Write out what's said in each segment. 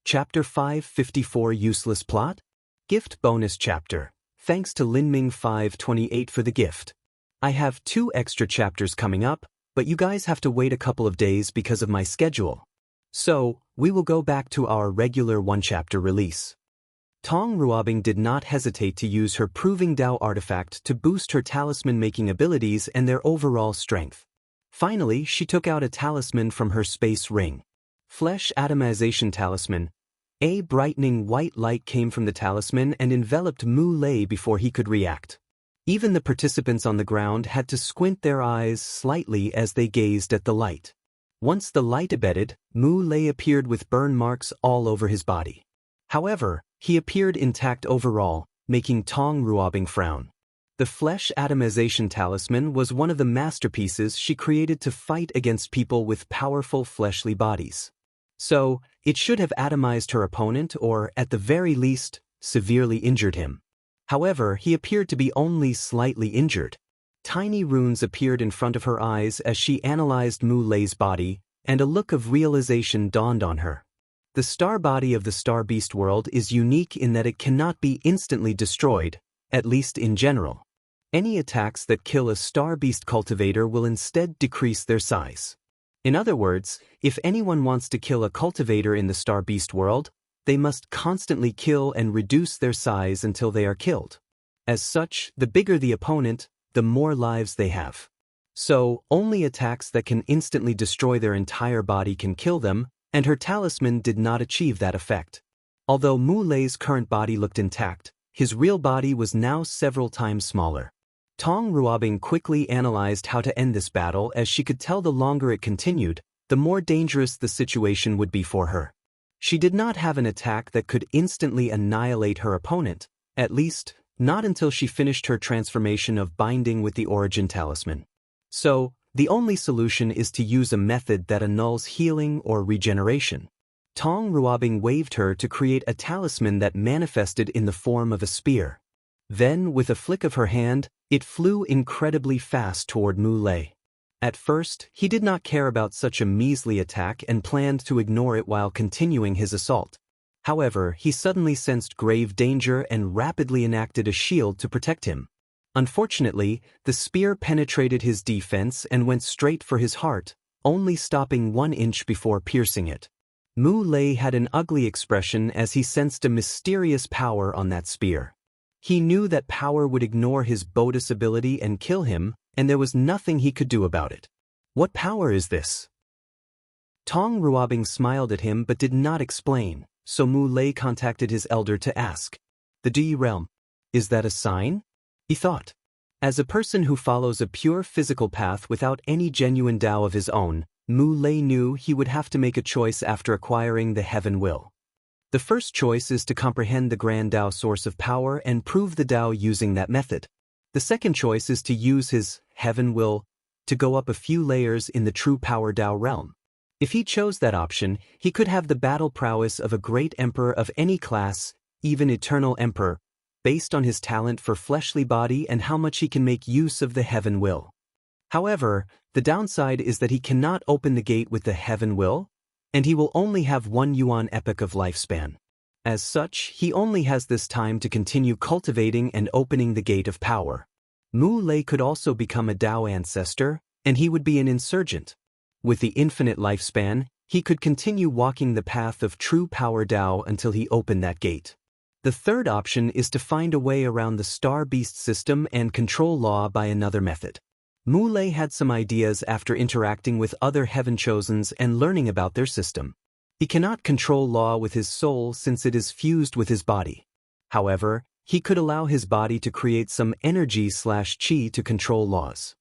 Chapter 554 Useless Plot? Gift Bonus Chapter. Thanks to Linming528 for the gift. I have 2 extra chapters coming up, but you guys have to wait a couple of days because of my schedule. So, we will go back to our regular 1-chapter release. Tong Ruobing did not hesitate to use her Proving Dao artifact to boost her talisman-making abilities and their overall strength. Finally, she took out a talisman from her space ring. Flesh Atomization Talisman. A brightening white light came from the talisman and enveloped Mu Lei before he could react. Even the participants on the ground had to squint their eyes slightly as they gazed at the light. Once the light abated, Mu Lei appeared with burn marks all over his body. However, he appeared intact overall, making Tong Ruobing frown. The Flesh Atomization Talisman was one of the masterpieces she created to fight against people with powerful fleshly bodies. So, it should have atomized her opponent or, at the very least, severely injured him. However, he appeared to be only slightly injured. Tiny runes appeared in front of her eyes as she analyzed Mu Lei's body, and a look of realization dawned on her. The star body of the Star Beast world is unique in that it cannot be instantly destroyed, at least in general. Any attacks that kill a Star Beast cultivator will instead decrease their size. In other words, if anyone wants to kill a cultivator in the Star Beast world, they must constantly kill and reduce their size until they are killed. As such, the bigger the opponent, the more lives they have. So, only attacks that can instantly destroy their entire body can kill them, and her talisman did not achieve that effect. Although Mu Lei's current body looked intact, his real body was now several times smaller. Tong Ruobing quickly analyzed how to end this battle as she could tell the longer it continued, the more dangerous the situation would be for her. She did not have an attack that could instantly annihilate her opponent, at least, not until she finished her transformation of binding with the Origin Talisman. So, the only solution is to use a method that annuls healing or regeneration. Tong Ruobing waved her to create a talisman that manifested in the form of a spear. Then, with a flick of her hand, it flew incredibly fast toward Mu Lei. At first, he did not care about such a measly attack and planned to ignore it while continuing his assault. However, he suddenly sensed grave danger and rapidly enacted a shield to protect him. Unfortunately, the spear penetrated his defense and went straight for his heart, only stopping 1 inch before piercing it. Mu Lei had an ugly expression as he sensed a mysterious power on that spear. He knew that power would ignore his bonus ability and kill him, and there was nothing he could do about it. What power is this? Tong Ruobing smiled at him but did not explain, so Mu Lei contacted his elder to ask. The Dui realm. Is that a sign? He thought. As a person who follows a pure physical path without any genuine Dao of his own, Mu Lei knew he would have to make a choice after acquiring the Heaven Will. The first choice is to comprehend the Grand Dao source of power and prove the Dao using that method. The second choice is to use his Heaven Will to go up a few layers in the true power Dao realm. If he chose that option, he could have the battle prowess of a great emperor of any class, even eternal emperor, based on his talent for fleshly body and how much he can make use of the Heaven Will. However, the downside is that he cannot open the gate with the Heaven Will, and he will only have 1 yuan epoch of lifespan. As such, he only has this time to continue cultivating and opening the gate of power. Mu Lei could also become a Dao ancestor, and he would be an insurgent. With the infinite lifespan, he could continue walking the path of true power Dao until he opened that gate. The third option is to find a way around the Star Beast system and control law by another method. Mu Lei had some ideas after interacting with other Heaven Chosens and learning about their system. He cannot control law with his soul since it is fused with his body. However, he could allow his body to create some energy/chi to control laws.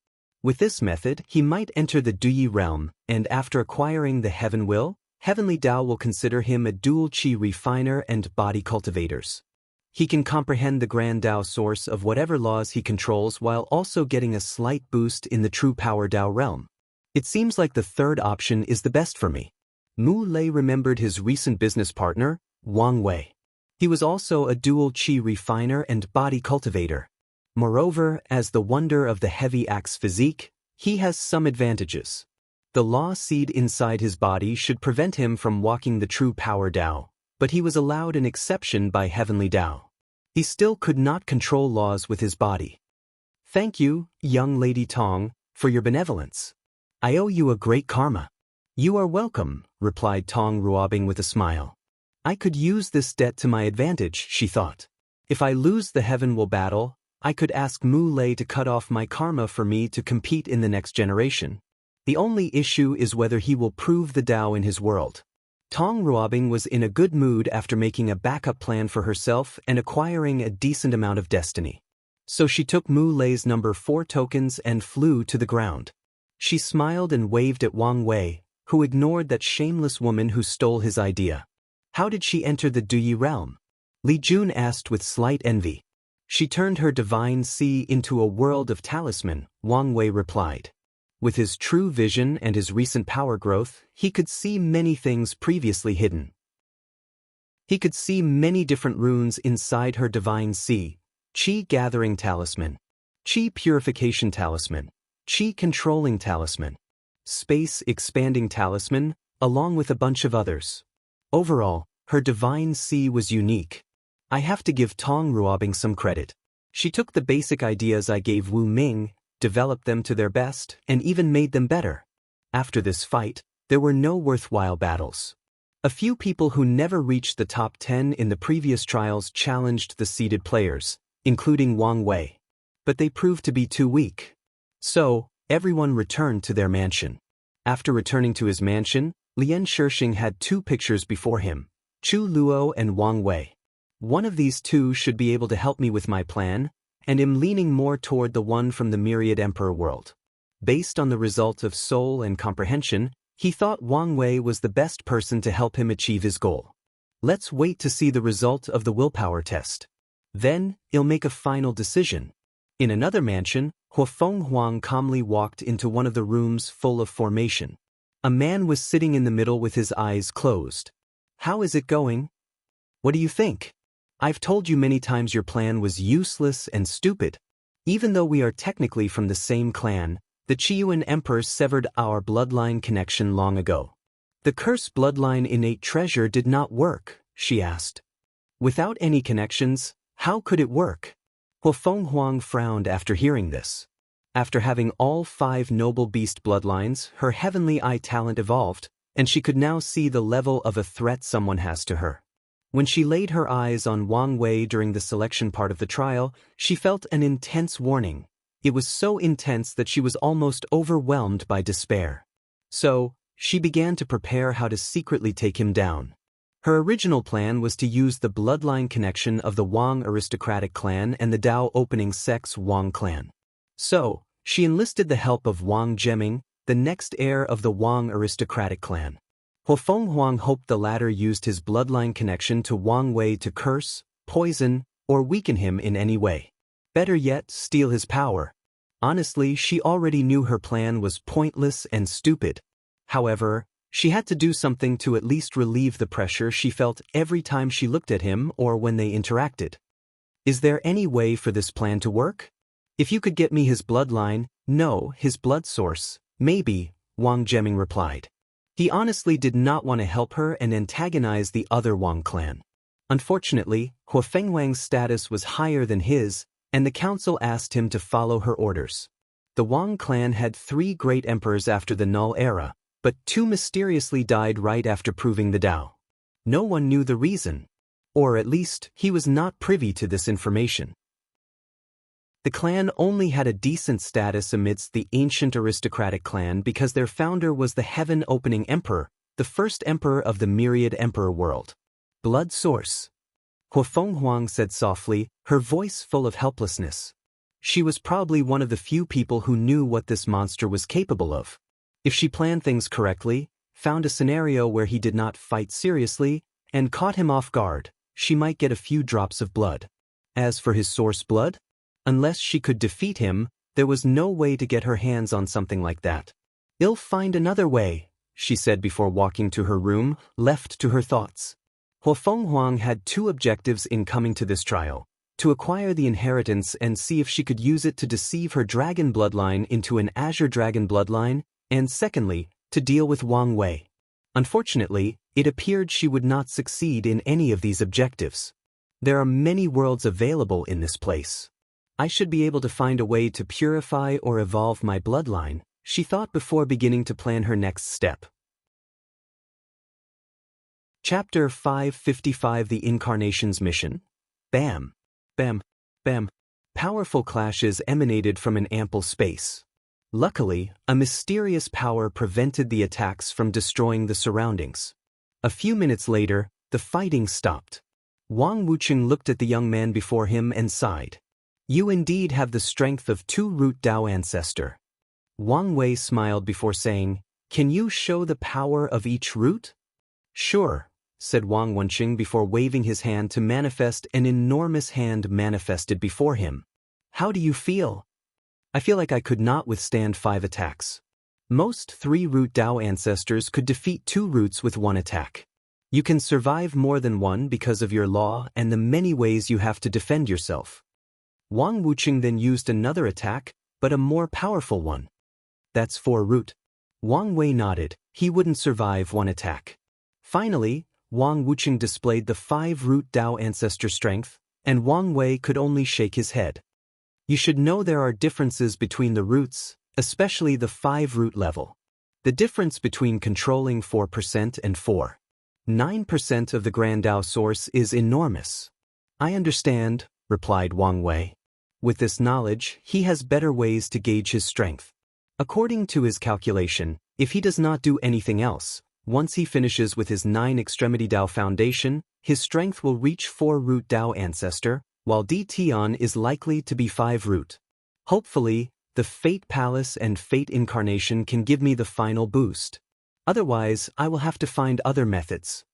With this method, he might enter the Dui realm, and after acquiring the Heaven Will, Heavenly Dao will consider him a dual chi refiner and body cultivators. He can comprehend the Grand Dao source of whatever laws he controls while also getting a slight boost in the true power Dao realm. It seems like the third option is the best for me. Mu Lei remembered his recent business partner, Wang Wei. He was also a dual chi refiner and body cultivator. Moreover, as the wonder of the heavy axe physique, he has some advantages. The law seed inside his body should prevent him from walking the true power Dao, but he was allowed an exception by Heavenly Tao. He still could not control laws with his body. Thank you, young Lady Tong, for your benevolence. I owe you a great karma. You are welcome, replied Tong Ruobing with a smile. I could use this debt to my advantage, she thought. If I lose the Heaven Will battle, I could ask Mu Lei to cut off my karma for me to compete in the next generation. The only issue is whether he will prove the Tao in his world. Tong Ruobing was in a good mood after making a backup plan for herself and acquiring a decent amount of destiny. So she took Mu Lei's number 4 tokens and flew to the ground. She smiled and waved at Wang Wei, who ignored that shameless woman who stole his idea. How did she enter the Duyi realm? Li Jun asked with slight envy. She turned her divine sea into a world of talisman, Wang Wei replied. With his true vision and his recent power growth, he could see many things previously hidden. He could see many different runes inside her divine sea: Qi gathering talisman, Qi purification talisman, Qi controlling talisman, space expanding talisman, along with a bunch of others. Overall, her divine sea was unique. I have to give Tong Ruobing some credit. She took the basic ideas I gave Wu Ming, developed them to their best, and even made them better. After this fight, there were no worthwhile battles. A few people who never reached the top 10 in the previous trials challenged the seeded players, including Wang Wei. But they proved to be too weak. So, everyone returned to their mansion. After returning to his mansion, Lian Shishing had 2 pictures before him, Chu Luo and Wang Wei. One of these 2 should be able to help me with my plan, and am leaning more toward the one from the Myriad Emperor world. Based on the result of soul and comprehension, he thought Wang Wei was the best person to help him achieve his goal. Let's wait to see the result of the willpower test. Then, he'll make a final decision. In another mansion, Huafeng Huang calmly walked into one of the rooms full of formation. A man was sitting in the middle with his eyes closed. How is it going? What do you think? I've told you many times your plan was useless and stupid. Even though we are technically from the same clan, the Qiyuan Emperor severed our bloodline connection long ago. The cursed bloodline innate treasure did not work, she asked. Without any connections, how could it work? Huafeng Huang frowned after hearing this. After having all 5 noble beast bloodlines, her heavenly eye talent evolved, and she could now see the level of a threat someone has to her. When she laid her eyes on Wang Wei during the selection part of the trial, she felt an intense warning. It was so intense that she was almost overwhelmed by despair. So, she began to prepare how to secretly take him down. Her original plan was to use the bloodline connection of the Wang aristocratic clan and the Dao opening sex Wang clan. So, she enlisted the help of Wang Zheming, the next heir of the Wang aristocratic clan. Huafeng Huang hoped the latter used his bloodline connection to Wang Wei to curse, poison, or weaken him in any way. Better yet, steal his power. Honestly, she already knew her plan was pointless and stupid. However, she had to do something to at least relieve the pressure she felt every time she looked at him or when they interacted. Is there any way for this plan to work? If you could get me his bloodline, no, his blood source, maybe, Wang Zheming replied. He honestly did not want to help her and antagonize the other Wang clan. Unfortunately, Huafeng Huang's status was higher than his, and the council asked him to follow her orders. The Wang clan had 3 great emperors after the Null Era, but 2 mysteriously died right after proving the Tao. No one knew the reason. Or at least, he was not privy to this information. The clan only had a decent status amidst the ancient aristocratic clan because their founder was the Heaven-opening Emperor, the first emperor of the Myriad Emperor world. Blood source. Huafeng Huang said softly, her voice full of helplessness. She was probably one of the few people who knew what this monster was capable of. If she planned things correctly, found a scenario where he did not fight seriously, and caught him off guard, she might get a few drops of blood. As for his source blood, unless she could defeat him, there was no way to get her hands on something like that. I'll find another way, she said before walking to her room, left to her thoughts. Huafeng Huang had 2 objectives in coming to this trial: to acquire the inheritance and see if she could use it to deceive her dragon bloodline into an Azure Dragon bloodline, and secondly, to deal with Wang Wei. Unfortunately, It appeared she would not succeed in any of these objectives. There are many worlds available in this place. I should be able to find a way to purify or evolve my bloodline, she thought before beginning to plan her next step. Chapter 555 The Incarnation's Mission. Bam! Bam! Bam! Powerful clashes emanated from an ample space. Luckily, a mysterious power prevented the attacks from destroying the surroundings. A few minutes later, the fighting stopped. Wang Wucheng looked at the young man before him and sighed. You indeed have the strength of two root Dao ancestor. Wang Wei smiled before saying, Can you show the power of each root? Sure, said Wang Wucheng before waving his hand to manifest an enormous hand manifested before him. How do you feel? I feel like I could not withstand 5 attacks. Most 3 root Dao ancestors could defeat 2 roots with 1 attack. You can survive more than one because of your law and the many ways you have to defend yourself. Wang Wucheng then used another attack, but a more powerful one. That's 4 root. Wang Wei nodded, he wouldn't survive 1 attack. Finally, Wang Wucheng displayed the 5 root Dao ancestor strength, and Wang Wei could only shake his head. You should know there are differences between the roots, especially the 5 root level. The difference between controlling 4% and 4.9% of the Grand Dao source is enormous. I understand, replied Wang Wei. With this knowledge, he has better ways to gauge his strength. According to his calculation, if he does not do anything else, once he finishes with his 9 extremity Dao foundation, his strength will reach 4 root Dao ancestor, while Tian is likely to be 5 root. Hopefully, the Fate Palace and Fate Incarnation can give me the final boost. Otherwise, I will have to find other methods.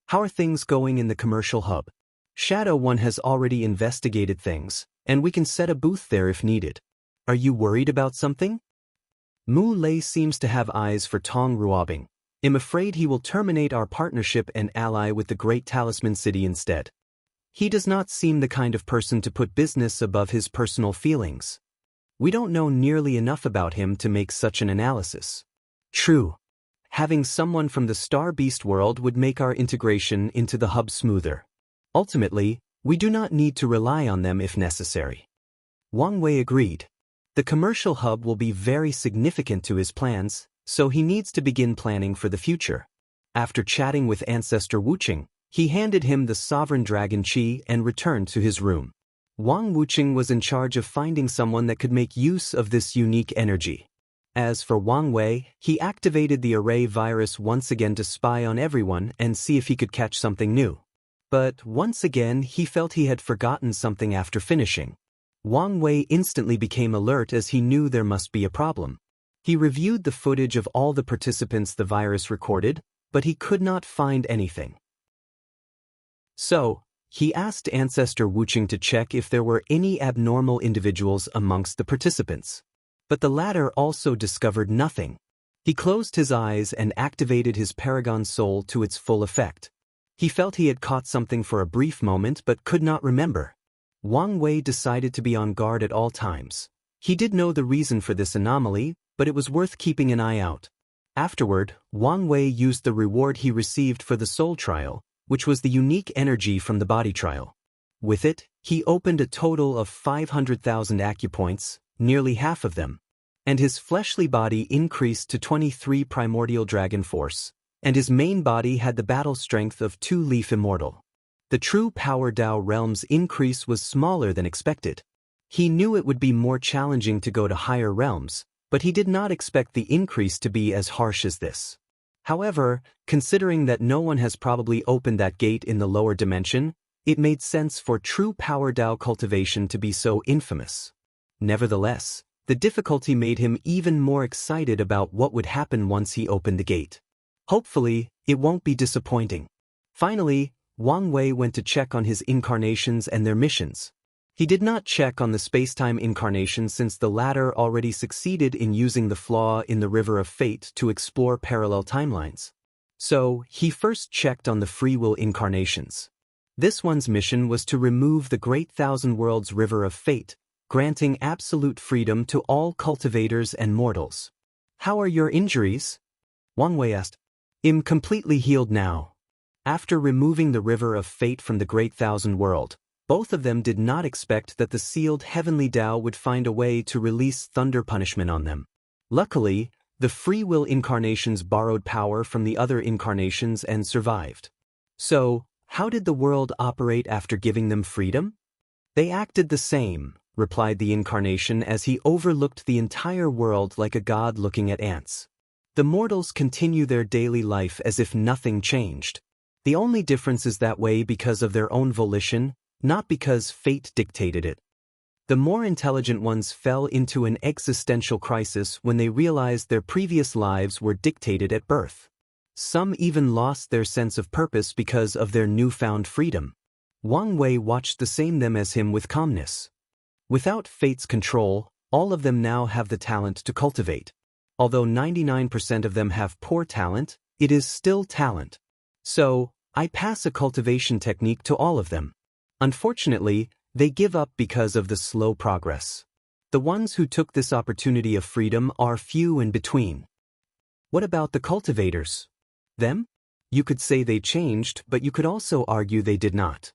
How are things going in the commercial hub? Shadow One has already investigated things, and we can set a booth there if needed. Are you worried about something? Mu Lei seems to have eyes for Tong Ruobing. I'm afraid he will terminate our partnership and ally with the Great Talisman City instead. He does not seem the kind of person to put business above his personal feelings. We don't know nearly enough about him to make such an analysis. True. Having someone from the Star Beast world would make our integration into the hub smoother. Ultimately, we do not need to rely on them if necessary. Wang Wei agreed. The commercial hub will be very significant to his plans, so he needs to begin planning for the future. After chatting with Ancestor Wucheng, he handed him the Sovereign Dragon Chi and returned to his room. Wang Wucheng was in charge of finding someone that could make use of this unique energy. As for Wang Wei, he activated the array virus once again to spy on everyone and see if he could catch something new. But once again he felt he had forgotten something after finishing. Wang Wei instantly became alert as he knew there must be a problem. He reviewed the footage of all the participants the virus recorded, but he could not find anything. So, he asked Ancestor Wucheng to check if there were any abnormal individuals amongst the participants. But the latter also discovered nothing. He closed his eyes and activated his Paragon Soul to its full effect. He felt he had caught something for a brief moment but could not remember. Wang Wei decided to be on guard at all times. He did know the reason for this anomaly, but it was worth keeping an eye out. Afterward, Wang Wei used the reward he received for the soul trial, which was the unique energy from the body trial. With it, he opened a total of 500,000 acupoints, nearly half of them, and his fleshly body increased to 23 primordial dragon force, and his main body had the battle strength of 2-leaf immortal. The true power Dao realm's increase was smaller than expected. He knew it would be more challenging to go to higher realms, but he did not expect the increase to be as harsh as this. However, considering that no one has probably opened that gate in the lower dimension, it made sense for true power Dao cultivation to be so infamous. Nevertheless, the difficulty made him even more excited about what would happen once he opened the gate. Hopefully, it won't be disappointing. Finally, Wang Wei went to check on his incarnations and their missions. He did not check on the spacetime incarnation since the latter already succeeded in using the flaw in the River of Fate to explore parallel timelines. So, he first checked on the free will incarnations. This one's mission was to remove the Great Thousand Worlds River of Fate, granting absolute freedom to all cultivators and mortals. How are your injuries? Wang Wei asked. I'm completely healed now. After removing the river of fate from the Great Thousand World, both of them did not expect that the sealed heavenly Tao would find a way to release thunder punishment on them. Luckily, the free will incarnations borrowed power from the other incarnations and survived. So, how did the world operate after giving them freedom? They acted the same, replied the incarnation as he overlooked the entire world like a god looking at ants. The mortals continue their daily life as if nothing changed. The only difference is that way because of their own volition, not because fate dictated it. The more intelligent ones fell into an existential crisis when they realized their previous lives were dictated at birth. Some even lost their sense of purpose because of their newfound freedom. Wang Wei watched the same them as him with calmness. Without fate's control, all of them now have the talent to cultivate. Although 99% of them have poor talent, it is still talent. So, I pass a cultivation technique to all of them. Unfortunately, they give up because of the slow progress. The ones who took this opportunity of freedom are few in between. What about the cultivators? Them? You could say they changed, but you could also argue they did not.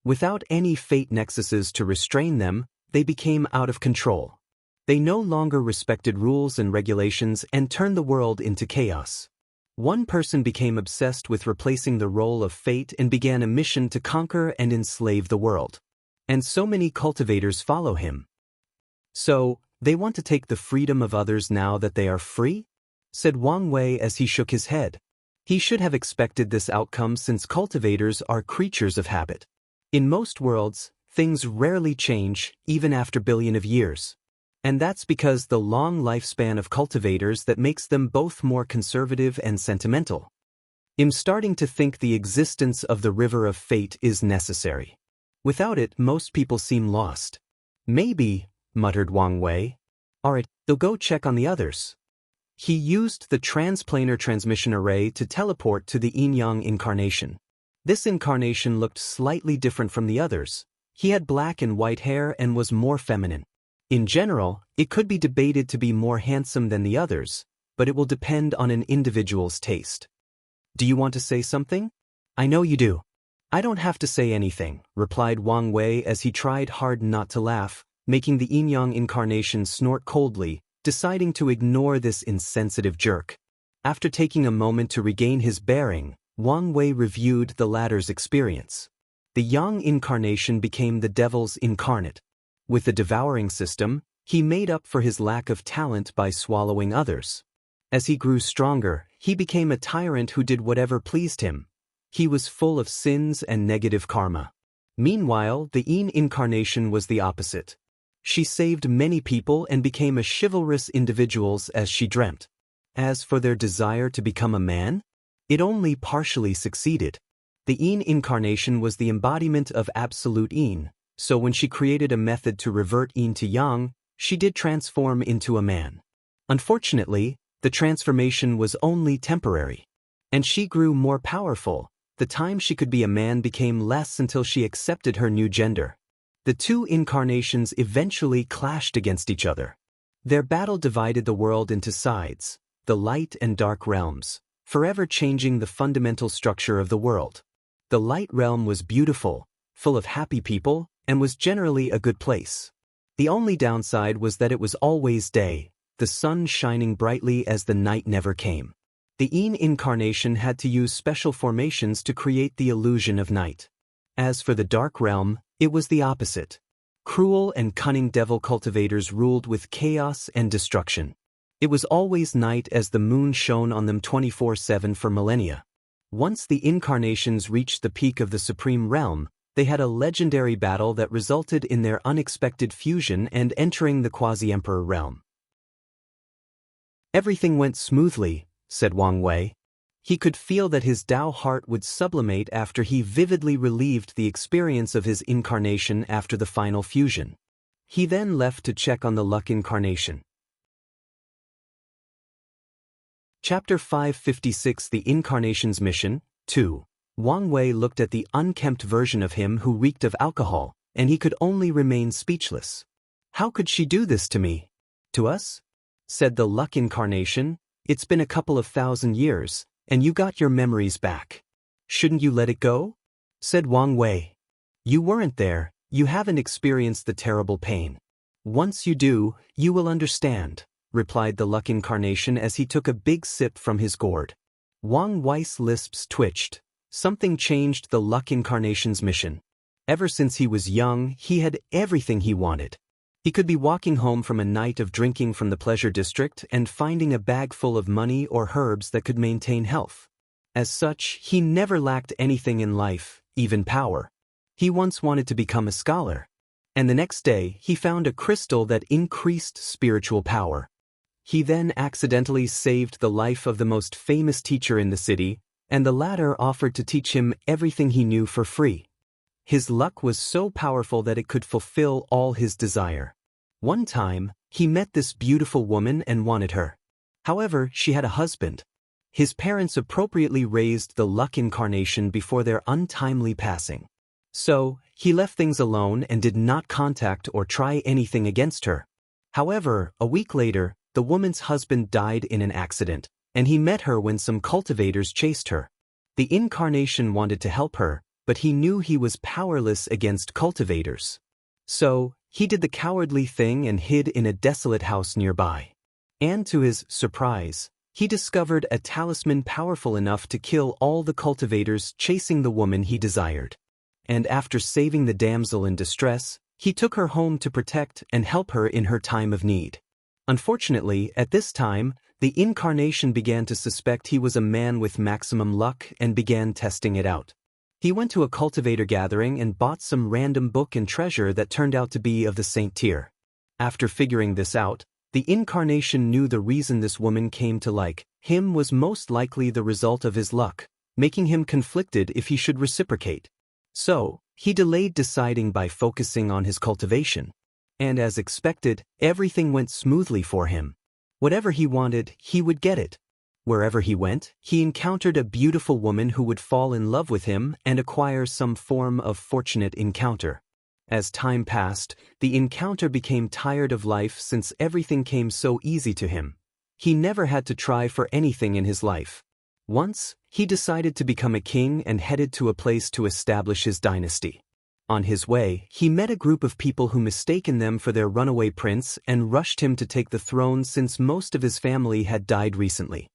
Without any fate nexuses to restrain them, they became out of control. They no longer respected rules and regulations and turned the world into chaos. One person became obsessed with replacing the role of fate and began a mission to conquer and enslave the world. And so many cultivators follow him. So, they want to take the freedom of others now that they are free? Said Wang Wei as he shook his head. He should have expected this outcome since cultivators are creatures of habit. In most worlds, things rarely change, even after billions of years. And that's because the long lifespan of cultivators that makes them both more conservative and sentimental. I'm starting to think the existence of the river of fate is necessary. Without it, most people seem lost. Maybe, muttered Wang Wei. Alright, they'll go check on the others. He used the transplanar transmission array to teleport to the yin-yang incarnation. This incarnation looked slightly different from the others. He had black and white hair and was more feminine. In general, it could be debated to be more handsome than the others, but it will depend on an individual's taste. Do you want to say something? I know you do. I don't have to say anything, replied Wang Wei as he tried hard not to laugh, making the yin-yang incarnation snort coldly, deciding to ignore this insensitive jerk. After taking a moment to regain his bearing, Wang Wei reviewed the latter's experience. The yang incarnation became the devil's incarnate. With the devouring system, he made up for his lack of talent by swallowing others. As he grew stronger, he became a tyrant who did whatever pleased him. He was full of sins and negative karma. Meanwhile, the yin incarnation was the opposite. She saved many people and became a chivalrous individual as she dreamt. As for their desire to become a man, it only partially succeeded. The yin incarnation was the embodiment of absolute yin, so when she created a method to revert yin to yang, she did transform into a man. Unfortunately, the transformation was only temporary. And she grew more powerful. The time she could be a man became less until she accepted her new gender. The two incarnations eventually clashed against each other. Their battle divided the world into sides, the light and dark realms, forever changing the fundamental structure of the world. The light realm was beautiful, full of happy people, and was generally a good place. The only downside was that it was always day, the sun shining brightly as the night never came. The yin incarnation had to use special formations to create the illusion of night. As for the dark realm, it was the opposite. Cruel and cunning devil cultivators ruled with chaos and destruction. It was always night as the moon shone on them 24/7 for millennia. Once the incarnations reached the peak of the supreme realm, they had a legendary battle that resulted in their unexpected fusion and entering the quasi-emperor realm. Everything went smoothly, said Wang Wei. He could feel that his Tao heart would sublimate after he vividly relived the experience of his incarnation after the final fusion. He then left to check on the luck incarnation. Chapter 556 The Incarnation's Mission, 2. Wang Wei looked at the unkempt version of him who reeked of alcohol, and he could only remain speechless. How could she do this to me? To us? Said the luck incarnation. It's been a couple of thousand years, and you got your memories back. Shouldn't you let it go? Said Wang Wei. You weren't there, you haven't experienced the terrible pain. Once you do, you will understand, replied the Luck Incarnation as he took a big sip from his gourd. Wang Wei's lips twitched. Something changed the Luck Incarnation's mission. Ever since he was young, he had everything he wanted. He could be walking home from a night of drinking from the pleasure district and finding a bag full of money or herbs that could maintain health. As such, he never lacked anything in life, even power. He once wanted to become a scholar. And the next day, he found a crystal that increased spiritual power. He then accidentally saved the life of the most famous teacher in the city, and the latter offered to teach him everything he knew for free. His luck was so powerful that it could fulfill all his desire. One time, he met this beautiful woman and wanted her. However, she had a husband. His parents appropriately raised the Luck Incarnation before their untimely passing. So, he left things alone and did not contact or try anything against her. However, a week later, the woman's husband died in an accident, and he met her when some cultivators chased her. The Incarnation wanted to help her, but he knew he was powerless against cultivators. So, he did the cowardly thing and hid in a desolate house nearby. And to his surprise, he discovered a talisman powerful enough to kill all the cultivators chasing the woman he desired. And after saving the damsel in distress, he took her home to protect and help her in her time of need. Unfortunately, at this time, the Incarnation began to suspect he was a man with maximum luck and began testing it out. He went to a cultivator gathering and bought some random book and treasure that turned out to be of the saint tier. After figuring this out, the Incarnation knew the reason this woman came to like him was most likely the result of his luck, making him conflicted if he should reciprocate. So, he delayed deciding by focusing on his cultivation. And as expected, everything went smoothly for him. Whatever he wanted, he would get it. Wherever he went, he encountered a beautiful woman who would fall in love with him and acquire some form of fortunate encounter. As time passed, the encounter became tired of life since everything came so easy to him. He never had to try for anything in his life. Once, he decided to become a king and headed to a place to establish his dynasty. On his way, he met a group of people who mistaken them for their runaway prince and rushed him to take the throne since most of his family had died recently.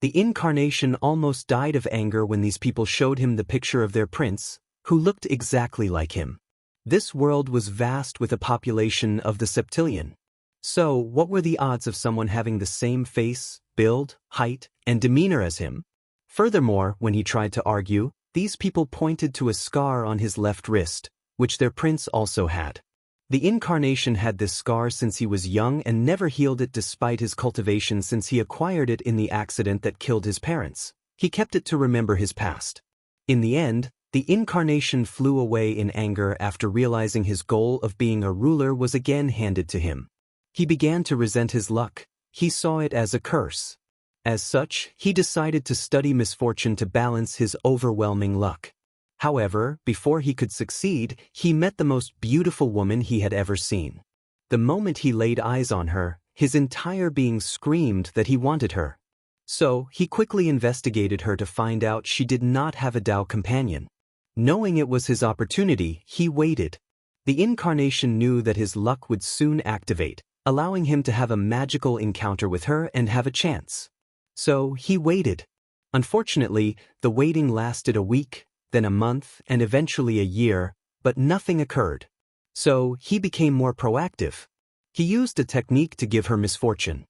The Incarnation almost died of anger when these people showed him the picture of their prince, who looked exactly like him. This world was vast with a population of the septillion. So, what were the odds of someone having the same face, build, height, and demeanor as him? Furthermore, when he tried to argue, these people pointed to a scar on his left wrist, which their prince also had. The Incarnation had this scar since he was young and never healed it despite his cultivation since he acquired it in the accident that killed his parents. He kept it to remember his past. In the end, the Incarnation flew away in anger after realizing his goal of being a ruler was again handed to him. He began to resent his luck. He saw it as a curse. As such, he decided to study misfortune to balance his overwhelming luck. However, before he could succeed, he met the most beautiful woman he had ever seen. The moment he laid eyes on her, his entire being screamed that he wanted her. So, he quickly investigated her to find out she did not have a Tao companion. Knowing it was his opportunity, he waited. The Incarnation knew that his luck would soon activate, allowing him to have a magical encounter with her and have a chance. So, he waited. Unfortunately, the waiting lasted a week, then a month, and eventually a year, but nothing occurred. So, he became more proactive. He used a technique to give her misfortune.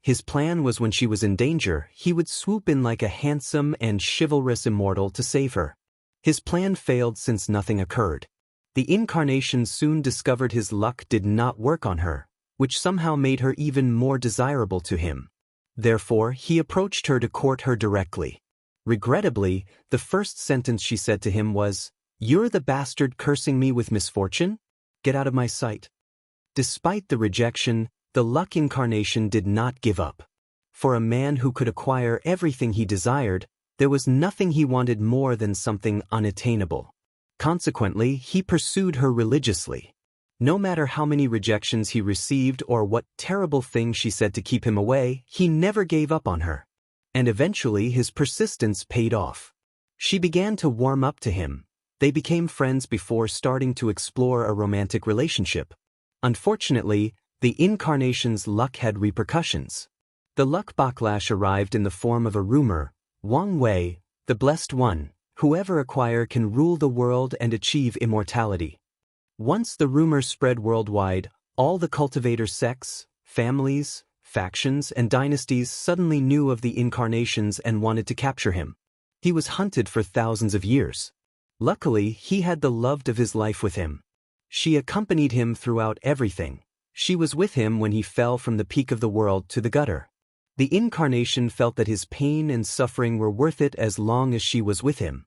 His plan was when she was in danger, he would swoop in like a handsome and chivalrous immortal to save her. His plan failed since nothing occurred. The Incarnation soon discovered his luck did not work on her, which somehow made her even more desirable to him. Therefore, he approached her to court her directly. Regrettably, the first sentence she said to him was, "You're the bastard cursing me with misfortune? Get out of my sight." Despite the rejection, the Luck Incarnation did not give up. For a man who could acquire everything he desired, there was nothing he wanted more than something unattainable. Consequently, he pursued her religiously. No matter how many rejections he received or what terrible thing she said to keep him away, he never gave up on her. And eventually his persistence paid off. She began to warm up to him. They became friends before starting to explore a romantic relationship. Unfortunately, the incarnation's luck had repercussions. The luck backlash arrived in the form of a rumor: Wang Wei, the blessed one, whoever acquire can rule the world and achieve immortality. Once the rumor spread worldwide, all the cultivator sects, families, factions, and dynasties suddenly knew of the incarnations and wanted to capture him. He was hunted for thousands of years. Luckily, he had the love of his life with him. She accompanied him throughout everything. She was with him when he fell from the peak of the world to the gutter. The incarnation felt that his pain and suffering were worth it as long as she was with him.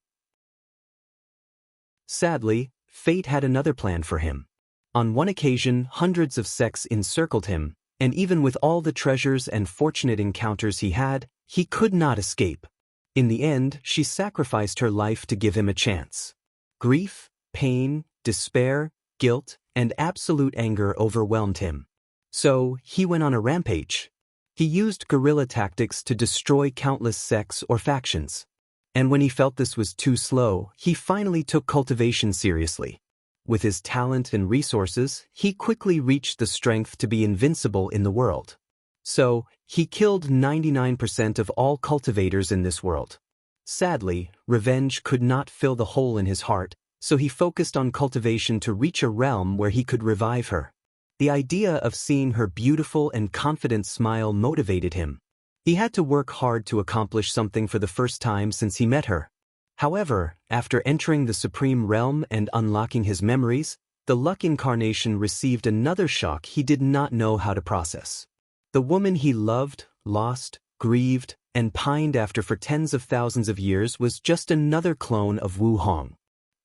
Sadly, fate had another plan for him. On one occasion, hundreds of sects encircled him, and even with all the treasures and fortunate encounters he had, he could not escape. In the end, she sacrificed her life to give him a chance. Grief, pain, despair, guilt, and absolute anger overwhelmed him. So, he went on a rampage. He used guerrilla tactics to destroy countless sects or factions. And when he felt this was too slow, he finally took cultivation seriously. With his talent and resources, he quickly reached the strength to be invincible in the world. So, he killed 99% of all cultivators in this world. Sadly, revenge could not fill the hole in his heart, so he focused on cultivation to reach a realm where he could revive her. The idea of seeing her beautiful and confident smile motivated him. He had to work hard to accomplish something for the first time since he met her. However, after entering the Supreme Realm and unlocking his memories, the Luck Incarnation received another shock he did not know how to process. The woman he loved, lost, grieved, and pined after for tens of thousands of years was just another clone of Wu Hong.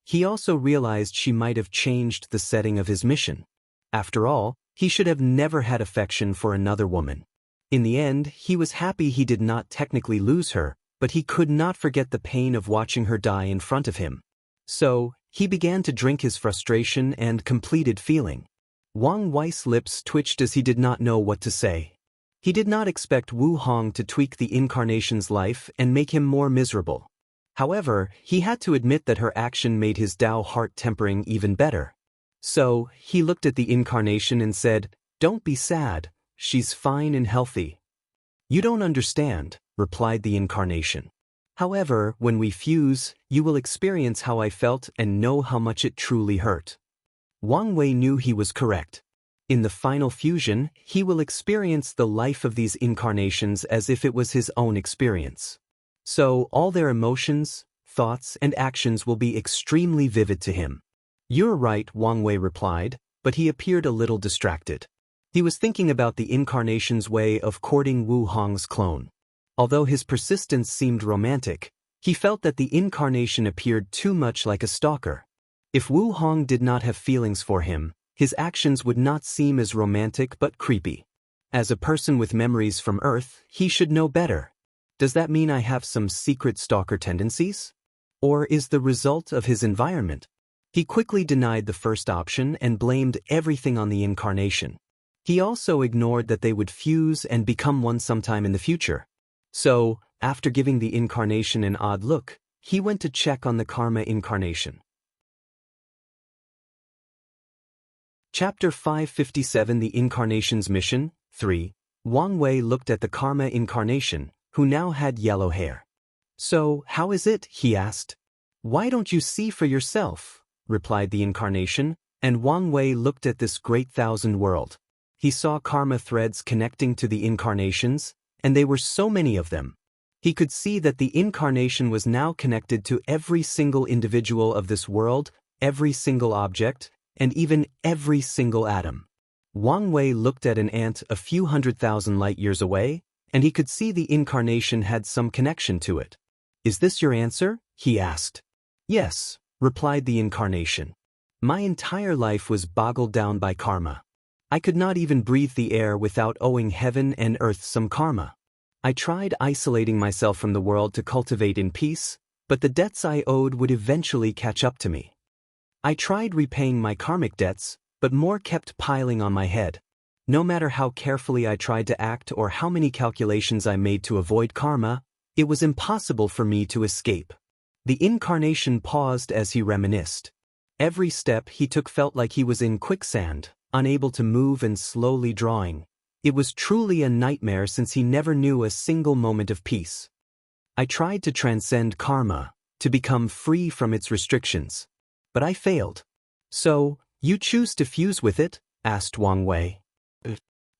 He also realized she might have changed the setting of his mission. After all, he should have never had affection for another woman. In the end, he was happy he did not technically lose her, but he could not forget the pain of watching her die in front of him. So, he began to drink his frustration and completed feeling. Wang Wei's lips twitched as he did not know what to say. He did not expect Wu Hong to tweak the incarnation's life and make him more miserable. However, he had to admit that her action made his Dao heart tempering even better. So, he looked at the incarnation and said, "Don't be sad, she's fine and healthy." "You don't understand," replied the incarnation. "However, when we fuse, you will experience how I felt and know how much it truly hurt." Wang Wei knew he was correct. In the final fusion, he will experience the life of these incarnations as if it was his own experience. So, all their emotions, thoughts, and actions will be extremely vivid to him. "You're right," Wang Wei replied, but he appeared a little distracted. He was thinking about the incarnation's way of courting Wu Hong's clone. Although his persistence seemed romantic, he felt that the incarnation appeared too much like a stalker. If Wu Hong did not have feelings for him, his actions would not seem as romantic but creepy. As a person with memories from Earth, he should know better. Does that mean I have some secret stalker tendencies? Or is the result of his environment? He quickly denied the first option and blamed everything on the incarnation. He also ignored that they would fuse and become one sometime in the future. So, after giving the incarnation an odd look, he went to check on the Karma Incarnation. Chapter 557 The Incarnation's Mission 3. Wang Wei looked at the Karma Incarnation, who now had yellow hair. "So, how is it?" he asked. "Why don't you see for yourself?" replied the incarnation, and Wang Wei looked at this great thousand world. He saw karma threads connecting to the incarnations, and they were so many of them. He could see that the incarnation was now connected to every single individual of this world, every single object, and even every single atom. Wang Wei looked at an ant a few 100,000 light-years away, and he could see the incarnation had some connection to it. "Is this your answer?" he asked. "Yes," replied the incarnation. "My entire life was boggled down by karma. I could not even breathe the air without owing heaven and earth some karma. I tried isolating myself from the world to cultivate in peace, but the debts I owed would eventually catch up to me. I tried repaying my karmic debts, but more kept piling on my head. No matter how carefully I tried to act or how many calculations I made to avoid karma, it was impossible for me to escape. The incarnation paused as he reminisced. Every step he took felt like he was in quicksand, unable to move and slowly drawing. It was truly a nightmare since he never knew a single moment of peace. I tried to transcend karma, to become free from its restrictions. But I failed. So, you choose to fuse with it? Asked Wang Wei.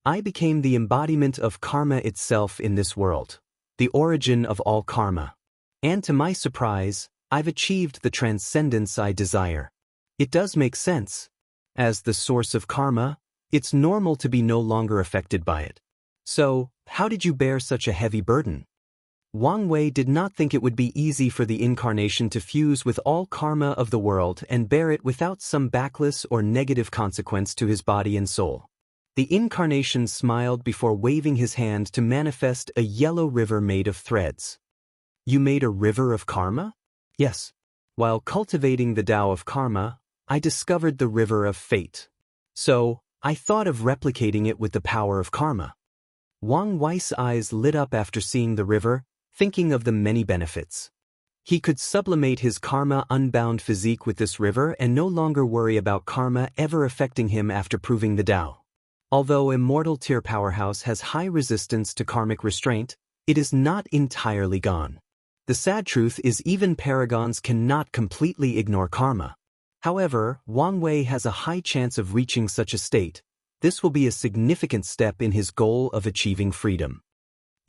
I became the embodiment of karma itself in this world, the origin of all karma. And to my surprise, I've achieved the transcendence I desire. It does make sense. As the source of karma, it's normal to be no longer affected by it. So, how did you bear such a heavy burden? Wang Wei did not think it would be easy for the incarnation to fuse with all karma of the world and bear it without some backlash or negative consequence to his body and soul. The incarnation smiled before waving his hand to manifest a yellow river made of threads. You made a river of karma? Yes. While cultivating the Tao of karma, I discovered the river of fate. So, I thought of replicating it with the power of karma. Wang Wei's eyes lit up after seeing the river, thinking of the many benefits. He could sublimate his karma-unbound physique with this river and no longer worry about karma ever affecting him after proving the Tao. Although Immortal Tier Powerhouse has high resistance to karmic restraint, it is not entirely gone. The sad truth is even paragons cannot completely ignore karma. However, Wang Wei has a high chance of reaching such a state. This will be a significant step in his goal of achieving freedom.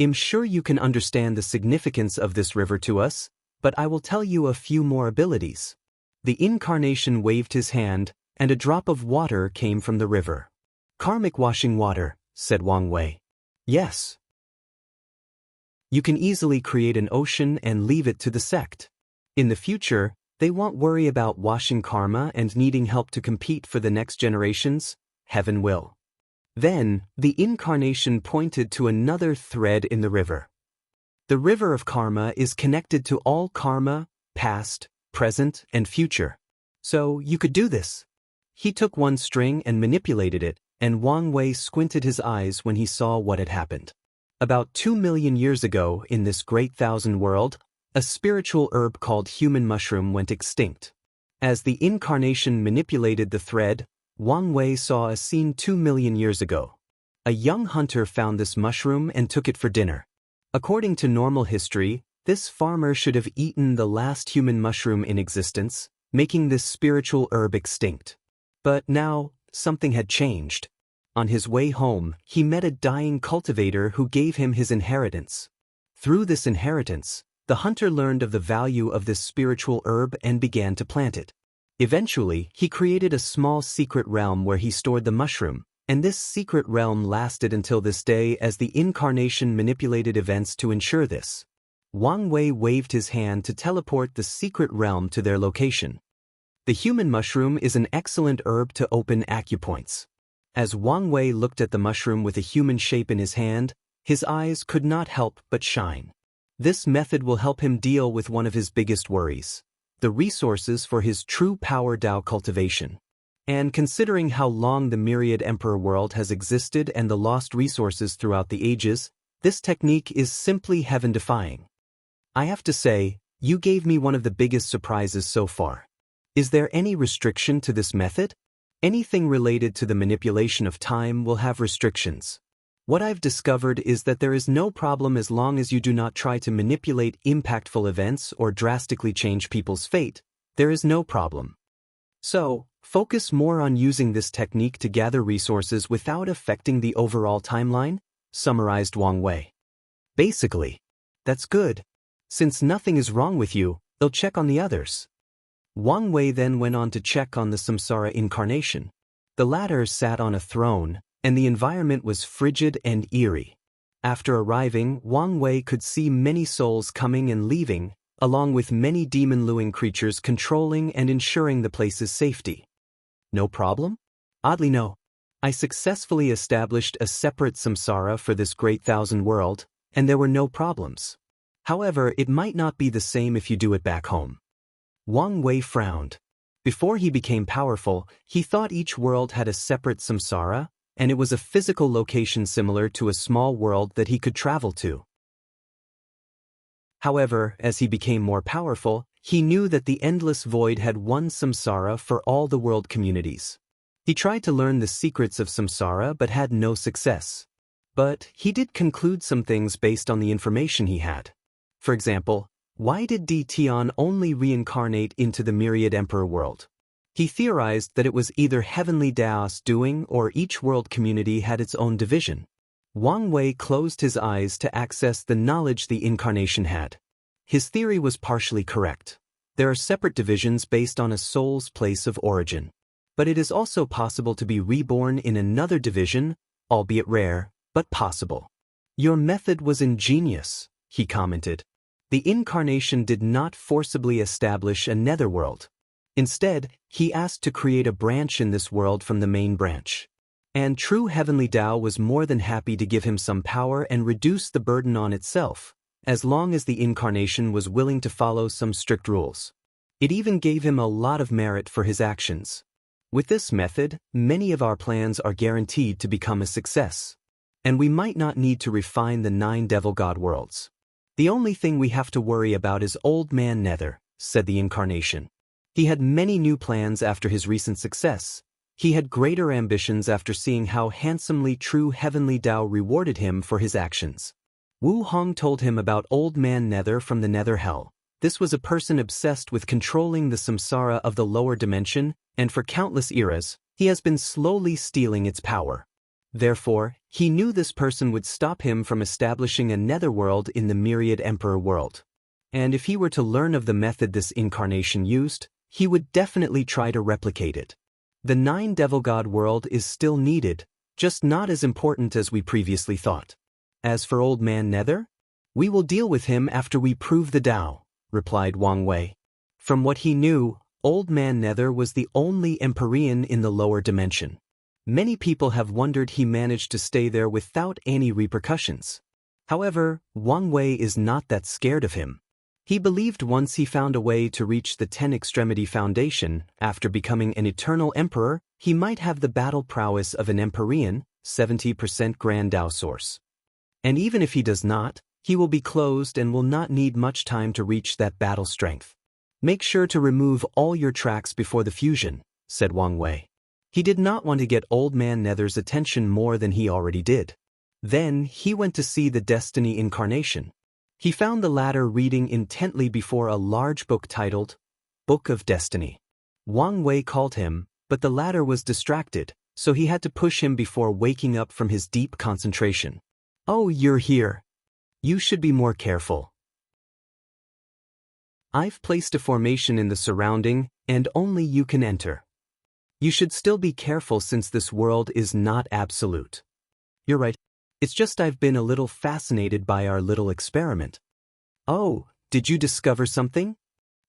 I'm sure you can understand the significance of this river to us, but I will tell you a few more abilities. The incarnation waved his hand, and a drop of water came from the river. Karmic washing water, said Wang Wei. Yes. You can easily create an ocean and leave it to the sect. In the future, they won't worry about washing karma and needing help to compete for the next generations. Heaven will. Then, the incarnation pointed to another thread in the river. The river of karma is connected to all karma, past, present, and future. So, you could do this. He took one string and manipulated it, and Wang Wei squinted his eyes when he saw what had happened. About 2 million years ago, in this great thousand world, a spiritual herb called human mushroom went extinct. As the incarnation manipulated the thread, Wang Wei saw a scene 2 million years ago. A young hunter found this mushroom and took it for dinner. According to normal history, this farmer should have eaten the last human mushroom in existence, making this spiritual herb extinct. But now, something had changed. On his way home, he met a dying cultivator who gave him his inheritance. Through this inheritance, the hunter learned of the value of this spiritual herb and began to plant it. Eventually, he created a small secret realm where he stored the mushroom, and this secret realm lasted until this day as the incarnation manipulated events to ensure this. Wang Wei waved his hand to teleport the secret realm to their location. The human mushroom is an excellent herb to open acupoints. As Wang Wei looked at the mushroom with a human shape in his hand, his eyes could not help but shine. This method will help him deal with one of his biggest worries, the resources for his true power Tao cultivation. And considering how long the myriad emperor world has existed and the lost resources throughout the ages, this technique is simply heaven-defying. I have to say, you gave me one of the biggest surprises so far. Is there any restriction to this method? Anything related to the manipulation of time will have restrictions. What I've discovered is that there is no problem as long as you do not try to manipulate impactful events or drastically change people's fate. There is no problem. So, focus more on using this technique to gather resources without affecting the overall timeline, summarized Wang Wei. Basically, that's good. Since nothing is wrong with you, they'll check on the others. Wang Wei then went on to check on the samsara incarnation. The latter sat on a throne, and the environment was frigid and eerie. After arriving, Wang Wei could see many souls coming and leaving, along with many demon-luing creatures controlling and ensuring the place's safety. No problem? Oddly no. I successfully established a separate samsara for this great thousand world, and there were no problems. However, it might not be the same if you do it back home. Wang Wei frowned. Before he became powerful, he thought each world had a separate samsara, and it was a physical location similar to a small world that he could travel to. However, as he became more powerful, he knew that the endless void had one samsara for all the world communities. He tried to learn the secrets of samsara but had no success. But he did conclude some things based on the information he had. For example, why did Tion only reincarnate into the myriad emperor world? He theorized that it was either Heavenly Dao's doing or each world community had its own division. Wang Wei closed his eyes to access the knowledge the incarnation had. His theory was partially correct. There are separate divisions based on a soul's place of origin. But it is also possible to be reborn in another division, albeit rare, but possible. Your method was ingenious, he commented. The incarnation did not forcibly establish a netherworld. Instead, he asked to create a branch in this world from the main branch. And true Heavenly Tao was more than happy to give him some power and reduce the burden on itself, as long as the incarnation was willing to follow some strict rules. It even gave him a lot of merit for his actions. With this method, many of our plans are guaranteed to become a success. And we might not need to refine the 9 devil god worlds. The only thing we have to worry about is Old Man Nether, said the incarnation. He had many new plans after his recent success. He had greater ambitions after seeing how handsomely true Heavenly Tao rewarded him for his actions. Wu Hong told him about Old Man Nether from the Nether Hell. This was a person obsessed with controlling the samsara of the lower dimension, and for countless eras, he has been slowly stealing its power. Therefore, he knew this person would stop him from establishing a netherworld in the myriad emperor world. And if he were to learn of the method this incarnation used, he would definitely try to replicate it. The 9 devil god world is still needed, just not as important as we previously thought. As for Old Man Nether, we will deal with him after we prove the Tao, replied Wang Wei. From what he knew, Old Man Nether was the only Empyrean in the lower dimension. Many people have wondered he managed to stay there without any repercussions. However, Wang Wei is not that scared of him. He believed once he found a way to reach the 10 Extremity Foundation, after becoming an eternal emperor, he might have the battle prowess of an Empyrean, 70% Grand Tao source. And even if he does not, he will be closed and will not need much time to reach that battle strength. Make sure to remove all your tracks before the fusion, said Wang Wei. He did not want to get Old Man Nether's attention more than he already did. Then he went to see the Destiny incarnation. He found the latter reading intently before a large book titled Book of Destiny. Wang Wei called him, but the latter was distracted, so he had to push him before waking up from his deep concentration. Oh, you're here. You should be more careful. I've placed a formation in the surrounding, and only you can enter. You should still be careful since this world is not absolute. You're right. It's just I've been a little fascinated by our little experiment. Oh, did you discover something?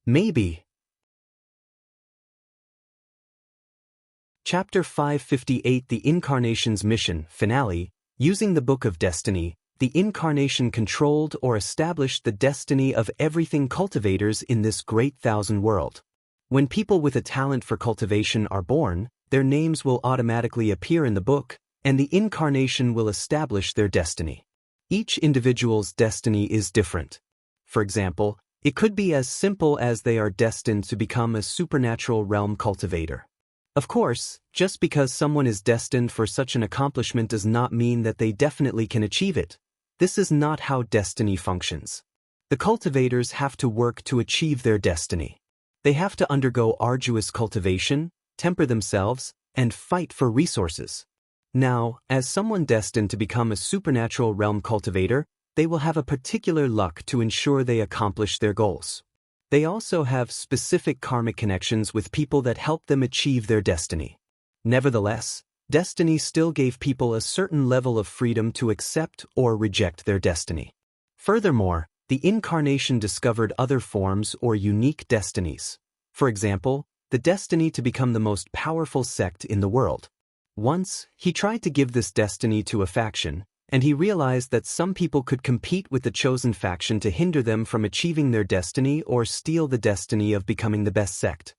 Maybe. Chapter 558 The Incarnation's Mission, Finale. Using the Book of Destiny, the Incarnation controlled or established the destiny of everything cultivators in this great thousand world. When people with a talent for cultivation are born, their names will automatically appear in the book, and the incarnation will establish their destiny. Each individual's destiny is different. For example, it could be as simple as they are destined to become a supernatural realm cultivator. Of course, just because someone is destined for such an accomplishment does not mean that they definitely can achieve it. This is not how destiny functions. The cultivators have to work to achieve their destiny. They have to undergo arduous cultivation, temper themselves, and fight for resources. Now, as someone destined to become a supernatural realm cultivator, they will have a particular luck to ensure they accomplish their goals. They also have specific karmic connections with people that help them achieve their destiny. Nevertheless, destiny still gave people a certain level of freedom to accept or reject their destiny. Furthermore, the incarnation discovered other forms or unique destinies. For example, the destiny to become the most powerful sect in the world. Once, he tried to give this destiny to a faction, and he realized that some people could compete with the chosen faction to hinder them from achieving their destiny or steal the destiny of becoming the best sect.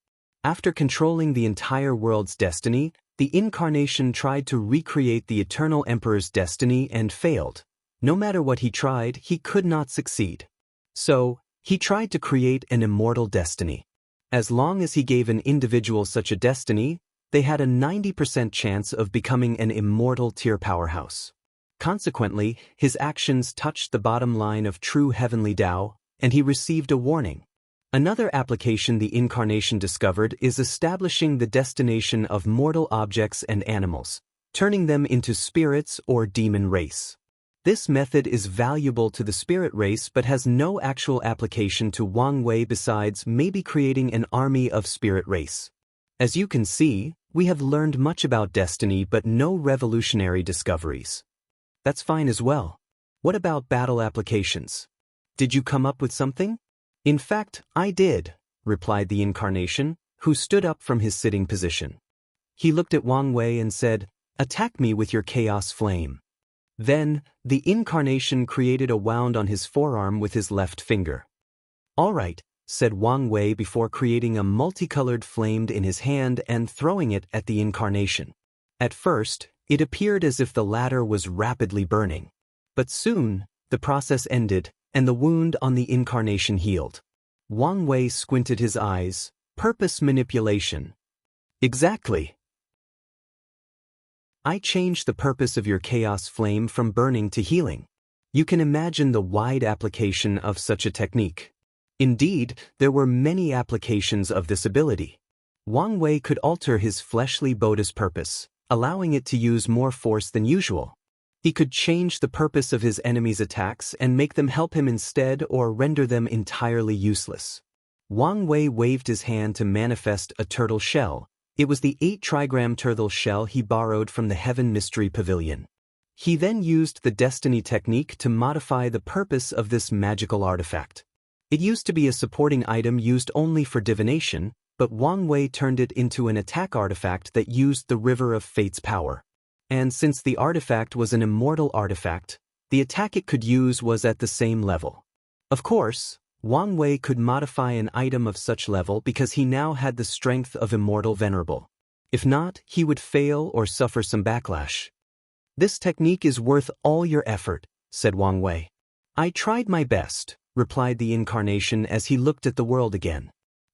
After controlling the entire world's destiny, the incarnation tried to recreate the eternal emperor's destiny and failed. No matter what he tried, he could not succeed. So, he tried to create an immortal destiny. As long as he gave an individual such a destiny, they had a 90% chance of becoming an immortal tier powerhouse. Consequently, his actions touched the bottom line of true heavenly Tao, and he received a warning. Another application the incarnation discovered is establishing the destination of mortal objects and animals, turning them into spirits or demon race. This method is valuable to the spirit race but has no actual application to Wang Wei besides maybe creating an army of spirit race. As you can see, we have learned much about destiny but no revolutionary discoveries. That's fine as well. What about battle applications? Did you come up with something? In fact, I did, replied the incarnation, who stood up from his sitting position. He looked at Wang Wei and said, "Attack me with your chaos flame." Then, the incarnation created a wound on his forearm with his left finger. "All right," said Wang Wei before creating a multicolored flame in his hand and throwing it at the incarnation. At first, it appeared as if the latter was rapidly burning. But soon, the process ended, and the wound on the incarnation healed. Wang Wei squinted his eyes. Purpose manipulation. Exactly. I changed the purpose of your chaos flame from burning to healing. You can imagine the wide application of such a technique. Indeed, there were many applications of this ability. Wang Wei could alter his fleshly Buddha's purpose, allowing it to use more force than usual. He could change the purpose of his enemies' attacks and make them help him instead or render them entirely useless. Wang Wei waved his hand to manifest a turtle shell. It was the 8-trigram turtle shell he borrowed from the Heaven Mystery Pavilion. He then used the Destiny technique to modify the purpose of this magical artifact. It used to be a supporting item used only for divination, but Wang Wei turned it into an attack artifact that used the River of Fate's power. And since the artifact was an immortal artifact, the attack it could use was at the same level. Of course, Wang Wei could modify an item of such level because he now had the strength of Immortal Venerable. If not, he would fail or suffer some backlash. This technique is worth all your effort, said Wang Wei. I tried my best, replied the incarnation as he looked at the world again.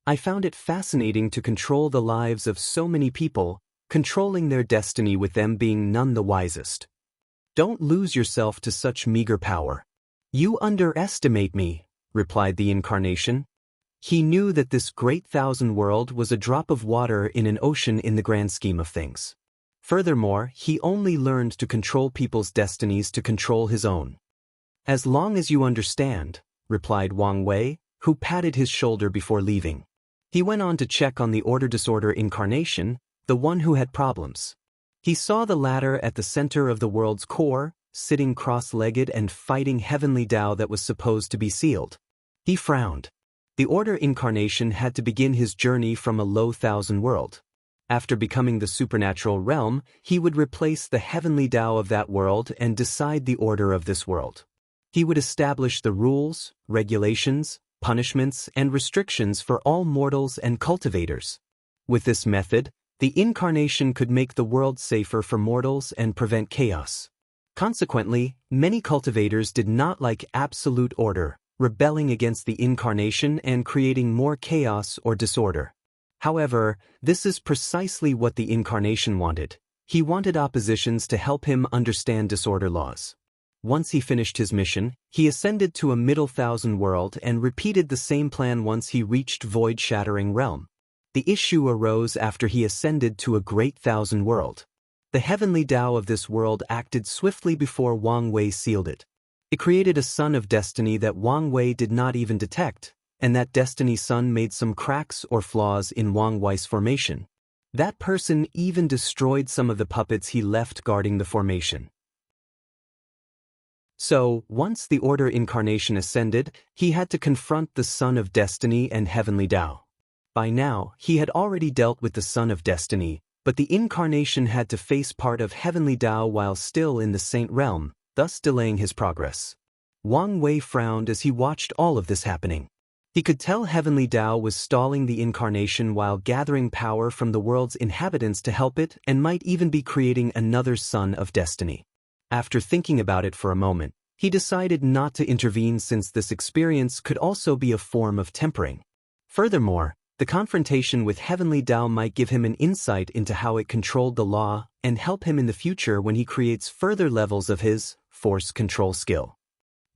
I found it fascinating to control the lives of so many people, controlling their destiny with them being none the wisest. Don't lose yourself to such meager power. You underestimate me, replied the incarnation. He knew that this great thousand world was a drop of water in an ocean in the grand scheme of things. Furthermore, he only learned to control people's destinies to control his own. As long as you understand, replied Wang Wei, who patted his shoulder before leaving. He went on to check on the Order Disorder incarnation, the one who had problems. He saw the latter at the center of the world's core, sitting cross-legged and fighting heavenly Tao that was supposed to be sealed. He frowned. The Order incarnation had to begin his journey from a low thousand world. After becoming the supernatural realm, he would replace the heavenly Tao of that world and decide the order of this world. He would establish the rules, regulations, punishments, and restrictions for all mortals and cultivators. With this method, the incarnation could make the world safer for mortals and prevent chaos. Consequently, many cultivators did not like absolute order, rebelling against the incarnation and creating more chaos or disorder. However, this is precisely what the incarnation wanted. He wanted oppositions to help him understand disorder laws. Once he finished his mission, he ascended to a middle thousand world and repeated the same plan once he reached void-shattering realm. The issue arose after he ascended to a great thousand world. The heavenly Tao of this world acted swiftly before Wang Wei sealed it. It created a sun of destiny that Wang Wei did not even detect, and that destiny sun made some cracks or flaws in Wang Wei's formation. That person even destroyed some of the puppets he left guarding the formation. So, once the Order incarnation ascended, he had to confront the Sun of Destiny and Heavenly Tao. By now, he had already dealt with the Sun of Destiny, but the incarnation had to face part of Heavenly Tao while still in the Saint Realm, thus delaying his progress. Wang Wei frowned as he watched all of this happening. He could tell Heavenly Tao was stalling the incarnation while gathering power from the world's inhabitants to help it and might even be creating another son of destiny. After thinking about it for a moment, he decided not to intervene since this experience could also be a form of tempering. Furthermore, the confrontation with Heavenly Tao might give him an insight into how it controlled the law and help him in the future when he creates further levels of his force control skill.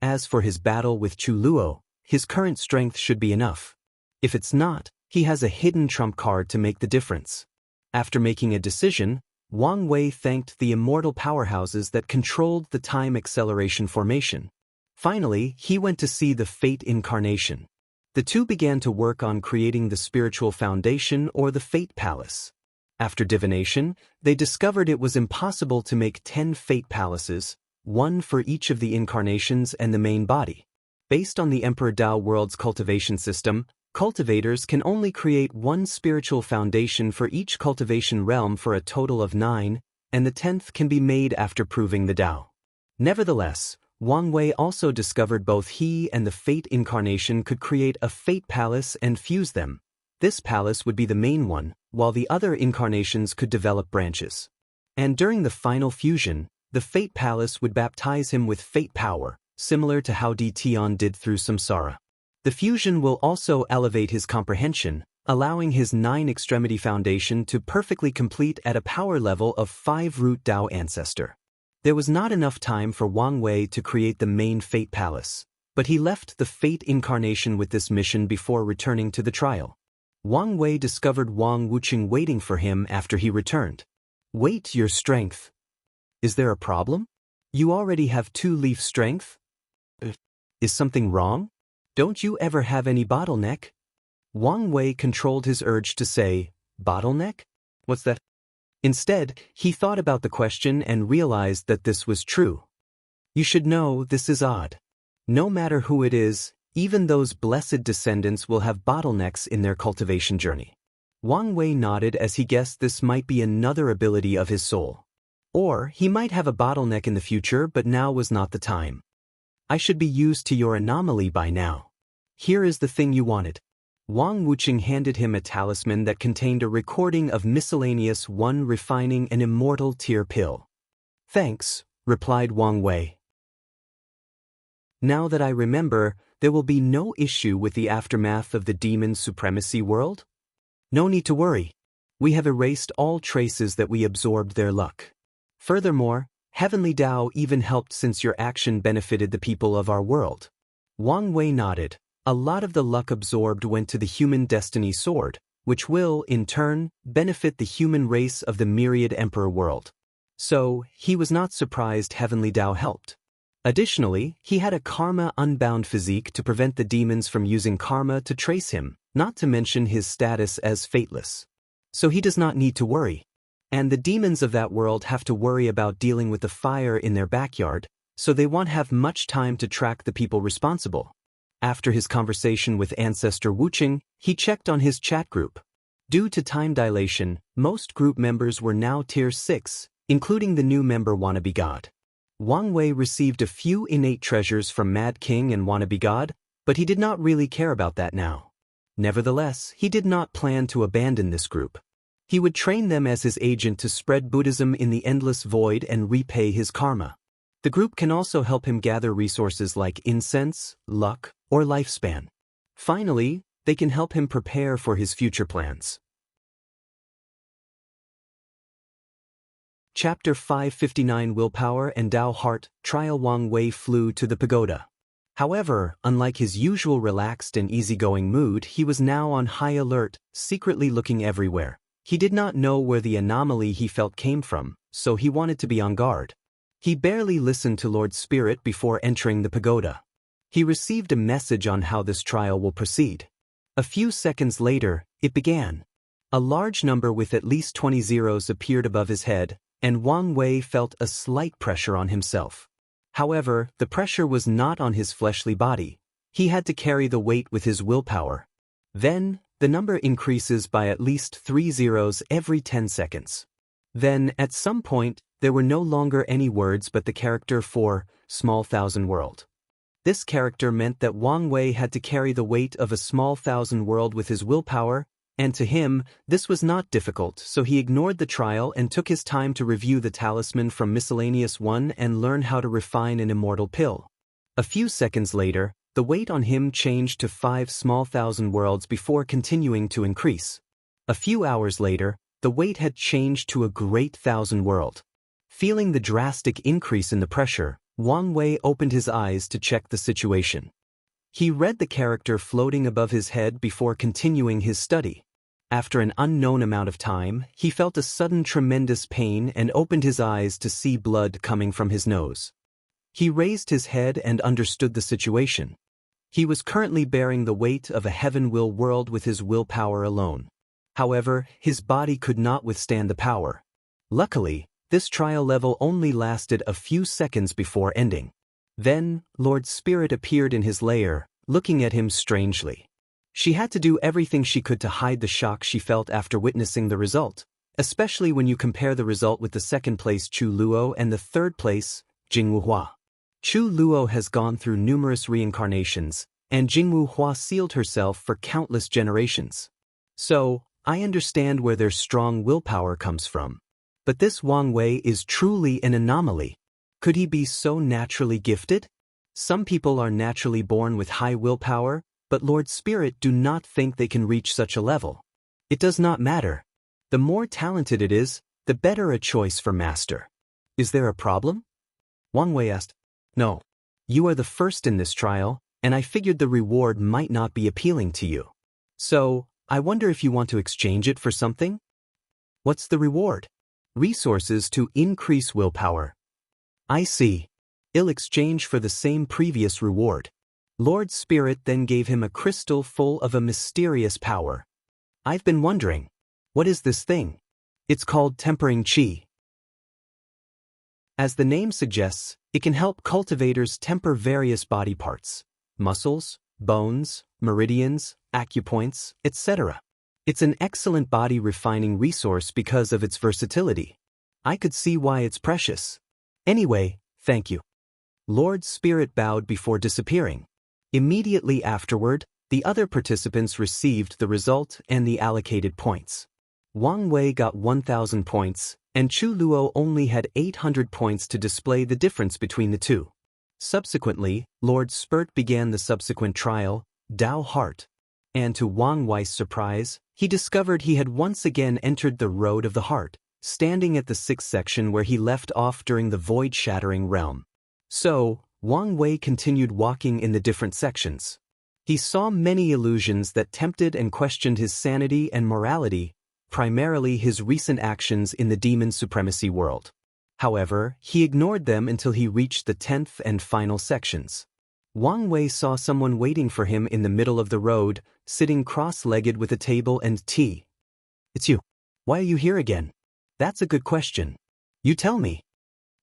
As for his battle with Chu Luo, his current strength should be enough. If it's not, he has a hidden trump card to make the difference. After making a decision, Wang Wei thanked the immortal powerhouses that controlled the time acceleration formation. Finally, he went to see the Fate Incarnation. The two began to work on creating the spiritual foundation or the Fate Palace. After divination, they discovered it was impossible to make 10 Fate Palaces, one for each of the incarnations and the main body. Based on the Emperor Dao world's cultivation system, cultivators can only create one spiritual foundation for each cultivation realm for a total of 9, and the 10th can be made after proving the Dao. Nevertheless, Wang Wei also discovered both he and the Fate Incarnation could create a Fate Palace and fuse them. This palace would be the main one, while the other incarnations could develop branches. And during the final fusion, the Fate Palace would baptize him with Fate power, similar to how Di Tian did through Samsara. The fusion will also elevate his comprehension, allowing his 9-extremity foundation to perfectly complete at a power level of 5-root Dao ancestor. There was not enough time for Wang Wei to create the main Fate Palace, but he left the Fate Incarnation with this mission before returning to the trial. Wang Wei discovered Wang Wuqing waiting for him after he returned. "Wait your strength. Is there a problem? You already have 2-leaf strength? Is something wrong? Don't you ever have any bottleneck?" Wang Wei controlled his urge to say, "Bottleneck? What's that?" Instead, he thought about the question and realized that this was true. "You should know this is odd. No matter who it is, even those blessed descendants will have bottlenecks in their cultivation journey." Wang Wei nodded as he guessed this might be another ability of his soul. Or he might have a bottleneck in the future, but now was not the time. "I should be used to your anomaly by now. Here is the thing you wanted." Wang Wuqing handed him a talisman that contained a recording of miscellaneous 1 refining an immortal tear pill. "Thanks," replied Wang Wei. "Now that I remember, there will be no issue with the aftermath of the demon supremacy world? No need to worry. We have erased all traces that we absorbed their luck. Furthermore, Heavenly Tao even helped since your action benefited the people of our world." Wang Wei nodded. A lot of the luck absorbed went to the human destiny sword, which will, in turn, benefit the human race of the myriad emperor world. So, he was not surprised Heavenly Tao helped. Additionally, he had a karma unbound physique to prevent the demons from using karma to trace him, not to mention his status as fateless. So he does not need to worry. And the demons of that world have to worry about dealing with the fire in their backyard, so they won't have much time to track the people responsible. After his conversation with Ancestor Wuqing, he checked on his chat group. Due to time dilation, most group members were now Tier 6, including the new member Wannabe God. Wang Wei received a few innate treasures from Mad King and Wannabe God, but he did not really care about that now. Nevertheless, he did not plan to abandon this group. He would train them as his agent to spread Buddhism in the endless void and repay his karma. The group can also help him gather resources like incense, luck, or lifespan. Finally, they can help him prepare for his future plans. Chapter 559 Willpower and Tao Heart Trial. Wang Wei flew to the pagoda. However, unlike his usual relaxed and easygoing mood, he was now on high alert, secretly looking everywhere. He did not know where the anomaly he felt came from, so he wanted to be on guard. He barely listened to Lord Spirit before entering the pagoda. He received a message on how this trial will proceed. A few seconds later, it began. A large number with at least 20 zeros appeared above his head, and Wang Wei felt a slight pressure on himself. However, the pressure was not on his fleshly body. He had to carry the weight with his willpower. Then, the number increases by at least 3 zeros every 10 seconds. Then, at some point, there were no longer any words but the character for small thousand world. This character meant that Wang Wei had to carry the weight of a small thousand world with his willpower, and to him, this was not difficult, so he ignored the trial and took his time to review the talisman from Miscellaneous 1 and learn how to refine an immortal pill. A few seconds later, the weight on him changed to 5 small thousand worlds before continuing to increase. A few hours later, the weight had changed to a great thousand world. Feeling the drastic increase in the pressure, Wang Wei opened his eyes to check the situation. He read the character floating above his head before continuing his study. After an unknown amount of time, he felt a sudden tremendous pain and opened his eyes to see blood coming from his nose. He raised his head and understood the situation. He was currently bearing the weight of a heaven-will world with his willpower alone. However, his body could not withstand the power. Luckily, this trial level only lasted a few seconds before ending. Then, Lord Spirit appeared in his lair, looking at him strangely. She had to do everything she could to hide the shock she felt after witnessing the result, especially when you compare the result with the second place Chu Luo and the third place, Jingwu Hua. Chu Luo has gone through numerous reincarnations, and Jingwu Hua sealed herself for countless generations. So, I understand where their strong willpower comes from. But this Wang Wei is truly an anomaly. Could he be so naturally gifted? Some people are naturally born with high willpower, but Lord Spirit do not think they can reach such a level. It does not matter. The more talented it is, the better a choice for master. Is there a problem? Wang Wei asked. No. You are the first in this trial, and I figured the reward might not be appealing to you. So, I wonder if you want to exchange it for something? What's the reward? Resources to increase willpower. I see. I'll exchange for the same previous reward. Lord Spirit then gave him a crystal full of a mysterious power. I've been wondering, what is this thing? It's called tempering qi. As the name suggests, it can help cultivators temper various body parts, muscles, bones, meridians, acupoints, etc. It's an excellent body refining resource because of its versatility. I could see why it's precious. Anyway, thank you. Lord Spirit bowed before disappearing. Immediately afterward, the other participants received the result and the allocated points. Wang Wei got 1,000 points, and Chu Luo only had 800 points to display the difference between the two. Subsequently, Lord Spirit began the subsequent trial, Dao Heart. And to Wang Wei's surprise, he discovered he had once again entered the Road of the Heart, standing at the 6th section where he left off during the void-shattering realm. So, Wang Wei continued walking in the different sections. He saw many illusions that tempted and questioned his sanity and morality, primarily his recent actions in the demon supremacy world. However, he ignored them until he reached the 10th and final sections. Wang Wei saw someone waiting for him in the middle of the road, sitting cross-legged with a table and tea. It's you. Why are you here again? That's a good question. You tell me.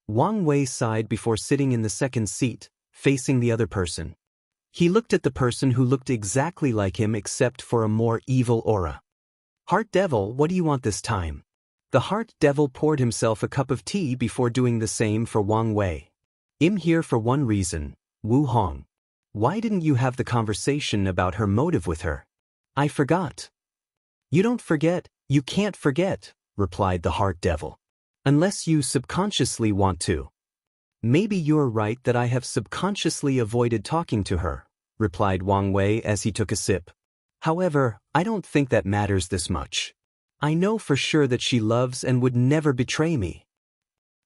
Wang Wei sighed before sitting in the second seat, facing the other person. He looked at the person who looked exactly like him except for a more evil aura. Heart Devil, what do you want this time? The Heart Devil poured himself a cup of tea before doing the same for Wang Wei. I'm here for one reason, Wu Hong. Why didn't you have the conversation about her motive with her? I forgot. You don't forget, you can't forget, replied the Heart Devil. Unless you subconsciously want to. Maybe you're right that I have subconsciously avoided talking to her, replied Wang Wei as he took a sip. However, I don't think that matters this much. I know for sure that she loves and would never betray me.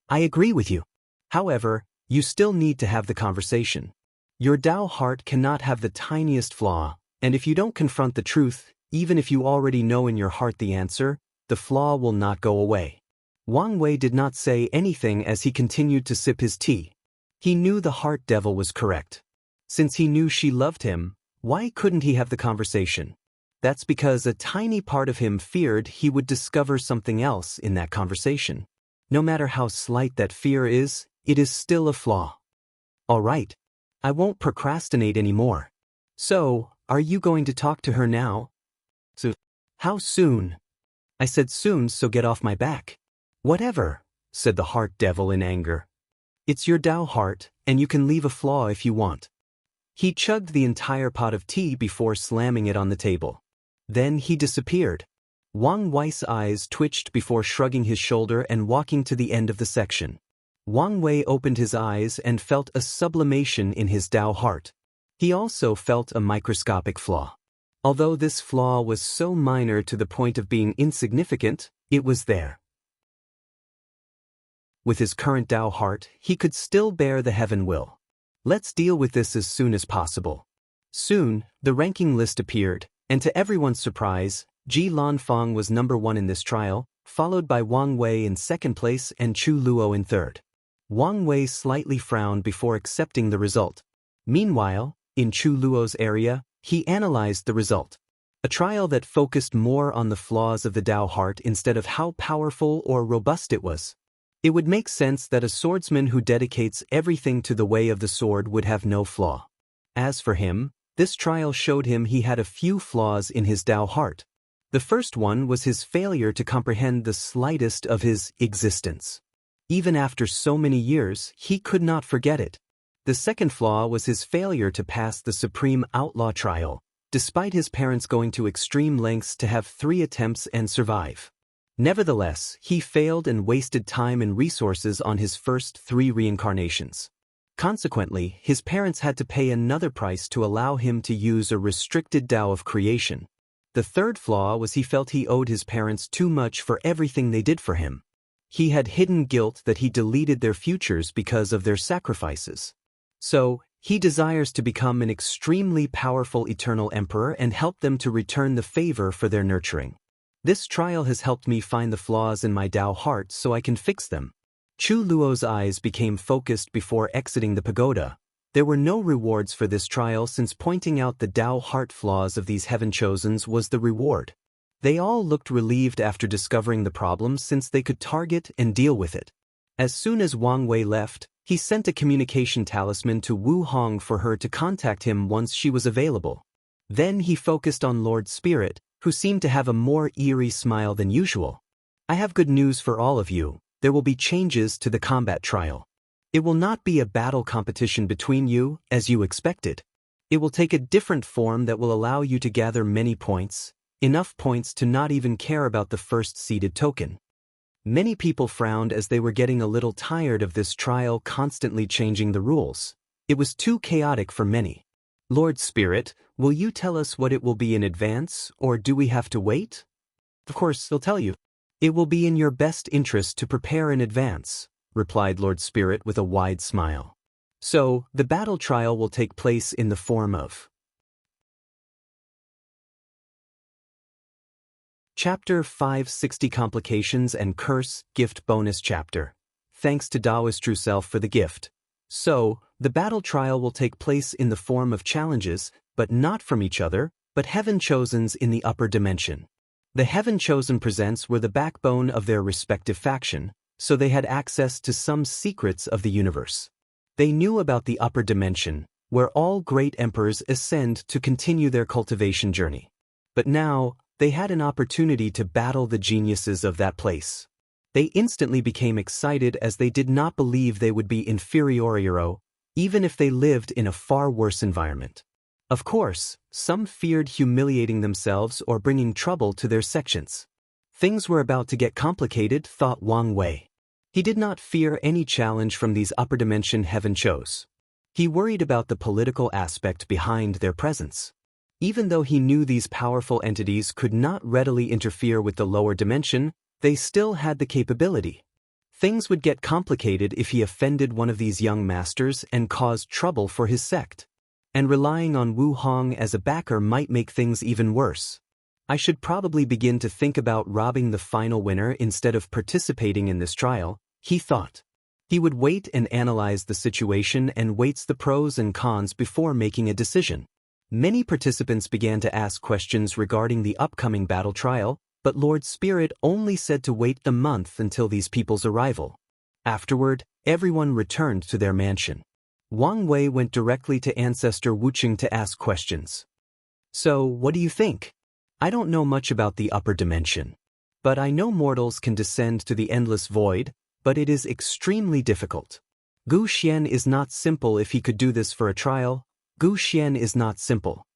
I agree with you. However, you still need to have the conversation. Your Dao heart cannot have the tiniest flaw, and if you don't confront the truth, even if you already know in your heart the answer, the flaw will not go away. Wang Wei did not say anything as he continued to sip his tea. He knew the Heart Devil was correct. Since he knew she loved him, why couldn't he have the conversation? That's because a tiny part of him feared he would discover something else in that conversation. No matter how slight that fear is, it is still a flaw. All right. I won't procrastinate anymore. So, are you going to talk to her now? So, how soon? I said soon, so get off my back. Whatever, said the Heart Devil in anger. It's your Dao heart, and you can leave a flaw if you want. He chugged the entire pot of tea before slamming it on the table. Then he disappeared. Wang Wei's eyes twitched before shrugging his shoulder and walking to the end of the section. Wang Wei opened his eyes and felt a sublimation in his Tao heart. He also felt a microscopic flaw. Although this flaw was so minor to the point of being insignificant, it was there. With his current Tao heart, he could still bear the heaven will. Let's deal with this as soon as possible. Soon, the ranking list appeared, and to everyone's surprise, Ji Lanfang was number 1 in this trial, followed by Wang Wei in second place and Chu Luo in third. Wang Wei slightly frowned before accepting the result. Meanwhile, in Chu Luo's area, he analyzed the result. A trial that focused more on the flaws of the Tao heart instead of how powerful or robust it was. It would make sense that a swordsman who dedicates everything to the way of the sword would have no flaw. As for him, this trial showed him he had a few flaws in his Tao heart. The first one was his failure to comprehend the slightest of his existence. Even after so many years, he could not forget it. The second flaw was his failure to pass the Supreme Outlaw trial, despite his parents going to extreme lengths to have 3 attempts and survive. Nevertheless, he failed and wasted time and resources on his first 3 reincarnations. Consequently, his parents had to pay another price to allow him to use a restricted Tao of creation. The third flaw was he felt he owed his parents too much for everything they did for him. He had hidden guilt that he deleted their futures because of their sacrifices. So, he desires to become an extremely powerful eternal emperor and help them to return the favor for their nurturing. This trial has helped me find the flaws in my Tao heart so I can fix them. Chu Luo's eyes became focused before exiting the pagoda. There were no rewards for this trial since pointing out the Tao heart flaws of these heaven chosens was the reward. They all looked relieved after discovering the problem since they could target and deal with it. As soon as Wang Wei left, he sent a communication talisman to Wu Hong for her to contact him once she was available. Then he focused on Lord Spirit, who seemed to have a more eerie smile than usual. I have good news for all of you. There will be changes to the combat trial. It will not be a battle competition between you, as you expected. It will take a different form that will allow you to gather many points, enough points to not even care about the first seeded token. Many people frowned as they were getting a little tired of this trial constantly changing the rules. It was too chaotic for many. Lord Spirit, will you tell us what it will be in advance, or do we have to wait? Of course, he'll tell you. It will be in your best interest to prepare in advance, replied Lord Spirit with a wide smile. So, the battle trial will take place in the form of Chapter 560 Complications and Curse Gift Bonus Chapter. Thanks to Taoist True Self for the gift. So, the battle trial will take place in the form of challenges, but not from each other, but heaven chosens in the upper dimension. The heaven chosen presents were the backbone of their respective faction, so they had access to some secrets of the universe. They knew about the upper dimension, where all great emperors ascend to continue their cultivation journey. But now, they had an opportunity to battle the geniuses of that place. They instantly became excited as they did not believe they would be inferior, even if they lived in a far worse environment. Of course, some feared humiliating themselves or bringing trouble to their sections. Things were about to get complicated, thought Wang Wei. He did not fear any challenge from these upper dimension heaven chose. He worried about the political aspect behind their presence. Even though he knew these powerful entities could not readily interfere with the lower dimension, they still had the capability. Things would get complicated if he offended one of these young masters and caused trouble for his sect. And relying on Wu Hong as a backer might make things even worse. I should probably begin to think about robbing the final winner instead of participating in this trial, he thought. He would wait and analyze the situation and weights the pros and cons before making a decision. Many participants began to ask questions regarding the upcoming battle trial, but Lord Spirit only said to wait the month until these people's arrival. Afterward, everyone returned to their mansion. Wang Wei went directly to Ancestor Wucheng to ask questions. So, what do you think? I don't know much about the upper dimension. But I know mortals can descend to the endless void, but it is extremely difficult. Gu Xian is not simple if he could do this for a trial. Gu Xian is not simple.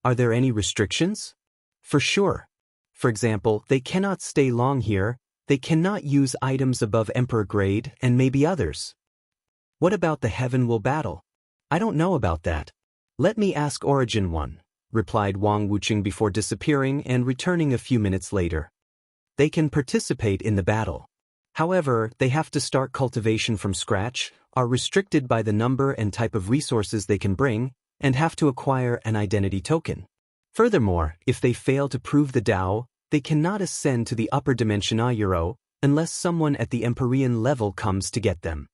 Are there any restrictions? For sure. For example, they cannot stay long here, they cannot use items above emperor grade, and maybe others. What about the heaven will battle? I don't know about that. Let me ask Origin 1, replied Wang Wuqing before disappearing and returning a few minutes later. They can participate in the battle. However, they have to start cultivation from scratch, are restricted by the number and type of resources they can bring, and have to acquire an identity token. Furthermore, if they fail to prove the Tao, they cannot ascend to the upper dimension Euro unless someone at the Empyrean level comes to get them.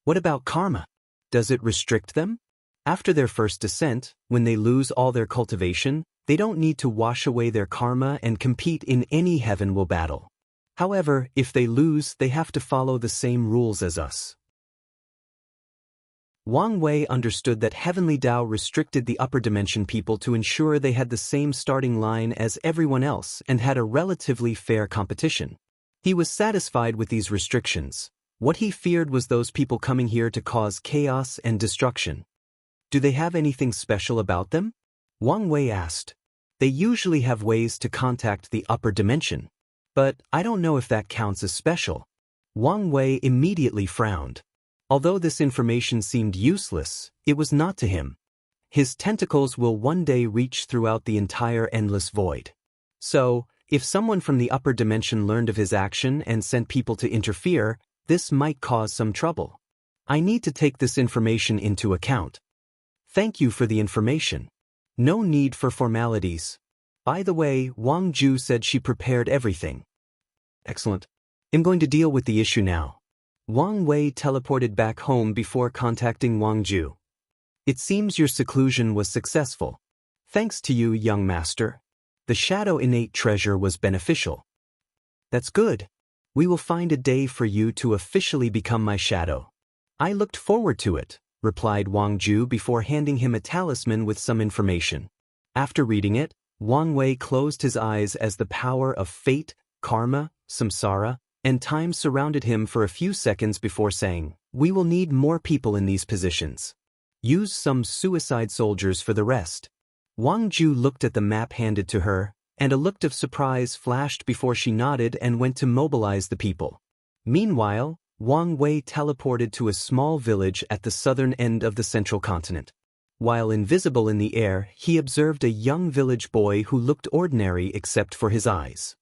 What about karma? Does it restrict them? After their first descent, when they lose all their cultivation, they don't need to wash away their karma and compete in any heaven will battle. However, if they lose, they have to follow the same rules as us. Wang Wei understood that Heavenly Tao restricted the upper dimension people to ensure they had the same starting line as everyone else and had a relatively fair competition. He was satisfied with these restrictions. What he feared was those people coming here to cause chaos and destruction. Do they have anything special about them? Wang Wei asked. They usually have ways to contact the upper dimension. But I don't know if that counts as special. Wang Wei immediately frowned. Although this information seemed useless, it was not to him. His tentacles will one day reach throughout the entire endless void. So, if someone from the upper dimension learned of his action and sent people to interfere, this might cause some trouble. I need to take this information into account. Thank you for the information. No need for formalities. By the way, Wang Ju said she prepared everything. Excellent. I'm going to deal with the issue now. Wang Wei teleported back home before contacting Wang Ju. It seems your seclusion was successful. Thanks to you, young master. The shadow innate treasure was beneficial. That's good. We will find a day for you to officially become my shadow. I looked forward to it, replied Wang Ju before handing him a talisman with some information. After reading it, Wang Wei closed his eyes as the power of fate, karma, samsara, and time surrounded him for a few seconds before saying, "We will need more people in these positions. Use some suicide soldiers for the rest." Wang Ju looked at the map handed to her, and a look of surprise flashed before she nodded and went to mobilize the people. Meanwhile, Wang Wei teleported to a small village at the southern end of the central continent. While invisible in the air, he observed a young village boy who looked ordinary except for his eyes.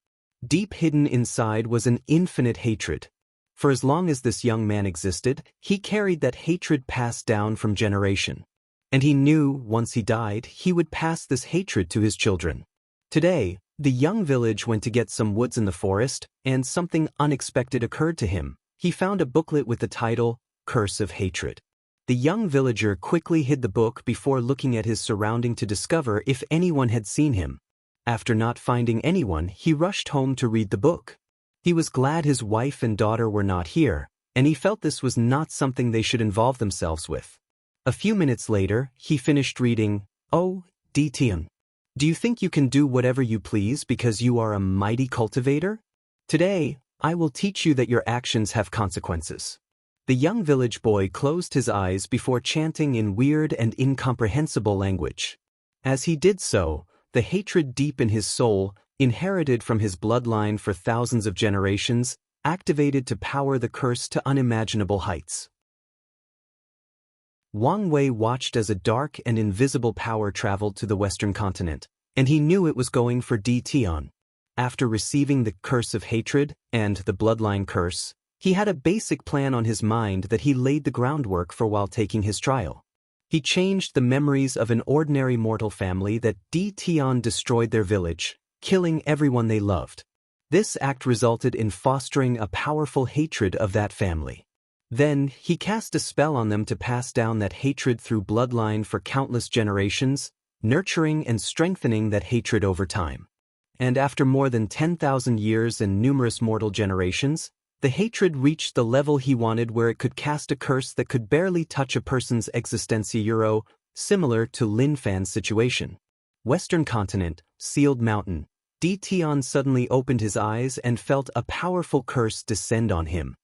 Deep hidden inside was an infinite hatred. For as long as this young man existed, he carried that hatred passed down from generation. And he knew, once he died, he would pass this hatred to his children. Today, the young village went to get some woods in the forest, and something unexpected occurred to him. He found a booklet with the title, Curse of Hatred. The young villager quickly hid the book before looking at his surrounding to discover if anyone had seen him. After not finding anyone, he rushed home to read the book. He was glad his wife and daughter were not here, and he felt this was not something they should involve themselves with. A few minutes later, he finished reading, "Oh, Tian. Do you think you can do whatever you please because you are a mighty cultivator? Today, I will teach you that your actions have consequences." The young village boy closed his eyes before chanting in weird and incomprehensible language. As he did so, the hatred deep in his soul, inherited from his bloodline for thousands of generations, activated to power the curse to unimaginable heights. Wang Wei watched as a dark and invisible power traveled to the western continent, and he knew it was going for Tian. After receiving the curse of hatred and the bloodline curse, he had a basic plan on his mind that he laid the groundwork for while taking his trial. He changed the memories of an ordinary mortal family that Tian destroyed their village, killing everyone they loved. This act resulted in fostering a powerful hatred of that family. Then, he cast a spell on them to pass down that hatred through bloodline for countless generations, nurturing and strengthening that hatred over time. And after more than 10,000 years and numerous mortal generations, the hatred reached the level he wanted where it could cast a curse that could barely touch a person's existencia, similar to Lin Fan's situation. Western continent, sealed mountain. Tian suddenly opened his eyes and felt a powerful curse descend on him.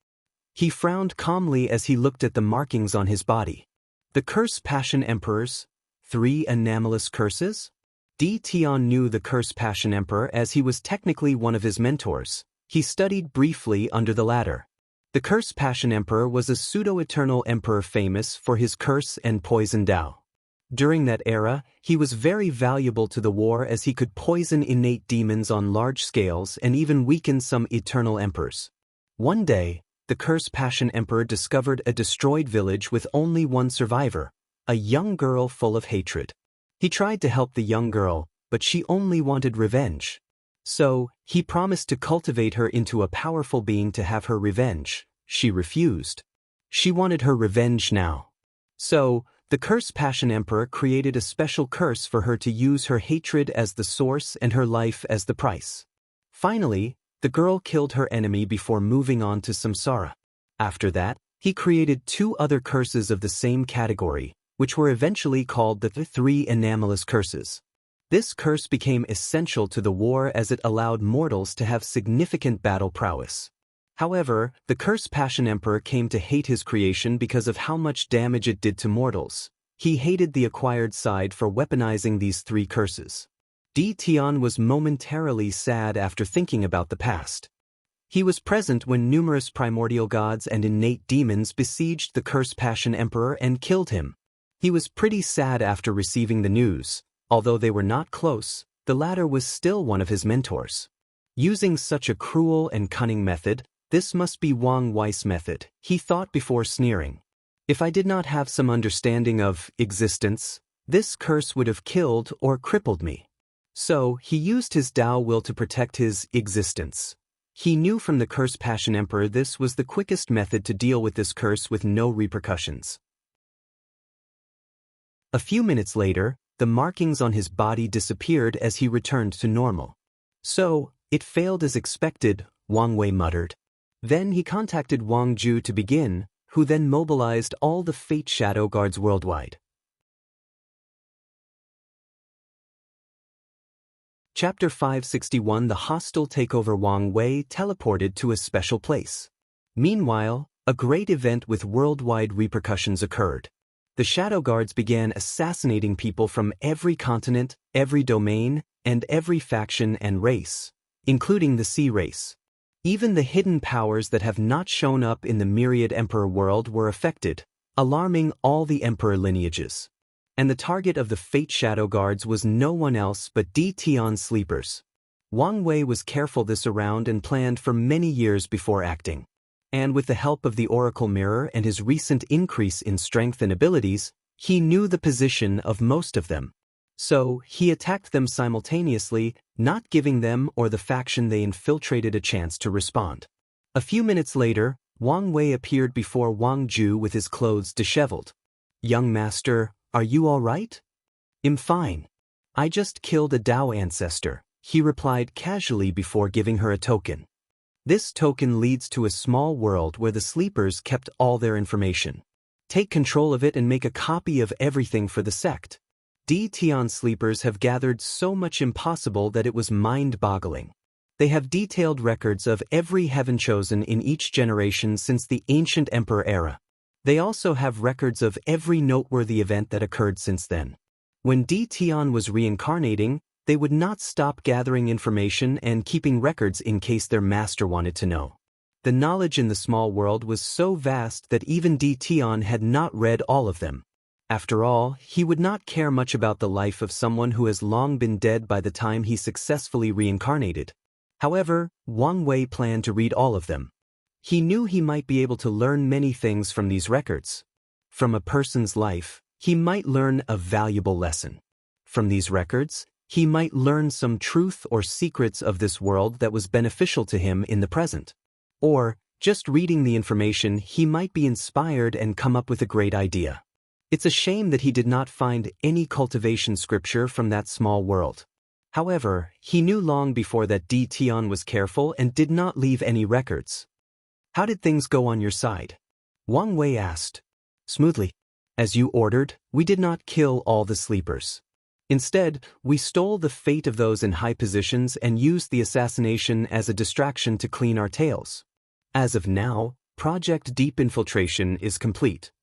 He frowned calmly as he looked at the markings on his body. The curse Passion Emperors, 3 anomalous curses? Di Tian knew the Curse Passion Emperor as he was technically one of his mentors. He studied briefly under the latter. The Curse Passion Emperor was a pseudo-eternal emperor famous for his curse and poison Tao. During that era, he was very valuable to the war as he could poison innate demons on large scales and even weaken some eternal emperors. One day, the Curse Passion Emperor discovered a destroyed village with only one survivor, a young girl full of hatred. He tried to help the young girl, but she only wanted revenge. So, he promised to cultivate her into a powerful being to have her revenge. She refused. She wanted her revenge now. So, the Curse Passion Emperor created a special curse for her to use her hatred as the source and her life as the price. Finally, the girl killed her enemy before moving on to samsara. After that, he created 2 other curses of the same category, which were eventually called the 3 anomalous curses. This curse became essential to the war as it allowed mortals to have significant battle prowess. However, the Curse Passion Emperor came to hate his creation because of how much damage it did to mortals. He hated the acquired side for weaponizing these 3 curses. Di Tian was momentarily sad after thinking about the past. He was present when numerous primordial gods and innate demons besieged the Curse Passion Emperor and killed him. He was pretty sad after receiving the news. Although they were not close, the latter was still one of his mentors. Using such a cruel and cunning method, this must be Wang Wei's method, he thought before sneering. If I did not have some understanding of existence, this curse would have killed or crippled me. So, he used his Tao will to protect his existence. He knew from the Curse Passion Emperor this was the quickest method to deal with this curse with no repercussions. A few minutes later, the markings on his body disappeared as he returned to normal. So, it failed as expected, Wang Wei muttered. Then he contacted Wang Ju to begin, who then mobilized all the Fate Shadow Guards worldwide. Chapter 561 The hostile takeover. Wang Wei teleported to a special place. Meanwhile, a great event with worldwide repercussions occurred. The Shadow Guards began assassinating people from every continent, every domain, and every faction and race, including the Sea race. Even the hidden powers that have not shown up in the myriad Emperor world were affected, alarming all the Emperor lineages. And the target of the Fate Shadow Guards was no one else but Di Tian's sleepers. Wang Wei was careful this around and planned for many years before acting. And with the help of the Oracle Mirror and his recent increase in strength and abilities, he knew the position of most of them. So, he attacked them simultaneously, not giving them or the faction they infiltrated a chance to respond. A few minutes later, Wang Wei appeared before Wang Ju with his clothes disheveled. "Young master, are you all right?" "I'm fine. I just killed a Tao ancestor," he replied casually before giving her a token. This token leads to a small world where the sleepers kept all their information. Take control of it and make a copy of everything for the sect. Di Tian sleepers have gathered so much impossible that it was mind-boggling. They have detailed records of every heaven chosen in each generation since the ancient emperor era. They also have records of every noteworthy event that occurred since then. When Di Tian was reincarnating, they would not stop gathering information and keeping records in case their master wanted to know. The knowledge in the small world was so vast that even Di Tian had not read all of them. After all, he would not care much about the life of someone who has long been dead by the time he successfully reincarnated. However, Wang Wei planned to read all of them. He knew he might be able to learn many things from these records. From a person's life, he might learn a valuable lesson. From these records, he might learn some truth or secrets of this world that was beneficial to him in the present. Or, just reading the information, he might be inspired and come up with a great idea. It's a shame that he did not find any cultivation scripture from that small world. However, he knew long before that Di Tian was careful and did not leave any records. "How did things go on your side?" Wang Wei asked. "Smoothly. As you ordered, we did not kill all the sleepers. Instead, we stole the fate of those in high positions and used the assassination as a distraction to clean our tails. As of now, Project Deep Infiltration is complete."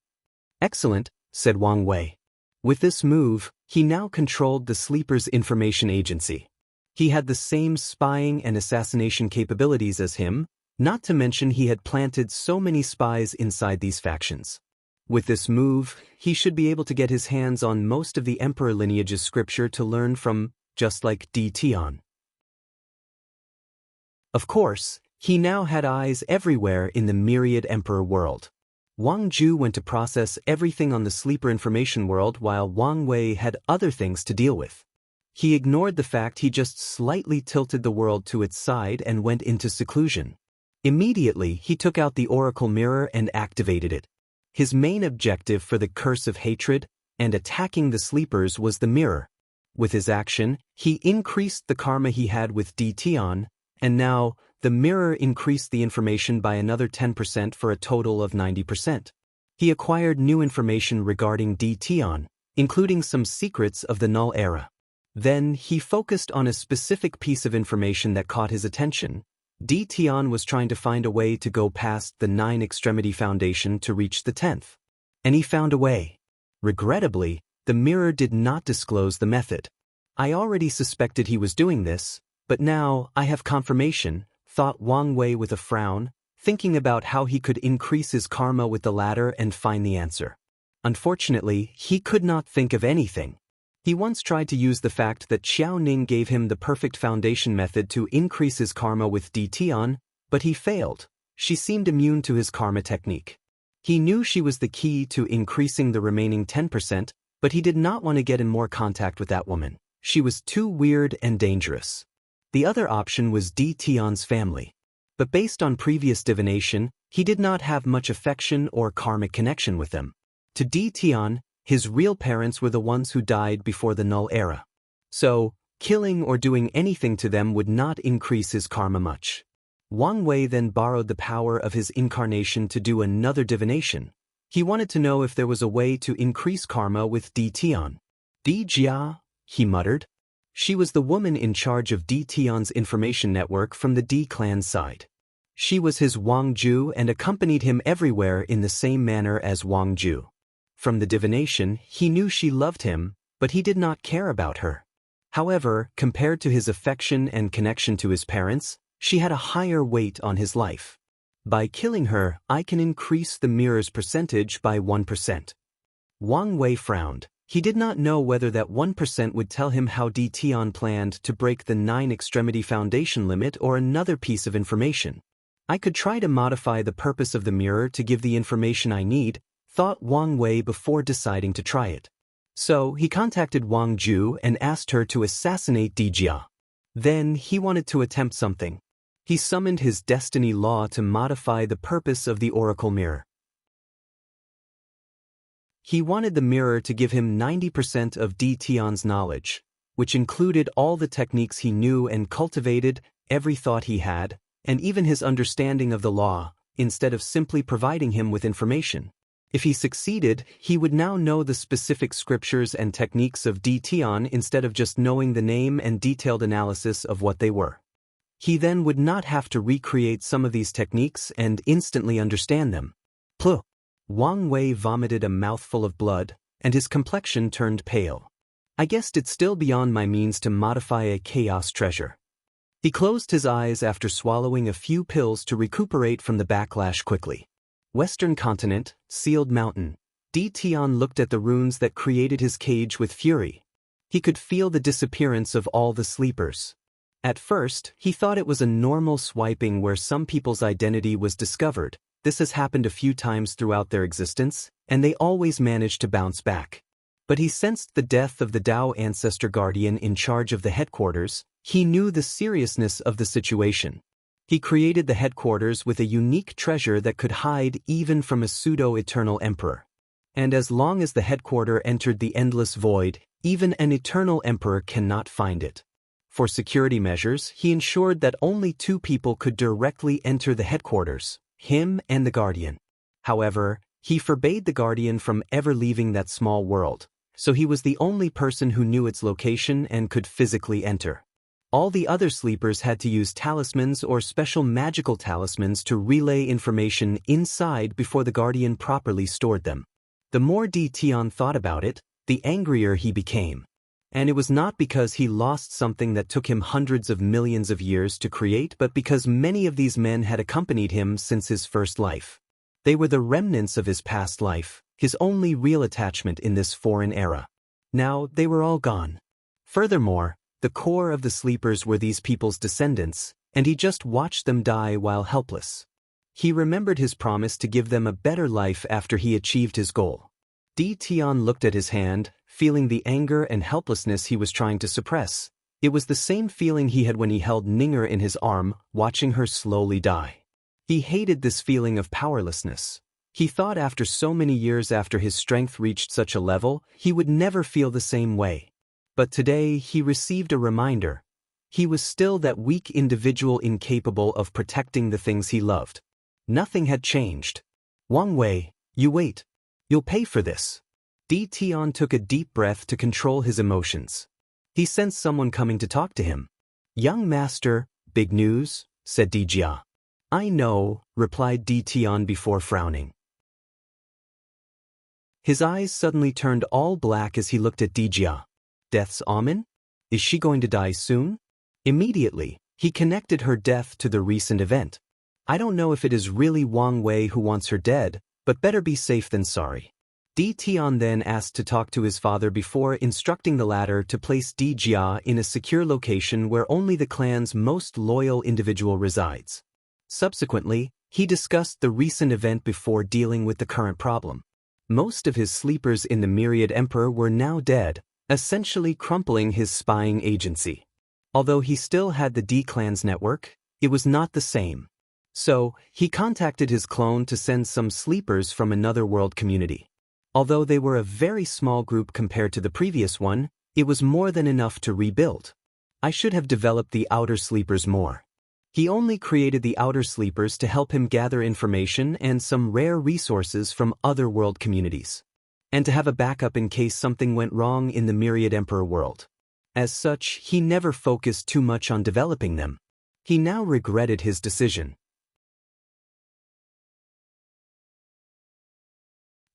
"Excellent," said Wang Wei. With this move, He now controlled the Sleepers' information agency. He had the same spying and assassination capabilities as him, not to mention he had planted so many spies inside these factions. With this move, he should be able to get his hands on most of the Emperor lineage's scripture to learn from, just like Tion. Of course, he now had eyes everywhere in the myriad Emperor world. Wang Ju went to process everything on the Sleeper information world while Wang Wei had other things to deal with. He ignored the fact he just slightly tilted the world to its side and went into seclusion. Immediately, he took out the Oracle Mirror and activated it. His main objective for the Curse of Hatred and attacking the Sleepers was the mirror. With his action, he increased the karma he had with Tion, and now, the mirror increased the information by another 10% for a total of 90%. He acquired new information regarding Tion, including some secrets of the Null Era. Then, he focused on a specific piece of information that caught his attention. Tion was trying to find a way to go past the 9 Extremity Foundation to reach the 10th. And he found a way. Regrettably, the mirror did not disclose the method. I already suspected he was doing this, but now I have confirmation, thought Wang Wei with a frown, thinking about how he could increase his karma with the latter and find the answer. Unfortunately, he could not think of anything. He once tried to use the fact that Xiao Ning gave him the perfect foundation method to increase his karma with Tion, but he failed. She seemed immune to his karma technique. He knew she was the key to increasing the remaining 10%, but he did not want to get in more contact with that woman. She was too weird and dangerous. The other option was Tion's family. But based on previous divination, he did not have much affection or karmic connection with them. To Tion, his real parents were the ones who died before the Null Era. So, killing or doing anything to them would not increase his karma much. Wang Wei then borrowed the power of his incarnation to do another divination. He wanted to know if there was a way to increase karma with Tion. Jia, he muttered. She was the woman in charge of Tion's information network from the D clan side. She was his Wang Ju and accompanied him everywhere in the same manner as Wang Ju. From the divination, he knew she loved him, but he did not care about her. However, compared to his affection and connection to his parents, she had a higher weight on his life. By killing her, I can increase the mirror's percentage by 1%. Wang Wei frowned. He did not know whether that 1% would tell him how Tion planned to break the 9 Extremity Foundation limit or another piece of information. I could try to modify the purpose of the mirror to give the information I need, thought Wang Wei before deciding to try it. So, he contacted Wang Ju and asked her to assassinate Jia. Then, he wanted to attempt something. He summoned his destiny law to modify the purpose of the Oracle Mirror. He wanted the mirror to give him 90% of Tion's knowledge, which included all the techniques he knew and cultivated, every thought he had, and even his understanding of the law, instead of simply providing him with information. If he succeeded, he would now know the specific scriptures and techniques of Tion instead of just knowing the name and detailed analysis of what they were. He then would not have to recreate some of these techniques and instantly understand them. Pluh! Wang Wei vomited a mouthful of blood, and his complexion turned pale. I guessed it's still beyond my means to modify a chaos treasure. He closed his eyes after swallowing a few pills to recuperate from the backlash quickly. Western Continent, Sealed Mountain. Tion looked at the runes that created his cage with fury. He could feel the disappearance of all the sleepers. At first, he thought it was a normal swiping where some people's identity was discovered. This has happened a few times throughout their existence, and they always manage to bounce back. But he sensed the death of the Dao Ancestor Guardian in charge of the headquarters. He knew the seriousness of the situation. He created the headquarters with a unique treasure that could hide even from a pseudo-eternal emperor. And as long as the headquarter entered the endless void, even an eternal emperor cannot find it. For security measures, he ensured that only 2 people could directly enter the headquarters, him and the Guardian. However, he forbade the Guardian from ever leaving that small world, so he was the only person who knew its location and could physically enter. All the other sleepers had to use talismans or special magical talismans to relay information inside before the Guardian properly stored them. The more Tion thought about it, the angrier he became. And it was not because he lost something that took him hundreds of millions of years to create, but because many of these men had accompanied him since his first life. They were the remnants of his past life, his only real attachment in this foreign era. Now they were all gone. Furthermore, the core of the sleepers were these people's descendants, and he just watched them die while helpless. He remembered his promise to give them a better life after he achieved his goal. Tian looked at his hand, feeling the anger and helplessness he was trying to suppress. It was the same feeling he had when he held Ninger in his arm, watching her slowly die. He hated this feeling of powerlessness. He thought after so many years after his strength reached such a level, he would never feel the same way. But today he received a reminder. He was still that weak individual incapable of protecting the things he loved. Nothing had changed. Wang Wei, you wait. You'll pay for this. Tian took a deep breath to control his emotions. He sensed someone coming to talk to him. Young master, big news, said Dijia. I know, replied Tian before frowning. His eyes suddenly turned all black as he looked at Dijia. Death's omen? Is she going to die soon? Immediately, he connected her death to the recent event. I don't know if it is really Wang Wei who wants her dead, but better be safe than sorry. Tian then asked to talk to his father before instructing the latter to place Dijia in a secure location where only the clan's most loyal individual resides. Subsequently, he discussed the recent event before dealing with the current problem. Most of his sleepers in the Myriad Emperor were now dead, essentially crumpling his spying agency. Although he still had the D-clan's network, it was not the same. So, he contacted his clone to send some sleepers from another world community. Although they were a very small group compared to the previous one, it was more than enough to rebuild. I should have developed the outer sleepers more. He only created the outer sleepers to help him gather information and some rare resources from other world communities. And to have a backup in case something went wrong in the Myriad Emperor world. As such, he never focused too much on developing them. He now regretted his decision.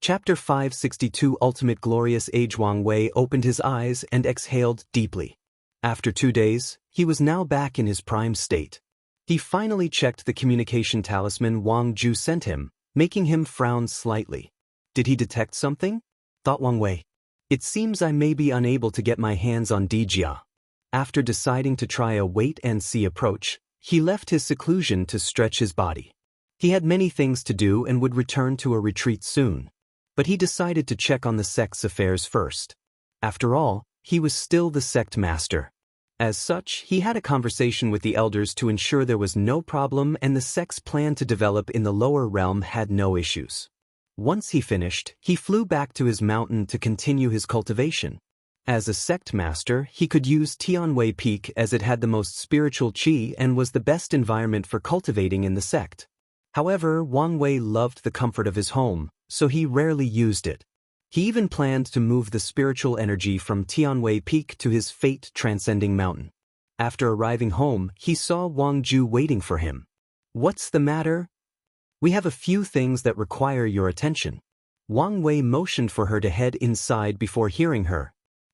Chapter 562 Ultimate Glorious Age. Wang Wei opened his eyes and exhaled deeply. After 2 days, he was now back in his prime state. He finally checked the communication talisman Wang Ju sent him, making him frown slightly. Did he detect something? Thought Wang Wei. It seems I may be unable to get my hands on Dijia. After deciding to try a wait-and-see approach, he left his seclusion to stretch his body. He had many things to do and would return to a retreat soon. But he decided to check on the sect's affairs first. After all, he was still the sect master. As such, he had a conversation with the elders to ensure there was no problem and the sect's plan to develop in the lower realm had no issues. Once he finished, he flew back to his mountain to continue his cultivation. As a sect master, he could use Tianwei Peak as it had the most spiritual qi and was the best environment for cultivating in the sect. However, Wang Wei loved the comfort of his home, so he rarely used it. He even planned to move the spiritual energy from Tianwei Peak to his fate-transcending mountain. After arriving home, he saw Wang Ju waiting for him. What's the matter? We have a few things that require your attention. Wang Wei motioned for her to head inside before hearing her.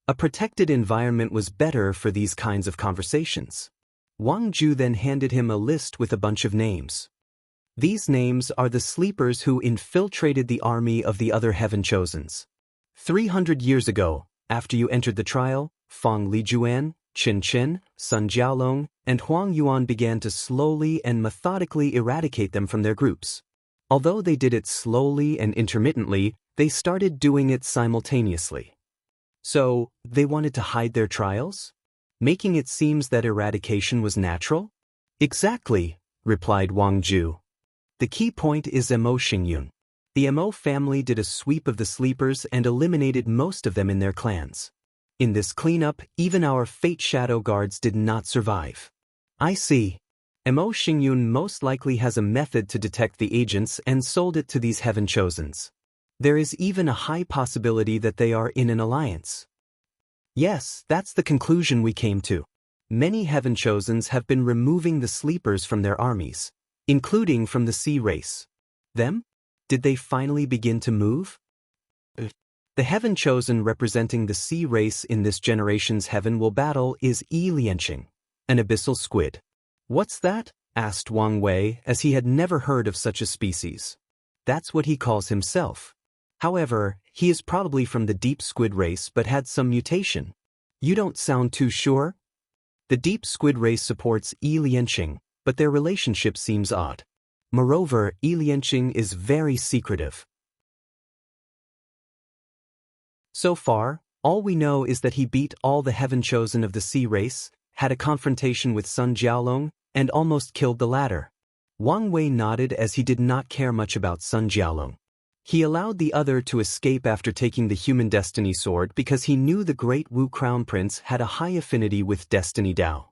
A protected environment was better for these kinds of conversations. Wang Ju then handed him a list with a bunch of names. These names are the sleepers who infiltrated the army of the other Heaven Chosens. 300 years ago, after you entered the trial, Fang Lijuan, Qin Qin, Sun Jiaolong, and Huang Yuan began to slowly and methodically eradicate them from their groups. Although they did it slowly and intermittently, they started doing it simultaneously. So, they wanted to hide their trials? Making it seem that eradication was natural? Exactly, replied Wang Ju. The key point is Mo Xingyun. The Mo family did a sweep of the sleepers and eliminated most of them in their clans. In this cleanup, even our Fate Shadow Guards did not survive. I see. Mo Xingyun most likely has a method to detect the agents and sold it to these Heaven Chosens. There is even a high possibility that they are in an alliance. Yes, that's the conclusion we came to. Many Heaven Chosens have been removing the sleepers from their armies, including from the sea race. Them? Did they finally begin to move? The heaven chosen representing the sea race in this generation's heaven will battle is Yi Lianqing, an abyssal squid. What's that? Asked Wang Wei, as he had never heard of such a species. That's what he calls himself. However, he is probably from the deep squid race but had some mutation. You don't sound too sure? The deep squid race supports Yi Lianqing, but their relationship seems odd. Moreover, Yi Lianqing is very secretive. So far, all we know is that he beat all the heaven chosen of the sea race, had a confrontation with Sun Jiaolong, and almost killed the latter. Wang Wei nodded as he did not care much about Sun Jiaolong. He allowed the other to escape after taking the human destiny sword because he knew the great Wu Crown Prince had a high affinity with destiny Dao.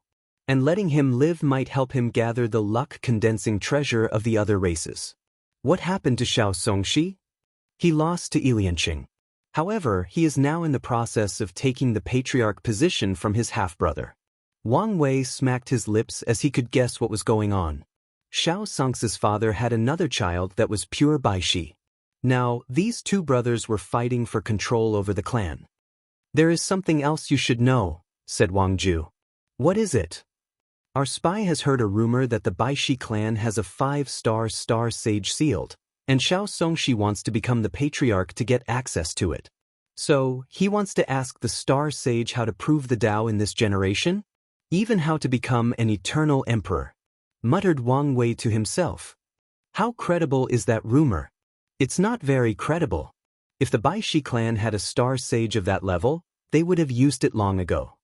And letting him live might help him gather the luck-condensing treasure of the other races. What happened to Xiao Songxi? He lost to Yi Lianqing. However, he is now in the process of taking the patriarch position from his half-brother. Wang Wei smacked his lips as he could guess what was going on. Xiao Songxi's father had another child that was pure Baishi. Now, these two brothers were fighting for control over the clan. There is something else you should know, said Wang Ju. What is it? Our spy has heard a rumor that the Baishi clan has a 5-star star sage sealed, and Xiao Songxi wants to become the patriarch to get access to it. So, he wants to ask the star sage how to prove the Dao in this generation? Even how to become an eternal emperor, muttered Wang Wei to himself. How credible is that rumor? It's not very credible. If the Baishi clan had a star sage of that level, they would have used it long ago.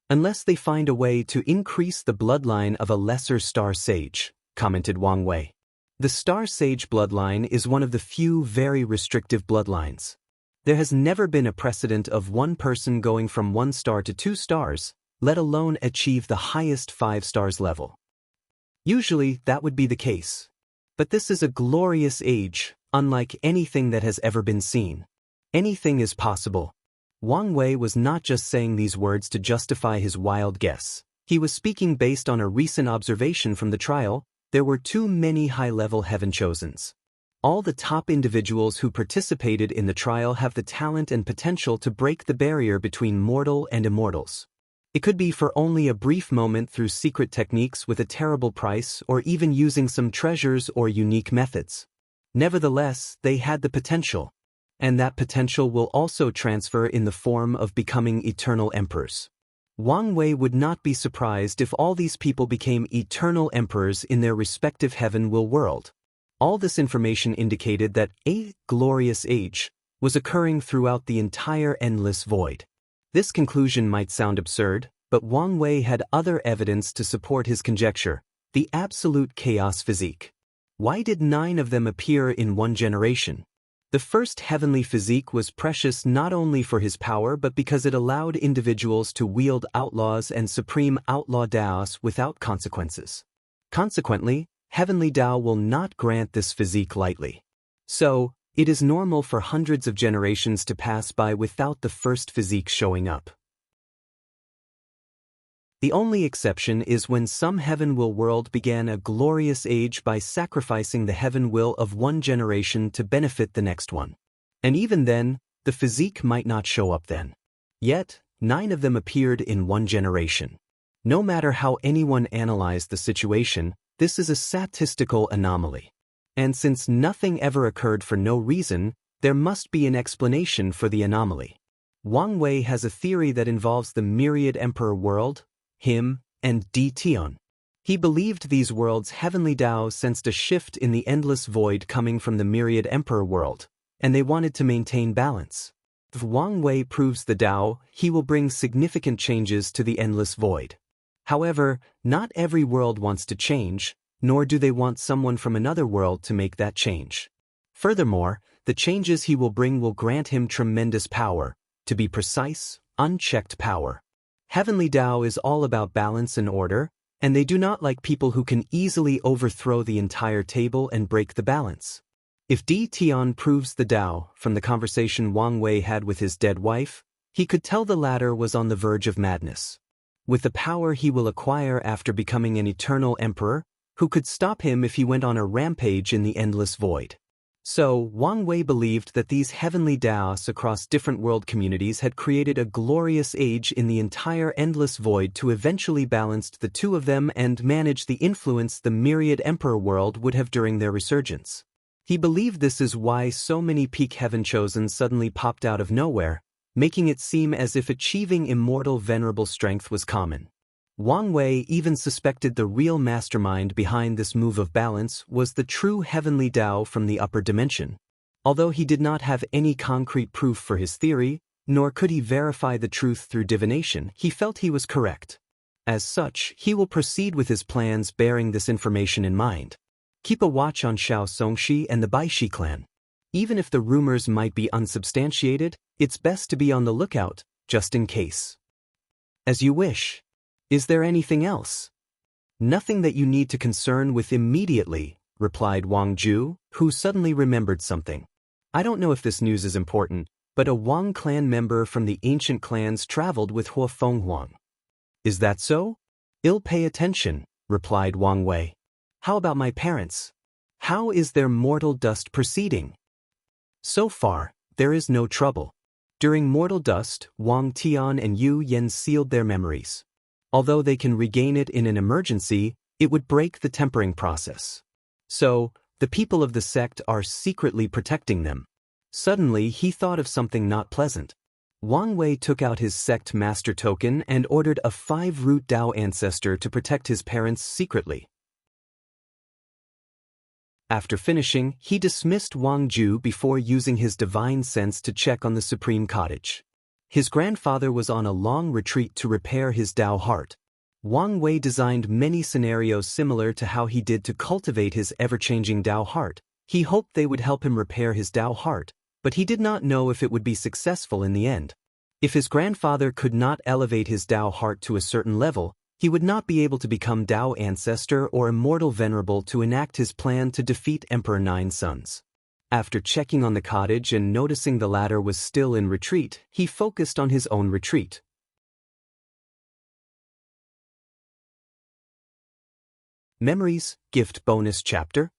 Unless they find a way to increase the bloodline of a lesser star sage, commented Wang Wei. The star sage bloodline is one of the few very restrictive bloodlines. There has never been a precedent of one person going from 1 star to 2 stars, let alone achieve the highest 5 stars level. Usually, that would be the case. But this is a glorious age, unlike anything that has ever been seen. Anything is possible. Wang Wei was not just saying these words to justify his wild guess. He was speaking based on a recent observation from the trial. There were too many high-level heaven chosens. All the top individuals who participated in the trial have the talent and potential to break the barrier between mortal and immortals. It could be for only a brief moment through secret techniques with a terrible price or even using some treasures or unique methods. Nevertheless, they had the potential. And that potential will also transfer in the form of becoming eternal emperors. Wang Wei would not be surprised if all these people became eternal emperors in their respective heaven-will world. All this information indicated that a glorious age was occurring throughout the entire endless void. This conclusion might sound absurd, but Wang Wei had other evidence to support his conjecture, the absolute chaos physique. Why did 9 of them appear in one generation? The first heavenly physique was precious not only for his power but because it allowed individuals to wield outlaws and supreme outlaw Daos without consequences. Consequently, heavenly Dao will not grant this physique lightly. So, it is normal for hundreds of generations to pass by without the first physique showing up. The only exception is when some heaven-will world began a glorious age by sacrificing the heaven-will of one generation to benefit the next one. And even then, the physique might not show up then. Yet, 9 of them appeared in one generation. No matter how anyone analyzed the situation, this is a statistical anomaly. And since nothing ever occurred for no reason, there must be an explanation for the anomaly. Wang Wei has a theory that involves the myriad emperor world, him, and Di Tian. He believed these worlds' heavenly Dao sensed a shift in the endless void coming from the myriad emperor world, and they wanted to maintain balance. If Wang Wei proves the Dao, he will bring significant changes to the endless void. However, not every world wants to change, nor do they want someone from another world to make that change. Furthermore, the changes he will bring will grant him tremendous power, to be precise, unchecked power. Heavenly Dao is all about balance and order, and they do not like people who can easily overthrow the entire table and break the balance. If Di Tian proves the Dao, from the conversation Wang Wei had with his dead wife, he could tell the latter was on the verge of madness. With the power he will acquire after becoming an eternal emperor, who could stop him if he went on a rampage in the endless void? So, Wang Wei believed that these heavenly Daos across different world communities had created a glorious age in the entire endless void to eventually balance the two of them and manage the influence the myriad emperor world would have during their resurgence. He believed this is why so many peak heaven chosen suddenly popped out of nowhere, making it seem as if achieving immortal venerable strength was common. Wang Wei even suspected the real mastermind behind this move of balance was the true heavenly Tao from the upper dimension. Although he did not have any concrete proof for his theory, nor could he verify the truth through divination, he felt he was correct. As such, he will proceed with his plans bearing this information in mind. Keep a watch on Xiao Songxi and the Baishi clan. Even if the rumors might be unsubstantiated, it's best to be on the lookout, just in case. As you wish. Is there anything else? Nothing that you need to concern with immediately, replied Wang Ju, who suddenly remembered something. I don't know if this news is important, but a Wang clan member from the ancient clans traveled with Hua Fenghuang. Is that so? I'll pay attention, replied Wang Wei. How about my parents? How is their mortal dust proceeding? So far, there is no trouble. During mortal dust, Wang Tian and Yu Yan sealed their memories. Although they can regain it in an emergency, it would break the tempering process. So, the people of the sect are secretly protecting them. Suddenly, he thought of something not pleasant. Wang Wei took out his sect master token and ordered a 5-root Dao ancestor to protect his parents secretly. After finishing, he dismissed Wang Ju before using his divine sense to check on the Supreme Cottage. His grandfather was on a long retreat to repair his Dao heart. Wang Wei designed many scenarios similar to how he did to cultivate his ever-changing Dao heart. He hoped they would help him repair his Dao heart, but he did not know if it would be successful in the end. If his grandfather could not elevate his Dao heart to a certain level, he would not be able to become Dao ancestor or immortal venerable to enact his plan to defeat Emperor Nine Sons. After checking on the cottage and noticing the latter was still in retreat, he focused on his own retreat. Memories, Gift Bonus Chapter.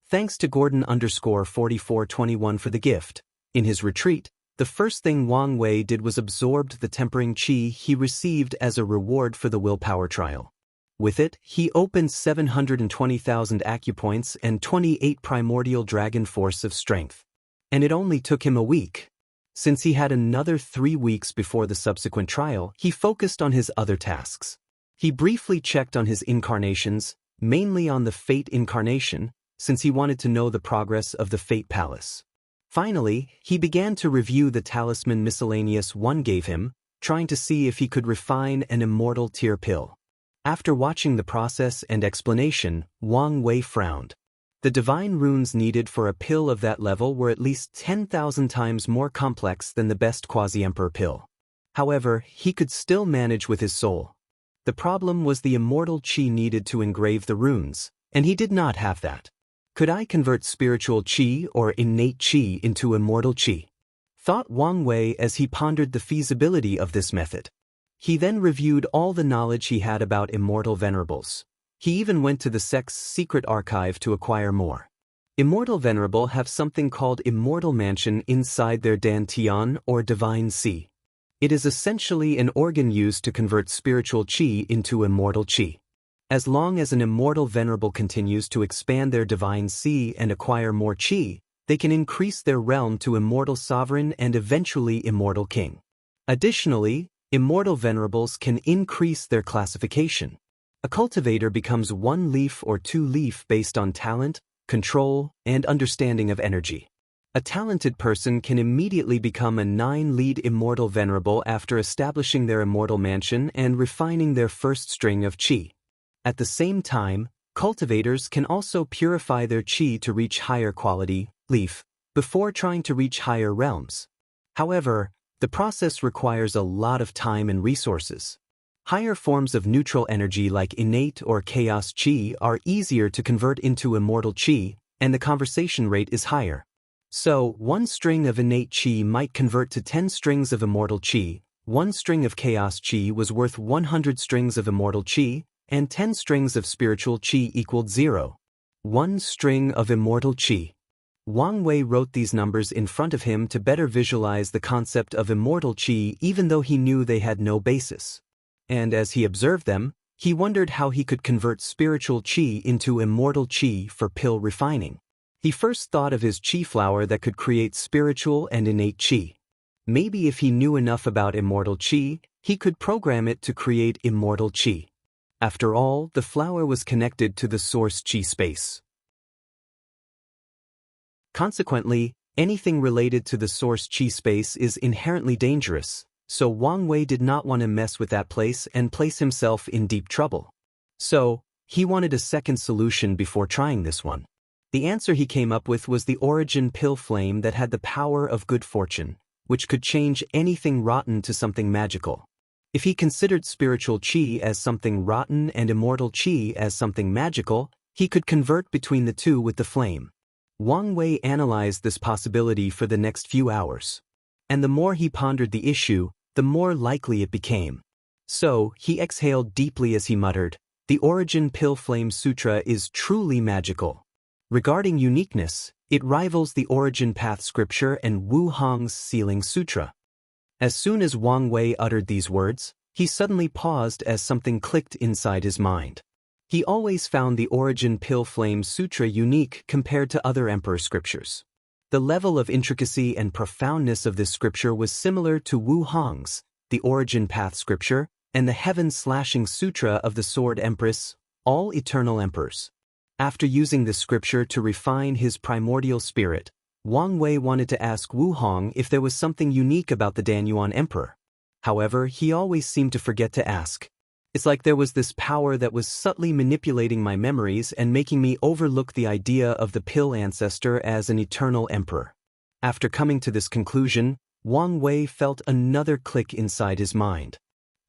Thanks to Gordon_4421 for the gift. In his retreat, the first thing Wang Wei did was absorbed the tempering qi he received as a reward for the willpower trial. With it, he opened 720,000 acupoints and 28 primordial dragon force of strength. And it only took him a week. Since he had another 3 weeks before the subsequent trial, he focused on his other tasks. He briefly checked on his incarnations, mainly on the Fate incarnation, since he wanted to know the progress of the Fate Palace. Finally, he began to review the talisman Miscellaneous One gave him, trying to see if he could refine an immortal tier pill. After watching the process and explanation, Wang Wei frowned. The divine runes needed for a pill of that level were at least 10,000 times more complex than the best quasi-emperor pill. However, he could still manage with his soul. The problem was the immortal qi needed to engrave the runes, and he did not have that. Could I convert spiritual qi or innate qi into immortal qi? Thought Wang Wei as he pondered the feasibility of this method. He then reviewed all the knowledge he had about immortal venerables. He even went to the sect's secret archive to acquire more. Immortal venerable have something called Immortal Mansion inside their dantian or divine sea. It is essentially an organ used to convert spiritual qi into immortal qi. As long as an immortal venerable continues to expand their divine sea and acquire more qi, they can increase their realm to immortal sovereign and eventually immortal king. Additionally, immortal venerables can increase their classification. A cultivator becomes 1 leaf or 2 leaf based on talent, control, and understanding of energy. A talented person can immediately become a 9-lead immortal venerable after establishing their immortal mansion and refining their first string of qi. At the same time, cultivators can also purify their qi to reach higher quality, leaf, before trying to reach higher realms. However, the process requires a lot of time and resources. Higher forms of neutral energy like innate or chaos qi are easier to convert into immortal qi, and the conversion rate is higher. So, 1 string of innate qi might convert to 10 strings of immortal qi, 1 string of chaos qi was worth 100 strings of immortal qi, and 10 strings of spiritual qi equaled 0. 1 string of immortal qi. Wang Wei wrote these numbers in front of him to better visualize the concept of immortal qi even though he knew they had no basis. And as he observed them, he wondered how he could convert spiritual qi into immortal qi for pill refining. He first thought of his qi flower that could create spiritual and innate qi. Maybe if he knew enough about immortal qi, he could program it to create immortal qi. After all, the flower was connected to the source qi space. Consequently, anything related to the source qi space is inherently dangerous, so Wang Wei did not want to mess with that place and place himself in deep trouble. So, he wanted a second solution before trying this one. The answer he came up with was the origin pill flame that had the power of good fortune, which could change anything rotten to something magical. If he considered spiritual qi as something rotten and immortal qi as something magical, he could convert between the two with the flame. Wang Wei analyzed this possibility for the next few hours. And the more he pondered the issue, the more likely it became. So, he exhaled deeply as he muttered, "The Origin Pill Flame Sutra is truly magical. Regarding uniqueness, it rivals the Origin Path Scripture and Wu Hong's Sealing Sutra." As soon as Wang Wei uttered these words, he suddenly paused as something clicked inside his mind. He always found the Origin Pill Flame Sutra unique compared to other emperor scriptures. The level of intricacy and profoundness of this scripture was similar to Wu Hong's, the Origin Path Scripture, and the Heaven-Slashing Sutra of the Sword Empress, all eternal emperors. After using this scripture to refine his primordial spirit, Wang Wei wanted to ask Wu Hong if there was something unique about the Danyuan emperor. However, he always seemed to forget to ask. It's like there was this power that was subtly manipulating my memories and making me overlook the idea of the pill ancestor as an eternal emperor. After coming to this conclusion, Wang Wei felt another click inside his mind.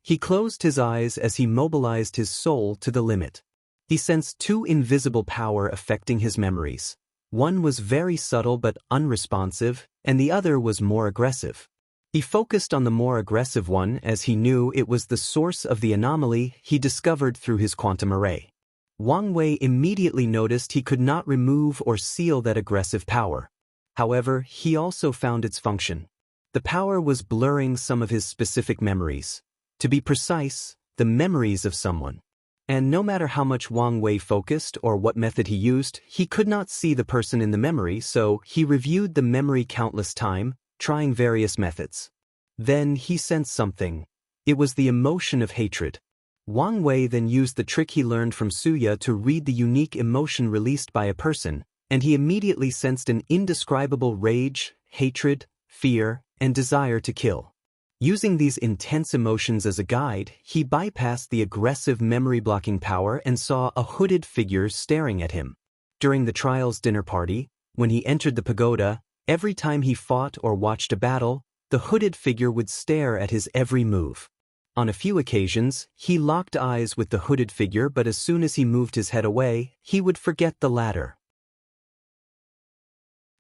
He closed his eyes as he mobilized his soul to the limit. He sensed two invisible power affecting his memories. One was very subtle but unresponsive, and the other was more aggressive. He focused on the more aggressive one as he knew it was the source of the anomaly he discovered through his quantum array. Wang Wei immediately noticed he could not remove or seal that aggressive power. However, he also found its function. The power was blurring some of his specific memories. To be precise, the memories of someone. And no matter how much Wang Wei focused or what method he used, he could not see the person in the memory, so he reviewed the memory countless times, trying various methods. Then he sensed something. It was the emotion of hatred. Wang Wei then used the trick he learned from Suya to read the unique emotion released by a person, and he immediately sensed an indescribable rage, hatred, fear, and desire to kill. Using these intense emotions as a guide, he bypassed the aggressive memory-blocking power and saw a hooded figure staring at him. During the trial's dinner party, when he entered the pagoda, every time he fought or watched a battle, the hooded figure would stare at his every move. On a few occasions, he locked eyes with the hooded figure, but as soon as he moved his head away, he would forget the latter.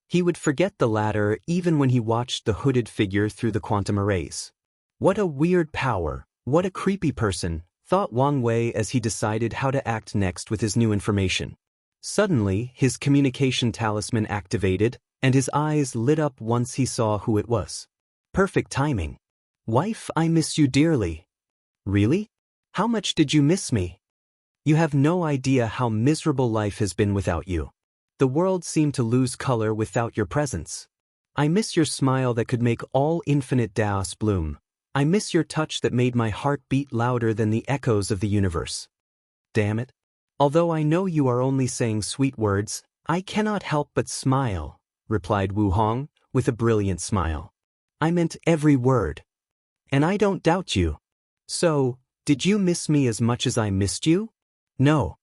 He would forget the latter even when he watched the hooded figure through the quantum arrays. What a weird power, what a creepy person, thought Wang Wei as he decided how to act next with his new information. Suddenly, his communication talisman activated, and his eyes lit up once he saw who it was. Perfect timing. "Wife, I miss you dearly." "Really? How much did you miss me?" "You have no idea how miserable life has been without you. The world seemed to lose color without your presence. I miss your smile that could make all infinite Daos bloom. I miss your touch that made my heart beat louder than the echoes of the universe. Damn it. Although I know you are only saying sweet words, I cannot help but smile," replied Wu Hong, with a brilliant smile. "I meant every word. And I don't doubt you. So, did you miss me as much as I missed you?" "No."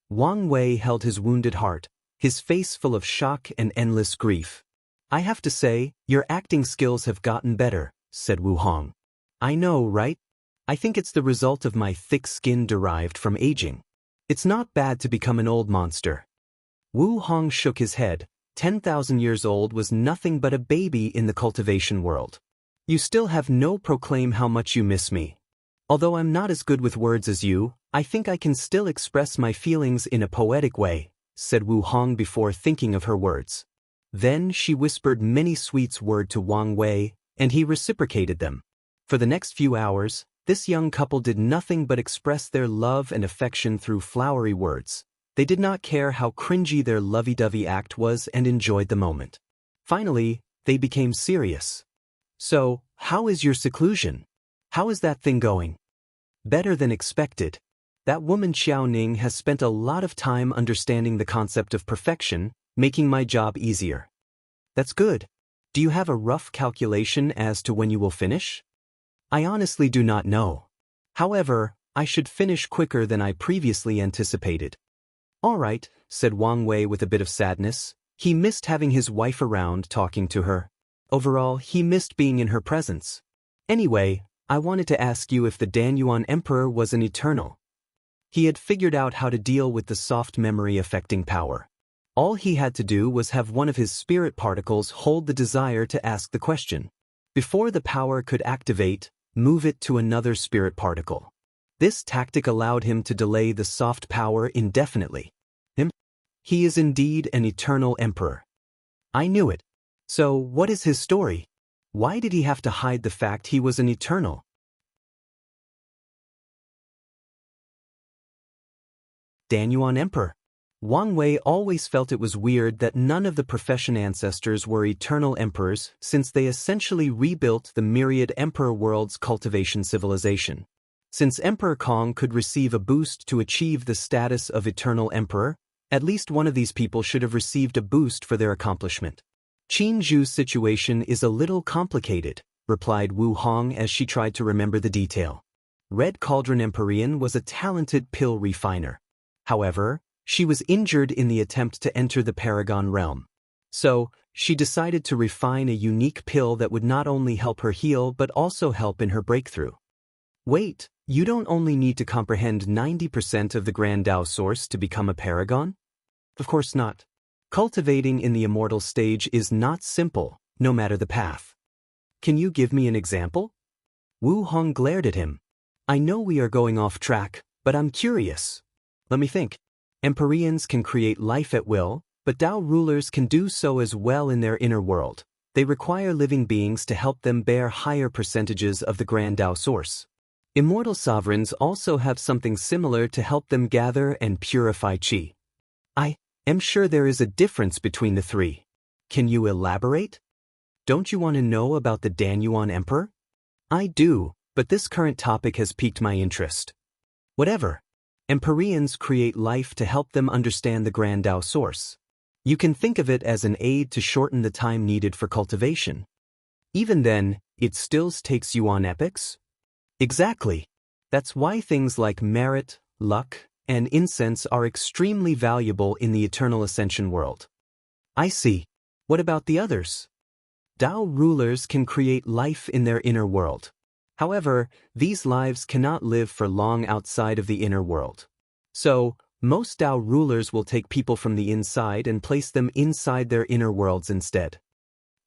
Wang Wei held his wounded heart, his face full of shock and endless grief. "I have to say, your acting skills have gotten better," said Wu Hong. "I know, right? I think it's the result of my thick skin derived from aging. It's not bad to become an old monster." Wu Hong shook his head. 10,000 years old was nothing but a baby in the cultivation world. "You still have no proclaim how much you miss me. Although I'm not as good with words as you, I think I can still express my feelings in a poetic way," said Wu Hong before thinking of her words. Then she whispered many sweet words to Wang Wei, and he reciprocated them. For the next few hours, this young couple did nothing but express their love and affection through flowery words. They did not care how cringy their lovey-dovey act was and enjoyed the moment. Finally, they became serious. "So, how is your seclusion? How is that thing going?" "Better than expected. That woman Xiao Ning has spent a lot of time understanding the concept of perfection, making my job easier." "That's good. Do you have a rough calculation as to when you will finish?" "I honestly do not know. However, I should finish quicker than I previously anticipated." "All right," said Wang Wei with a bit of sadness. He missed having his wife around talking to her. Overall, he missed being in her presence. "Anyway, I wanted to ask you if the Danyuan Emperor was an eternal." He had figured out how to deal with the soft memory affecting power. All he had to do was have one of his spirit particles hold the desire to ask the question. Before the power could activate, move it to another spirit particle. This tactic allowed him to delay the soft power indefinitely. He is indeed an eternal emperor. I knew it. So, what is his story? Why did he have to hide the fact he was an eternal? Danyuan Emperor. Wang Wei always felt it was weird that none of the profession ancestors were eternal emperors, since they essentially rebuilt the myriad emperor world's cultivation civilization. Since Emperor Kong could receive a boost to achieve the status of eternal emperor, at least one of these people should have received a boost for their accomplishment. "Qin Zhu's situation is a little complicated," replied Wu Hong as she tried to remember the detail. Red Cauldron Empyrean was a talented pill refiner. However, she was injured in the attempt to enter the Paragon realm. So, she decided to refine a unique pill that would not only help her heal but also help in her breakthrough. Wait, you don't only need to comprehend 90% of the Grand Tao source to become a paragon? Of course not. Cultivating in the immortal stage is not simple, no matter the path. Can you give me an example? Wu Hong glared at him. I know we are going off track, but I'm curious. Let me think. Empyreans can create life at will, but Tao rulers can do so as well in their inner world. They require living beings to help them bear higher percentages of the Grand Tao source. Immortal sovereigns also have something similar to help them gather and purify qi. I am sure there is a difference between the three. Can you elaborate? Don't you want to know about the Danyuan Emperor? I do, but this current topic has piqued my interest. Whatever. Empyreans create life to help them understand the Grand Tao source. You can think of it as an aid to shorten the time needed for cultivation. Even then, it still takes you on epochs? Exactly. That's why things like merit, luck, and incense are extremely valuable in the eternal ascension world. I see. What about the others? Tao rulers can create life in their inner world. However, these lives cannot live for long outside of the inner world. So, most Tao rulers will take people from the inside and place them inside their inner worlds instead.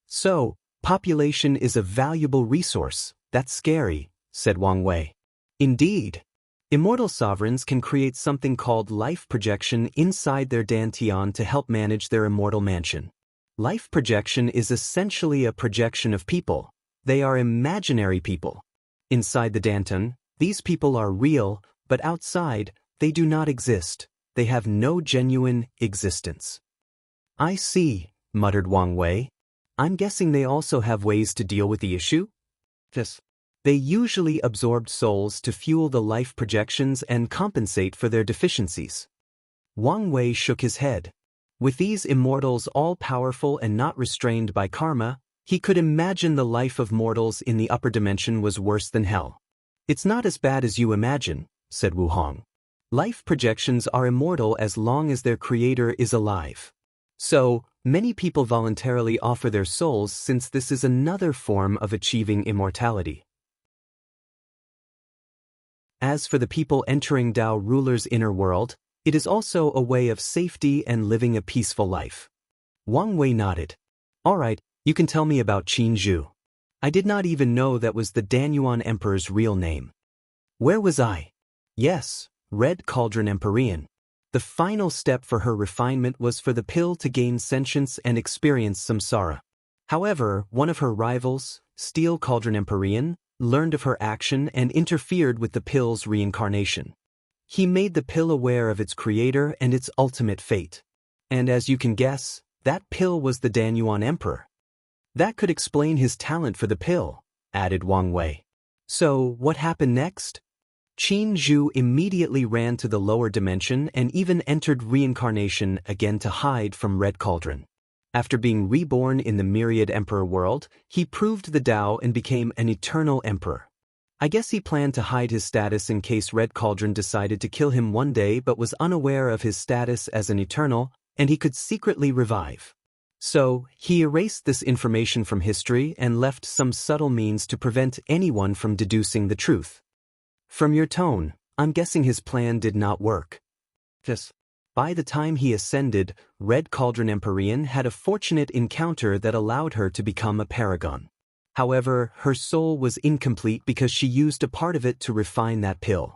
So, population is a valuable resource. That's scary, said Wang Wei. Indeed. Immortal sovereigns can create something called life projection inside their dantian to help manage their immortal mansion. Life projection is essentially a projection of people. They are imaginary people. Inside the dantian, these people are real, but outside, they do not exist. They have no genuine existence. I see, muttered Wang Wei. I'm guessing they also have ways to deal with the issue? Yes. They usually absorbed souls to fuel the life projections and compensate for their deficiencies. Wang Wei shook his head. With these immortals all-powerful and not restrained by karma, he could imagine the life of mortals in the upper dimension was worse than hell. It's not as bad as you imagine, said Wu Hong. Life projections are immortal as long as their creator is alive. So, many people voluntarily offer their souls since this is another form of achieving immortality. As for the people entering Tao rulers' inner world, it is also a way of safety and living a peaceful life. Wang Wei nodded. All right, you can tell me about Qin Zhu. I did not even know that was the Danyuan Emperor's real name. Where was I? Yes, Red Cauldron Empyrean. The final step for her refinement was for the pill to gain sentience and experience samsara. However, one of her rivals, Steel Cauldron Empyrean, learned of her action and interfered with the pill's reincarnation. He made the pill aware of its creator and its ultimate fate. And as you can guess, that pill was the Danyuan Emperor. That could explain his talent for the pill, added Wang Wei. So, what happened next? Qin Zhu immediately ran to the lower dimension and even entered reincarnation again to hide from Red Cauldron. After being reborn in the Myriad Emperor world, he proved the Tao and became an eternal emperor. I guess he planned to hide his status in case Red Cauldron decided to kill him one day but was unaware of his status as an eternal, and he could secretly revive. So, he erased this information from history and left some subtle means to prevent anyone from deducing the truth. From your tone, I'm guessing his plan did not work. Yes. By the time he ascended, Red Cauldron Empyrean had a fortunate encounter that allowed her to become a paragon. However, her soul was incomplete because she used a part of it to refine that pill.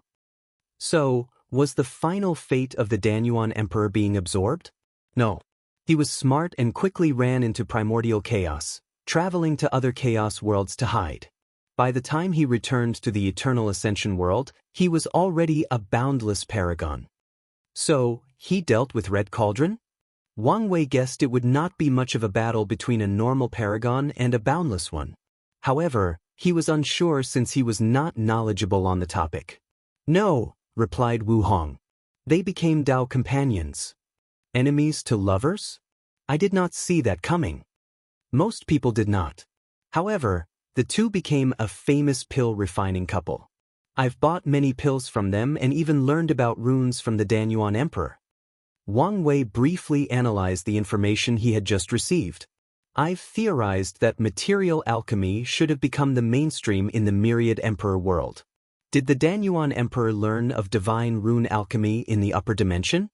So, was the final fate of the Danyuan Emperor being absorbed? No. He was smart and quickly ran into primordial chaos, traveling to other chaos worlds to hide. By the time he returned to the Eternal Ascension world, he was already a boundless paragon. So, he dealt with Red Cauldron? Wang Wei guessed it would not be much of a battle between a normal paragon and a boundless one. However, he was unsure since he was not knowledgeable on the topic. No, replied Wu Hong. They became Tao companions. Enemies to lovers? I did not see that coming. Most people did not. However, the two became a famous pill refining couple. I've bought many pills from them and even learned about runes from the Danyuan Emperor. Wang Wei briefly analyzed the information he had just received. I've theorized that material alchemy should have become the mainstream in the Myriad Emperor world. Did the Danyuan Emperor learn of divine rune alchemy in the upper dimension?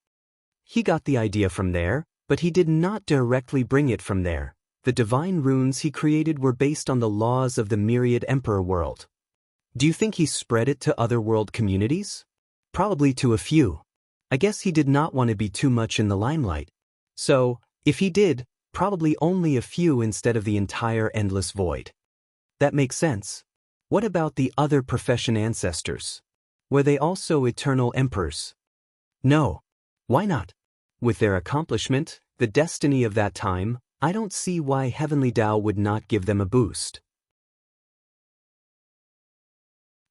He got the idea from there, but he did not directly bring it from there. The divine runes he created were based on the laws of the Myriad Emperor world. Do you think he spread it to other world communities? Probably to a few. I guess he did not want to be too much in the limelight. So, if he did, probably only a few instead of the entire endless void. That makes sense. What about the other profession ancestors? Were they also eternal emperors? No. Why not? With their accomplishment, the destiny of that time, I don't see why Heavenly Tao would not give them a boost.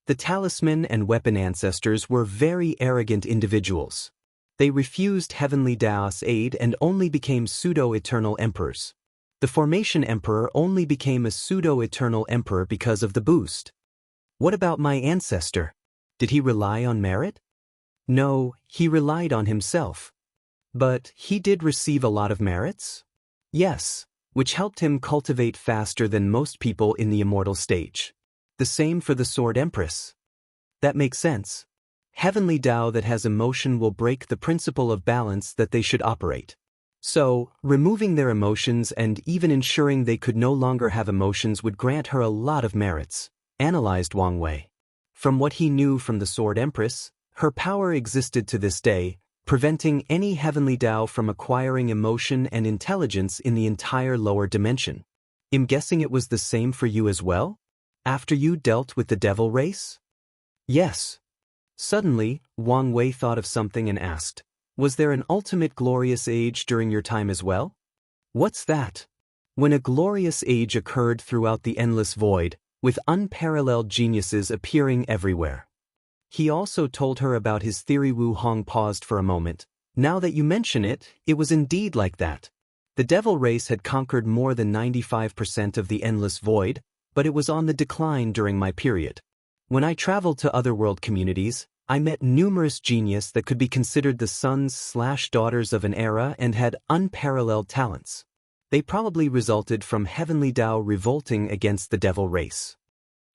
The talisman and weapon ancestors were very arrogant individuals. They refused Heavenly Tao's aid and only became pseudo-eternal emperors. The Formation Emperor only became a pseudo-eternal emperor because of the boost. What about my ancestor? Did he rely on merit? No, he relied on himself. But he did receive a lot of merits? Yes, which helped him cultivate faster than most people in the immortal stage. The same for the Sword Empress. That makes sense. Heavenly Tao that has emotion will break the principle of balance that they should operate. So, removing their emotions and even ensuring they could no longer have emotions would grant her a lot of merits, analyzed Wang Wei. From what he knew from the Sword Empress, her power existed to this day, preventing any Heavenly Tao from acquiring emotion and intelligence in the entire lower dimension. I'm guessing it was the same for you as well? After you dealt with the devil race? Yes. Suddenly, Wang Wei thought of something and asked, was there an ultimate glorious age during your time as well? What's that? When a glorious age occurred throughout the endless void, with unparalleled geniuses appearing everywhere. He also told her about his theory. Wu Hong paused for a moment. Now that you mention it, it was indeed like that. The devil race had conquered more than 95% of the endless void, but it was on the decline during my period. When I traveled to other world communities, I met numerous genius that could be considered the sons/daughters of an era and had unparalleled talents. They probably resulted from Heavenly Tao revolting against the devil race.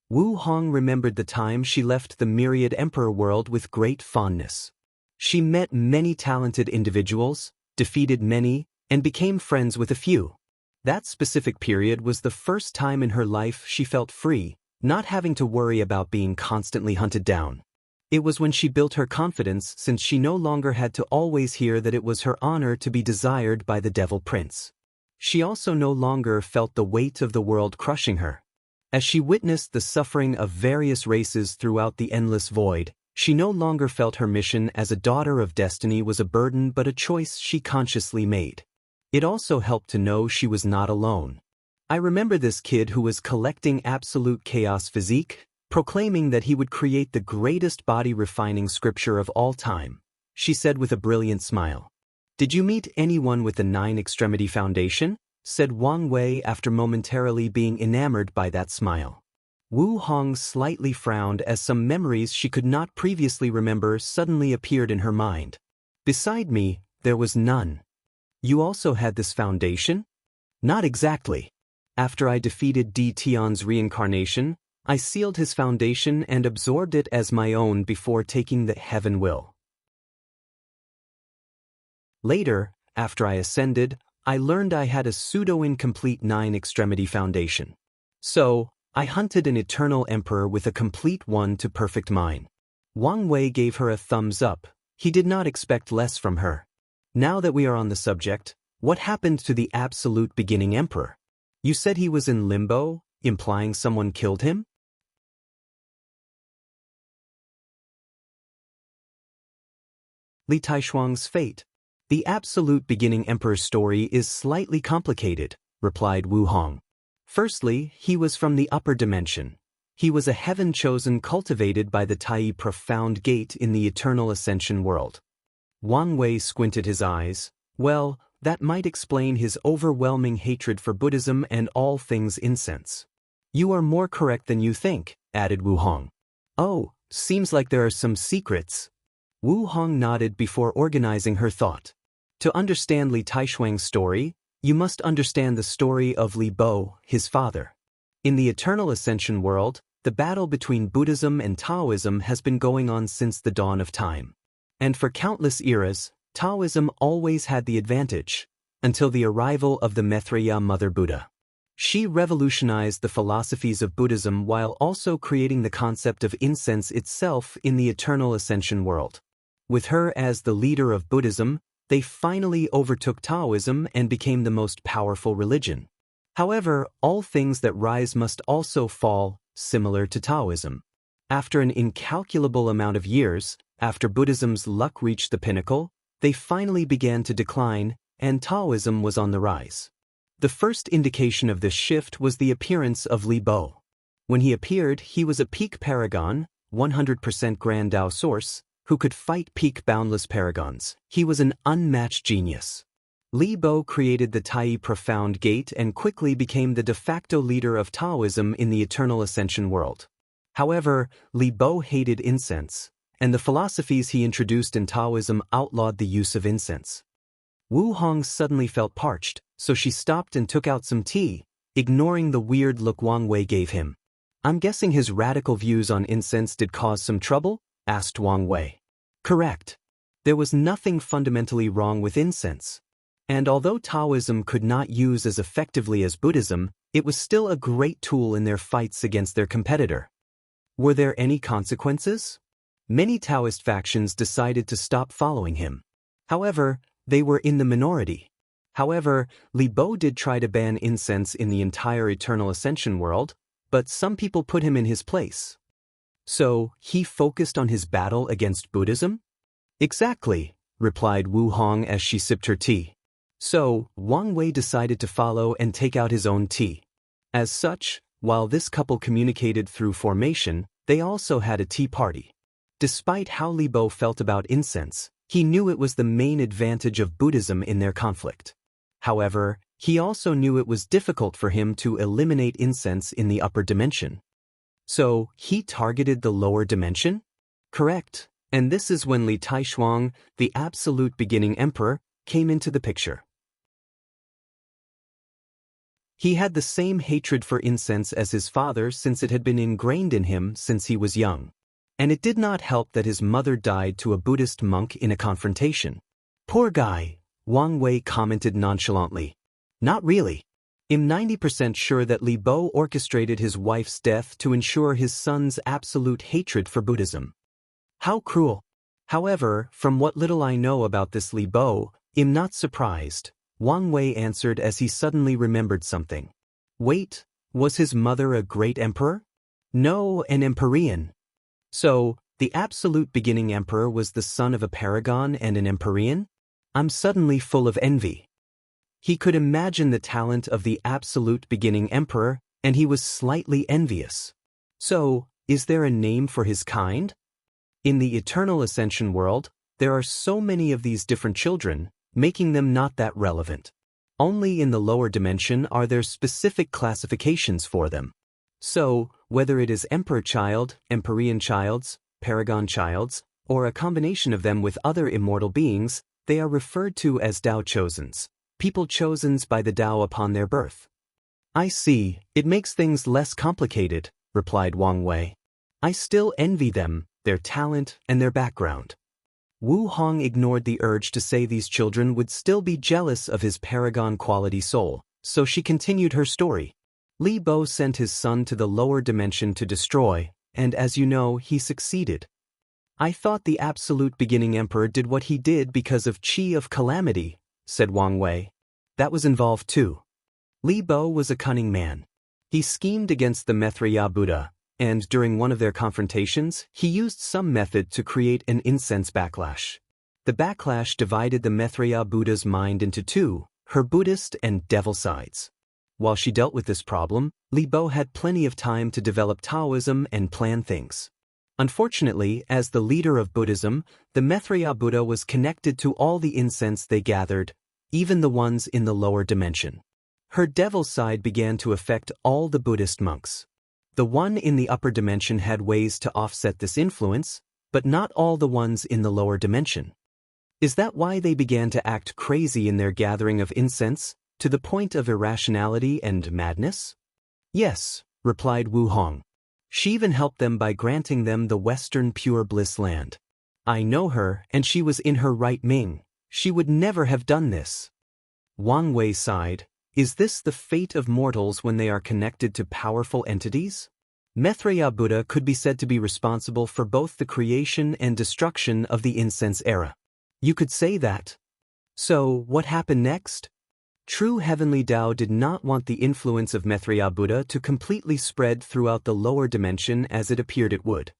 Wu Hong remembered the time she left the Myriad Emperor world with great fondness. She met many talented individuals, defeated many, and became friends with a few. That specific period was the first time in her life she felt free, not having to worry about being constantly hunted down. It was when she built her confidence, since she no longer had to always hear that it was her honor to be desired by the devil prince. She also no longer felt the weight of the world crushing her. As she witnessed the suffering of various races throughout the endless void, she no longer felt her mission as a daughter of destiny was a burden but a choice she consciously made. It also helped to know she was not alone. I remember this kid who was collecting absolute chaos physique, proclaiming that he would create the greatest body-refining scripture of all time, she said with a brilliant smile. Did you meet anyone with the 9-extremity foundation? Said Wang Wei after momentarily being enamored by that smile. Wu Hong slightly frowned as some memories she could not previously remember suddenly appeared in her mind. Beside me, there was none. You also had this foundation? Not exactly. After I defeated Di Tian's reincarnation, I sealed his foundation and absorbed it as my own before taking the heaven will. Later, after I ascended, I learned I had a pseudo-incomplete 9-extremity foundation. So, I hunted an eternal emperor with a complete 1 to perfect mine. Wang Wei gave her a thumbs up. He did not expect less from her. Now that we are on the subject, what happened to the absolute beginning emperor? You said he was in limbo, implying someone killed him? Li Taishuang's fate. The absolute beginning emperor's story is slightly complicated, replied Wu Hong. Firstly, he was from the upper dimension. He was a heaven chosen cultivated by the Tai profound gate in the eternal ascension world. Wang Wei squinted his eyes. Well, that might explain his overwhelming hatred for Buddhism and all things incense. You are more correct than you think, added Wu Hong. Oh, seems like there are some secrets. Wu Hong nodded before organizing her thought. To understand Li Taishuang's story, you must understand the story of Li Bo, his father. In the eternal ascension world, the battle between Buddhism and Taoism has been going on since the dawn of time. And for countless eras, Taoism always had the advantage, until the arrival of the Maitreya Mother Buddha. She revolutionized the philosophies of Buddhism while also creating the concept of incense itself in the eternal ascension world. With her as the leader of Buddhism, they finally overtook Taoism and became the most powerful religion. However, all things that rise must also fall, similar to Taoism. After an incalculable amount of years, after Buddhism's luck reached the pinnacle, they finally began to decline, and Taoism was on the rise. The first indication of this shift was the appearance of Li Bo. When he appeared, he was a peak paragon, 100% Grand Tao source, who could fight peak boundless paragons. He was an unmatched genius. Li Bo created the Tai profound gate and quickly became the de facto leader of Taoism in the eternal ascension world. However, Li Bo hated incense, and the philosophies he introduced in Taoism outlawed the use of incense. Wu Hong suddenly felt parched, so she stopped and took out some tea, ignoring the weird look Wang Wei gave him. I'm guessing his radical views on incense did cause some trouble? Asked Wang Wei. Correct. There was nothing fundamentally wrong with incense. And although Taoism could not use as effectively as Buddhism, it was still a great tool in their fights against their competitor. Were there any consequences? Many Taoist factions decided to stop following him. However, they were in the minority. However, Li Bo did try to ban incense in the entire eternal ascension world, but some people put him in his place. So, he focused on his battle against Buddhism? Exactly, replied Wu Hong as she sipped her tea. So, Wang Wei decided to follow and take out his own tea. As such, while this couple communicated through formation, they also had a tea party. Despite how Li Bo felt about incense, he knew it was the main advantage of Buddhism in their conflict. However, he also knew it was difficult for him to eliminate incense in the upper dimension. So, he targeted the lower dimension? Correct. And this is when Li Taishuang, the absolute beginning emperor, came into the picture. He had the same hatred for incense as his father since it had been ingrained in him since he was young. And it did not help that his mother died to a Buddhist monk in a confrontation. Poor guy, Wang Wei commented nonchalantly. Not really. I'm 90% sure that Li Bo orchestrated his wife's death to ensure his son's absolute hatred for Buddhism. How cruel. However, from what little I know about this Li Bo, I'm not surprised, Wang Wei answered as he suddenly remembered something. Wait, was his mother a great emperor? No, an empyrean. So, the absolute beginning emperor was the son of a paragon and an empyrean? I'm suddenly full of envy. He could imagine the talent of the absolute beginning emperor, and he was slightly envious. So, is there a name for his kind? In the eternal ascension world, there are so many of these different children, making them not that relevant. Only in the lower dimension are there specific classifications for them. So, whether it is emperor child, empyrean childs, paragon childs, or a combination of them with other immortal beings, they are referred to as Tao chosens, people chosens by the Tao upon their birth. I see, it makes things less complicated, replied Wang Wei. I still envy them, their talent, and their background. Wu Hong ignored the urge to say these children would still be jealous of his paragon quality soul, so she continued her story. Li Bo sent his son to the lower dimension to destroy, and as you know, he succeeded. I thought the absolute beginning emperor did what he did because of Qi of calamity, said Wang Wei. That was involved too. Li Bo was a cunning man. He schemed against the Maitreya Buddha, and during one of their confrontations, he used some method to create an incense backlash. The backlash divided the Maitreya Buddha's mind into two, her Buddhist and devil sides. While she dealt with this problem, Li Bo had plenty of time to develop Taoism and plan things. Unfortunately, as the leader of Buddhism, the Maitreya Buddha was connected to all the incense they gathered, even the ones in the lower dimension. Her devil side began to affect all the Buddhist monks. The one in the upper dimension had ways to offset this influence, but not all the ones in the lower dimension. Is that why they began to act crazy in their gathering of incense, to the point of irrationality and madness? Yes, replied Wu Hong. She even helped them by granting them the Western Pure Bliss land. I know her, and she was in her right Ming. She would never have done this. Wang Wei sighed. Is this the fate of mortals when they are connected to powerful entities? Maitreya Buddha could be said to be responsible for both the creation and destruction of the incense era. You could say that. So, what happened next? True heavenly Tao did not want the influence of Maitreya Buddha to completely spread throughout the lower dimension as it appeared it would.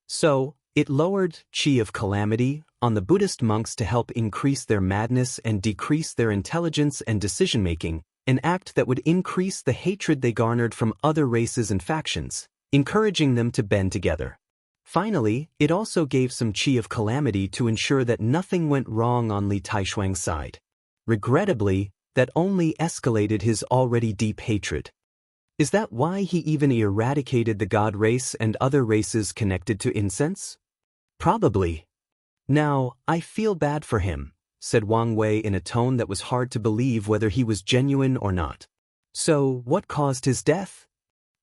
So, it lowered Qi of calamity on the Buddhist monks to help increase their madness and decrease their intelligence and decision-making, an act that would increase the hatred they garnered from other races and factions, encouraging them to band together. Finally, it also gave some Qi of calamity to ensure that nothing went wrong on Li Taishuang's side. Regrettably, that only escalated his already deep hatred. Is that why he even eradicated the god race and other races connected to incense? Probably. Now, I feel bad for him, said Wang Wei in a tone that was hard to believe whether he was genuine or not. So, what caused his death?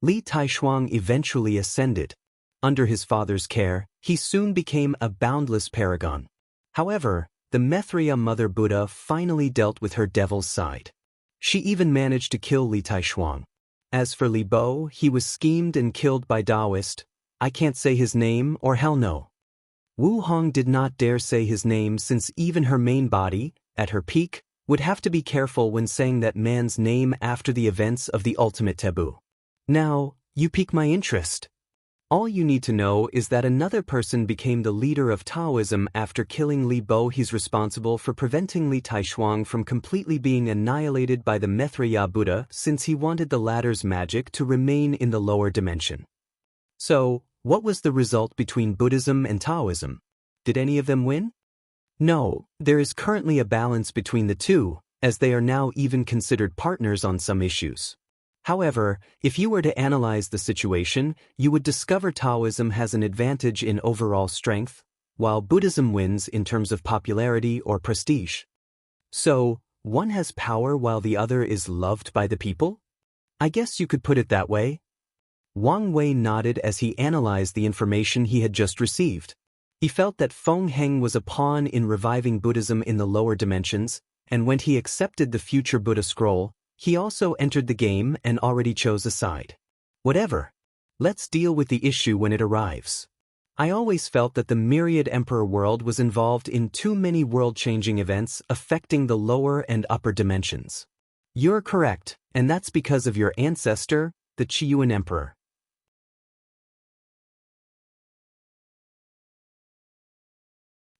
Li Taishuang eventually ascended. Under his father's care, he soon became a boundless paragon. However, the Maitreya Mother Buddha finally dealt with her devil's side. She even managed to kill Li Taishuang. As for Li Bo, he was schemed and killed by Taoist. I can't say his name or hell no. Wu Hong did not dare say his name since even her main body, at her peak, would have to be careful when saying that man's name after the events of the ultimate taboo. Now, you pique my interest. All you need to know is that another person became the leader of Taoism after killing Li Bo. He's responsible for preventing Li Taishuang from completely being annihilated by the Maitreya Buddha since he wanted the latter's magic to remain in the lower dimension. So, what was the result between Buddhism and Taoism? Did any of them win? No, there is currently a balance between the two, as they are now even considered partners on some issues. However, if you were to analyze the situation, you would discover Taoism has an advantage in overall strength, while Buddhism wins in terms of popularity or prestige. So, one has power while the other is loved by the people? I guess you could put it that way. Wang Wei nodded as he analyzed the information he had just received. He felt that Feng Heng was a pawn in reviving Buddhism in the lower dimensions, and when he accepted the future Buddha scroll, he also entered the game and already chose a side. Whatever. Let's deal with the issue when it arrives. I always felt that the myriad emperor world was involved in too many world-changing events affecting the lower and upper dimensions. You're correct, and that's because of your ancestor, the Chiyuan Emperor.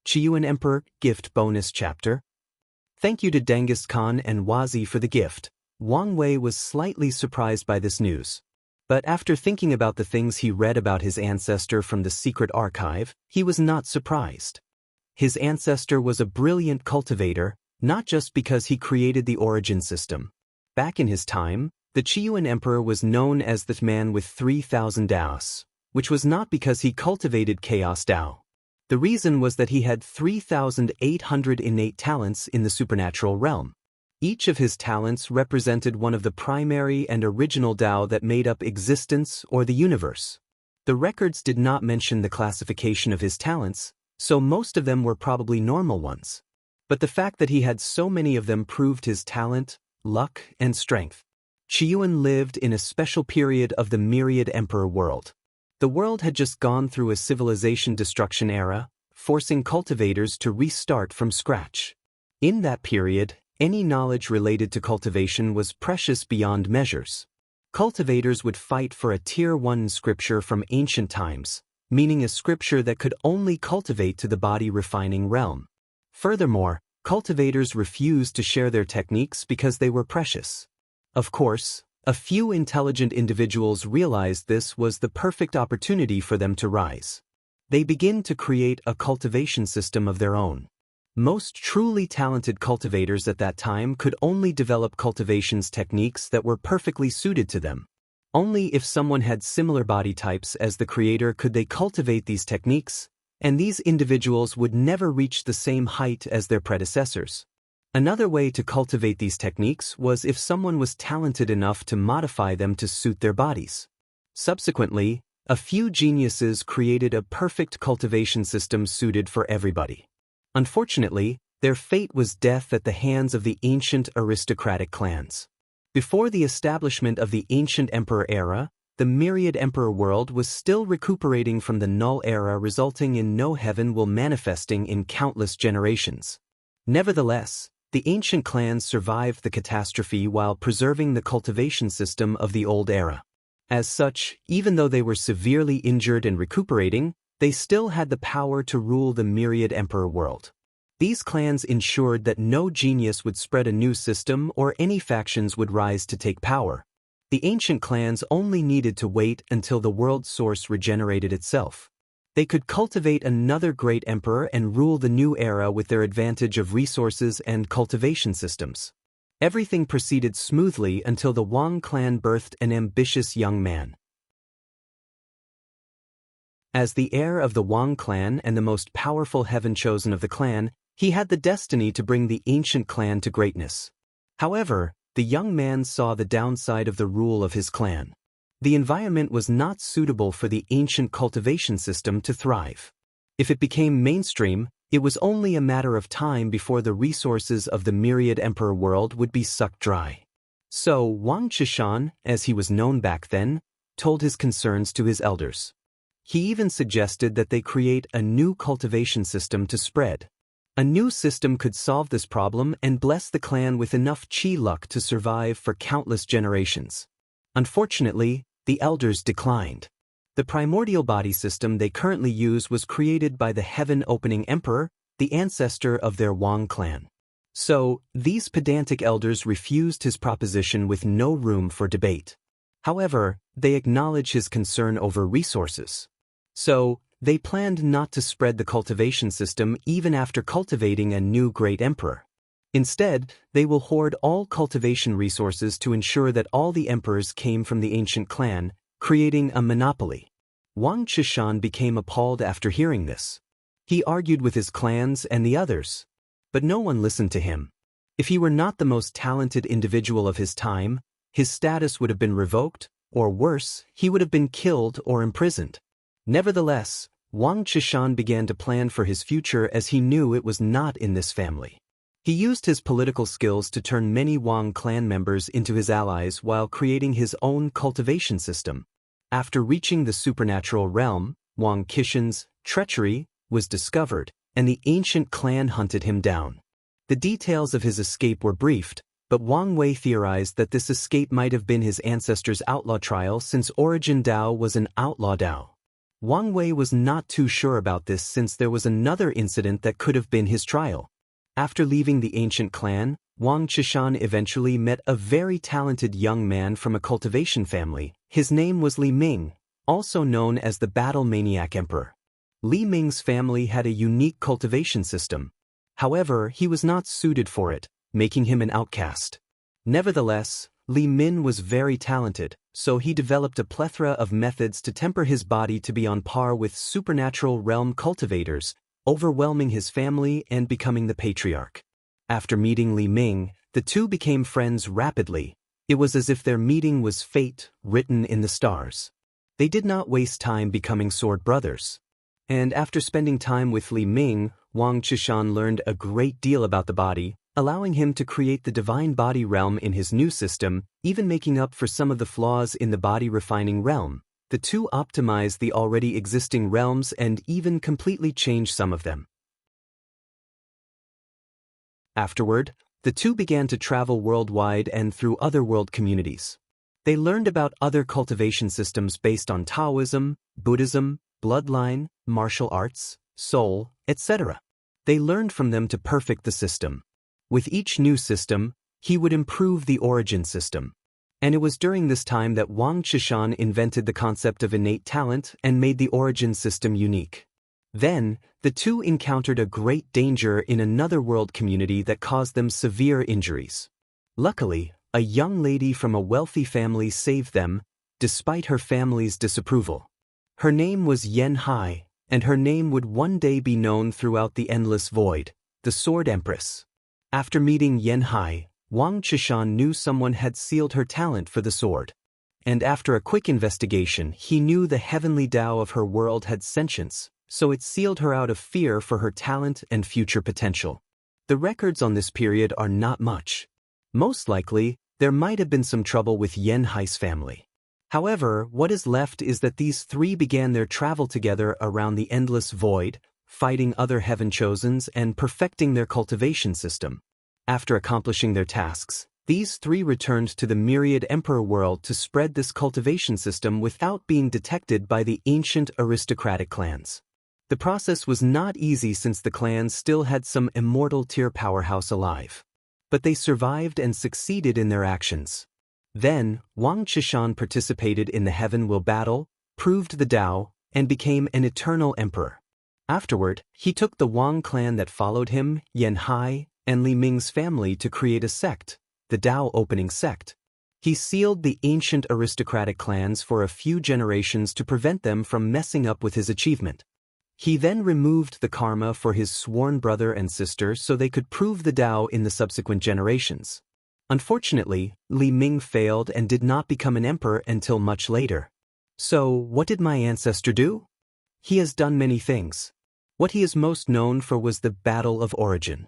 Chiyuan Emperor Gift Bonus Chapter. Thank you to Genghis Khan and Wazi for the gift. Wang Wei was slightly surprised by this news. But after thinking about the things he read about his ancestor from the secret archive, he was not surprised. His ancestor was a brilliant cultivator, not just because he created the origin system. Back in his time, the Chiyuan Emperor was known as the man with 3,000 Daos, which was not because he cultivated Chaos Dao. The reason was that he had 3,800 innate talents in the supernatural realm. Each of his talents represented one of the primary and original Tao that made up existence or the universe. The records did not mention the classification of his talents, so most of them were probably normal ones. But the fact that he had so many of them proved his talent, luck, and strength. Chiyuan lived in a special period of the myriad emperor world. The world had just gone through a civilization destruction era, forcing cultivators to restart from scratch. In that period, any knowledge related to cultivation was precious beyond measures. Cultivators would fight for a Tier 1 scripture from ancient times, meaning a scripture that could only cultivate to the body refining realm. Furthermore, cultivators refused to share their techniques because they were precious. Of course, a few intelligent individuals realized this was the perfect opportunity for them to rise. They began to create a cultivation system of their own. Most truly talented cultivators at that time could only develop cultivation's techniques that were perfectly suited to them. Only if someone had similar body types as the creator could they cultivate these techniques, and these individuals would never reach the same height as their predecessors. Another way to cultivate these techniques was if someone was talented enough to modify them to suit their bodies. Subsequently, a few geniuses created a perfect cultivation system suited for everybody. Unfortunately, their fate was death at the hands of the ancient aristocratic clans. Before the establishment of the ancient emperor era, the myriad emperor world was still recuperating from the null era, resulting in no heaven will manifesting in countless generations. Nevertheless, the ancient clans survived the catastrophe while preserving the cultivation system of the old era. As such, even though they were severely injured and recuperating, they still had the power to rule the myriad emperor world. These clans ensured that no genius would spread a new system or any factions would rise to take power. The ancient clans only needed to wait until the world source regenerated itself. They could cultivate another great emperor and rule the new era with their advantage of resources and cultivation systems. Everything proceeded smoothly until the Wang clan birthed an ambitious young man. As the heir of the Wang clan and the most powerful heaven chosen of the clan, he had the destiny to bring the ancient clan to greatness. However, the young man saw the downside of the rule of his clan. The environment was not suitable for the ancient cultivation system to thrive. If it became mainstream, it was only a matter of time before the resources of the myriad emperor world would be sucked dry. So Wang Chishan, as he was known back then, told his concerns to his elders. He even suggested that they create a new cultivation system to spread. A new system could solve this problem and bless the clan with enough chi luck to survive for countless generations. Unfortunately, the elders declined. The primordial body system they currently use was created by the heaven-opening emperor, the ancestor of their Wang clan. So, these pedantic elders refused his proposition with no room for debate. However, they acknowledge his concern over resources. So, they planned not to spread the cultivation system even after cultivating a new great emperor. Instead, they will hoard all cultivation resources to ensure that all the emperors came from the ancient clan, creating a monopoly. Wang Chishan became appalled after hearing this. He argued with his clans and the others, but no one listened to him. If he were not the most talented individual of his time, his status would have been revoked, or worse, he would have been killed or imprisoned. Nevertheless, Wang Chishan began to plan for his future as he knew it was not in this family. He used his political skills to turn many Wang clan members into his allies while creating his own cultivation system. After reaching the supernatural realm, Wang Qishan's treachery was discovered, and the ancient clan hunted him down. The details of his escape were briefed, but Wang Wei theorized that this escape might have been his ancestor's outlaw trial since Origin Dao was an outlaw Dao. Wang Wei was not too sure about this since there was another incident that could have been his trial. After leaving the ancient clan, Wang Qishan eventually met a very talented young man from a cultivation family. His name was Li Ming, also known as the Battle Maniac Emperor. Li Ming's family had a unique cultivation system. However, he was not suited for it, making him an outcast. Nevertheless, Li Min was very talented, so he developed a plethora of methods to temper his body to be on par with supernatural realm cultivators, overwhelming his family and becoming the patriarch. After meeting Li Ming, the two became friends rapidly. It was as if their meeting was fate written in the stars. They did not waste time becoming sword brothers. And after spending time with Li Ming, Wang Qishan learned a great deal about the body, allowing him to create the divine body realm in his new system, even making up for some of the flaws in the body refining realm. The two optimized the already existing realms and even completely changed some of them. Afterward, the two began to travel worldwide and through other world communities. They learned about other cultivation systems based on Taoism, Buddhism, bloodline, martial arts, soul, etc. They learned from them to perfect the system. With each new system, he would improve the origin system. And it was during this time that Wang Qishan invented the concept of innate talent and made the origin system unique. Then, the two encountered a great danger in another world community that caused them severe injuries. Luckily, a young lady from a wealthy family saved them, despite her family's disapproval. Her name was Yen Hai, and her name would one day be known throughout the endless void, the Sword Empress. After meeting Yen Hai, Wang Qishan knew someone had sealed her talent for the sword. And after a quick investigation, he knew the heavenly Tao of her world had sentience, so it sealed her out of fear for her talent and future potential. The records on this period are not much. Most likely, there might have been some trouble with Yen Hai's family. However, what is left is that these three began their travel together around the endless void, fighting other heaven chosens and perfecting their cultivation system. After accomplishing their tasks, these three returned to the myriad emperor world to spread this cultivation system without being detected by the ancient aristocratic clans. The process was not easy since the clans still had some immortal tier powerhouse alive. But they survived and succeeded in their actions. Then, Wang Qishan participated in the Heaven Will battle, proved the Tao, and became an eternal emperor. Afterward, he took the Wang clan that followed him, Yen Hai, and Li Ming's family to create a sect, the Tao Opening Sect. He sealed the ancient aristocratic clans for a few generations to prevent them from messing up with his achievement. He then removed the karma for his sworn brother and sister so they could prove the Tao in the subsequent generations. Unfortunately, Li Ming failed and did not become an emperor until much later. So, what did my ancestor do? He has done many things. What he is most known for was the Battle of Origin.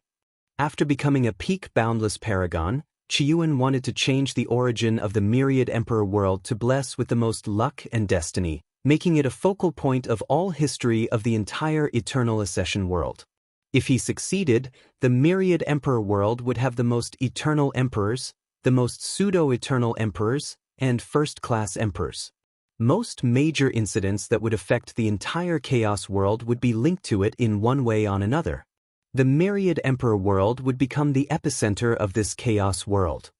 After becoming a peak boundless paragon, Qiyuan wanted to change the origin of the myriad emperor world to bless with the most luck and destiny, making it a focal point of all history of the entire eternal accession world. If he succeeded, the myriad emperor world would have the most eternal emperors, the most pseudo-eternal emperors, and first-class emperors. Most major incidents that would affect the entire chaos world would be linked to it in one way or another. The myriad emperor world would become the epicenter of this chaos world.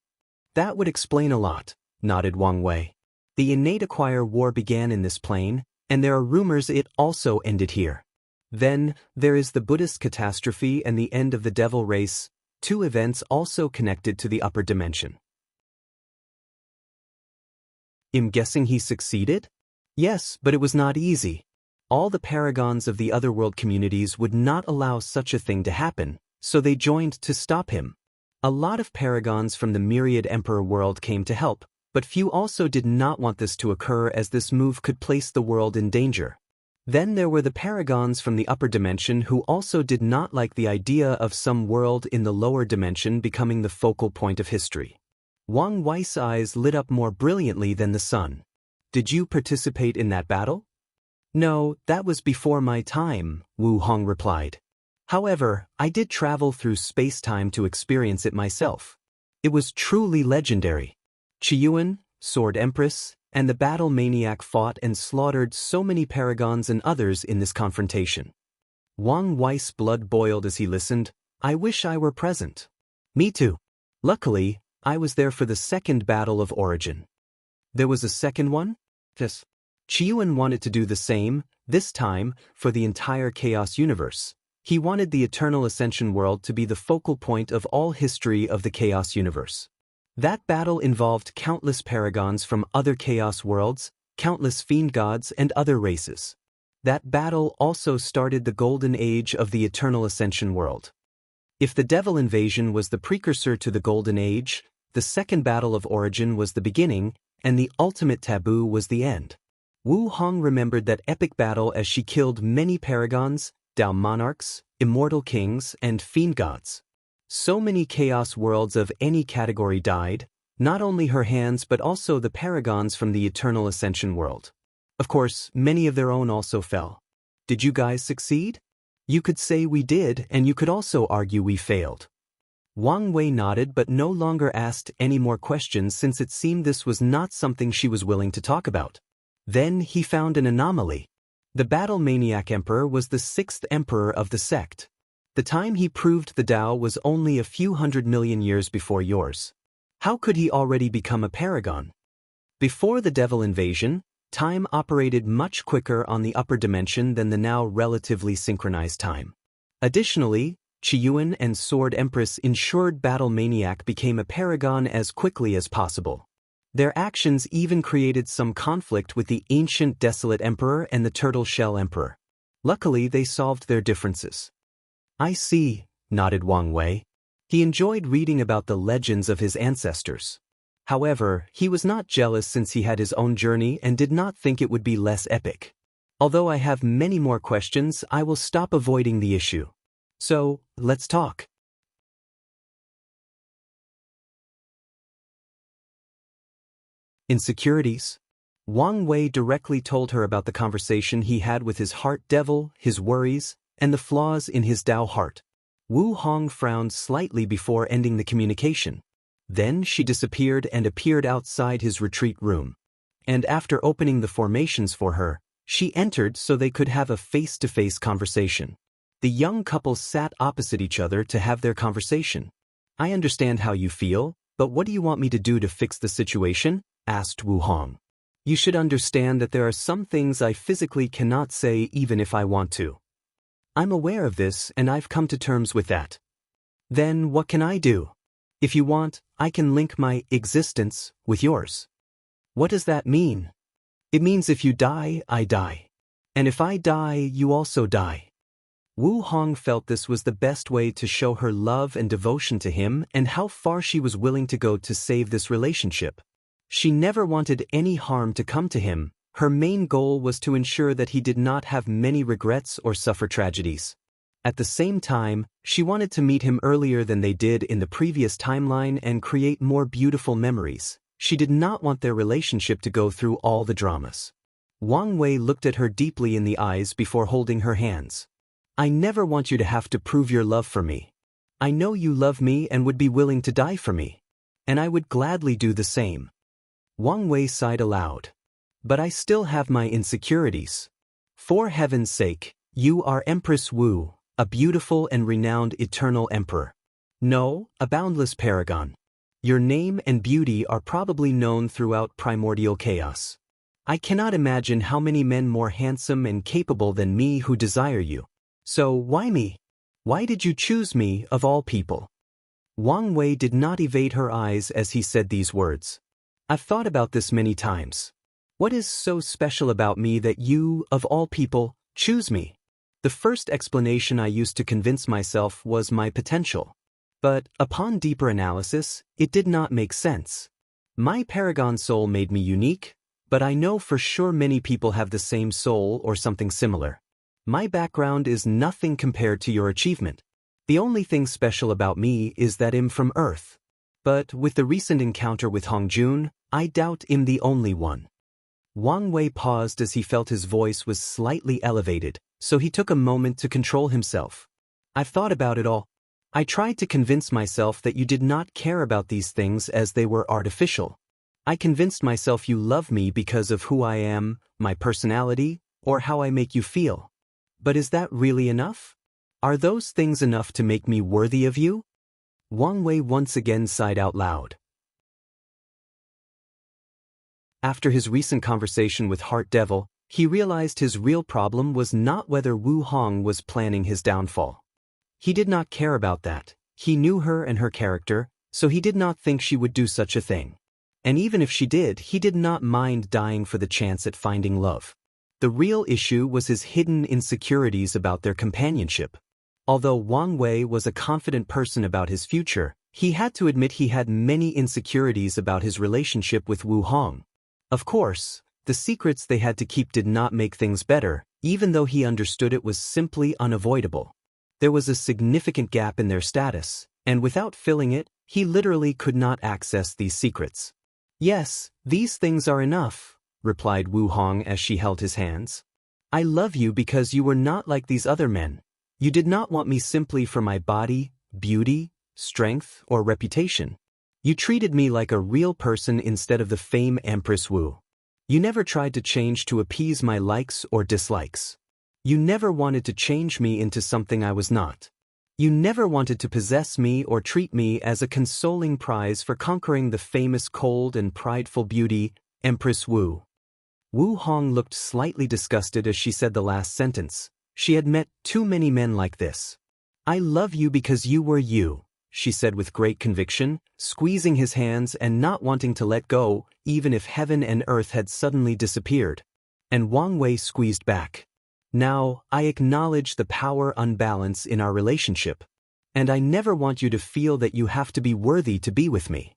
That would explain a lot, nodded Wang Wei. The innate acquire war began in this plane, and there are rumors it also ended here. Then, there is the Buddhist catastrophe and the end of the devil race, two events also connected to the upper dimension. I'm guessing he succeeded? Yes, but it was not easy. All the paragons of the otherworld communities would not allow such a thing to happen, so they joined to stop him. A lot of paragons from the myriad emperor world came to help, but few also did not want this to occur as this move could place the world in danger. Then there were the paragons from the upper dimension who also did not like the idea of some world in the lower dimension becoming the focal point of history. Wang Wei's eyes lit up more brilliantly than the sun. Did you participate in that battle? No, that was before my time, Wu Hong replied. However, I did travel through space-time to experience it myself. It was truly legendary. Qiyuan, Sword Empress, and the Battle Maniac fought and slaughtered so many paragons and others in this confrontation. Wang Wei's blood boiled as he listened. I wish I were present. Me too. Luckily, I was there for the second Battle of Origin. There was a second one? Yes. Qiyuan wanted to do the same, this time, for the entire Chaos Universe. He wanted the Eternal Ascension world to be the focal point of all history of the Chaos Universe. That battle involved countless paragons from other Chaos worlds, countless fiend gods and other races. That battle also started the Golden Age of the Eternal Ascension world. If the Devil Invasion was the precursor to the Golden Age, the second Battle of Origin was the beginning, and the ultimate taboo was the end. Wu Hong remembered that epic battle as she killed many paragons, Dao monarchs, immortal kings, and fiend gods. So many chaos worlds of any category died, not only her hands but also the paragons from the Eternal Ascension world. Of course, many of their own also fell. Did you guys succeed? You could say we did, and you could also argue we failed. Wang Wei nodded but no longer asked any more questions since it seemed this was not something she was willing to talk about. Then he found an anomaly. The Battle Maniac Emperor was the sixth emperor of the sect. The time he proved the Tao was only a few 100 million years before yours. How could he already become a paragon? Before the Devil Invasion, time operated much quicker on the upper dimension than the now relatively synchronized time. Additionally, Qiyuan and Sword Empress ensured Battle Maniac became a paragon as quickly as possible. Their actions even created some conflict with the ancient Desolate Emperor and the Turtle Shell Emperor. Luckily, they solved their differences. I see, nodded Wang Wei. He enjoyed reading about the legends of his ancestors. However, he was not jealous since he had his own journey and did not think it would be less epic. Although I have many more questions, I will stop avoiding the issue. So, let's talk. Insecurities? Wang Wei directly told her about the conversation he had with his heart devil, his worries, and the flaws in his Tao heart. Wu Hong frowned slightly before ending the communication. Then she disappeared and appeared outside his retreat room. And after opening the formations for her, she entered so they could have a face-to-face conversation. The young couple sat opposite each other to have their conversation. I understand how you feel, but what do you want me to do to fix the situation? Asked Wu Hong. You should understand that there are some things I physically cannot say even if I want to. I'm aware of this and I've come to terms with that. Then what can I do? If you want, I can link my existence with yours. What does that mean? It means if you die, I die. And if I die, you also die. Wu Hong felt this was the best way to show her love and devotion to him and how far she was willing to go to save this relationship. She never wanted any harm to come to him. Her main goal was to ensure that he did not have many regrets or suffer tragedies. At the same time, she wanted to meet him earlier than they did in the previous timeline and create more beautiful memories. She did not want their relationship to go through all the dramas. Wang Wei looked at her deeply in the eyes before holding her hands. I never want you to have to prove your love for me. I know you love me and would be willing to die for me. And I would gladly do the same. Wang Wei sighed aloud. But I still have my insecurities. For heaven's sake, you are Empress Wu, a beautiful and renowned eternal emperor. No, a boundless paragon. Your name and beauty are probably known throughout primordial chaos. I cannot imagine how many men more handsome and capable than me who desire you. So why me? Why did you choose me of all people? Wang Wei did not evade her eyes as he said these words. I've thought about this many times. What is so special about me that you, of all people, choose me? The first explanation I used to convince myself was my potential. But, upon deeper analysis, it did not make sense. My paragon soul made me unique, but I know for sure many people have the same soul or something similar. My background is nothing compared to your achievement. The only thing special about me is that I'm from Earth. But with the recent encounter with Hongjun, I doubt I'm the only one. Wang Wei paused as he felt his voice was slightly elevated, so he took a moment to control himself. I've thought about it all. I tried to convince myself that you did not care about these things as they were artificial. I convinced myself you love me because of who I am, my personality, or how I make you feel. But is that really enough? Are those things enough to make me worthy of you? Wang Wei once again sighed out loud. After his recent conversation with Heart Devil, he realized his real problem was not whether Wu Hong was planning his downfall. He did not care about that. He knew her and her character, so he did not think she would do such a thing. And even if she did, he did not mind dying for the chance at finding love. The real issue was his hidden insecurities about their companionship. Although Wang Wei was a confident person about his future, he had to admit he had many insecurities about his relationship with Wu Hong. Of course, the secrets they had to keep did not make things better, even though he understood it was simply unavoidable. There was a significant gap in their status, and without filling it, he literally could not access these secrets. Yes, these things are enough, replied Wu Hong as she held his hands. I love you because you were not like these other men. You did not want me simply for my body, beauty, strength, or reputation. You treated me like a real person instead of the fame Empress Wu. You never tried to change to appease my likes or dislikes. You never wanted to change me into something I was not. You never wanted to possess me or treat me as a consoling prize for conquering the famous cold and prideful beauty, Empress Wu. Wu Hong looked slightly disgusted as she said the last sentence. She had met too many men like this. I love you because you were you, she said with great conviction, squeezing his hands and not wanting to let go, even if heaven and earth had suddenly disappeared. And Wang Wei squeezed back. Now, I acknowledge the power unbalance in our relationship. And I never want you to feel that you have to be worthy to be with me.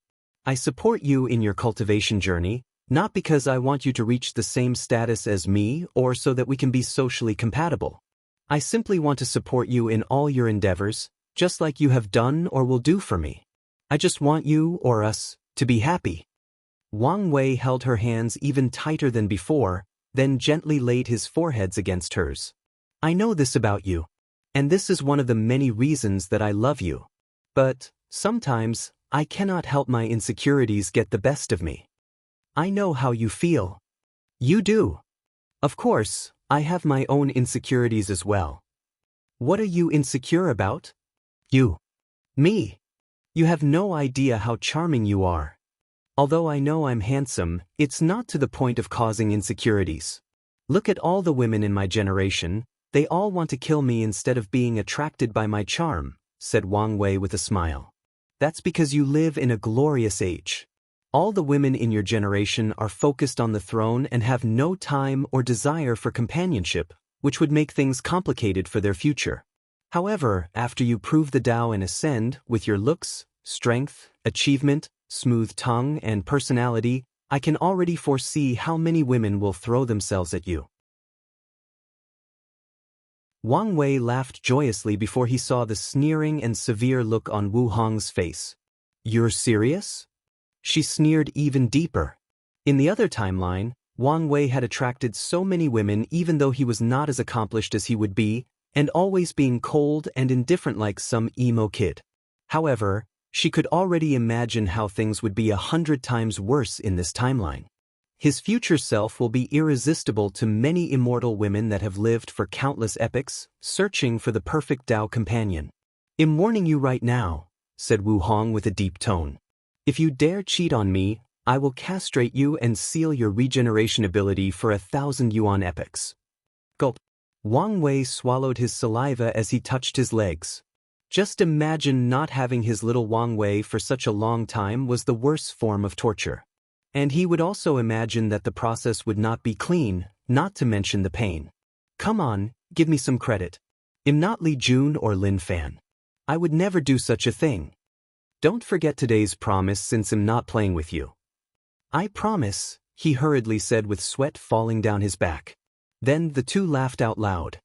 I support you in your cultivation journey, not because I want you to reach the same status as me or so that we can be socially compatible. I simply want to support you in all your endeavors, just like you have done or will do for me. I just want you, or us, to be happy. Wang Wei held her hands even tighter than before, then gently laid his foreheads against hers. I know this about you, and this is one of the many reasons that I love you. But, sometimes, I cannot help my insecurities get the best of me. I know how you feel. You do. Of course, I have my own insecurities as well. What are you insecure about? You. Me. You have no idea how charming you are. Although I know I'm handsome, it's not to the point of causing insecurities. Look at all the women in my generation, they all want to kill me instead of being attracted by my charm, said Wang Wei with a smile. That's because you live in a glorious age. All the women in your generation are focused on the throne and have no time or desire for companionship, which would make things complicated for their future. However, after you prove the Tao and ascend, with your looks, strength, achievement, smooth tongue, and personality, I can already foresee how many women will throw themselves at you. Wang Wei laughed joyously before he saw the sneering and severe look on Wu Hong's face. You're serious? She sneered even deeper. In the other timeline, Wang Wei had attracted so many women even though he was not as accomplished as he would be, and always being cold and indifferent like some emo kid. However, she could already imagine how things would be 100 times worse in this timeline. His future self will be irresistible to many immortal women that have lived for countless epochs, searching for the perfect Tao companion. I'm warning you right now, said Wu Hong with a deep tone. If you dare cheat on me, I will castrate you and seal your regeneration ability for 1,000 yuan epochs. Gulp. Wang Wei swallowed his saliva as he touched his legs. Just imagine not having his little Wang Wei for such a long time was the worst form of torture. And he would also imagine that the process would not be clean, not to mention the pain. Come on, give me some credit. I'm not Li Jun or Lin Fan. I would never do such a thing. Don't forget today's promise since I'm not playing with you. I promise, he hurriedly said with sweat falling down his back. Then the two laughed out loud.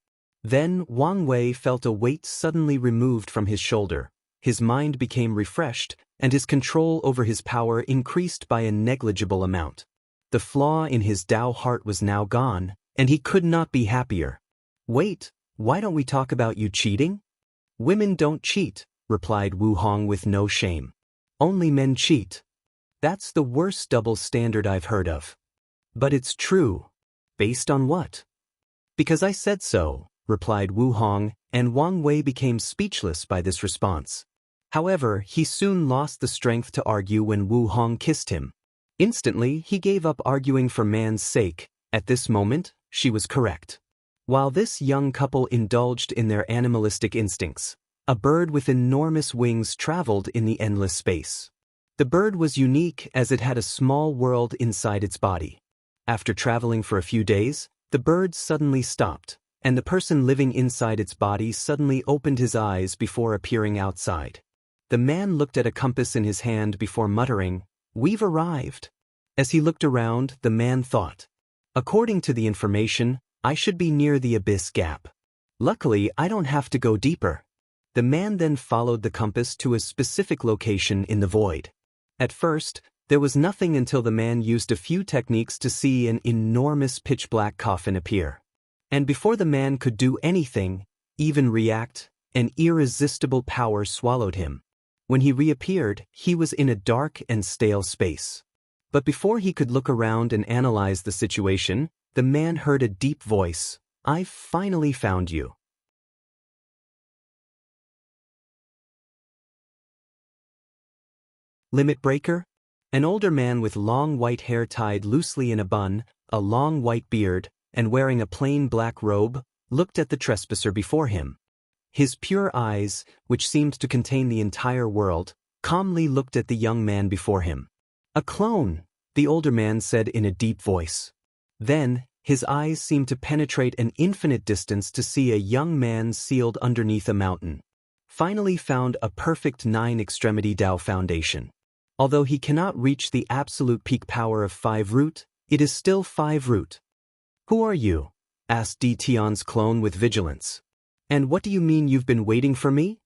Then Wang Wei felt a weight suddenly removed from his shoulder. His mind became refreshed, and his control over his power increased by a negligible amount. The flaw in his Tao heart was now gone, and he could not be happier. Wait, why don't we talk about you cheating? Women don't cheat, replied Wu Hong with no shame. Only men cheat. That's the worst double standard I've heard of. But it's true. Based on what? Because I said so, replied Wu Hong, and Wang Wei became speechless by this response. However, he soon lost the strength to argue when Wu Hong kissed him. Instantly, he gave up arguing for man's sake. At this moment, she was correct. While this young couple indulged in their animalistic instincts, a bird with enormous wings traveled in the endless space. The bird was unique as it had a small world inside its body. After traveling for a few days, the bird suddenly stopped, and the person living inside its body suddenly opened his eyes before appearing outside. The man looked at a compass in his hand before muttering, "We've arrived." As he looked around, the man thought, "According to the information, I should be near the abyss gap. Luckily, I don't have to go deeper." The man then followed the compass to a specific location in the void. At first, there was nothing until the man used a few techniques to see an enormous pitch-black coffin appear. And before the man could do anything, even react, an irresistible power swallowed him. When he reappeared, he was in a dark and stale space. But before he could look around and analyze the situation, the man heard a deep voice, "I've finally found you." Limit breaker? An older man with long white hair tied loosely in a bun, a long white beard, and wearing a plain black robe, looked at the trespasser before him. His pure eyes, which seemed to contain the entire world, calmly looked at the young man before him. "A clone," the older man said in a deep voice. Then, his eyes seemed to penetrate an infinite distance to see a young man sealed underneath a mountain. Finally found a perfect 9-extremity Tao foundation. Although he cannot reach the absolute peak power of 5 root, it is still 5 root. "Who are you?" asked Di Tian's clone with vigilance. "And what do you mean you've been waiting for me?"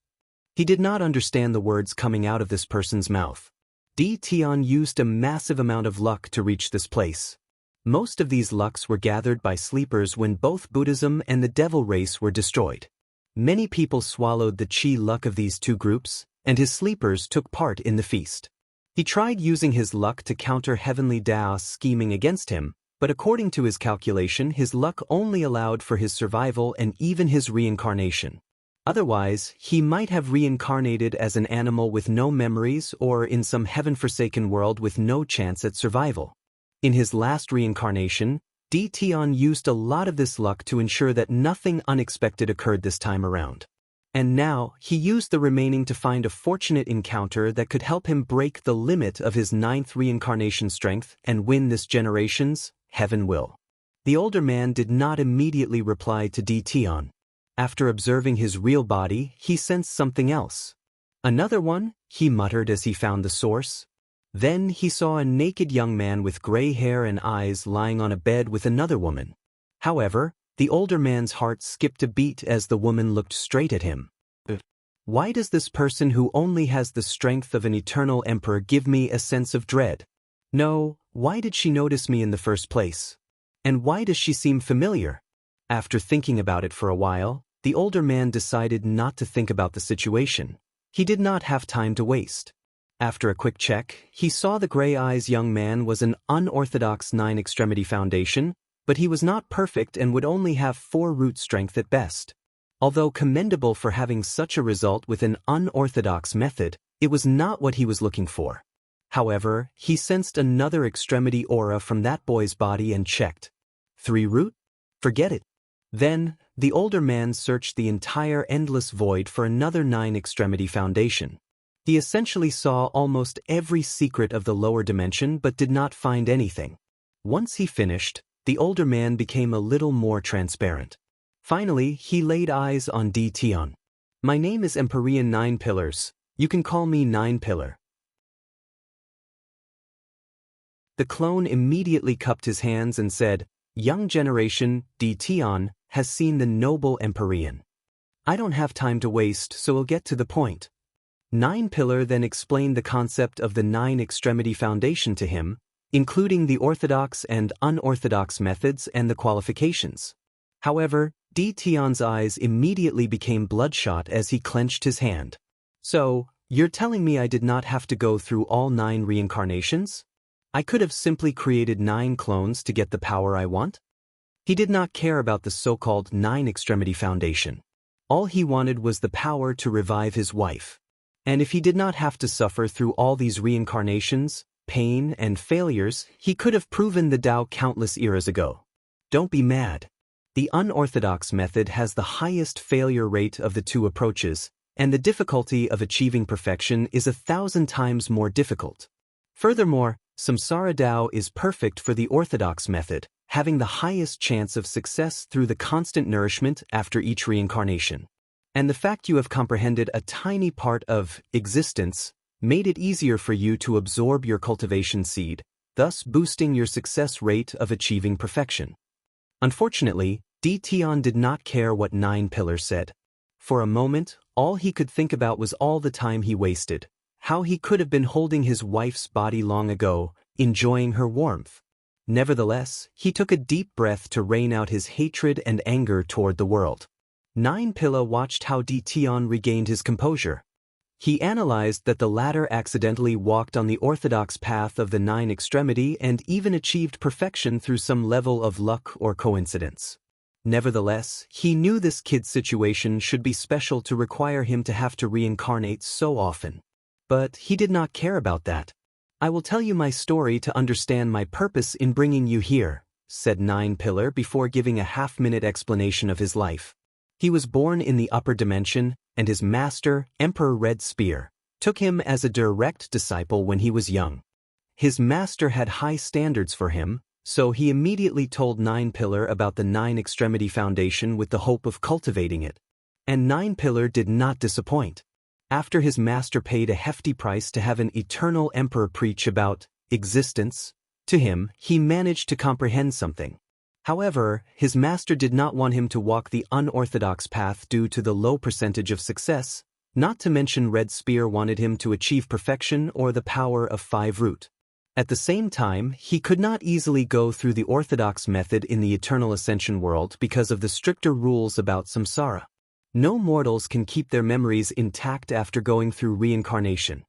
He did not understand the words coming out of this person's mouth. Di Tian used a massive amount of luck to reach this place. Most of these lucks were gathered by sleepers when both Buddhism and the devil race were destroyed. Many people swallowed the chi luck of these two groups, and his sleepers took part in the feast. He tried using his luck to counter heavenly Tao scheming against him, but according to his calculation, his luck only allowed for his survival and even his reincarnation. Otherwise, he might have reincarnated as an animal with no memories or in some heaven-forsaken world with no chance at survival. In his last reincarnation, Di Tian used a lot of this luck to ensure that nothing unexpected occurred this time around. And now, he used the remaining to find a fortunate encounter that could help him break the limit of his 9th reincarnation strength and win this generation's heaven will. The older man did not immediately reply to Di Tian. After observing his real body, he sensed something else. "Another one?" he muttered as he found the source. Then he saw a naked young man with gray hair and eyes lying on a bed with another woman. However, the older man's heart skipped a beat as the woman looked straight at him. "Why does this person who only has the strength of an eternal emperor give me a sense of dread? No, why did she notice me in the first place? And why does she seem familiar?" After thinking about it for a while, the older man decided not to think about the situation. He did not have time to waste. After a quick check, he saw the gray eyes young man was an unorthodox 9-extremity foundation, but he was not perfect and would only have 4 root strength at best. Although commendable for having such a result with an unorthodox method, it was not what he was looking for. However, he sensed another extremity aura from that boy's body and checked. 3 root? Forget it. Then, the older man searched the entire endless void for another 9-extremity foundation. He essentially saw almost every secret of the lower dimension but did not find anything. Once he finished, the older man became a little more transparent. Finally, he laid eyes on Di Tian. "My name is Empyrean 9 Pillars. You can call me 9 Pillar." The clone immediately cupped his hands and said, "Young generation, Di Tian, has seen the noble Empyrean. I don't have time to waste, so we'll get to the point." 9 Pillar then explained the concept of the 9-extremity foundation to him, including the orthodox and unorthodox methods and the qualifications. However, D. Tion's eyes immediately became bloodshot as he clenched his hand. So, you're telling me I did not have to go through all 9 reincarnations? I could have simply created 9 clones to get the power I want? He did not care about the so-called 9-extremity foundation. All he wanted was the power to revive his wife. And if he did not have to suffer through all these reincarnations, pain, and failures, he could have proven the Tao countless eras ago. Don't be mad. The unorthodox method has the highest failure rate of the 2 approaches, and the difficulty of achieving perfection is 1,000 times more difficult. Furthermore, Samsara Tao is perfect for the orthodox method, having the highest chance of success through the constant nourishment after each reincarnation. And the fact you have comprehended a tiny part of existence made it easier for you to absorb your cultivation seed, thus boosting your success rate of achieving perfection. Unfortunately, D. Tion did not care what 9 pillars said. For a moment, all he could think about was all the time he wasted, how he could have been holding his wife's body long ago, enjoying her warmth. Nevertheless, he took a deep breath to rain out his hatred and anger toward the world. 9 Pilla watched how D. Tion regained his composure. He analyzed that the latter accidentally walked on the orthodox path of the 9-extremity and even achieved perfection through some level of luck or coincidence. Nevertheless, he knew this kid's situation should be special to require him to have to reincarnate so often. But he did not care about that. I will tell you my story to understand my purpose in bringing you here, said 9 Pillar before giving a half-minute explanation of his life. He was born in the upper dimension, and his master, Emperor Red Spear, took him as a direct disciple when he was young. His master had high standards for him, so he immediately told 9 Pillar about the 9-extremity foundation with the hope of cultivating it. And 9 Pillar did not disappoint. After his master paid a hefty price to have an eternal emperor preach about existence to him, he managed to comprehend something. However, his master did not want him to walk the unorthodox path due to the low percentage of success, not to mention Red Spear wanted him to achieve perfection or the power of 5 root. At the same time, he could not easily go through the orthodox method in the eternal ascension world because of the stricter rules about samsara. No mortals can keep their memories intact after going through reincarnation.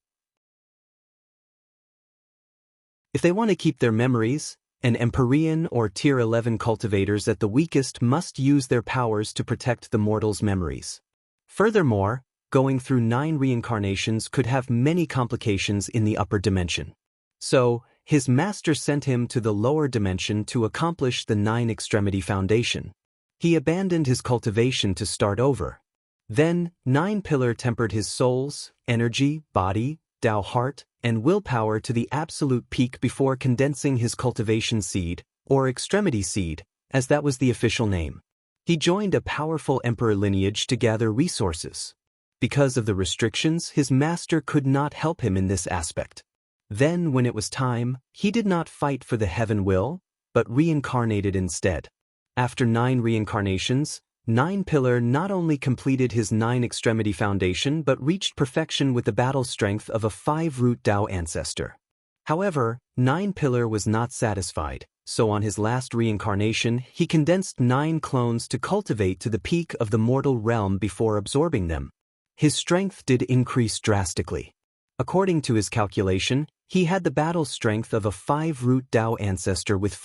If they want to keep their memories, an Empyrean or Tier 11 cultivators at the weakest must use their powers to protect the mortal's memories. Furthermore, going through 9 reincarnations could have many complications in the upper dimension. So, his master sent him to the lower dimension to accomplish the 9-extremity foundation. He abandoned his cultivation to start over. Then, 9 Pillar tempered his soul's energy, body, Tao heart, and willpower to the absolute peak before condensing his cultivation seed, or extremity seed, as that was the official name. He joined a powerful emperor lineage to gather resources. Because of the restrictions, his master could not help him in this aspect. Then, when it was time, he did not fight for the heaven will, but reincarnated instead. After 9 reincarnations, 9 Pillar not only completed his 9-extremity foundation but reached perfection with the battle strength of a 5-root Tao ancestor. However, 9 Pillar was not satisfied, so on his last reincarnation he condensed 9 clones to cultivate to the peak of the mortal realm before absorbing them. His strength did increase drastically. According to his calculation, he had the battle strength of a 5-root Tao ancestor with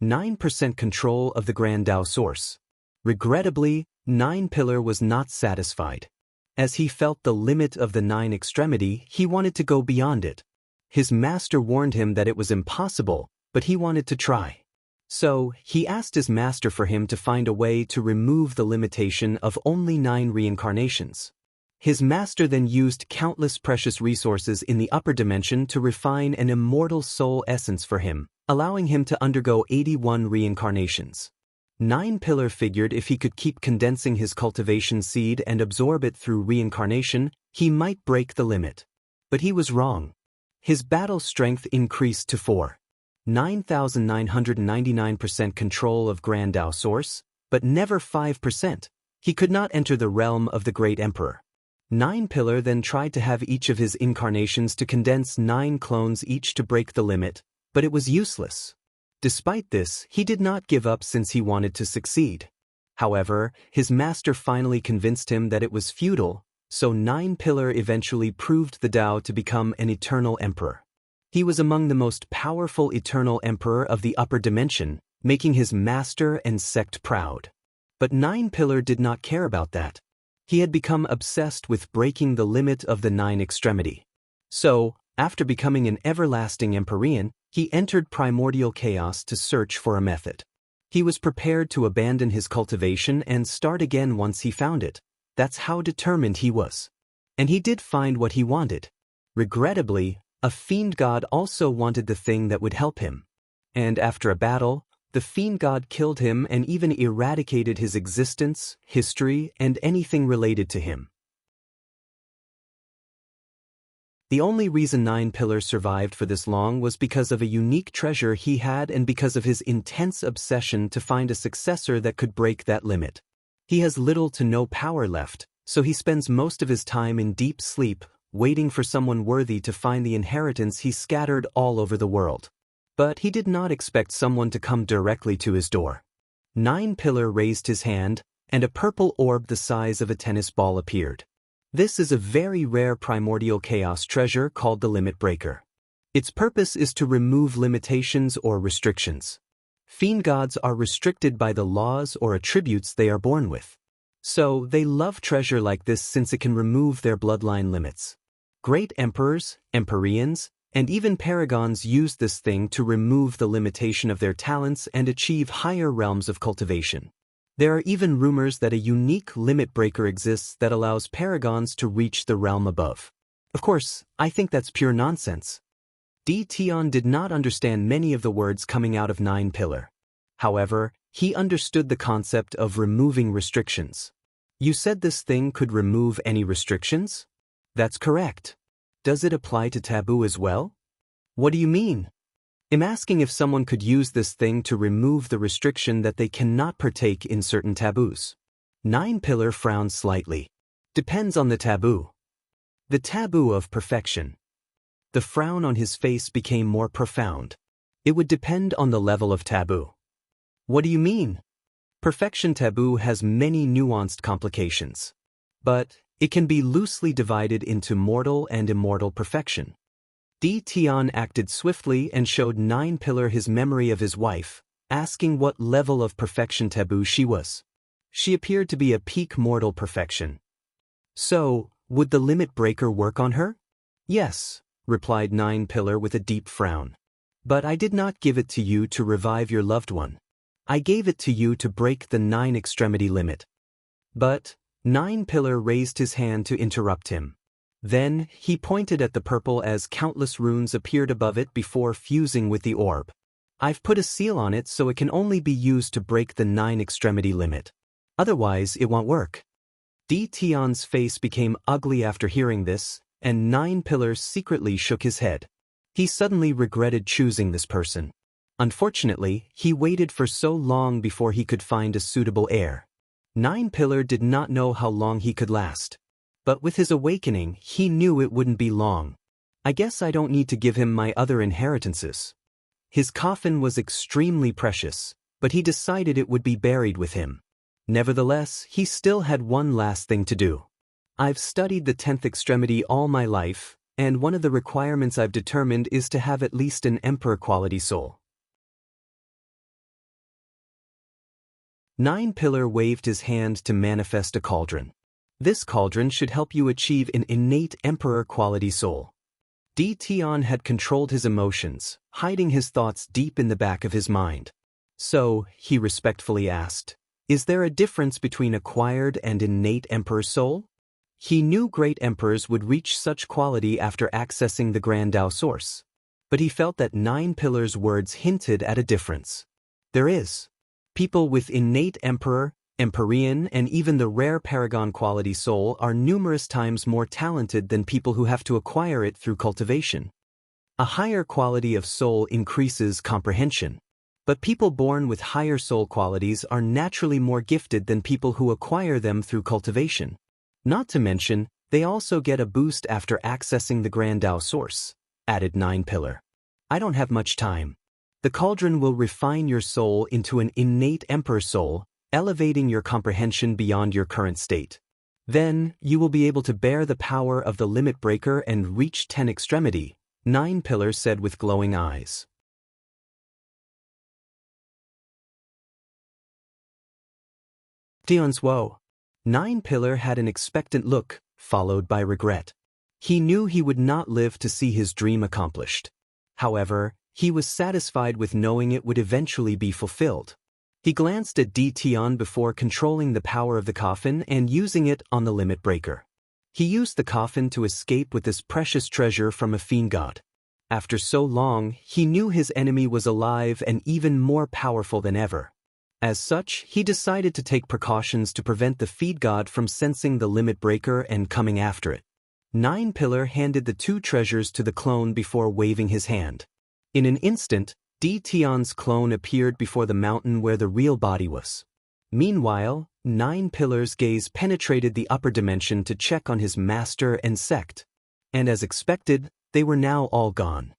9% control of the Grand Tao source. Regrettably, 9 Pillar was not satisfied. As he felt the limit of the 9-extremity, he wanted to go beyond it. His master warned him that it was impossible, but he wanted to try. So, he asked his master for him to find a way to remove the limitation of only 9 reincarnations. His master then used countless precious resources in the upper dimension to refine an immortal soul essence for him, allowing him to undergo 81 reincarnations. 9 Pillar figured if he could keep condensing his cultivation seed and absorb it through reincarnation, he might break the limit. But he was wrong. His battle strength increased to 9,999% control of Grand Tao source, but never 5%. He could not enter the realm of the Great Emperor. 9 Pillar then tried to have each of his incarnations to condense 9 clones each to break the limit, But it was useless. Despite this, he did not give up since he wanted to succeed. However, his master finally convinced him that it was futile, so Nine Pillar eventually proved the Tao to become an eternal emperor. He was among the most powerful eternal emperor of the upper dimension, making his master and sect proud. But Nine Pillar did not care about that. He had become obsessed with breaking the limit of the nine extremity. So, after becoming an everlasting Empyrean, he entered primordial chaos to search for a method. He was prepared to abandon his cultivation and start again once he found it. That's how determined he was. And he did find what he wanted. Regrettably, a fiend god also wanted the thing that would help him. And after a battle, the fiend god killed him and even eradicated his existence, history, and anything related to him. The only reason Nine Pillar survived for this long was because of a unique treasure he had and because of his intense obsession to find a successor that could break that limit. He has little to no power left, so he spends most of his time in deep sleep, waiting for someone worthy to find the inheritance he scattered all over the world. But he did not expect someone to come directly to his door. Nine Pillar raised his hand, and a purple orb the size of a tennis ball appeared. This is a very rare primordial chaos treasure called the Limit Breaker. Its purpose is to remove limitations or restrictions. Fiend gods are restricted by the laws or attributes they are born with. So, they love treasure like this since it can remove their bloodline limits. Great emperors, Empyreans, and even paragons use this thing to remove the limitation of their talents and achieve higher realms of cultivation. There are even rumors that a unique limit breaker exists that allows paragons to reach the realm above. Of course, I think that's pure nonsense. Tion did not understand many of the words coming out of Nine Pillar. However, he understood the concept of removing restrictions. You said this thing could remove any restrictions? That's correct. Does it apply to taboo as well? What do you mean? I'm asking if someone could use this thing to remove the restriction that they cannot partake in certain taboos. Nine Pillar frowned slightly. Depends on the taboo. The taboo of perfection. The frown on his face became more profound. It would depend on the level of taboo. What do you mean? Perfection taboo has many nuanced complications. But it can be loosely divided into mortal and immortal perfection. Tion acted swiftly and showed Nine Pillar his memory of his wife, asking what level of perfection taboo she was. She appeared to be a peak mortal perfection. So, would the limit breaker work on her? Yes, replied Nine Pillar with a deep frown. But I did not give it to you to revive your loved one. I gave it to you to break the nine extremity limit. But, Nine Pillar raised his hand to interrupt him. Then, he pointed at the purple as countless runes appeared above it before fusing with the orb. I've put a seal on it so it can only be used to break the nine extremity limit. Otherwise, it won't work. Tion's face became ugly after hearing this, and Nine Pillar secretly shook his head. He suddenly regretted choosing this person. Unfortunately, he waited for so long before he could find a suitable heir. Nine Pillar did not know how long he could last. But with his awakening, he knew it wouldn't be long. I guess I don't need to give him my other inheritances. His coffin was extremely precious, but he decided it would be buried with him. Nevertheless, he still had one last thing to do. I've studied the 10th extremity all my life, and one of the requirements I've determined is to have at least an emperor quality soul. Nine Pillar waved his hand to manifest a cauldron. This cauldron should help you achieve an innate emperor quality soul. Tion had controlled his emotions, hiding his thoughts deep in the back of his mind. So, he respectfully asked, is there a difference between acquired and innate emperor soul? He knew great emperors would reach such quality after accessing the Grand Tao source. But he felt that Nine Pillar's words hinted at a difference. There is. People with innate emperor, Empyrean, and even the rare paragon quality soul are numerous times more talented than people who have to acquire it through cultivation. A higher quality of soul increases comprehension. But people born with higher soul qualities are naturally more gifted than people who acquire them through cultivation. Not to mention, they also get a boost after accessing the Grand Tao source, added Nine Pillar. I don't have much time. The cauldron will refine your soul into an innate emperor soul, elevating your comprehension beyond your current state. Then, you will be able to bear the power of the limit breaker and reach 10 extremity, 9 Pillar said with glowing eyes. Dion's woe. 9 Pillar had an expectant look, followed by regret. He knew he would not live to see his dream accomplished. However, he was satisfied with knowing it would eventually be fulfilled. He glanced at Tion before controlling the power of the coffin and using it on the limit breaker. He used the coffin to escape with this precious treasure from a fiend god. After so long, he knew his enemy was alive and even more powerful than ever. As such, he decided to take precautions to prevent the fiend god from sensing the limit breaker and coming after it. 9 Pillar handed the 2 treasures to the clone before waving his hand. In an instant, Tion's clone appeared before the mountain where the real body was. Meanwhile, 9 Pillar's gaze penetrated the upper dimension to check on his master and sect. And as expected, they were now all gone.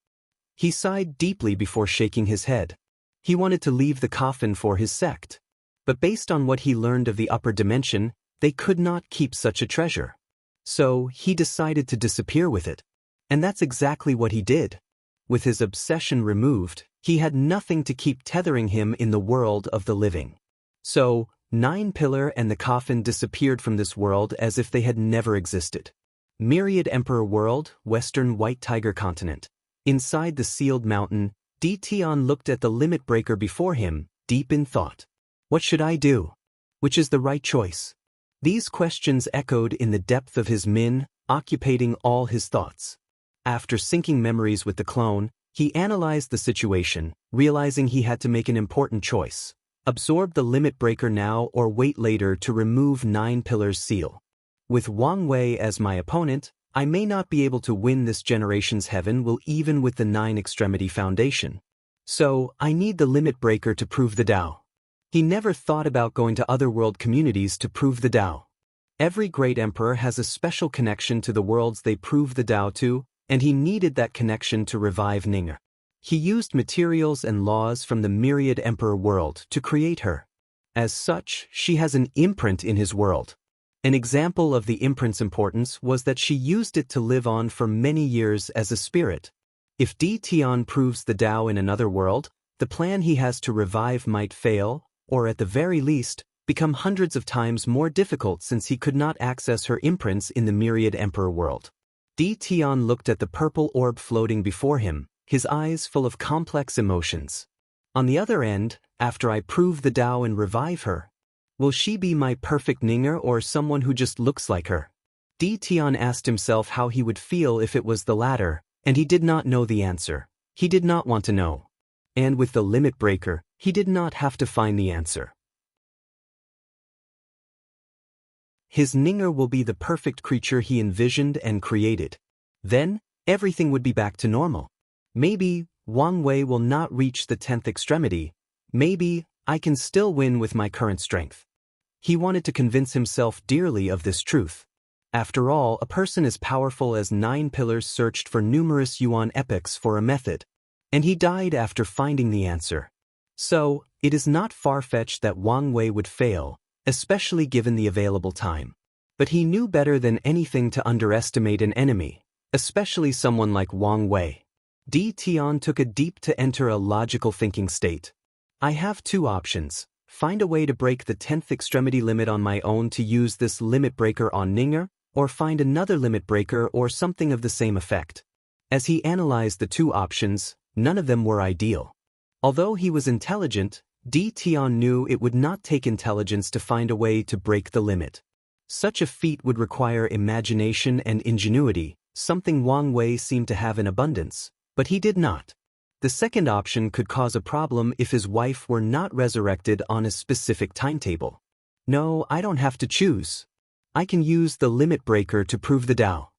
He sighed deeply before shaking his head. He wanted to leave the coffin for his sect. But based on what he learned of the upper dimension, they could not keep such a treasure. So, he decided to disappear with it. And that's exactly what he did. With his obsession removed, he had nothing to keep tethering him in the world of the living. So, 9 Pillar and the coffin disappeared from this world as if they had never existed. Myriad Emperor World, Western White Tiger Continent. Inside the sealed mountain, Tion looked at the limit breaker before him, deep in thought. What should I do? Which is the right choice? These questions echoed in the depth of his min, occupating all his thoughts. After syncing memories with the clone, he analyzed the situation, realizing he had to make an important choice. Absorb the limit breaker now or wait later to remove 9 Pillar's seal. With Wang Wei as my opponent, I may not be able to win this generation's heaven will even with the 9 extremity foundation. So, I need the limit breaker to prove the Tao. He never thought about going to other world communities to prove the Tao. Every great emperor has a special connection to the worlds they prove the Tao to, and he needed that connection to revive Ninger. He used materials and laws from the Myriad Emperor world to create her. As such, she has an imprint in his world. An example of the imprint's importance was that she used it to live on for many years as a spirit. If Tion proves the Tao in another world, the plan he has to revive might fail, or at the very least, become hundreds of times more difficult since he could not access her imprints in the Myriad Emperor world. Tion looked at the purple orb floating before him, his eyes full of complex emotions. On the other end, after I prove the Tao and revive her, will she be my perfect Ninger or someone who just looks like her? Tion asked himself how he would feel if it was the latter, and he did not know the answer. He did not want to know. And with the limit breaker, he did not have to find the answer. His Ninger will be the perfect creature he envisioned and created. Then, everything would be back to normal. Maybe, Wang Wei will not reach the 10th extremity. Maybe, I can still win with my current strength. He wanted to convince himself dearly of this truth. After all, a person as powerful as 9 Pillars searched for numerous Yuan epochs for a method. And he died after finding the answer. So, it is not far-fetched that Wang Wei would fail, especially given the available time. But he knew better than anything to underestimate an enemy, especially someone like Wang Wei. Tion took a deep to enter a logical thinking state. I have 2 options. Find a way to break the 10th extremity limit on my own to use this limit breaker on Ninger, or find another limit breaker or something of the same effect. As he analyzed the 2 options, none of them were ideal. Although he was intelligent, Tion knew it would not take intelligence to find a way to break the limit. Such a feat would require imagination and ingenuity, something Wang Wei seemed to have in abundance, but he did not. The second option could cause a problem if his wife were not resurrected on a specific timetable. No, I don't have to choose. I can use the limit breaker to prove the Tao.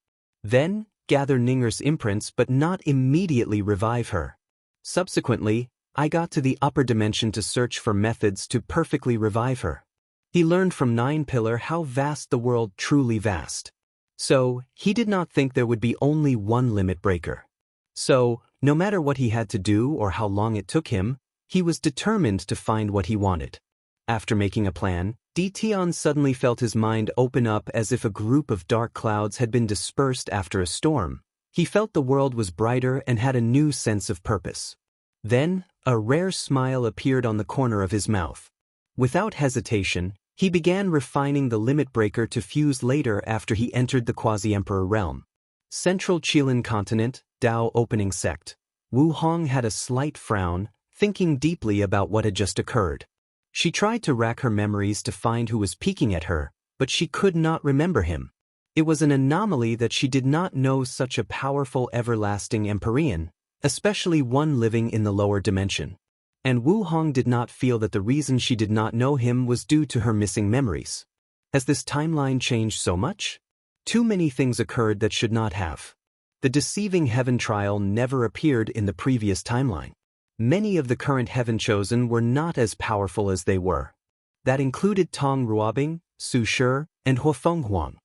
Then, gather Ninger's imprints but not immediately revive her. Subsequently, I got to the upper dimension to search for methods to perfectly revive her. He learned from 9 Pillar how vast the world truly vast. So, he did not think there would be only one limit breaker. So, No matter what he had to do or how long it took him, he was determined to find what he wanted. After making a plan, Tion suddenly felt his mind open up as if a group of dark clouds had been dispersed after a storm. He felt the world was brighter and had a new sense of purpose. Then, a rare smile appeared on the corner of his mouth. Without hesitation, he began refining the limit breaker to fuse later after he entered the Quasi-Emperor realm. Central Qilin Continent, Dao Opening Sect. Wu Hong had a slight frown, thinking deeply about what had just occurred. She tried to rack her memories to find who was peeking at her, but she could not remember him. It was an anomaly that she did not know such a powerful everlasting Empyrean, especially one living in the lower dimension. And Wu Hong did not feel that the reason she did not know him was due to her missing memories. Has this timeline changed so much? Too many things occurred that should not have. The deceiving heaven trial never appeared in the previous timeline. Many of the current heaven chosen were not as powerful as they were. That included Tong Ruobing, Su Shi, and Huofeng Huang.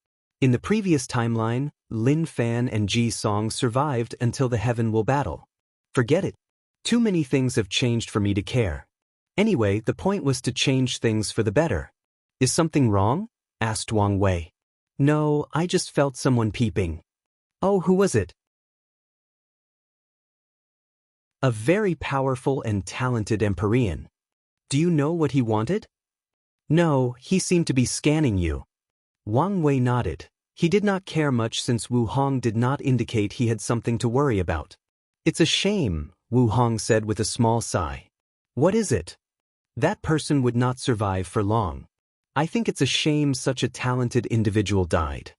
In the previous timeline, Lin Fan and Ji Song survived until the heaven will battle. Forget it. Too many things have changed for me to care. Anyway, the point was to change things for the better. Is something wrong? Asked Wang Wei. No, I just felt someone peeping. Oh, who was it? A very powerful and talented Empyrean. Do you know what he wanted? No, he seemed to be scanning you. Wang Wei nodded. He did not care much since Wu Hong did not indicate he had something to worry about. It's a shame, Wu Hong said with a small sigh. What is it? That person would not survive for long. I think it's a shame such a talented individual died.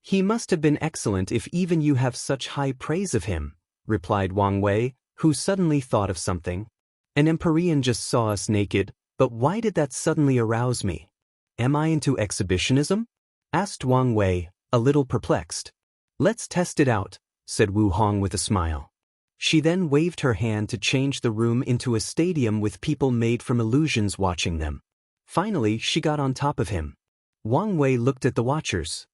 He must have been excellent if even you have such high praise of him, replied Wang Wei, who suddenly thought of something. An Empyrean just saw us naked, but why did that suddenly arouse me? Am I into exhibitionism? Asked Wang Wei, a little perplexed. Let's test it out, said Wu Hong with a smile. She then waved her hand to change the room into a stadium with people made from illusions watching them. Finally, she got on top of him. Wang Wei looked at the watchers.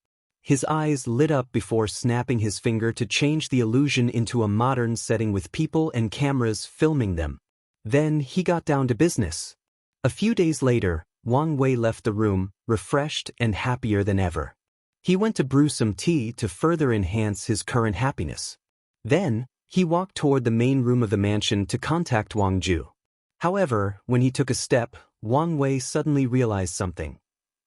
His eyes lit up before snapping his finger to change the illusion into a modern setting with people and cameras filming them. Then he got down to business. A few days later, Wang Wei left the room, refreshed and happier than ever. He went to brew some tea to further enhance his current happiness. Then, he walked toward the main room of the mansion to contact Wang Ju. However, when he took a step, Wang Wei suddenly realized something.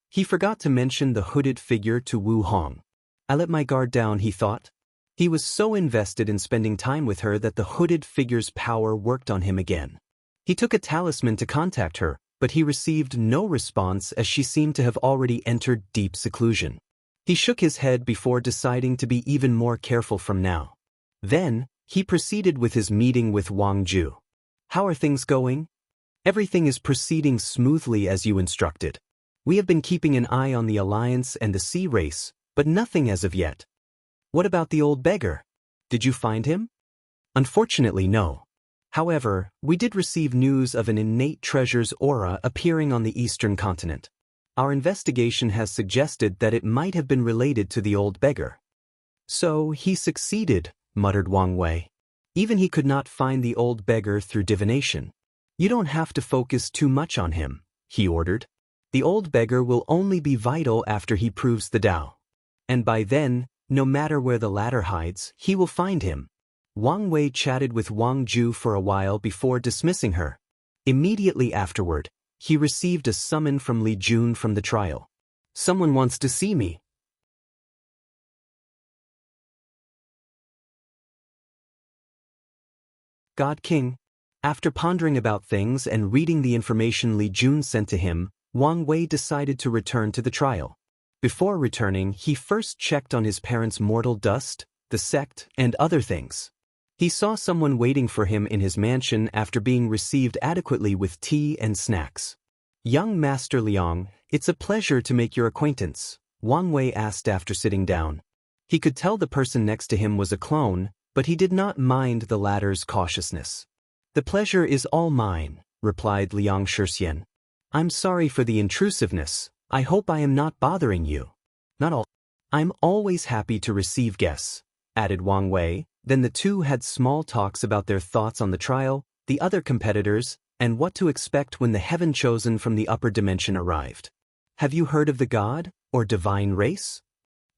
He forgot to mention the hooded figure to Wu Hong. I let my guard down, he thought. He was so invested in spending time with her that the hooded figure's power worked on him again. He took a talisman to contact her, but he received no response as she seemed to have already entered deep seclusion. He shook his head before deciding to be even more careful from now. Then, he proceeded with his meeting with Wang Ju. How are things going? Everything is proceeding smoothly as you instructed. We have been keeping an eye on the Alliance and the sea race, but nothing as of yet. What about the old beggar? Did you find him? Unfortunately, no. However, we did receive news of an innate treasure's aura appearing on the eastern continent. Our investigation has suggested that it might have been related to the old beggar. So, he succeeded, muttered Wang Wei. Even he could not find the old beggar through divination. You don't have to focus too much on him, he ordered. The old beggar will only be vital after he proves the Tao. And by then, no matter where the latter hides, he will find him. Wang Wei chatted with Wang Ju for a while before dismissing her. Immediately afterward, he received a summon from Li Jun from the trial. Someone wants to see me. God King. After pondering about things and reading the information Li Jun sent to him, Wang Wei decided to return to the trial. Before returning, he first checked on his parents' mortal dust, the sect, and other things. He saw someone waiting for him in his mansion after being received adequately with tea and snacks. Young Master Liang, it's a pleasure to make your acquaintance, Wang Wei asked after sitting down. He could tell the person next to him was a clone, but he did not mind the latter's cautiousness. The pleasure is all mine, replied Liang Shixian. I'm sorry for the intrusiveness. I hope I am not bothering you. Not all. I'm always happy to receive guests, added Wang Wei, Then the two had small talks about their thoughts on the trial, the other competitors, and what to expect when the heaven chosen from the upper dimension arrived. Have you heard of the god, or divine race?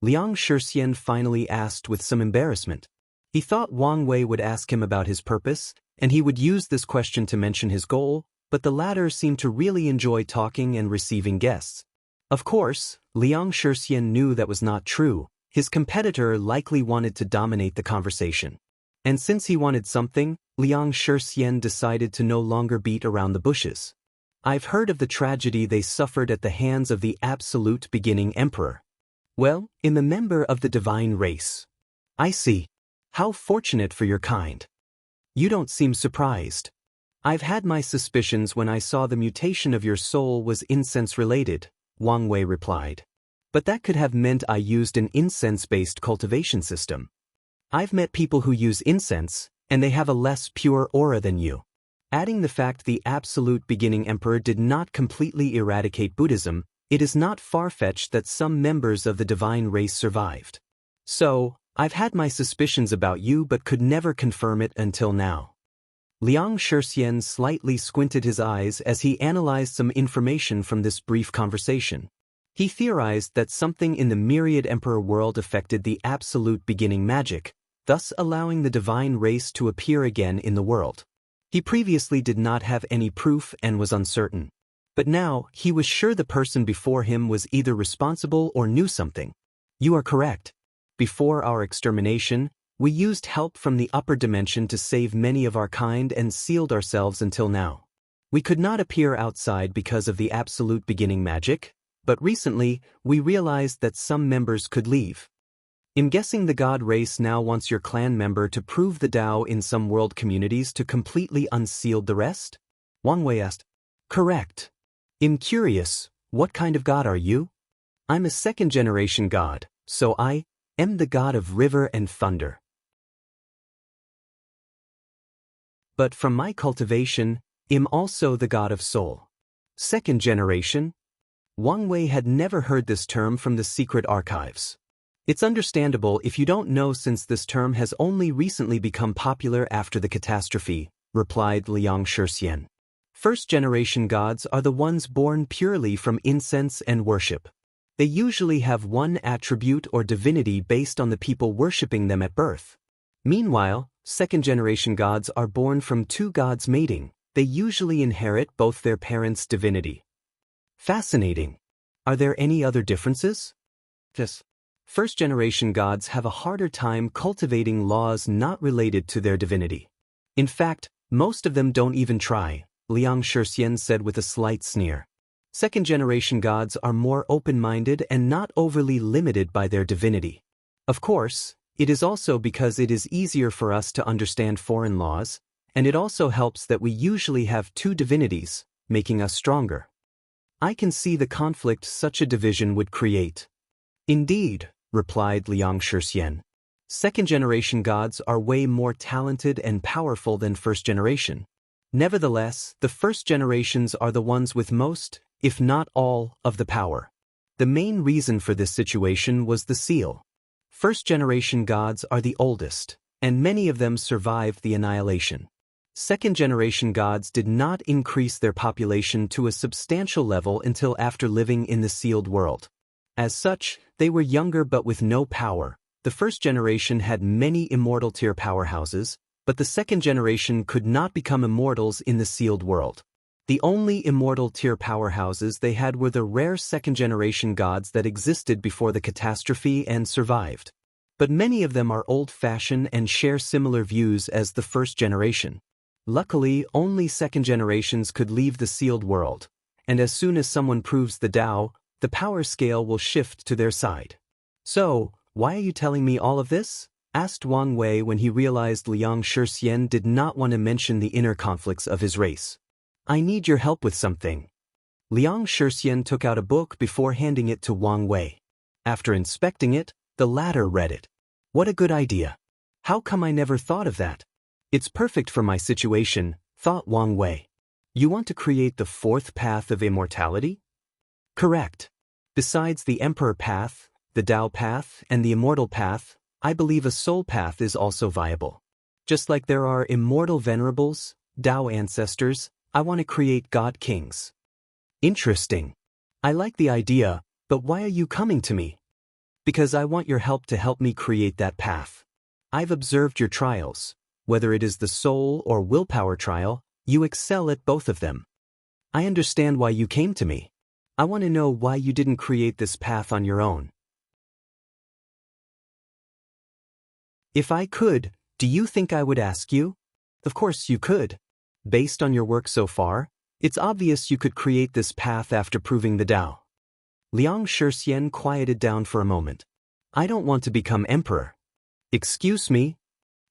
Liang Shixian finally asked with some embarrassment. He thought Wang Wei would ask him about his purpose, and he would use this question to mention his goal, but the latter seemed to really enjoy talking and receiving guests. Of course, Liang Shixian knew that was not true. His competitor likely wanted to dominate the conversation. And since he wanted something, Liang Shixian decided to no longer beat around the bushes. I've heard of the tragedy they suffered at the hands of the absolute beginning emperor. Well, I'm a member of the divine race. I see. How fortunate for your kind. You don't seem surprised. I've had my suspicions when I saw the mutation of your soul was incense-related, Wang Wei replied. But that could have meant I used an incense-based cultivation system. I've met people who use incense, and they have a less pure aura than you. Adding the fact the absolute beginning emperor did not completely eradicate Buddhism, it is not far-fetched that some members of the divine race survived. So, I've had my suspicions about you but could never confirm it until now. Liang Shixian slightly squinted his eyes as he analyzed some information from this brief conversation. He theorized that something in the myriad emperor world affected the absolute beginning magic, thus allowing the divine race to appear again in the world. He previously did not have any proof and was uncertain. But now, he was sure the person before him was either responsible or knew something. You are correct. Before our extermination, we used help from the upper dimension to save many of our kind and sealed ourselves until now. We could not appear outside because of the absolute beginning magic, but recently, we realized that some members could leave. I'm guessing the god race now wants your clan member to prove the Tao in some world communities to completely unseal the rest? Wang Wei asked. Correct. I'm curious, what kind of god are you? I'm a second-generation god, so I am the god of river and thunder. But from my cultivation, I'm also the god of soul. Second generation? Wang Wei had never heard this term from the secret archives. It's understandable if you don't know since this term has only recently become popular after the catastrophe, replied Liang Shixian. First-generation gods are the ones born purely from incense and worship. They usually have one attribute or divinity based on the people worshipping them at birth. Meanwhile, second-generation gods are born from two gods mating. They usually inherit both their parents' divinity. Fascinating. Are there any other differences? Yes. First-generation gods have a harder time cultivating laws not related to their divinity. In fact, most of them don't even try, Liang Shixian said with a slight sneer. Second-generation gods are more open-minded and not overly limited by their divinity. Of course, it is also because it is easier for us to understand foreign laws, and it also helps that we usually have two divinities, making us stronger. I can see the conflict such a division would create. Indeed, replied Liang Shixian. Second-generation gods are way more talented and powerful than first-generation. Nevertheless, the first generations are the ones with most, if not all, of the power. The main reason for this situation was the seal. First-generation gods are the oldest, and many of them survived the annihilation. Second-generation gods did not increase their population to a substantial level until after living in the sealed world. As such, they were younger but with no power. The first generation had many immortal tier powerhouses, but the second generation could not become immortals in the sealed world. The only immortal tier powerhouses they had were the rare second-generation gods that existed before the catastrophe and survived. But many of them are old-fashioned and share similar views as the first generation. Luckily, only second generations could leave the sealed world, and as soon as someone proves the Tao, the power scale will shift to their side. So, why are you telling me all of this? Asked Wang Wei when he realized Liang Shixian did not want to mention the inner conflicts of his race. I need your help with something. Liang Shixian took out a book before handing it to Wang Wei. After inspecting it, the latter read it. What a good idea. How come I never thought of that? It's perfect for my situation, thought Wang Wei. You want to create the fourth path of immortality? Correct. Besides the Emperor path, the Tao path, and the Immortal path, I believe a soul path is also viable. Just like there are immortal venerables, Tao ancestors, I want to create God kings. Interesting. I like the idea, but why are you coming to me? Because I want your help to help me create that path. I've observed your trials. Whether it is the soul or willpower trial, you excel at both of them. I understand why you came to me. I want to know why you didn't create this path on your own. If I could, do you think I would ask you? Of course you could. Based on your work so far, it's obvious you could create this path after proving the Tao. Liang Shixian quieted down for a moment. I don't want to become emperor. Excuse me?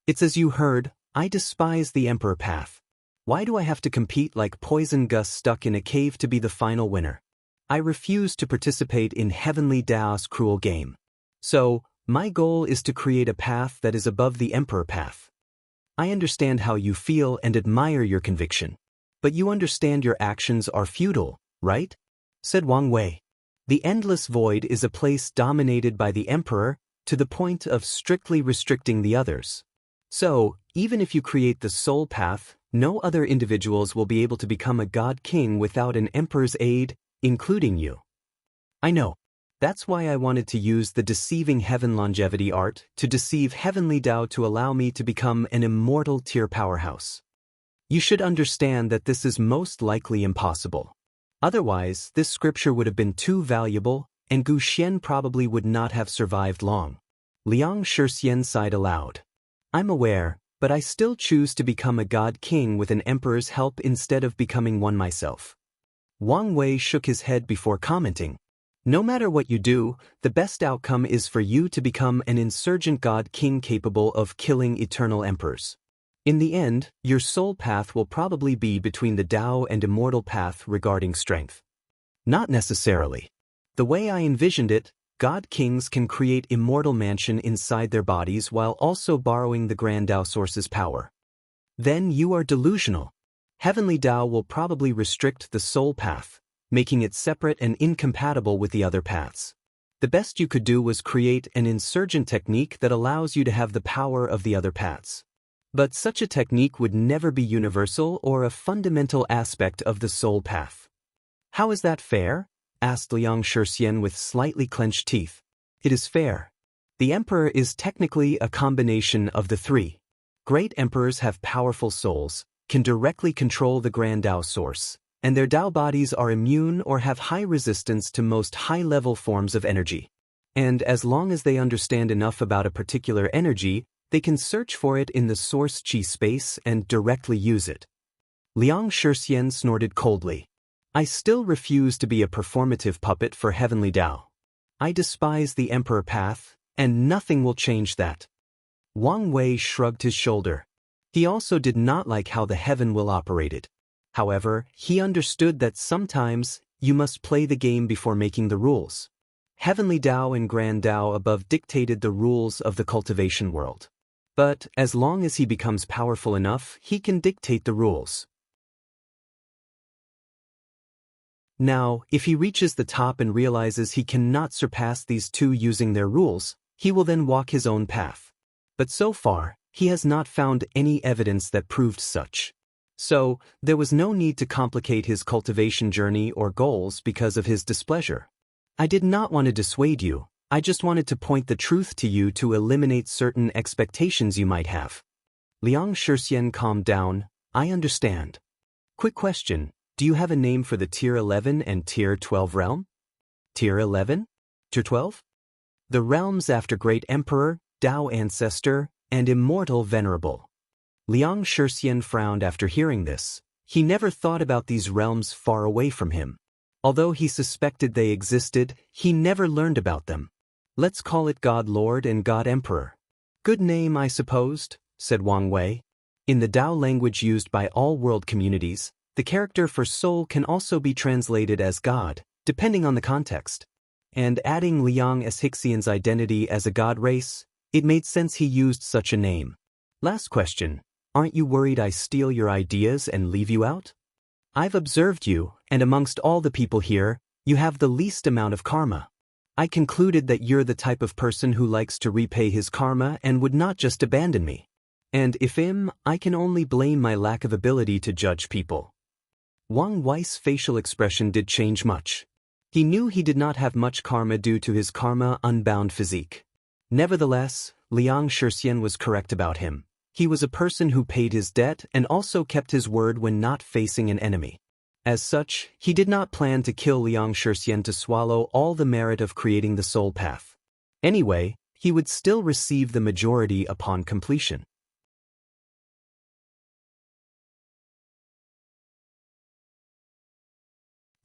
It's as you heard, I despise the emperor path. Why do I have to compete like Poison Gus stuck in a cave to be the final winner? I refuse to participate in Heavenly Tao's cruel game. So, my goal is to create a path that is above the emperor path. I understand how you feel and admire your conviction. But you understand your actions are futile, right? Said Wang Wei. The endless void is a place dominated by the emperor to the point of strictly restricting the others. So, even if you create the soul path, no other individuals will be able to become a god king without an emperor's aid, including you. I know. That's why I wanted to use the deceiving heaven longevity art to deceive Heavenly Tao to allow me to become an immortal tier powerhouse. You should understand that this is most likely impossible. Otherwise, this scripture would have been too valuable, and Gu Xian probably would not have survived long. Liang Shixian sighed aloud. I'm aware, but I still choose to become a god king with an emperor's help instead of becoming one myself. Wang Wei shook his head before commenting. No matter what you do, the best outcome is for you to become an insurgent god king capable of killing eternal emperors. In the end, your soul path will probably be between the Tao and immortal path regarding strength. Not necessarily. The way I envisioned it, god kings can create immortal mansion inside their bodies while also borrowing the grand Tao source's power. Then you are delusional. Heavenly Tao will probably restrict the soul path, making it separate and incompatible with the other paths. The best you could do was create an insurgent technique that allows you to have the power of the other paths. But such a technique would never be universal or a fundamental aspect of the soul path. How is that fair? Asked Liang Shixian with slightly clenched teeth. It is fair. The emperor is technically a combination of the three. Great emperors have powerful souls, can directly control the grand Tao source, and their Tao bodies are immune or have high resistance to most high-level forms of energy. And as long as they understand enough about a particular energy, they can search for it in the source chi space and directly use it. Liang Shixian snorted coldly. I still refuse to be a performative puppet for Heavenly Tao. I despise the emperor path, and nothing will change that. Wang Wei shrugged his shoulder. He also did not like how the heaven will operated. However, he understood that sometimes you must play the game before making the rules. Heavenly Tao and Grand Tao above dictated the rules of the cultivation world. But as long as he becomes powerful enough, he can dictate the rules. Now, if he reaches the top and realizes he cannot surpass these two using their rules, he will then walk his own path. But so far, he has not found any evidence that proved such. So, there was no need to complicate his cultivation journey or goals because of his displeasure. I did not want to dissuade you, I just wanted to point the truth to you to eliminate certain expectations you might have. Liang Shixian calmed down. I understand. Quick question, do you have a name for the Tier 11 and Tier 12 realm? Tier 11? Tier 12? The realms after Great Emperor, Tao Ancestor, and Immortal Venerable. Liang Shixian frowned after hearing this. He never thought about these realms far away from him. Although he suspected they existed, he never learned about them. Let's call it God Lord and God Emperor. Good name, I supposed, said Wang Wei. In the Tao language used by all world communities, the character for soul can also be translated as God, depending on the context. And adding Liang Shixian's identity as a god race, it made sense he used such a name. Last question, aren't you worried I steal your ideas and leave you out? I've observed you, and amongst all the people here, you have the least amount of karma. I concluded that you're the type of person who likes to repay his karma and would not just abandon me. And if I can only blame my lack of ability to judge people. Wang Wei's facial expression did change much. He knew he did not have much karma due to his karma-unbound physique. Nevertheless, Liang Shixian was correct about him. He was a person who paid his debt and also kept his word when not facing an enemy. As such, he did not plan to kill Liang Shixian to swallow all the merit of creating the soul path. Anyway, he would still receive the majority upon completion.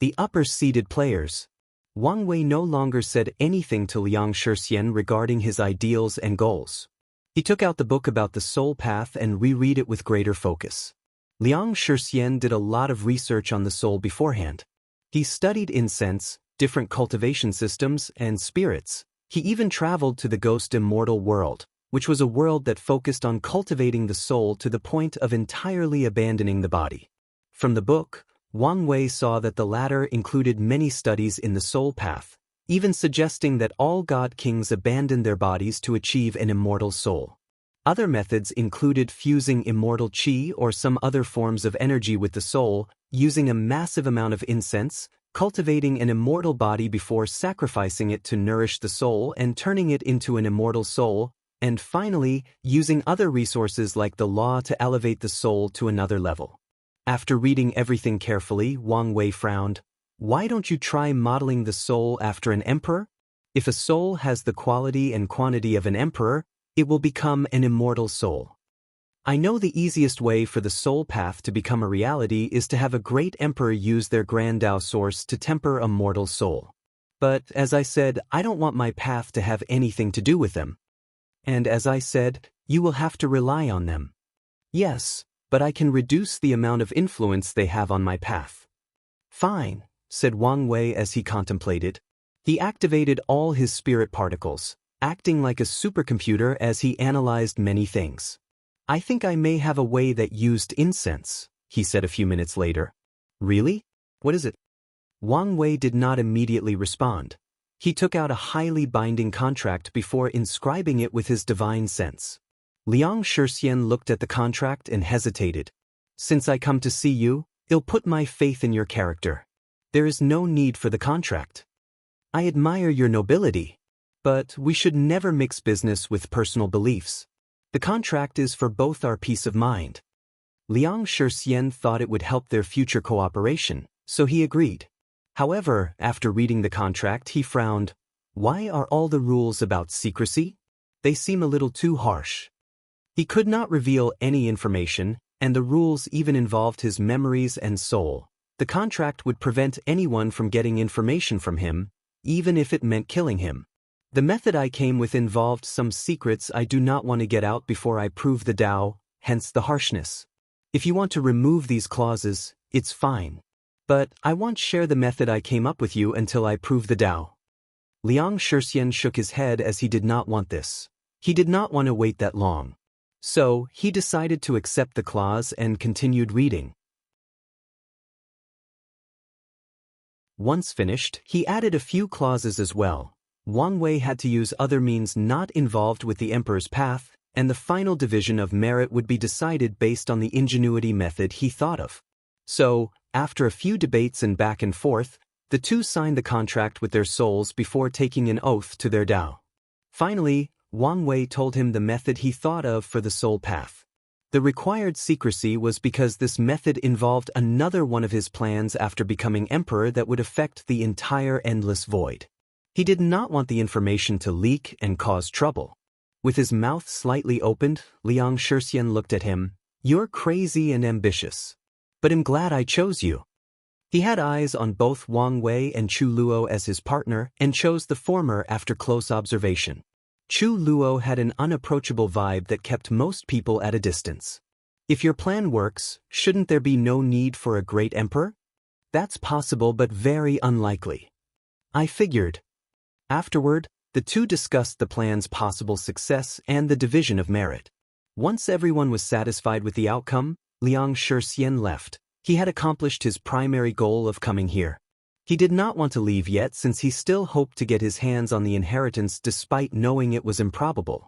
The upper-seated players. Wang Wei no longer said anything to Liang Shixian regarding his ideals and goals. He took out the book about the soul path and reread it with greater focus. Liang Shixian did a lot of research on the soul beforehand. He studied incense, different cultivation systems, and spirits. He even traveled to the ghost immortal world, which was a world that focused on cultivating the soul to the point of entirely abandoning the body. From the book, Wang Wei saw that the latter included many studies in the soul path, even suggesting that all god kings abandoned their bodies to achieve an immortal soul. Other methods included fusing immortal qi or some other forms of energy with the soul, using a massive amount of incense, cultivating an immortal body before sacrificing it to nourish the soul and turning it into an immortal soul, and finally, using other resources like the law to elevate the soul to another level. After reading everything carefully, Wang Wei frowned. Why don't you try modeling the soul after an emperor? If a soul has the quality and quantity of an emperor, it will become an immortal soul. I know the easiest way for the soul path to become a reality is to have a great emperor use their grand Tao source to temper a mortal soul. But, as I said, I don't want my path to have anything to do with them. And as I said, you will have to rely on them. Yes, but I can reduce the amount of influence they have on my path. Fine, said Wang Wei as he contemplated. He activated all his spirit particles, acting like a supercomputer as he analyzed many things. I think I may have a way that used incense, he said a few minutes later. Really? What is it? Wang Wei did not immediately respond. He took out a highly binding contract before inscribing it with his divine sense. Liang Shixian looked at the contract and hesitated. Since I come to see you, I'll put my faith in your character. There is no need for the contract. I admire your nobility, but we should never mix business with personal beliefs. The contract is for both our peace of mind. Liang Shixian thought it would help their future cooperation, so he agreed. However, after reading the contract, he frowned. Why are all the rules about secrecy? They seem a little too harsh. He could not reveal any information, and the rules even involved his memories and soul. The contract would prevent anyone from getting information from him, even if it meant killing him. The method I came with involved some secrets I do not want to get out before I prove the Tao, hence the harshness. If you want to remove these clauses, it's fine. But I won't share the method I came up with you until I prove the Tao. Liang Shixian shook his head as he did not want this. He did not want to wait that long. So, he decided to accept the clause and continued reading. Once finished, he added a few clauses as well. Wang Wei had to use other means not involved with the emperor's path, and the final division of merit would be decided based on the ingenuity method he thought of. So, after a few debates and back and forth, the two signed the contract with their souls before taking an oath to their Tao. Finally, Wang Wei told him the method he thought of for the soul path. The required secrecy was because this method involved another one of his plans after becoming emperor that would affect the entire endless void. He did not want the information to leak and cause trouble. With his mouth slightly opened, Liang Shixian looked at him. You're crazy and ambitious. But I'm glad I chose you. He had eyes on both Wang Wei and Chu Luo as his partner and chose the former after close observation. Chu Luo had an unapproachable vibe that kept most people at a distance. If your plan works, shouldn't there be no need for a great emperor? That's possible but very unlikely. I figured. Afterward, the two discussed the plan's possible success and the division of merit. Once everyone was satisfied with the outcome, Liang Shixian left. He had accomplished his primary goal of coming here. He did not want to leave yet since he still hoped to get his hands on the inheritance despite knowing it was improbable.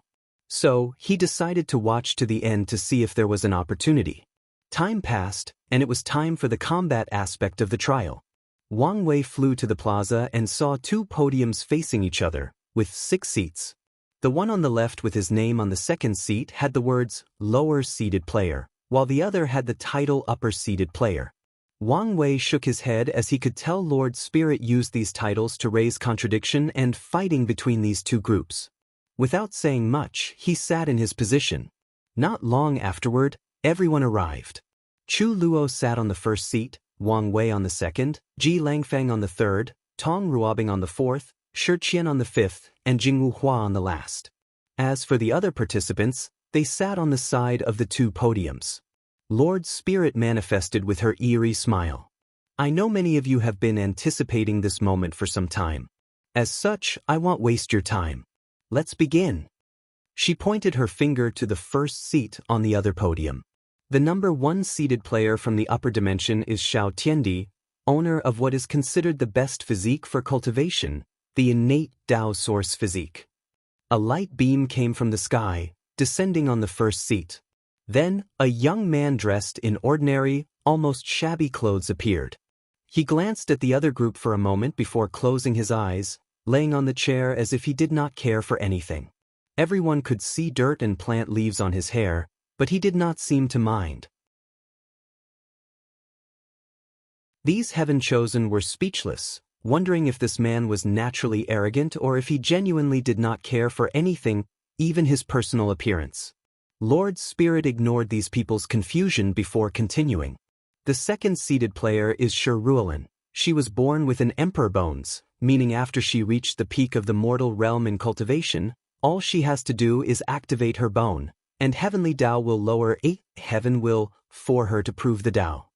So, he decided to watch to the end to see if there was an opportunity. Time passed, and it was time for the combat aspect of the trial. Wang Wei flew to the plaza and saw two podiums facing each other, with 6 seats. The one on the left with his name on the second seat had the words, lower seated player, while the other had the title upper seated player. Wang Wei shook his head as he could tell Lord Spirit used these titles to raise contradiction and fighting between these two groups. Without saying much, he sat in his position. Not long afterward, everyone arrived. Chu Luo sat on the first seat, Wang Wei on the second, Ji Langfang on the third, Tong Ruobing on the fourth, Shi Qian on the fifth, and Jingwu Hua on the last. As for the other participants, they sat on the side of the two podiums. Lord Spirit manifested with her eerie smile. I know many of you have been anticipating this moment for some time. As such, I won't waste your time. Let's begin. She pointed her finger to the first seat on the other podium. The number 1 seated player from the upper dimension is Xiao Tiandi, owner of what is considered the best physique for cultivation, the innate Tao source physique. A light beam came from the sky, descending on the first seat. Then, a young man dressed in ordinary, almost shabby clothes appeared. He glanced at the other group for a moment before closing his eyes, laying on the chair as if he did not care for anything. Everyone could see dirt and plant leaves on his hair, but he did not seem to mind. These heaven-chosen were speechless, wondering if this man was naturally arrogant or if he genuinely did not care for anything, even his personal appearance. Lord Spirit ignored these people's confusion before continuing. The second seated player is Shi Ruolin. She was born with an emperor bones, meaning after she reached the peak of the mortal realm in cultivation, all she has to do is activate her bone, and heavenly Tao will lower a heaven will for her to prove the Tao.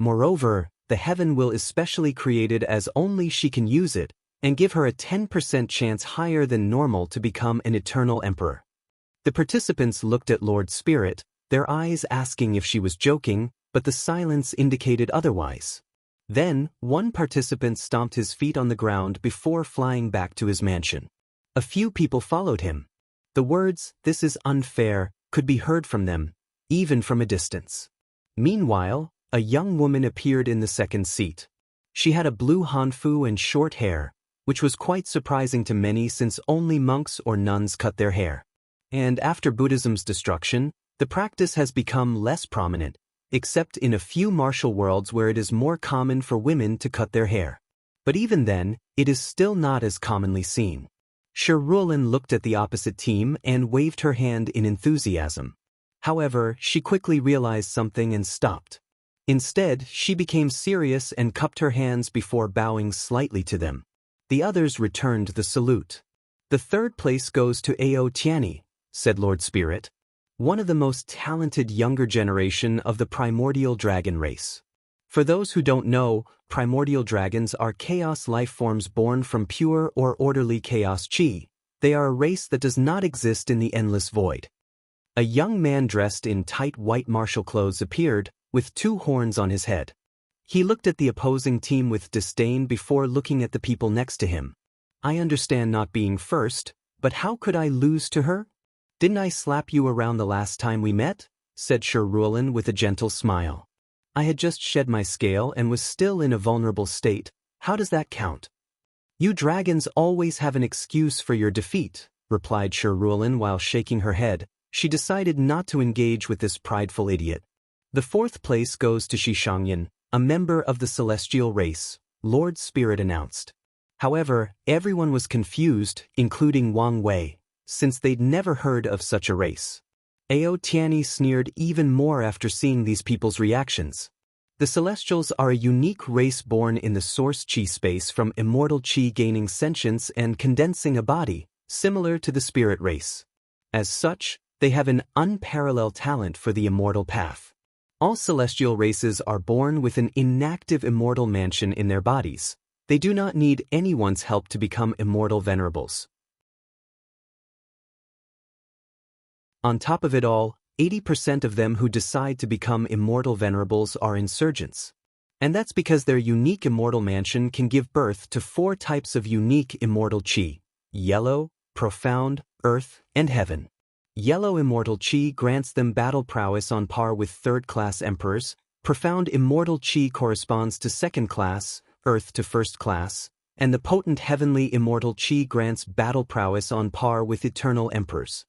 Moreover, the heaven will is specially created as only she can use it, and give her a 10% chance higher than normal to become an eternal emperor. The participants looked at Lord Spirit, their eyes asking if she was joking, but the silence indicated otherwise. Then, one participant stomped his feet on the ground before flying back to his mansion. A few people followed him. The words, "This is unfair," could be heard from them, even from a distance. Meanwhile, a young woman appeared in the second seat. She had a blue hanfu and short hair, which was quite surprising to many since only monks or nuns cut their hair. And after Buddhism's destruction, the practice has become less prominent, except in a few martial worlds where it is more common for women to cut their hair. But even then, it is still not as commonly seen. Shi Ruolin looked at the opposite team and waved her hand in enthusiasm. However, she quickly realized something and stopped. Instead, she became serious and cupped her hands before bowing slightly to them. The others returned the salute. The third place goes to Ao Tiani, said Lord Spirit, one of the most talented younger generation of the primordial dragon race. For those who don't know, primordial dragons are chaos life forms born from pure or orderly chaos chi. They are a race that does not exist in the endless void. A young man dressed in tight white martial clothes appeared, with 2 horns on his head. He looked at the opposing team with disdain before looking at the people next to him. I understand not being first, but how could I lose to her? Didn't I slap you around the last time we met? Said Shi Ruolin with a gentle smile. I had just shed my scale and was still in a vulnerable state. How does that count? You dragons always have an excuse for your defeat, replied Shi Ruolin while shaking her head. She decided not to engage with this prideful idiot. The fourth place goes to Shishangyan, a member of the celestial race, Lord Spirit announced. However, everyone was confused, including Wang Wei, since they'd never heard of such a race. Ao Tiani sneered even more after seeing these people's reactions. The Celestials are a unique race born in the source chi space from immortal chi gaining sentience and condensing a body, similar to the spirit race. As such, they have an unparalleled talent for the immortal path. All celestial races are born with an inactive immortal mansion in their bodies. They do not need anyone's help to become immortal venerables. On top of it all, 80% of them who decide to become immortal venerables are insurgents. And that's because their unique immortal mansion can give birth to 4 types of unique immortal chi: yellow, profound, earth, and heaven. Yellow immortal chi grants them battle prowess on par with third-class emperors. Profound immortal chi corresponds to second class, earth to first class, and the potent heavenly immortal chi grants battle prowess on par with eternal emperors.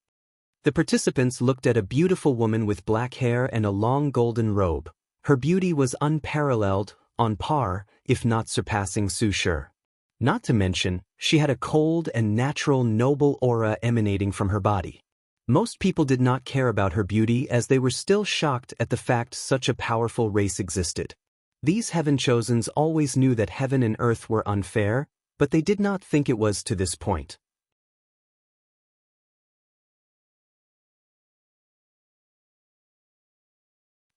The participants looked at a beautiful woman with black hair and a long golden robe. Her beauty was unparalleled, on par, if not surpassing Su Shi. Not to mention, she had a cold and natural noble aura emanating from her body. Most people did not care about her beauty as they were still shocked at the fact such a powerful race existed. These heaven-chosens always knew that heaven and earth were unfair, but they did not think it was to this point.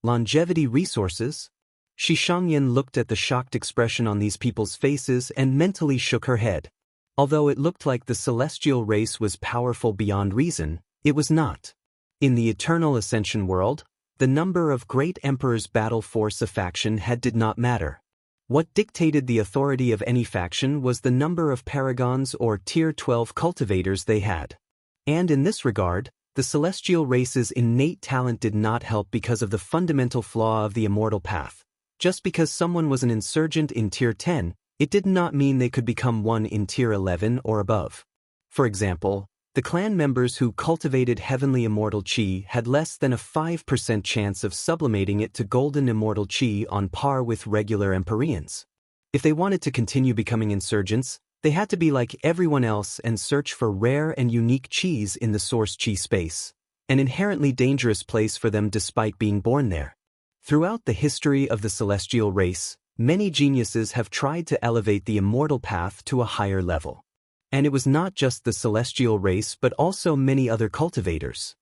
Longevity resources? Shi Shangyan looked at the shocked expression on these people's faces and mentally shook her head. Although it looked like the celestial race was powerful beyond reason, it was not. In the eternal ascension world, the number of great emperors' battle force a faction did not matter. What dictated the authority of any faction was the number of paragons or Tier 12 cultivators they had. And in this regard, the celestial race's innate talent did not help because of the fundamental flaw of the immortal path. Just because someone was an insurgent in Tier 10, it did not mean they could become one in Tier 11 or above. For example, the clan members who cultivated heavenly immortal chi had less than a 5% chance of sublimating it to golden immortal chi on par with regular Empyreans. If they wanted to continue becoming insurgents, they had to be like everyone else and search for rare and unique chis in the source chi space, an inherently dangerous place for them despite being born there. Throughout the history of the celestial race, many geniuses have tried to elevate the immortal path to a higher level. And it was not just the celestial race but also many other cultivators.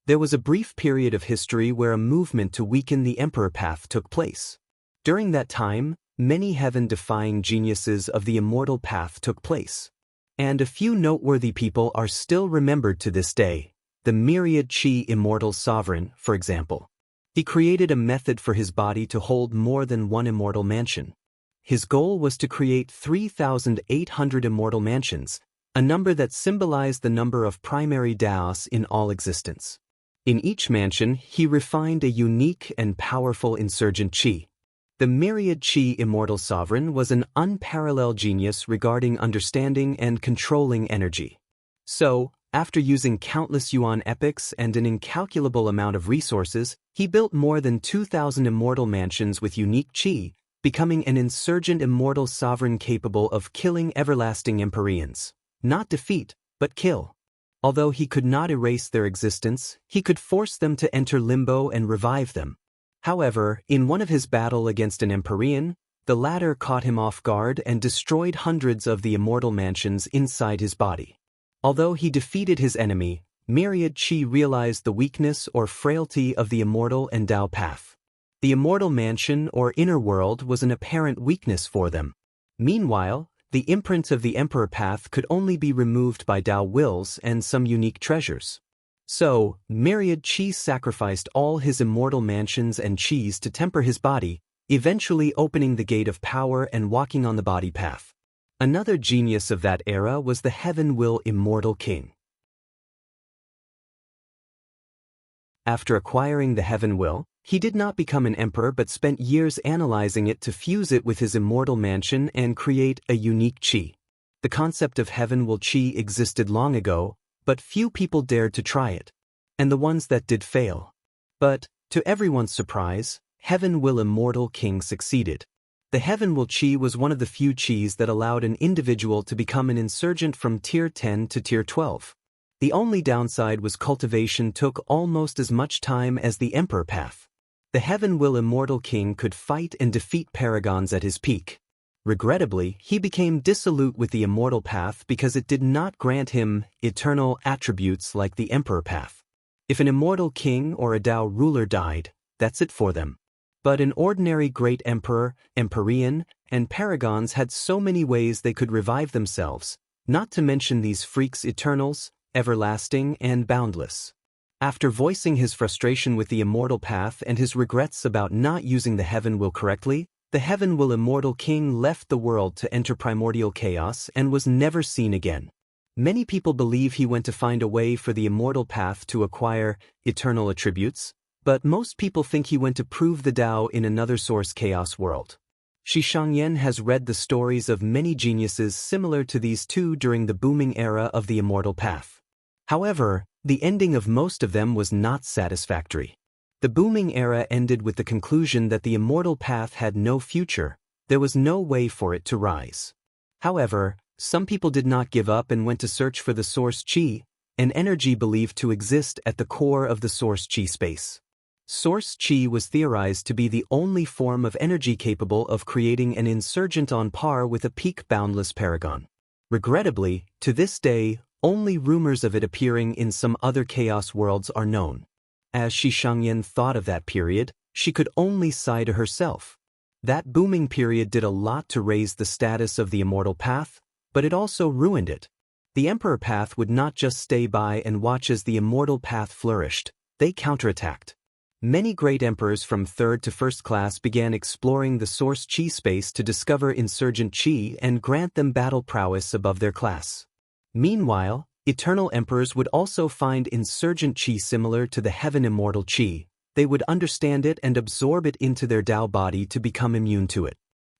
There was a brief period of history where a movement to weaken the emperor path took place. During that time, many heaven-defying geniuses of the immortal path took place. And a few noteworthy people are still remembered to this day. The myriad chi immortal sovereign, for example. He created a method for his body to hold more than one immortal mansion. His goal was to create 3,800 immortal mansions, a number that symbolized the number of primary Daos in all existence. In each mansion, he refined a unique and powerful insurgent chi. The myriad chi immortal sovereign was an unparalleled genius regarding understanding and controlling energy. So, after using countless yuan epics and an incalculable amount of resources, he built more than 2,000 immortal mansions with unique chi, becoming an insurgent immortal sovereign capable of killing everlasting Empyreans. Not defeat, but kill. Although he could not erase their existence, he could force them to enter limbo and revive them. However, in one of his battles against an Empyrean, the latter caught him off guard and destroyed hundreds of the immortal mansions inside his body. Although he defeated his enemy, myriad chi realized the weakness or frailty of the immortal and Dao path. The immortal mansion or inner world was an apparent weakness for them. Meanwhile, the imprint of the emperor path could only be removed by Dao wills and some unique treasures. So, myriad chi sacrificed all his immortal mansions and chis to temper his body, eventually opening the gate of power and walking on the body path. Another genius of that era was the Heaven Will Immortal King. After acquiring the Heaven Will, he did not become an emperor but spent years analyzing it to fuse it with his immortal mansion and create a unique chi. The concept of Heaven Will chi existed long ago, but few people dared to try it. And the ones that did fail. But, to everyone's surprise, Heaven Will Immortal King succeeded. The Heaven Will chi was one of the few chis that allowed an individual to become an insurgent from Tier 10 to Tier 12. The only downside was cultivation took almost as much time as the Emperor path. The Heaven Will Immortal King could fight and defeat paragons at his peak. Regrettably, he became dissolute with the Immortal path because it did not grant him eternal attributes like the Emperor path. If an immortal king or a Dao ruler died, that's it for them. But an ordinary great emperor, Empyrean, and paragons had so many ways they could revive themselves, not to mention these freaks eternals, everlasting and boundless. After voicing his frustration with the immortal path and his regrets about not using the Heaven Will correctly, The heaven will immortal king left the world to enter primordial chaos and was never seen again. Many people believe he went to find a way for the immortal path to acquire eternal attributes, but most people think he went to prove the Tao in another source chaos world. Shi Shangyan has read the stories of many geniuses similar to these two during the booming era of the immortal path. However, the ending of most of them was not satisfactory. The booming era ended with the conclusion that the immortal path had no future, there was no way for it to rise. However, some people did not give up and went to search for the source Qi, an energy believed to exist at the core of the source Qi space. Source Qi was theorized to be the only form of energy capable of creating an insurgent on par with a peak boundless paragon. Regrettably, to this day, only rumors of it appearing in some other chaos worlds are known. As Shi Shangyan thought of that period, she could only sigh to herself. That booming period did a lot to raise the status of the immortal path, but it also ruined it. The emperor path would not just stay by and watch as the immortal path flourished, they counterattacked. Many great emperors from 3rd to 1st class began exploring the source Qi space to discover insurgent Qi and grant them battle prowess above their class. Meanwhile, eternal emperors would also find insurgent Qi similar to the heaven immortal Qi. They would understand it and absorb it into their Tao body to become immune to it.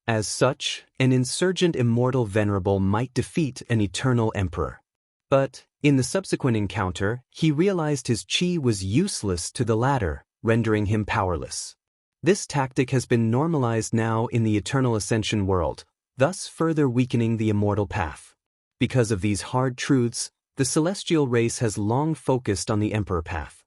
As such, an insurgent immortal venerable might defeat an eternal emperor. But, in the subsequent encounter, he realized his Qi was useless to the latter, rendering him powerless. This tactic has been normalized now in the eternal ascension world, thus further weakening the immortal path. Because of these hard truths, the celestial race has long focused on the emperor path.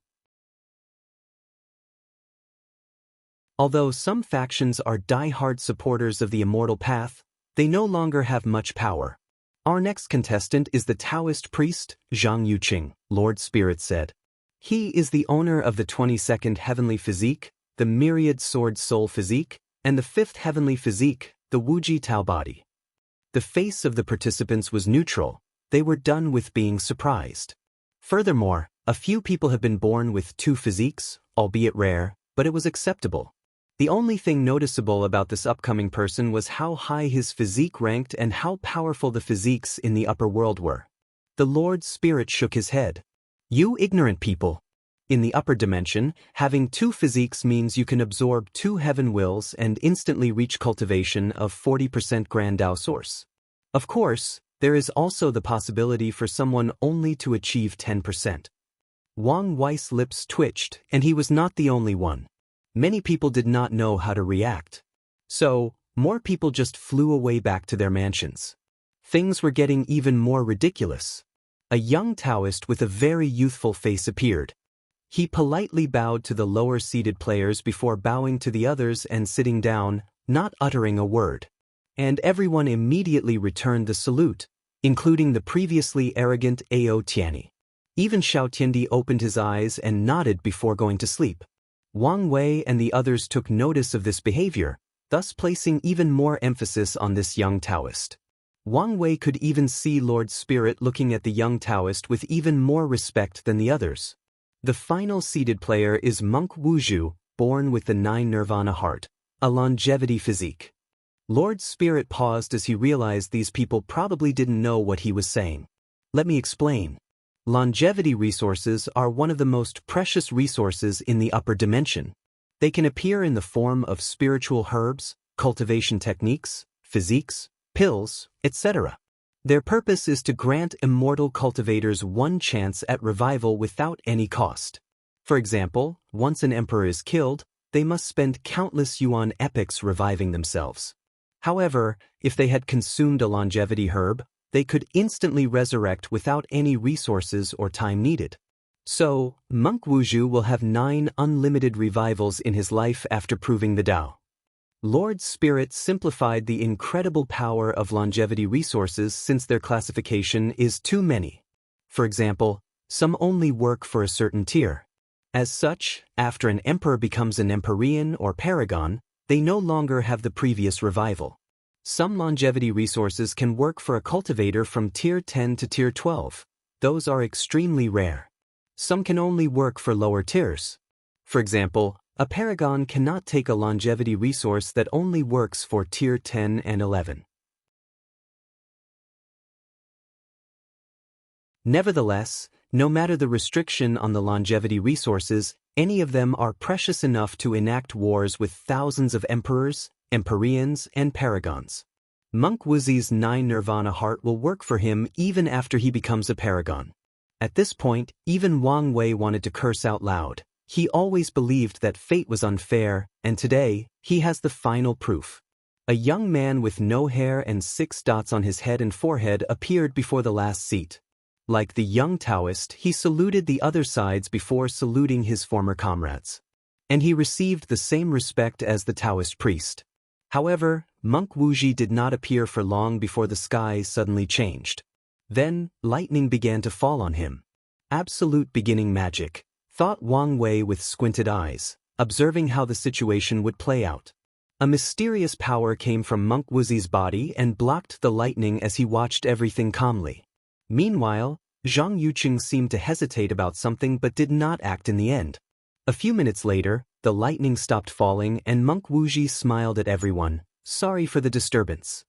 Although some factions are die-hard supporters of the immortal path, they no longer have much power. Our next contestant is the Taoist priest, Zhang Yuqing, Lord Spirit said. He is the owner of the 22nd heavenly physique, the myriad sword soul physique, and the 5th heavenly physique, the Wuji Tao body. The face of the participants was neutral, they were done with being surprised. Furthermore, a few people have been born with 2 physiques, albeit rare, but it was acceptable. The only thing noticeable about this upcoming person was how high his physique ranked and how powerful the physiques in the upper world were. The Lord Spirit shook his head. You ignorant people! In the upper dimension, having 2 physiques means you can absorb 2 heaven wills and instantly reach cultivation of 40% Grand Tao source. Of course, there is also the possibility for someone only to achieve 10%. Wang Wei's lips twitched, and he was not the only one. Many people did not know how to react. So, more people just flew away back to their mansions. Things were getting even more ridiculous. A young Taoist with a very youthful face appeared. He politely bowed to the lower-seated players before bowing to the others and sitting down, not uttering a word. And everyone immediately returned the salute, including the previously arrogant Ao Tianyi. Even Xiao Tiandi opened his eyes and nodded before going to sleep. Wang Wei and the others took notice of this behavior, thus placing even more emphasis on this young Taoist. Wang Wei could even see Lord Spirit looking at the young Taoist with even more respect than the others. The final seeded player is Monk Wuzhu, born with the 9 Nirvana heart, a longevity physique. Lord Spirit paused as he realized these people probably didn't know what he was saying. Let me explain. Longevity resources are one of the most precious resources in the upper dimension. They can appear in the form of spiritual herbs, cultivation techniques, physiques, pills, etc. Their purpose is to grant immortal cultivators one chance at revival without any cost. For example, once an emperor is killed, they must spend countless yuan epochs reviving themselves. However, if they had consumed a longevity herb, they could instantly resurrect without any resources or time needed. So, Monk Wuzhu will have 9 unlimited revivals in his life after proving the Tao. Lord Spirit simplified the incredible power of longevity resources since their classification is too many. For example, some only work for a certain tier. As such, after an emperor becomes an empyrean or paragon, they no longer have the previous revival. Some longevity resources can work for a cultivator from tier 10 to tier 12. Those are extremely rare. Some can only work for lower tiers. For example, A paragon cannot take a longevity resource that only works for tier 10 and 11. Nevertheless, no matter the restriction on the longevity resources, any of them are precious enough to enact wars with thousands of emperors, empyreans, and paragons. Monk Wuzi's 9 Nirvana heart will work for him even after he becomes a paragon. At this point, even Wang Wei wanted to curse out loud. He always believed that fate was unfair, and today, he has the final proof. A young man with no hair and 6 dots on his head and forehead appeared before the last seat. Like the young Taoist, he saluted the other sides before saluting his former comrades. And he received the same respect as the Taoist priest. However, Monk Wuji did not appear for long before the sky suddenly changed. Then, lightning began to fall on him. Absolute beginning magic, thought Wang Wei with squinted eyes, observing how the situation would play out. A mysterious power came from Monk Wuzi's body and blocked the lightning as he watched everything calmly. Meanwhile, Zhang Yuqing seemed to hesitate about something but did not act in the end. A few minutes later, the lightning stopped falling and Monk Wuji smiled at everyone, sorry for the disturbance.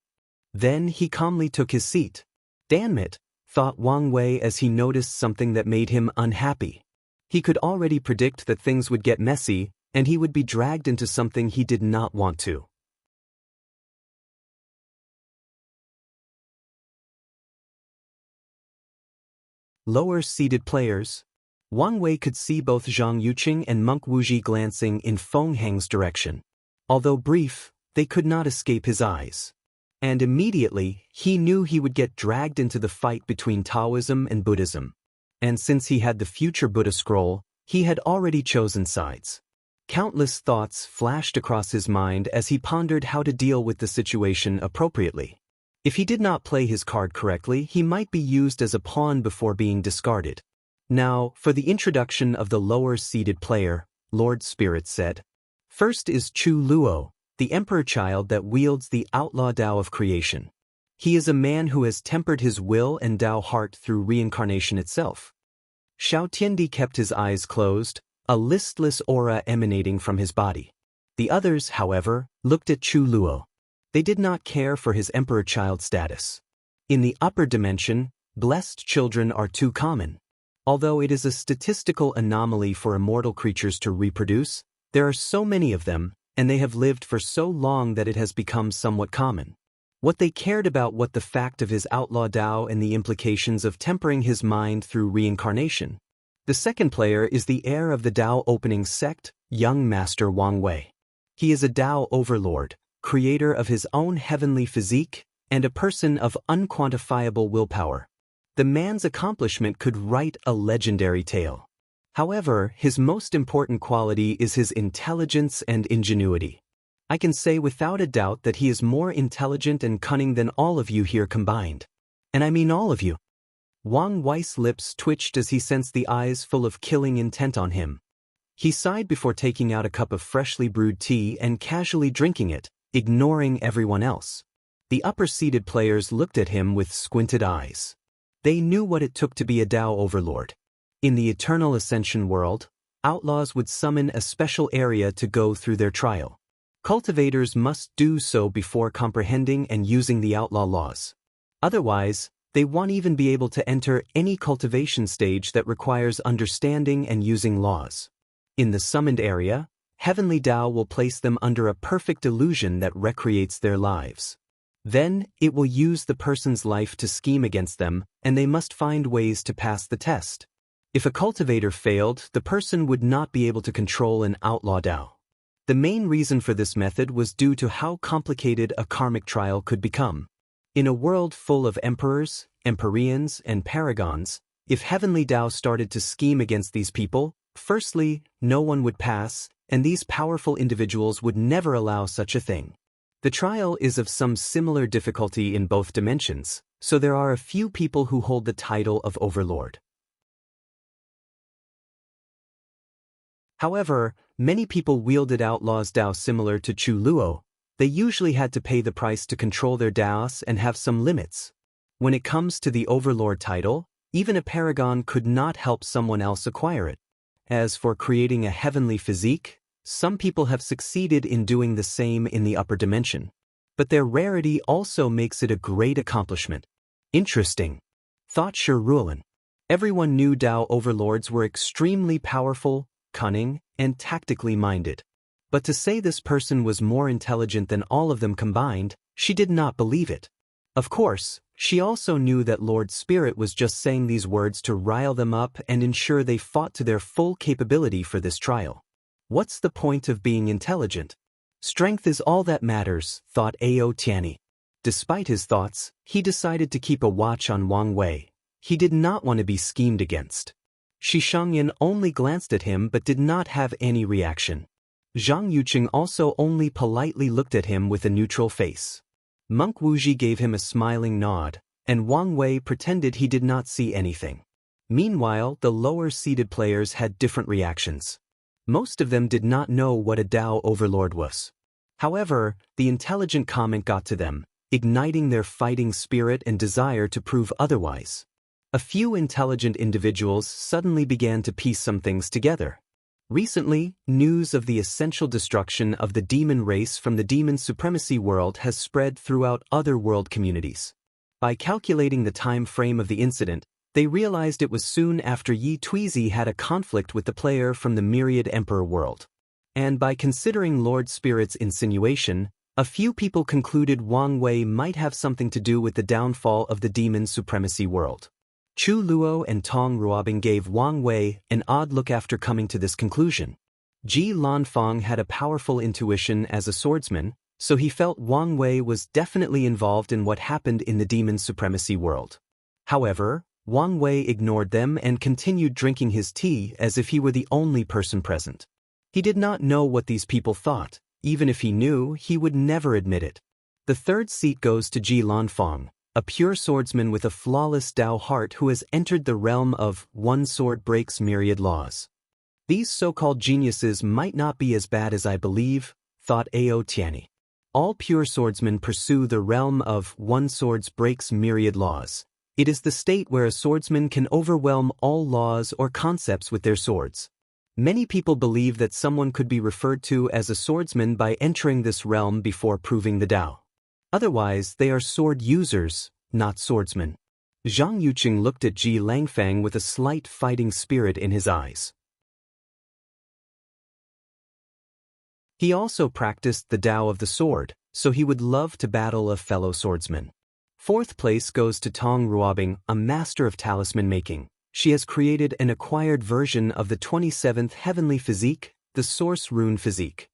Then he calmly took his seat. Damn it, thought Wang Wei as he noticed something that made him unhappy. He could already predict that things would get messy, and he would be dragged into something he did not want to. Lower-seeded players. Wang Wei could see both Zhang Yuqing and Monk Wuji glancing in Feng Heng's direction. Although brief, they could not escape his eyes. And immediately, he knew he would get dragged into the fight between Taoism and Buddhism. And since he had the future Buddha scroll, he had already chosen sides. Countless thoughts flashed across his mind as he pondered how to deal with the situation appropriately. If he did not play his card correctly, he might be used as a pawn before being discarded. Now, for the introduction of the lower-seeded player, Lord Spirit said. First is Chu Luo, the emperor child that wields the outlaw Tao of creation. He is a man who has tempered his will and Tao heart through reincarnation itself. Xiao Tiandi kept his eyes closed, a listless aura emanating from his body. The others, however, looked at Chu Luo. They did not care for his emperor child status. In the upper dimension, blessed children are too common. Although it is a statistical anomaly for immortal creatures to reproduce, there are so many of them, and they have lived for so long that it has become somewhat common. What they cared about was the fact of his outlaw Tao and the implications of tempering his mind through reincarnation. The second player is the heir of the Tao opening sect, young Master Wang Wei. He is a Tao overlord, creator of his own heavenly physique, and a person of unquantifiable willpower. The man's accomplishment could write a legendary tale. However, his most important quality is his intelligence and ingenuity. I can say without a doubt that he is more intelligent and cunning than all of you here combined. And I mean all of you. Wang Wei's lips twitched as he sensed the eyes full of killing intent on him. He sighed before taking out a cup of freshly brewed tea and casually drinking it, ignoring everyone else. The upper-seated players looked at him with squinted eyes. They knew what it took to be a Tao overlord. In the Eternal Ascension world, outlaws would summon a special area to go through their trial. Cultivators must do so before comprehending and using the outlaw laws. Otherwise, they won't even be able to enter any cultivation stage that requires understanding and using laws. In the summoned area, Heavenly Tao will place them under a perfect illusion that recreates their lives. Then, it will use the person's life to scheme against them, and they must find ways to pass the test. If a cultivator failed, the person would not be able to control an outlaw Tao. The main reason for this method was due to how complicated a karmic trial could become. In a world full of emperors, empyreans, and paragons, if Heavenly Tao started to scheme against these people, firstly, no one would pass, and these powerful individuals would never allow such a thing. The trial is of some similar difficulty in both dimensions, so there are a few people who hold the title of Overlord. However, many people wielded outlaws' Tao similar to Chu Luo. They usually had to pay the price to control their Taos and have some limits. When it comes to the Overlord title, even a paragon could not help someone else acquire it. As for creating a heavenly physique, Some people have succeeded in doing the same in the upper dimension. But their rarity also makes it a great accomplishment. Interesting, thought Shi Ruolin. Everyone knew Tao overlords were extremely powerful, cunning, and tactically minded. But to say this person was more intelligent than all of them combined, she did not believe it. Of course, she also knew that Lord Spirit was just saying these words to rile them up and ensure they fought to their full capability for this trial. What's the point of being intelligent? Strength is all that matters, thought Ao Tianyi. Despite his thoughts, he decided to keep a watch on Wang Wei. He did not want to be schemed against. Shi Shangyan only glanced at him but did not have any reaction. Zhang Yuqing also only politely looked at him with a neutral face. Monk Wuji gave him a smiling nod, and Wang Wei pretended he did not see anything. Meanwhile, the lower-seated players had different reactions. Most of them did not know what a Tao overlord was. However, the intelligent comment got to them, igniting their fighting spirit and desire to prove otherwise. A few intelligent individuals suddenly began to piece some things together. Recently, news of the essential destruction of the demon race from the demon supremacy world has spread throughout other world communities. By calculating the time frame of the incident, they realized it was soon after Yi Tuizi had a conflict with the player from the Myriad Emperor world. And by considering Lord Spirit's insinuation, a few people concluded Wang Wei might have something to do with the downfall of the demon supremacy world. Chu Luo and Tong Ruobing gave Wang Wei an odd look after coming to this conclusion. Ji Lanfang had a powerful intuition as a swordsman, so he felt Wang Wei was definitely involved in what happened in the demon supremacy world. However, Wang Wei ignored them and continued drinking his tea as if he were the only person present. He did not know what these people thought. Even if he knew, he would never admit it. The third seat goes to Ji Lanfang, a pure swordsman with a flawless Tao heart who has entered the realm of one sword breaks myriad laws. These so-called geniuses might not be as bad as I believe, thought Ao Tianyi. All pure swordsmen pursue the realm of one sword breaks myriad laws. It is the state where a swordsman can overwhelm all laws or concepts with their swords. Many people believe that someone could be referred to as a swordsman by entering this realm before proving the Tao. Otherwise, they are sword users, not swordsmen. Zhang Yuqing looked at Ji Langfang with a slight fighting spirit in his eyes. He also practiced the Tao of the sword, so he would love to battle a fellow swordsman. Fourth place goes to Tong Ruobing, a master of talisman making. She has created an acquired version of the 27th heavenly physique, the Source Rune physique.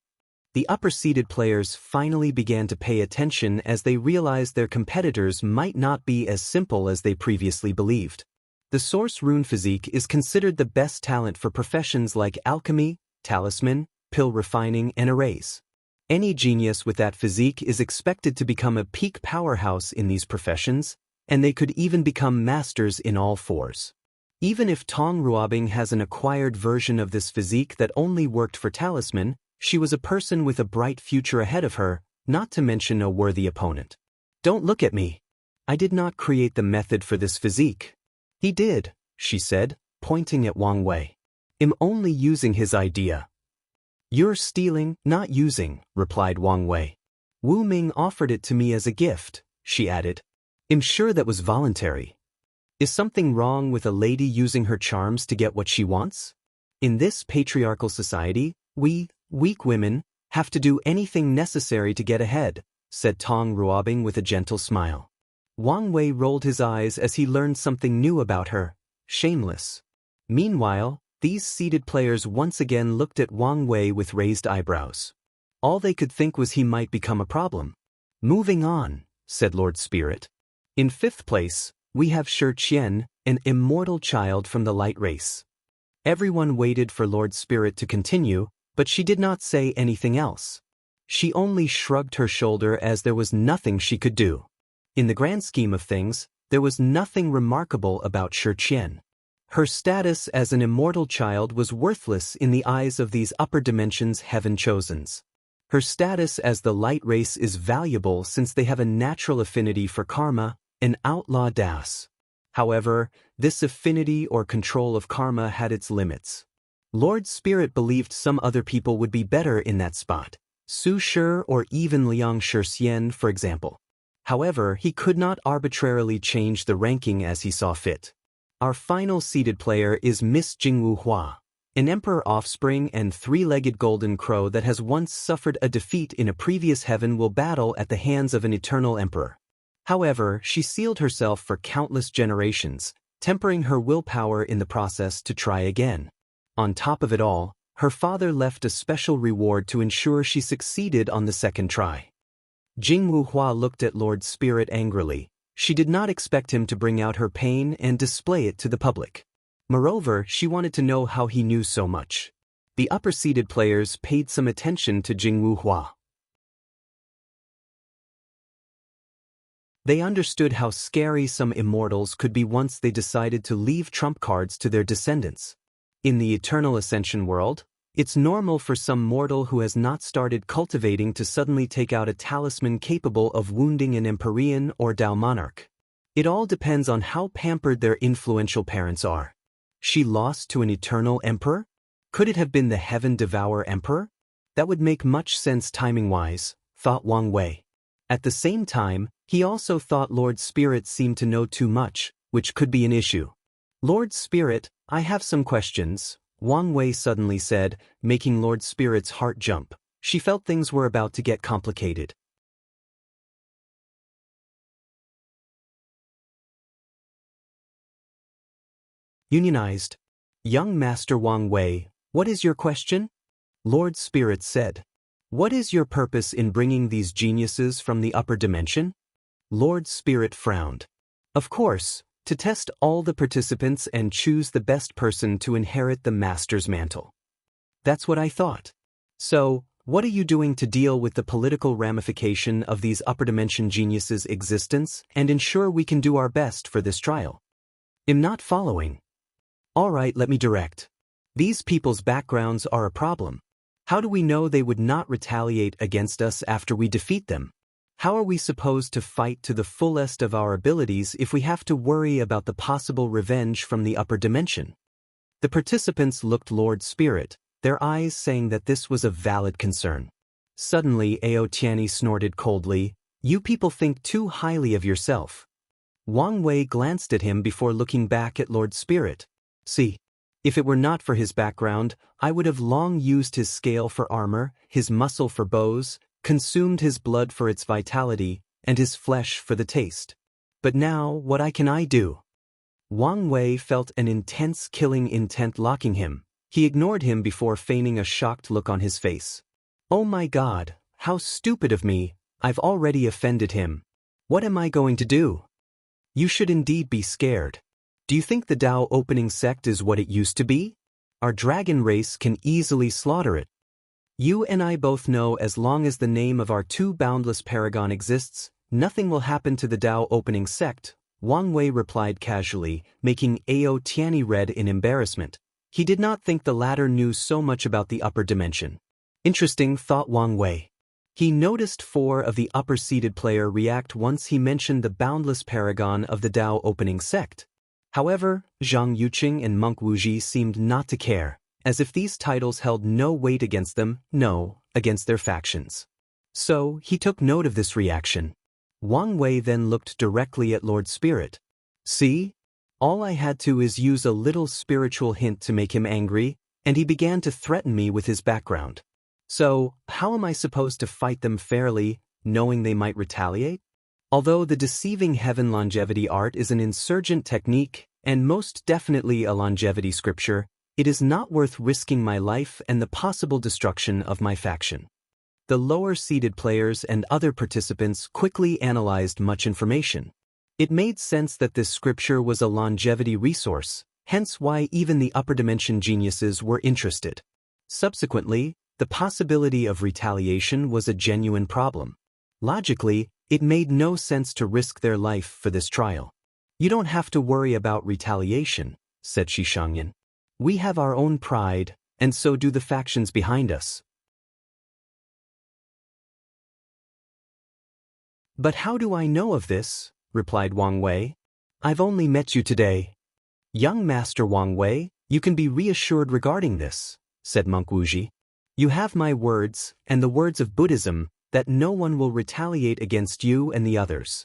The upper-seated players finally began to pay attention as they realized their competitors might not be as simple as they previously believed. The Source Rune physique is considered the best talent for professions like alchemy, talisman, pill refining, and arrays. Any genius with that physique is expected to become a peak powerhouse in these professions, and they could even become masters in all fours. Even if Tong Ruobing has an acquired version of this physique that only worked for talisman, she was a person with a bright future ahead of her, not to mention a worthy opponent. Don't look at me. I did not create the method for this physique. He did, she said, pointing at Wang Wei. I'm only using his idea. You're stealing, not using, replied Wang Wei. Wu Ming offered it to me as a gift, she added. I'm sure that was voluntary. Is something wrong with a lady using her charms to get what she wants? In this patriarchal society, we, weak women, have to do anything necessary to get ahead, said Tong Ruobing with a gentle smile. Wang Wei rolled his eyes as he learned something new about her. Shameless. Meanwhile, these seated players once again looked at Wang Wei with raised eyebrows. All they could think was he might become a problem. Moving on, said Lord Spirit. In fifth place, we have Shi Qian, an immortal child from the light race. Everyone waited for Lord Spirit to continue, but she did not say anything else. She only shrugged her shoulder as there was nothing she could do. In the grand scheme of things, there was nothing remarkable about Shi Qian. Her status as an immortal child was worthless in the eyes of these upper dimensions heaven-chosens. Her status as the light race is valuable since they have a natural affinity for karma, an outlaw das. However, this affinity or control of karma had its limits. Lord Spirit believed some other people would be better in that spot, Su Shi or even Liang Shixian, for example. However, he could not arbitrarily change the ranking as he saw fit. Our final seeded player is Miss Jingwu Hua, an emperor offspring and three-legged golden crow that has once suffered a defeat in a previous heaven will battle at the hands of an eternal emperor. However, she sealed herself for countless generations, tempering her willpower in the process to try again. On top of it all, her father left a special reward to ensure she succeeded on the second try. Jingwu Hua looked at Lord Spirit angrily. She did not expect him to bring out her pain and display it to the public. Moreover, she wanted to know how he knew so much. The upper-seeded players paid some attention to Jingwu Hua. They understood how scary some immortals could be once they decided to leave trump cards to their descendants. In the Eternal Ascension world, it's normal for some mortal who has not started cultivating to suddenly take out a talisman capable of wounding an Empyrean or Dao monarch. It all depends on how pampered their influential parents are. She lost to an eternal emperor? Could it have been the Heaven Devourer Emperor? That would make much sense timing-wise, thought Wang Wei. At the same time, he also thought Lord Spirit seemed to know too much, which could be an issue. Lord Spirit, I have some questions, Wang Wei suddenly said, making Lord Spirit's heart jump. She felt things were about to get complicated. Unionized. Young Master Wang Wei, what is your question? Lord Spirit said. What is your purpose in bringing these geniuses from the upper dimension? Lord Spirit frowned. Of course, to test all the participants and choose the best person to inherit the master's mantle. That's what I thought. So, what are you doing to deal with the political ramification of these upper dimension geniuses' existence and ensure we can do our best for this trial? I'm not following. All right, let me direct. These people's backgrounds are a problem. How do we know they would not retaliate against us after we defeat them? How are we supposed to fight to the fullest of our abilities if we have to worry about the possible revenge from the upper dimension? The participants looked Lord Spirit, their eyes saying that this was a valid concern. Suddenly Ao Tianyi snorted coldly, "You people think too highly of yourself." Wang Wei glanced at him before looking back at Lord Spirit. See, if it were not for his background, I would have long used his scale for armor, his muscle for bows, consumed his blood for its vitality, and his flesh for the taste. But now, what can I do? Wang Wei felt an intense killing intent locking him. He ignored him before feigning a shocked look on his face. Oh my God, how stupid of me, I've already offended him. What am I going to do? You should indeed be scared. Do you think the Dao opening sect is what it used to be? Our dragon race can easily slaughter it. You and I both know as long as the name of our two boundless paragon exists, nothing will happen to the Dao opening sect, Wang Wei replied casually, making Ao Tianyi red in embarrassment. He did not think the latter knew so much about the upper dimension. Interesting, thought Wang Wei. He noticed 4 of the upper-seeded player react once he mentioned the boundless paragon of the Dao opening sect. However, Zhang Yuqing and Monk Wuji seemed not to care, as if these titles held no weight against them, no, against their factions. So, he took note of this reaction. Wang Wei then looked directly at Lord Spirit. See? All I had to is use a little spiritual hint to make him angry, and he began to threaten me with his background. So, how am I supposed to fight them fairly, knowing they might retaliate? Although the deceiving heaven longevity art is an insurgent technique, and most definitely a longevity scripture, it is not worth risking my life and the possible destruction of my faction. The lower-seeded players and other participants quickly analyzed much information. It made sense that this scripture was a longevity resource, hence why even the upper-dimension geniuses were interested. Subsequently, the possibility of retaliation was a genuine problem. Logically, it made no sense to risk their life for this trial. You don't have to worry about retaliation, said Shishangyan. We have our own pride, and so do the factions behind us. But how do I know of this? Replied Wang Wei. I've only met you today. Young Master Wang Wei, You can be reassured regarding this, said Monk Wuji. You have my words, and the words of Buddhism, that no one will retaliate against you and the others.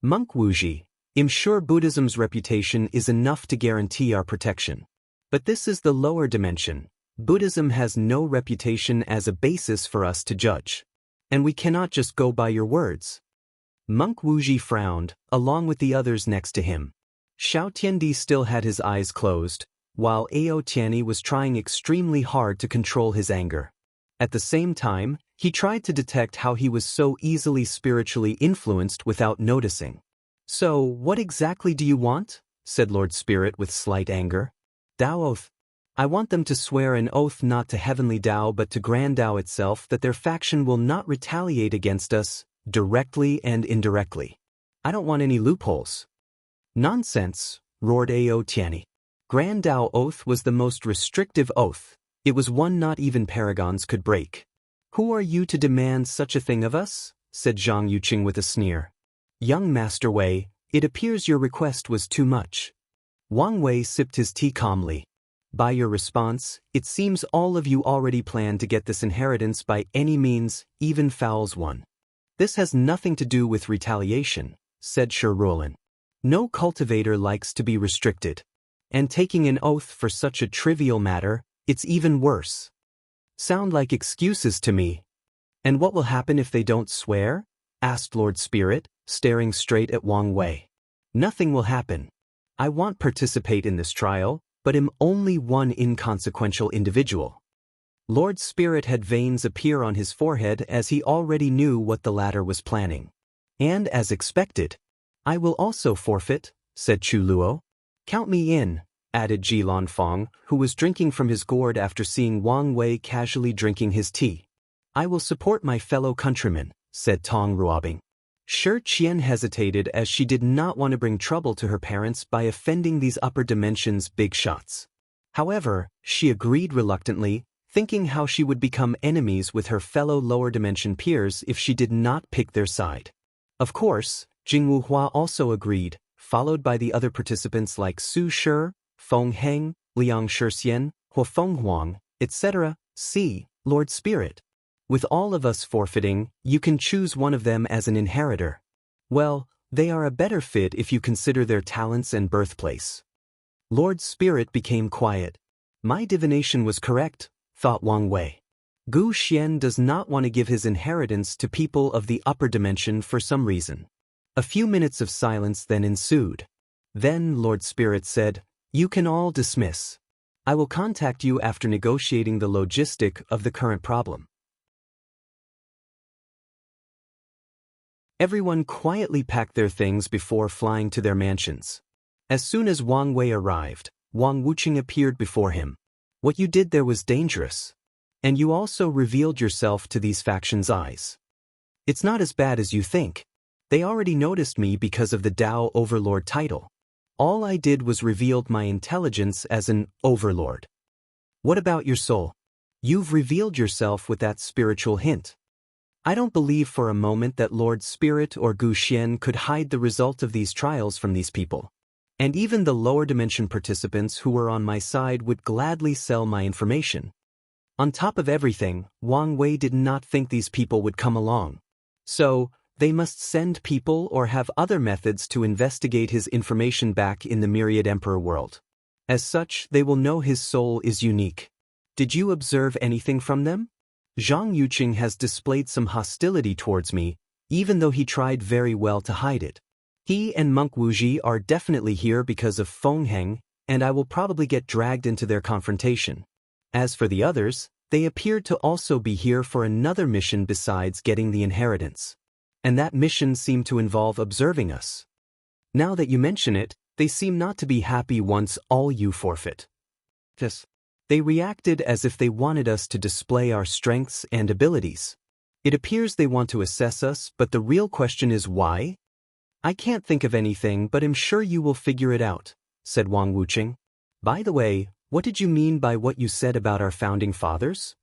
Monk Wuji, I'm sure Buddhism's reputation is enough to guarantee our protection. But this is the lower dimension. Buddhism has no reputation as a basis for us to judge. And we cannot just go by your words. Monk Wuji frowned, along with the others next to him. Xiao Tiandi still had his eyes closed, while Ao Tianyi was trying extremely hard to control his anger. At the same time, he tried to detect how he was so easily spiritually influenced without noticing. So, what exactly do you want? Said Lord Spirit with slight anger. Tao oath. I want them to swear an oath not to heavenly Tao but to Grand Tao itself that their faction will not retaliate against us, directly and indirectly. I don't want any loopholes. Nonsense, roared Ao Tianyi. Grand Tao oath was the most restrictive oath. It was one not even paragons could break. Who are you to demand such a thing of us? Said Zhang Yuqing with a sneer. Young Master Wei, it appears your request was too much. Wang Wei sipped his tea calmly. By your response, it seems all of you already plan to get this inheritance by any means, even fouls one. This has nothing to do with retaliation, said Shi Ruolin. No cultivator likes to be restricted. And taking an oath for such a trivial matter, it's even worse. Sound like excuses to me. And what will happen if they don't swear? Asked Lord Spirit, staring straight at Wang Wei. Nothing will happen. I won't participate in this trial, but am only one inconsequential individual. Lord Spirit had veins appear on his forehead as he already knew what the latter was planning. And as expected, I will also forfeit, said Chu Luo. Count me in, added Ji Lanfang, who was drinking from his gourd after seeing Wang Wei casually drinking his tea. I will support my fellow countrymen, said Tong Ruobing. Shi Qian hesitated as she did not want to bring trouble to her parents by offending these upper dimensions big shots. However, she agreed reluctantly, thinking how she would become enemies with her fellow lower dimension peers if she did not pick their side. Of course, Jingwu Hua also agreed, followed by the other participants like Su Shi, Feng Heng, Liang Shixian, Hua Fenghuang, etc. See, Lord Spirit. With all of us forfeiting, you can choose one of them as an inheritor. Well, they are a better fit if you consider their talents and birthplace. Lord Spirit became quiet. My divination was correct, thought Wang Wei. Gu Xian does not want to give his inheritance to people of the upper dimension for some reason. A few minutes of silence then ensued. Then Lord Spirit said, You can all dismiss. I will contact you after negotiating the logistic of the current problem. Everyone quietly packed their things before flying to their mansions. As soon as Wang Wei arrived, Wang Wuqing appeared before him. What you did there was dangerous. And you also revealed yourself to these factions' eyes. It's not as bad as you think. They already noticed me because of the Tao Overlord title. All I did was revealed my intelligence as an Overlord. What about your soul? You've revealed yourself with that spiritual hint. I don't believe for a moment that Lord Spirit or Gu Xian could hide the result of these trials from these people. And even the lower dimension participants who were on my side would gladly sell my information. On top of everything, Wang Wei did not think these people would come along. So, they must send people or have other methods to investigate his information back in the Myriad Emperor world. As such, they will know his soul is unique. Did you observe anything from them? Zhang Yuqing has displayed some hostility towards me, even though he tried very well to hide it. He and Monk Wuji are definitely here because of Feng Heng, and I will probably get dragged into their confrontation. As for the others, they appear to also be here for another mission besides getting the inheritance. And that mission seemed to involve observing us. Now that you mention it, they seem not to be happy once all you forfeit. Yes. They reacted as if they wanted us to display our strengths and abilities. It appears they want to assess us, but the real question is why? I can't think of anything, but am sure you will figure it out, said Wang Wuqing. By the way, what did you mean by what you said about our founding fathers?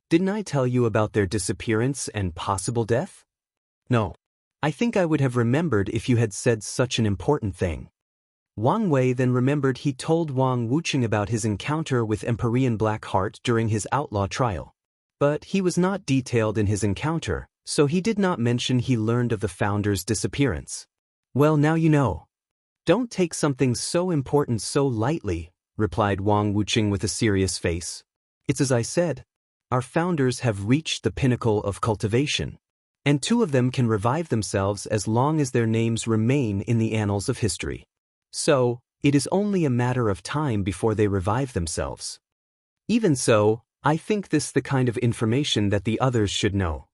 Didn't I tell you about their disappearance and possible death? No. I think I would have remembered if you had said such an important thing. Wang Wei then remembered he told Wang Wuqing about his encounter with Empyrean Blackheart during his outlaw trial. But he was not detailed in his encounter, so he did not mention he learned of the founder's disappearance. Well, now you know. Don't take something so important so lightly, replied Wang Wuqing with a serious face. It's as I said. Our founders have reached the pinnacle of cultivation, and 2 of them can revive themselves as long as their names remain in the annals of history. So, it is only a matter of time before they revive themselves. Even so, I think this the kind of information that the others should know.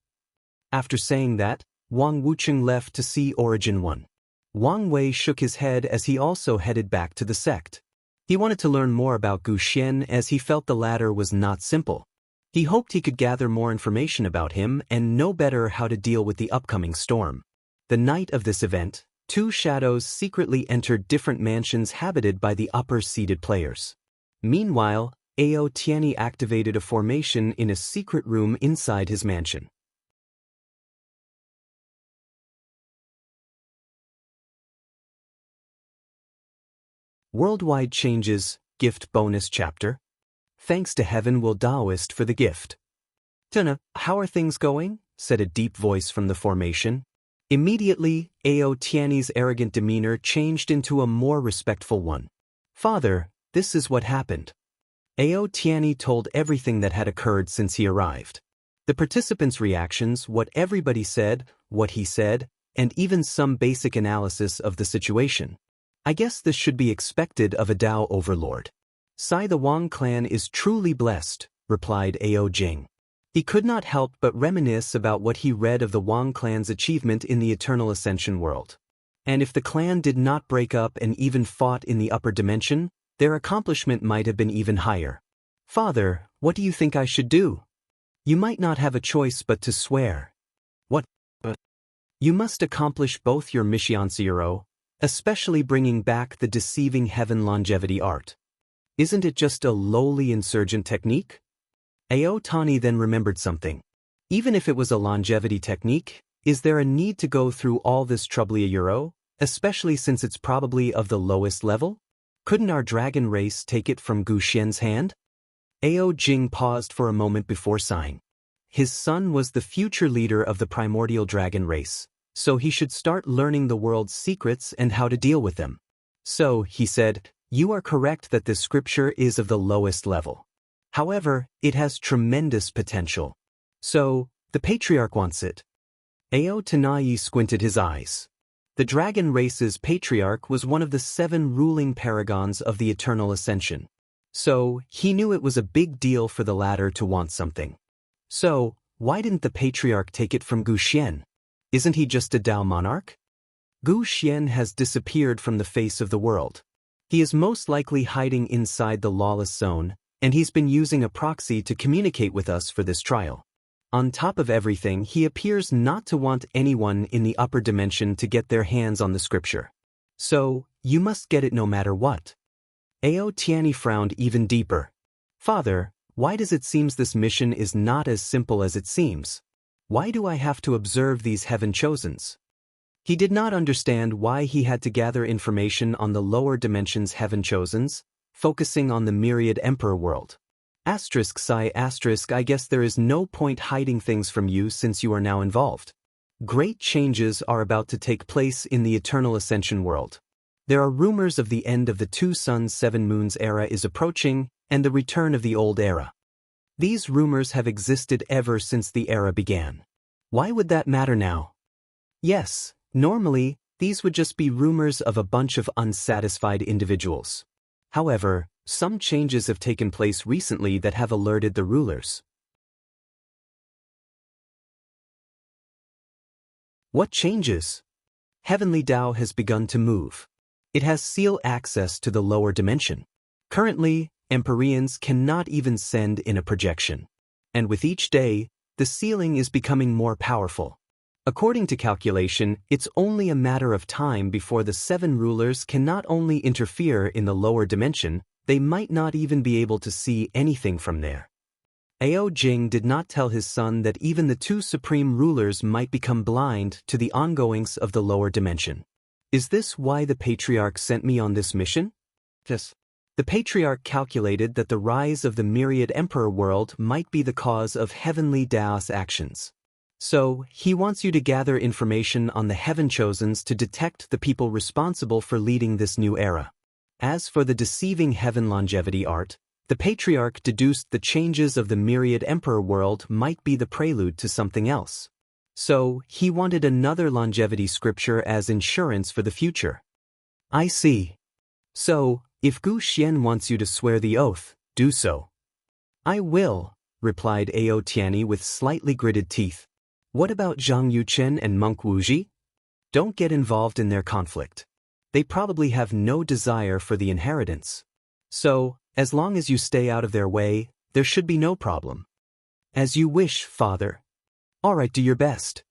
After saying that, Wang Wuqing left to see Origin 1. Wang Wei shook his head as he also headed back to the sect. He wanted to learn more about Gu Xian as he felt the latter was not simple. He hoped he could gather more information about him and know better how to deal with the upcoming storm. The night of this event, 2 shadows secretly entered different mansions habited by the upper-seated players. Meanwhile, Ao Tianyi activated a formation in a secret room inside his mansion. Worldwide Changes, Gift Bonus Chapter. Thanks to Heaven will Daoist for the gift. Tuna, how are things going? Said a deep voice from the formation. Immediately, Ao Tianyi's arrogant demeanor changed into a more respectful one. Father, this is what happened. Ao Tianyi told everything that had occurred since he arrived. The participants' reactions, what everybody said, what he said, and even some basic analysis of the situation. I guess this should be expected of a Dao overlord. Sai the Wang clan is truly blessed, replied Ao Jing. He could not help but reminisce about what he read of the Wang clan's achievement in the Eternal Ascension world. And if the clan did not break up and even fought in the upper dimension, their accomplishment might have been even higher. Father, what do you think I should do? You might not have a choice but to swear. What? You must accomplish both your Missionciero, especially bringing back the deceiving heaven longevity art. Isn't it just a lowly insurgent technique? Ao Tani then remembered something. Even if it was a longevity technique, is there a need to go through all this trouble, especially since it's probably of the lowest level? Couldn't our dragon race take it from Gu Xian's hand? Ao Jing paused for a moment before sighing. His son was the future leader of the primordial dragon race, so he should start learning the world's secrets and how to deal with them. So, he said, you are correct that this scripture is of the lowest level. However, it has tremendous potential. So, the patriarch wants it. Ao Tanayi squinted his eyes. The dragon race's patriarch was one of the 7 ruling paragons of the Eternal Ascension. So, he knew it was a big deal for the latter to want something. So, why didn't the patriarch take it from Gu Xian? Isn't he just a Dao monarch? Gu Xian has disappeared from the face of the world. He is most likely hiding inside the lawless zone, and he's been using a proxy to communicate with us for this trial. On top of everything, he appears not to want anyone in the upper dimension to get their hands on the scripture. So, you must get it no matter what. Ao Tianyi frowned even deeper. Father, why does it seem this mission is not as simple as it seems? Why do I have to observe these heaven chosens? He did not understand why he had to gather information on the lower dimensions heaven chosens, focusing on the myriad emperor world. Psi I guess there is no point hiding things from you since you are now involved. Great changes are about to take place in the Eternal Ascension world. There are rumors of the end of the 2 suns 7 moons era is approaching and the return of the old era. These rumors have existed ever since the era began. Why would that matter now? Yes, normally, these would just be rumors of a bunch of unsatisfied individuals. However, some changes have taken place recently that have alerted the rulers. What changes? Heavenly Dao has begun to move. It has seal access to the lower dimension. Currently, Empyreans cannot even send in a projection. And with each day, the sealing is becoming more powerful. According to calculation, it's only a matter of time before the 7 rulers can not only interfere in the lower dimension, they might not even be able to see anything from there. Ao Jing did not tell his son that even the 2 supreme rulers might become blind to the ongoings of the lower dimension. Is this why the patriarch sent me on this mission? Yes. The patriarch calculated that the rise of the myriad emperor world might be the cause of heavenly Daos actions. So, he wants you to gather information on the heaven chosens to detect the people responsible for leading this new era. As for the deceiving heaven longevity art, the patriarch deduced the changes of the myriad emperor world might be the prelude to something else. So, he wanted another longevity scripture as insurance for the future. I see. So, if Gu Xian wants you to swear the oath, do so. I will, replied Ao Tianyi with slightly gritted teeth. What about Zhang Yuchen and Monk Wuji? Don't get involved in their conflict. They probably have no desire for the inheritance. So, as long as you stay out of their way, there should be no problem. As you wish, father. All right, do your best.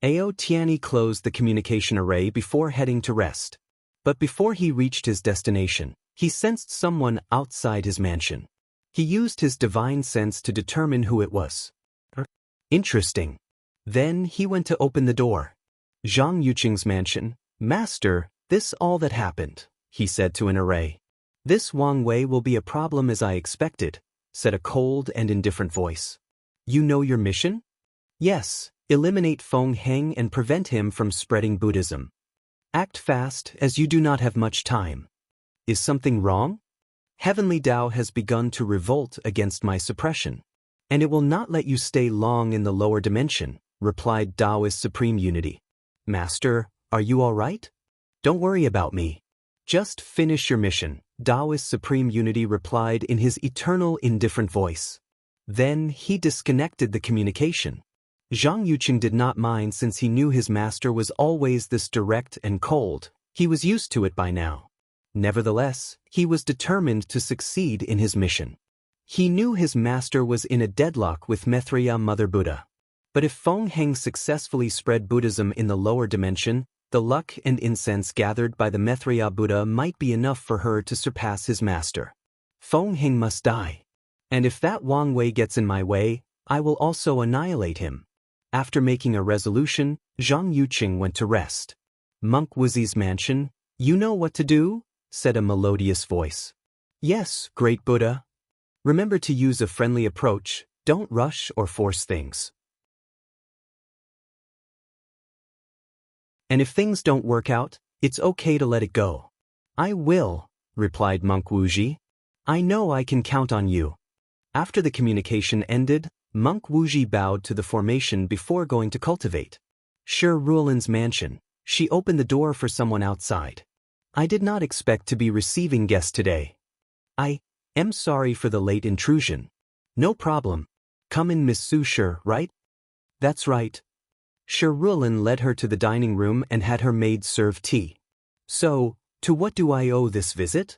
Ao Tianyi closed the communication array before heading to rest. But before he reached his destination, he sensed someone outside his mansion. He used his divine sense to determine who it was. Interesting. Then he went to open the door. Zhang Yuqing's mansion. Master, this all that happened, he said to an array. This Wang Wei will be a problem as I expected, said a cold and indifferent voice. You know your mission? Yes, eliminate Feng Heng and prevent him from spreading Buddhism. Act fast, as you do not have much time. Is something wrong? Heavenly Tao has begun to revolt against my suppression. And it will not let you stay long in the lower dimension, replied Taoist Supreme Unity. Master, are you all right? Don't worry about me. Just finish your mission, Taoist Supreme Unity replied in his eternal indifferent voice. Then he disconnected the communication. Zhang Yuqing did not mind since he knew his master was always this direct and cold. He was used to it by now. Nevertheless, he was determined to succeed in his mission. He knew his master was in a deadlock with Maitreya Mother Buddha. But if Feng Heng successfully spread Buddhism in the lower dimension, the luck and incense gathered by the Maitreya Buddha might be enough for her to surpass his master. Feng Heng must die. And if that Wang Wei gets in my way, I will also annihilate him. After making a resolution, Zhang Yuqing went to rest. Monk Wuzi's mansion. You know what to do? Said a melodious voice. Yes, great Buddha. Remember to use a friendly approach, don't rush or force things. And if things don't work out, it's okay to let it go. I will, replied Monk Wuji. I know I can count on you. After the communication ended, Monk Wuji bowed to the formation before going to cultivate. Shi Ruolin's mansion. She opened the door for someone outside. I did not expect to be receiving guests today. I am sorry for the late intrusion. No problem. Come in, Miss Su Shi, right? That's right. Shi Ruolin led her to the dining room and had her maid serve tea. So, to what do I owe this visit?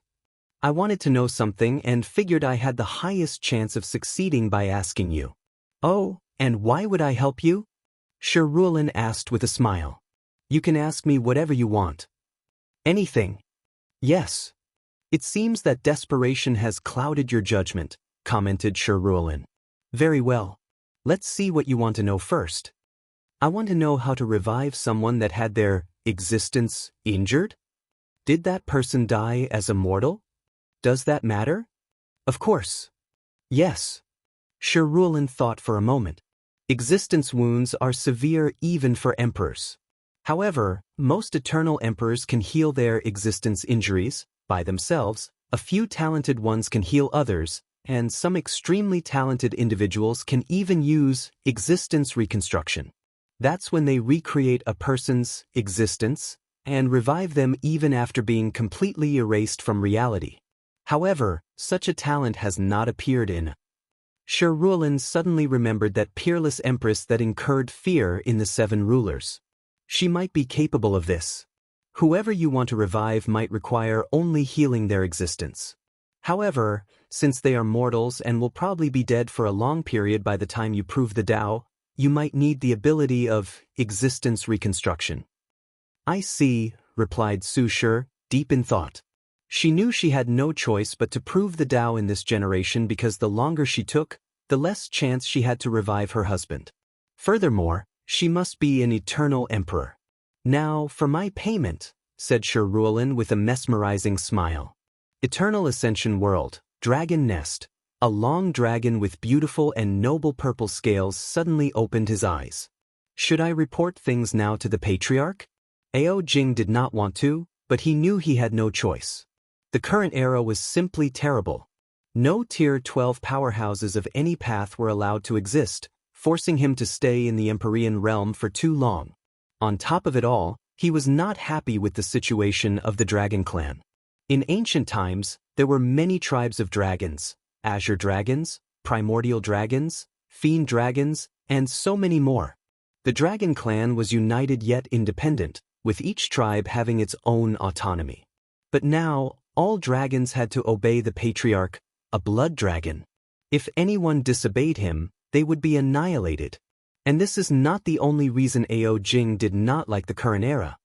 I wanted to know something and figured I had the highest chance of succeeding by asking you. Oh, and why would I help you? Shi Ruolin asked with a smile. You can ask me whatever you want. Anything. Yes. It seems that desperation has clouded your judgment, commented Shi Ruolin. Very well. Let's see what you want to know first. I want to know how to revive someone that had their existence injured? Did that person die as a mortal? Does that matter? Of course. Yes. Shi Ruolin thought for a moment. Existence wounds are severe even for emperors. However, most eternal emperors can heal their existence injuries by themselves, a few talented ones can heal others, and some extremely talented individuals can even use existence reconstruction. That's when they recreate a person's existence and revive them even after being completely erased from reality. However, such a talent has not appeared in. Shi Ruolin suddenly remembered that peerless empress that incurred fear in the Seven Rulers. She might be capable of this. Whoever you want to revive might require only healing their existence. However, since they are mortals and will probably be dead for a long period by the time you prove the Tao, you might need the ability of existence reconstruction. I see, replied Su Shi, deep in thought. She knew she had no choice but to prove the Tao in this generation because the longer she took, the less chance she had to revive her husband. Furthermore, she must be an eternal emperor. Now, for my payment, said Sherruolin with a mesmerizing smile. Eternal Ascension World, Dragon Nest. A long dragon with beautiful and noble purple scales suddenly opened his eyes. Should I report things now to the Patriarch? Ao Jing did not want to, but he knew he had no choice. The current era was simply terrible. No Tier 12 powerhouses of any path were allowed to exist, forcing him to stay in the Empyrean realm for too long. On top of it all, he was not happy with the situation of the Dragon Clan. In ancient times, there were many tribes of dragons, Azure Dragons, Primordial Dragons, Fiend Dragons, and so many more. The Dragon Clan was united yet independent, with each tribe having its own autonomy. But now, all dragons had to obey the Patriarch, a blood dragon. If anyone disobeyed him, they would be annihilated. And this is not the only reason Ao Jing did not like the current era.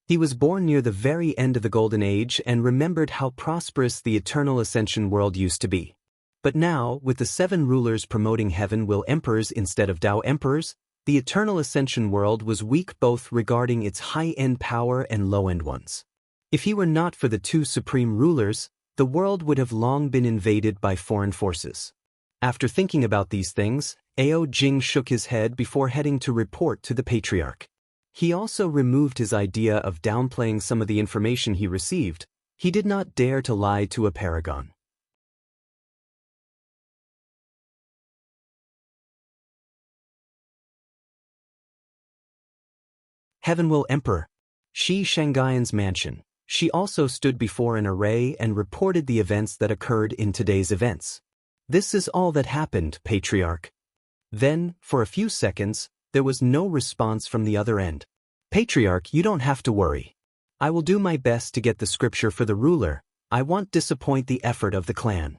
He was born near the very end of the Golden Age and remembered how prosperous the Eternal Ascension world used to be. But now, with the 7 rulers promoting Heaven Will Emperors instead of Tao Emperors, the Eternal Ascension world was weak both regarding its high-end power and low-end ones. If he were not for the 2 supreme rulers, the world would have long been invaded by foreign forces. After thinking about these things, Ao Jing shook his head before heading to report to the Patriarch. He also removed his idea of downplaying some of the information he received. He did not dare to lie to a paragon. Heaven Will Emperor. Shi Shangaian's mansion. She also stood before an array and reported the events that occurred in today's events. This is all that happened, Patriarch. Then, for a few seconds, there was no response from the other end. Patriarch, you don't have to worry. I will do my best to get the scripture for the ruler. I won't disappoint the effort of the clan.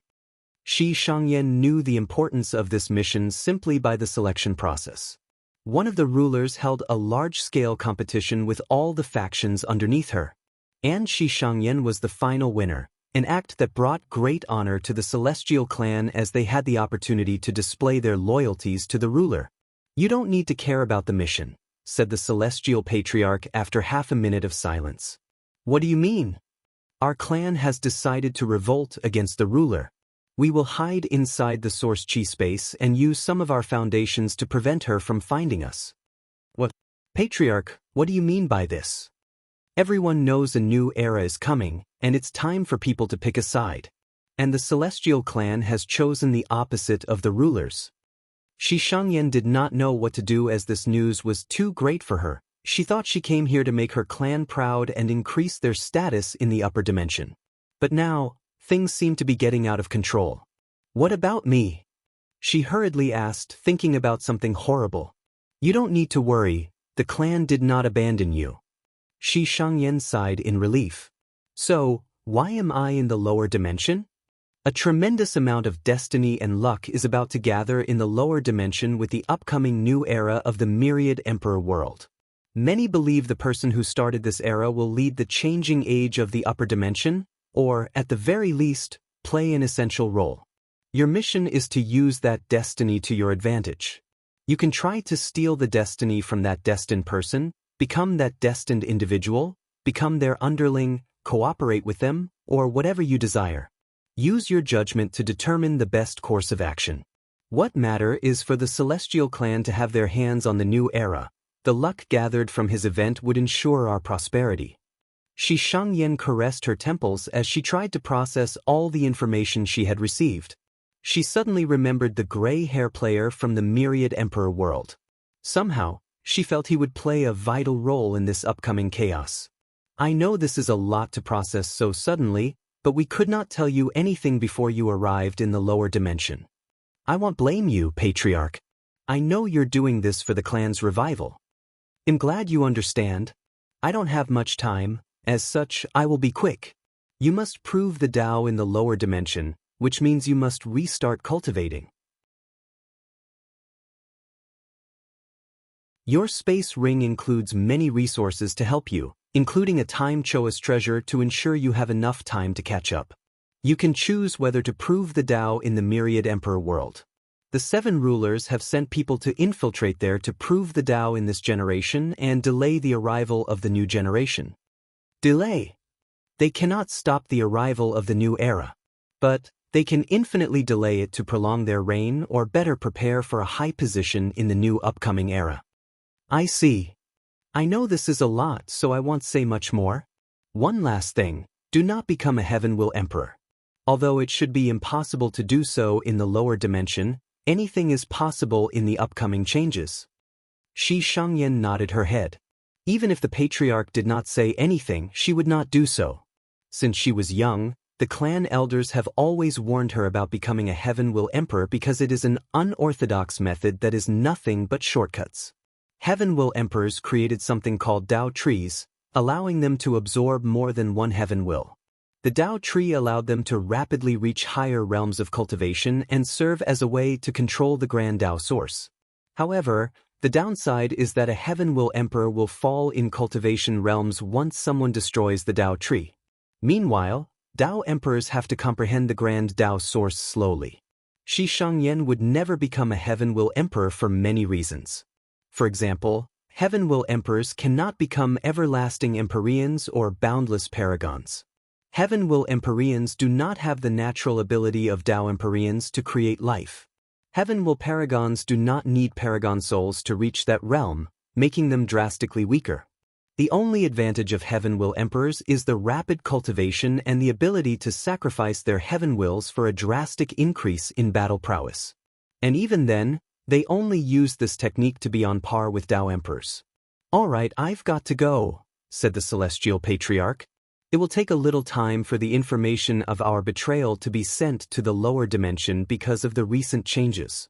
Shi Shangyan knew the importance of this mission simply by the selection process. One of the rulers held a large-scale competition with all the factions underneath her. And Shi Shangyan was the final winner, an act that brought great honor to the Celestial clan as they had the opportunity to display their loyalties to the ruler. You don't need to care about the mission, said the Celestial Patriarch after half a minute of silence. What do you mean? Our clan has decided to revolt against the ruler. We will hide inside the Source Chi space and use some of our foundations to prevent her from finding us. What? Patriarch, what do you mean by this? Everyone knows a new era is coming, and it's time for people to pick a side. And the Celestial clan has chosen the opposite of the rulers. Shi Shangyan did not know what to do as this news was too great for her. She thought she came here to make her clan proud and increase their status in the upper dimension. But now, things seem to be getting out of control. What about me? She hurriedly asked, thinking about something horrible. You don't need to worry, the clan did not abandon you. Shi Shangyan sighed in relief. So, why am I in the lower dimension? A tremendous amount of destiny and luck is about to gather in the lower dimension with the upcoming new era of the Myriad Emperor world. Many believe the person who started this era will lead the changing age of the upper dimension, or, at the very least, play an essential role. Your mission is to use that destiny to your advantage. You can try to steal the destiny from that destined person, become that destined individual, become their underling, cooperate with them, or whatever you desire. Use your judgment to determine the best course of action. What matter is for the Celestial clan to have their hands on the new era. The luck gathered from his event would ensure our prosperity. Shi Shangyan caressed her temples as she tried to process all the information she had received. She suddenly remembered the gray hair player from the Myriad Emperor world. Somehow, she felt he would play a vital role in this upcoming chaos. I know this is a lot to process so suddenly, but we could not tell you anything before you arrived in the lower dimension. I won't blame you, Patriarch. I know you're doing this for the clan's revival. I'm glad you understand. I don't have much time, as such, I will be quick. You must prove the Tao in the lower dimension, which means you must restart cultivating. Your space ring includes many resources to help you, including a time Choa's treasure to ensure you have enough time to catch up. You can choose whether to prove the Tao in the Myriad Emperor world. The 7 rulers have sent people to infiltrate there to prove the Tao in this generation and delay the arrival of the new generation. Delay? They cannot stop the arrival of the new era. But they can infinitely delay it to prolong their reign or better prepare for a high position in the new upcoming era. I see. I know this is a lot, so I won't say much more. One last thing, do not become a heaven will emperor. Although it should be impossible to do so in the lower dimension, anything is possible in the upcoming changes. Shi Shangyan nodded her head. Even if the patriarch did not say anything, she would not do so. Since she was young, the clan elders have always warned her about becoming a heaven will emperor because it is an unorthodox method that is nothing but shortcuts. Heaven will emperors created something called Tao trees, allowing them to absorb more than one heaven will. The Tao tree allowed them to rapidly reach higher realms of cultivation and serve as a way to control the grand Tao source. However, the downside is that a heaven will emperor will fall in cultivation realms once someone destroys the Tao tree. Meanwhile, Tao emperors have to comprehend the grand Tao source slowly. Shi Shangyan would never become a heaven will emperor for many reasons. For example, heaven will emperors cannot become everlasting empyreans or boundless paragons. Heaven will empyreans do not have the natural ability of Tao empyreans to create life. Heaven will paragons do not need paragon souls to reach that realm, making them drastically weaker. The only advantage of heaven will emperors is the rapid cultivation and the ability to sacrifice their heaven wills for a drastic increase in battle prowess. And even then, they only use this technique to be on par with Tao emperors. "All right, I've got to go," said the celestial patriarch. "It will take a little time for the information of our betrayal to be sent to the lower dimension because of the recent changes."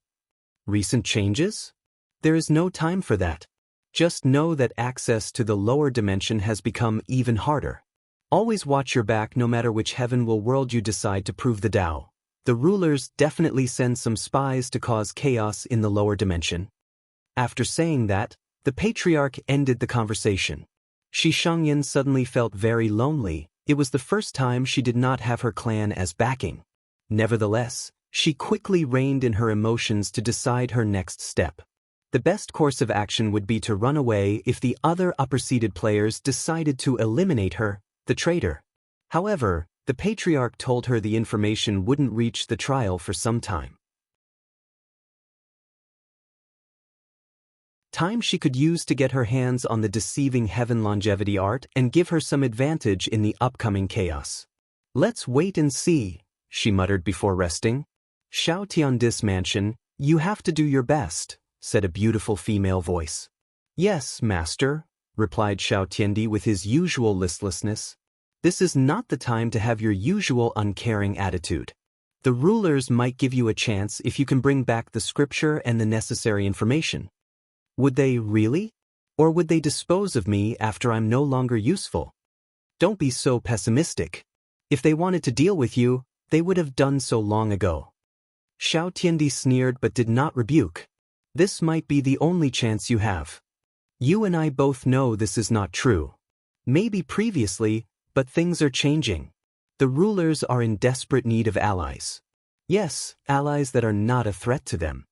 Recent changes? There is no time for that. Just know that access to the lower dimension has become even harder. Always watch your back no matter which heaven will world you decide to prove the Tao. The rulers definitely send some spies to cause chaos in the lower dimension. After saying that, the patriarch ended the conversation. Shi Shangyan suddenly felt very lonely. It was the first time she did not have her clan as backing. Nevertheless, she quickly reined in her emotions to decide her next step. The best course of action would be to run away if the other upper-seeded players decided to eliminate her, the traitor. However, the patriarch told her the information wouldn't reach the trial for some time. Time she could use to get her hands on the deceiving heaven longevity art and give her some advantage in the upcoming chaos. "Let's wait and see," she muttered before resting. "Xiao Tiandis mansion, you have to do your best," said a beautiful female voice. "Yes, master," replied Xiao Tiendi with his usual listlessness. "This is not the time to have your usual uncaring attitude. The rulers might give you a chance if you can bring back the scripture and the necessary information." "Would they really? Or would they dispose of me after I'm no longer useful?" "Don't be so pessimistic. If they wanted to deal with you, they would have done so long ago." Xiao Tiendi sneered but did not rebuke. "This might be the only chance you have. You and I both know this is not true. Maybe previously, but things are changing. The rulers are in desperate need of allies. Yes, allies that are not a threat to them."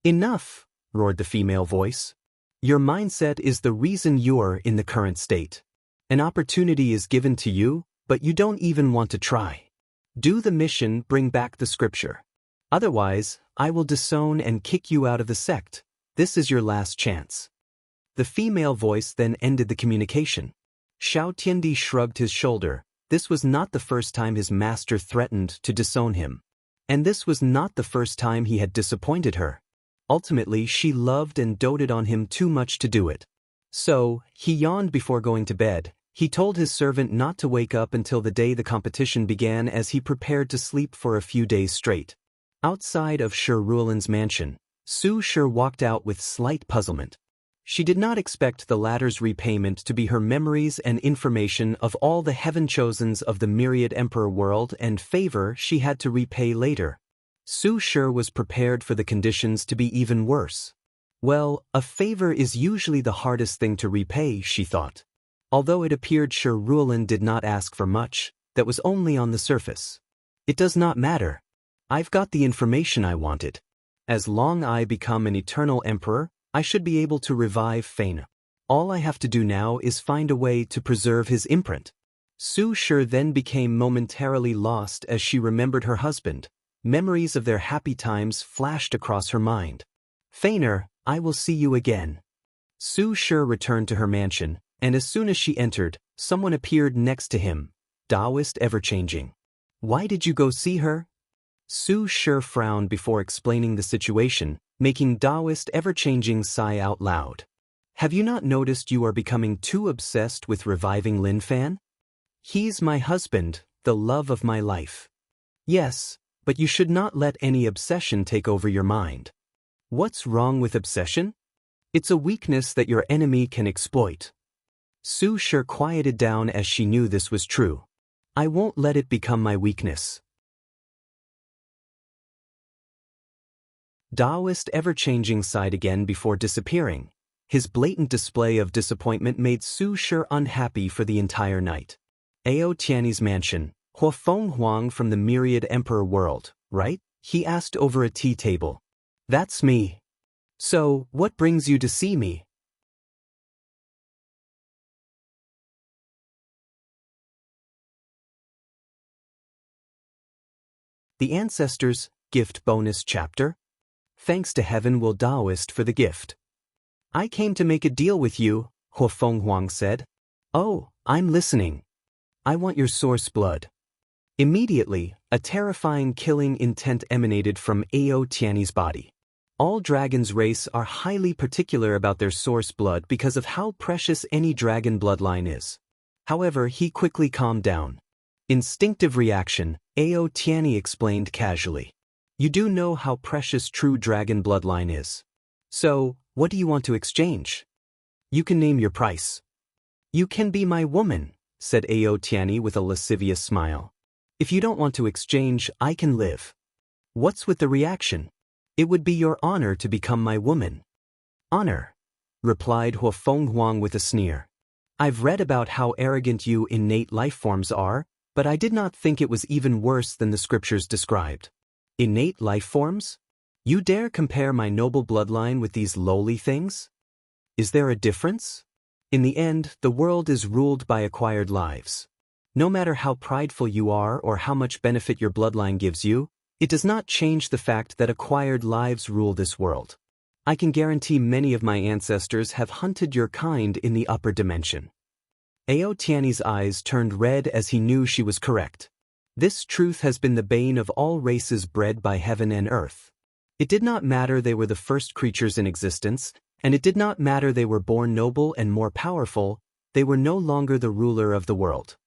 "Enough," roared the female voice. "Your mindset is the reason you're in the current state. An opportunity is given to you, but you don't even want to try. Do the mission, bring back the scripture. Otherwise, I will disown and kick you out of the sect. This is your last chance." The female voice then ended the communication. Xiao Tiendi shrugged his shoulder. This was not the first time his master threatened to disown him. And this was not the first time he had disappointed her. Ultimately, she loved and doted on him too much to do it. So, he yawned before going to bed. He told his servant not to wake up until the day the competition began as he prepared to sleep for a few days straight. Outside of Shi Ruolin's mansion, Su Shi walked out with slight puzzlement. She did not expect the latter's repayment to be her memories and information of all the heaven-chosens of the myriad emperor world and favor she had to repay later. Su Shi was prepared for the conditions to be even worse. Well, a favor is usually the hardest thing to repay, she thought. Although it appeared Shi Ruolin did not ask for much, that was only on the surface. It does not matter. I've got the information I wanted. As long I become an eternal emperor, I should be able to revive Faina. All I have to do now is find a way to preserve his imprint. Su Shi then became momentarily lost as she remembered her husband. Memories of their happy times flashed across her mind. Faina, I will see you again. Su Shi returned to her mansion, and as soon as she entered, someone appeared next to him. Taoist ever-changing. Why did you go see her? Su Shi frowned before explaining the situation, making Taoist ever-changing sigh out loud. Have you not noticed you are becoming too obsessed with reviving Lin Fan? He's my husband, the love of my life. Yes, but you should not let any obsession take over your mind. What's wrong with obsession? It's a weakness that your enemy can exploit. Su Shi quieted down as she knew this was true. I won't let it become my weakness. Taoist ever-changing sighed again before disappearing. His blatant display of disappointment made Su Shi unhappy for the entire night. Ao Tianyi's mansion, Huafeng Huang from the Myriad Emperor world, right? He asked over a tea table. That's me. So, what brings you to see me? The Ancestors' Gift Bonus Chapter. Thanks to heaven will Taoist for the gift. I came to make a deal with you, Huafeng Huang said. Oh, I'm listening. I want your source blood. Immediately, a terrifying killing intent emanated from Ao Tianyi's body. All dragons' race are highly particular about their source blood because of how precious any dragon bloodline is. However, he quickly calmed down. Instinctive reaction, Ao Tianyi explained casually. You do know how precious true dragon bloodline is. So, what do you want to exchange? You can name your price. You can be my woman, said Ao Tianyi with a lascivious smile. If you don't want to exchange, I can live. What's with the reaction? It would be your honor to become my woman. Honor, replied Huafeng Huang with a sneer. I've read about how arrogant you innate life forms are, but I did not think it was even worse than the scriptures described. Innate life forms? You dare compare my noble bloodline with these lowly things? Is there a difference? In the end, the world is ruled by acquired lives. No matter how prideful you are or how much benefit your bloodline gives you, it does not change the fact that acquired lives rule this world. I can guarantee many of my ancestors have hunted your kind in the upper dimension. Ao Tianyi's eyes turned red as he knew she was correct. This truth has been the bane of all races bred by heaven and earth. It did not matter they were the first creatures in existence, and it did not matter they were born noble and more powerful, they were no longer the ruler of the world.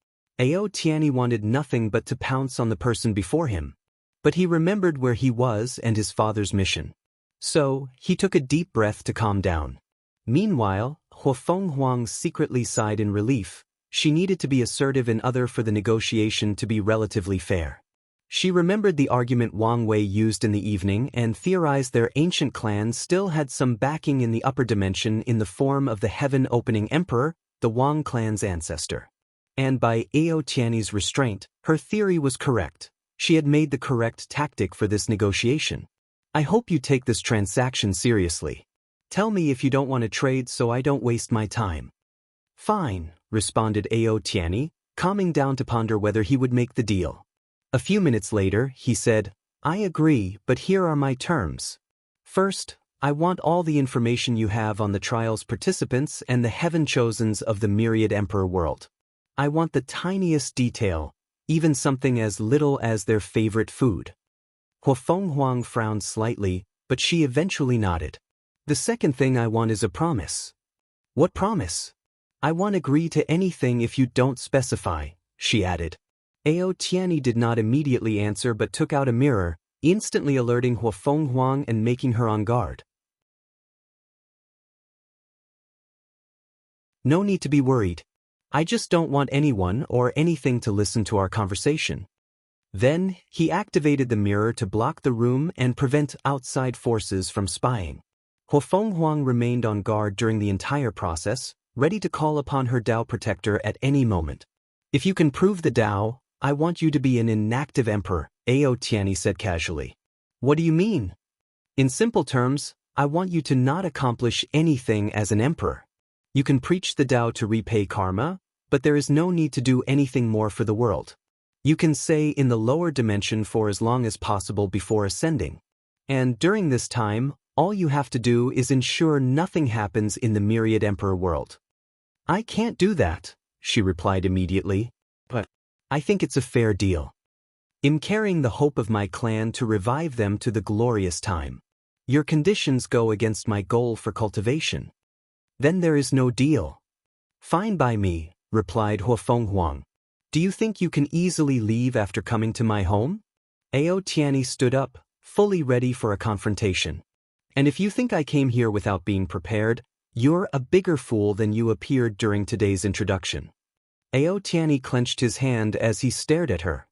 Ao Tianyi wanted nothing but to pounce on the person before him. But he remembered where he was and his father's mission. So, he took a deep breath to calm down. Meanwhile, Huafeng Huang secretly sighed in relief. She needed to be assertive in order for the negotiation to be relatively fair. She remembered the argument Wang Wei used in the evening and theorized their ancient clan still had some backing in the upper dimension in the form of the heaven-opening emperor, the Wang clan's ancestor. And by Ao Tianyi's restraint, her theory was correct. She had made the correct tactic for this negotiation. I hope you take this transaction seriously. Tell me if you don't want to trade so I don't waste my time. Fine, responded Ao Tianyi, calming down to ponder whether he would make the deal. A few minutes later, he said, I agree, but here are my terms. First, I want all the information you have on the trial's participants and the heaven-chosens of the Myriad Emperor world. I want the tiniest detail, even something as little as their favorite food. Huafeng Huang frowned slightly, but she eventually nodded. The second thing I want is a promise. What promise? I won't agree to anything if you don't specify, she added. Ao Tianyi did not immediately answer but took out a mirror, instantly alerting Huafeng Huang and making her on guard. No need to be worried. I just don't want anyone or anything to listen to our conversation. Then, he activated the mirror to block the room and prevent outside forces from spying. Huafeng Huang remained on guard during the entire process, ready to call upon her Tao protector at any moment. If you can prove the Tao, I want you to be an inactive emperor, Ao Tianyi said casually. What do you mean? In simple terms, I want you to not accomplish anything as an emperor. You can preach the Tao to repay karma, but there is no need to do anything more for the world. You can stay in the lower dimension for as long as possible before ascending. And during this time, all you have to do is ensure nothing happens in the myriad emperor world. I can't do that, she replied immediately, but I think it's a fair deal. I'm carrying the hope of my clan to revive them to the glorious time. Your conditions go against my goal for cultivation. Then there is no deal. Fine by me, replied Huafeng Huang. Do you think you can easily leave after coming to my home? Ao Tianyi stood up, fully ready for a confrontation. And if you think I came here without being prepared, you're a bigger fool than you appeared during today's introduction. Ao Tianyi clenched his hand as he stared at her.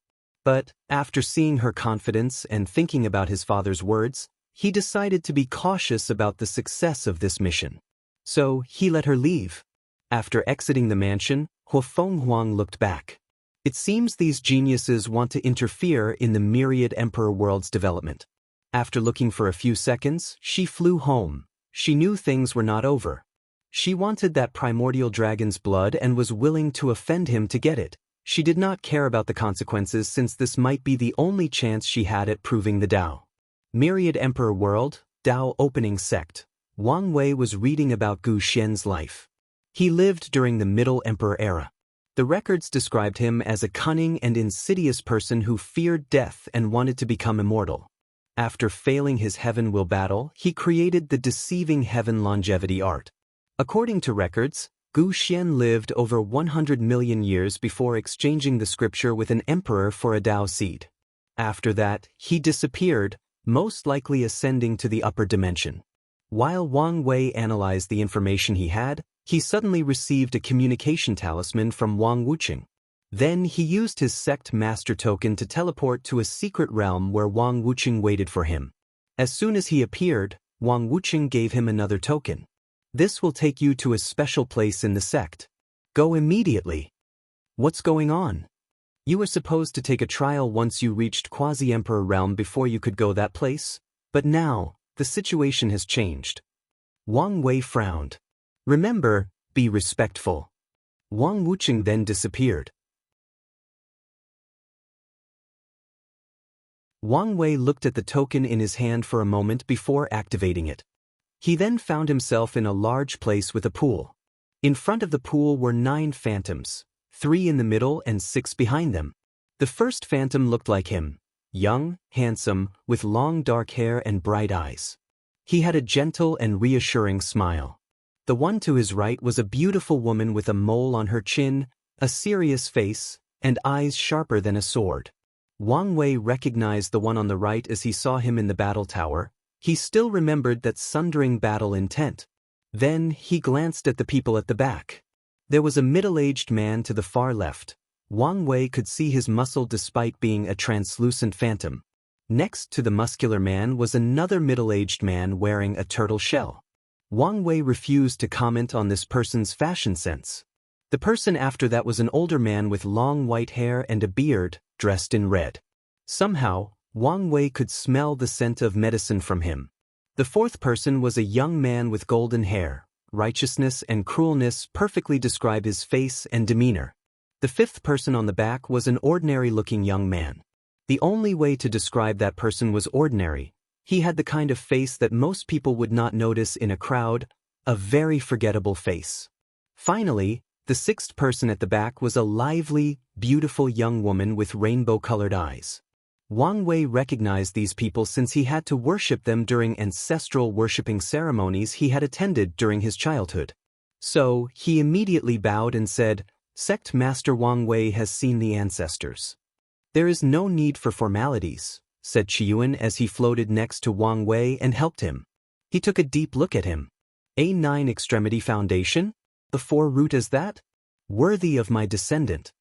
But, after seeing her confidence and thinking about his father's words, he decided to be cautious about the success of this mission. So, he let her leave. After exiting the mansion, Huafeng Huang looked back. It seems these geniuses want to interfere in the myriad emperor world's development. After looking for a few seconds, she flew home. She knew things were not over. She wanted that primordial dragon's blood and was willing to offend him to get it. She did not care about the consequences since this might be the only chance she had at proving the Tao. Myriad Emperor World, Tao Opening Sect. Wang Wei was reading about Gu Xian's life. He lived during the Middle Emperor era. The records described him as a cunning and insidious person who feared death and wanted to become immortal. After failing his heaven will battle, he created the deceiving heaven longevity art. According to records, Gu Xian lived over 100 million years before exchanging the scripture with an emperor for a Tao seed. After that, he disappeared, most likely ascending to the upper dimension. While Wang Wei analyzed the information he had, he suddenly received a communication talisman from Wang Wuqing. Then he used his sect master token to teleport to a secret realm where Wang Wuqing waited for him. As soon as he appeared, Wang Wuqing gave him another token. This will take you to a special place in the sect. Go immediately. What's going on? You were supposed to take a trial once you reached Quasi-Emperor realm before you could go that place, but now, the situation has changed. Wang Wei frowned. Remember, be respectful. Wang Wuqing then disappeared. Wang Wei looked at the token in his hand for a moment before activating it. He then found himself in a large place with a pool. In front of the pool were 9 phantoms, 3 in the middle and 6 behind them. The first phantom looked like him, young, handsome, with long dark hair and bright eyes. He had a gentle and reassuring smile. The one to his right was a beautiful woman with a mole on her chin, a serious face, and eyes sharper than a sword. Wang Wei recognized the one on the right as he saw him in the battle tower. He still remembered that sundering battle intent. Then he glanced at the people at the back. There was a middle-aged man to the far left. Wang Wei could see his muscle despite being a translucent phantom. Next to the muscular man was another middle-aged man wearing a turtle shell. Wang Wei refused to comment on this person's fashion sense. The person after that was an older man with long white hair and a beard, dressed in red. Somehow, Wang Wei could smell the scent of medicine from him. The fourth person was a young man with golden hair. Righteousness and cruelness perfectly describe his face and demeanor. The fifth person on the back was an ordinary-looking young man. The only way to describe that person was ordinary. He had the kind of face that most people would not notice in a crowd, a very forgettable face. Finally, the sixth person at the back was a lively, beautiful young woman with rainbow-colored eyes. Wang Wei recognized these people since he had to worship them during ancestral worshipping ceremonies he had attended during his childhood. So, he immediately bowed and said, "Sect Master Wang Wei has seen the ancestors." "There is no need for formalities," said Qiyuan as he floated next to Wang Wei and helped him. He took a deep look at him. "A 9-extremity foundation? The 4 root as that? Worthy of my descendant.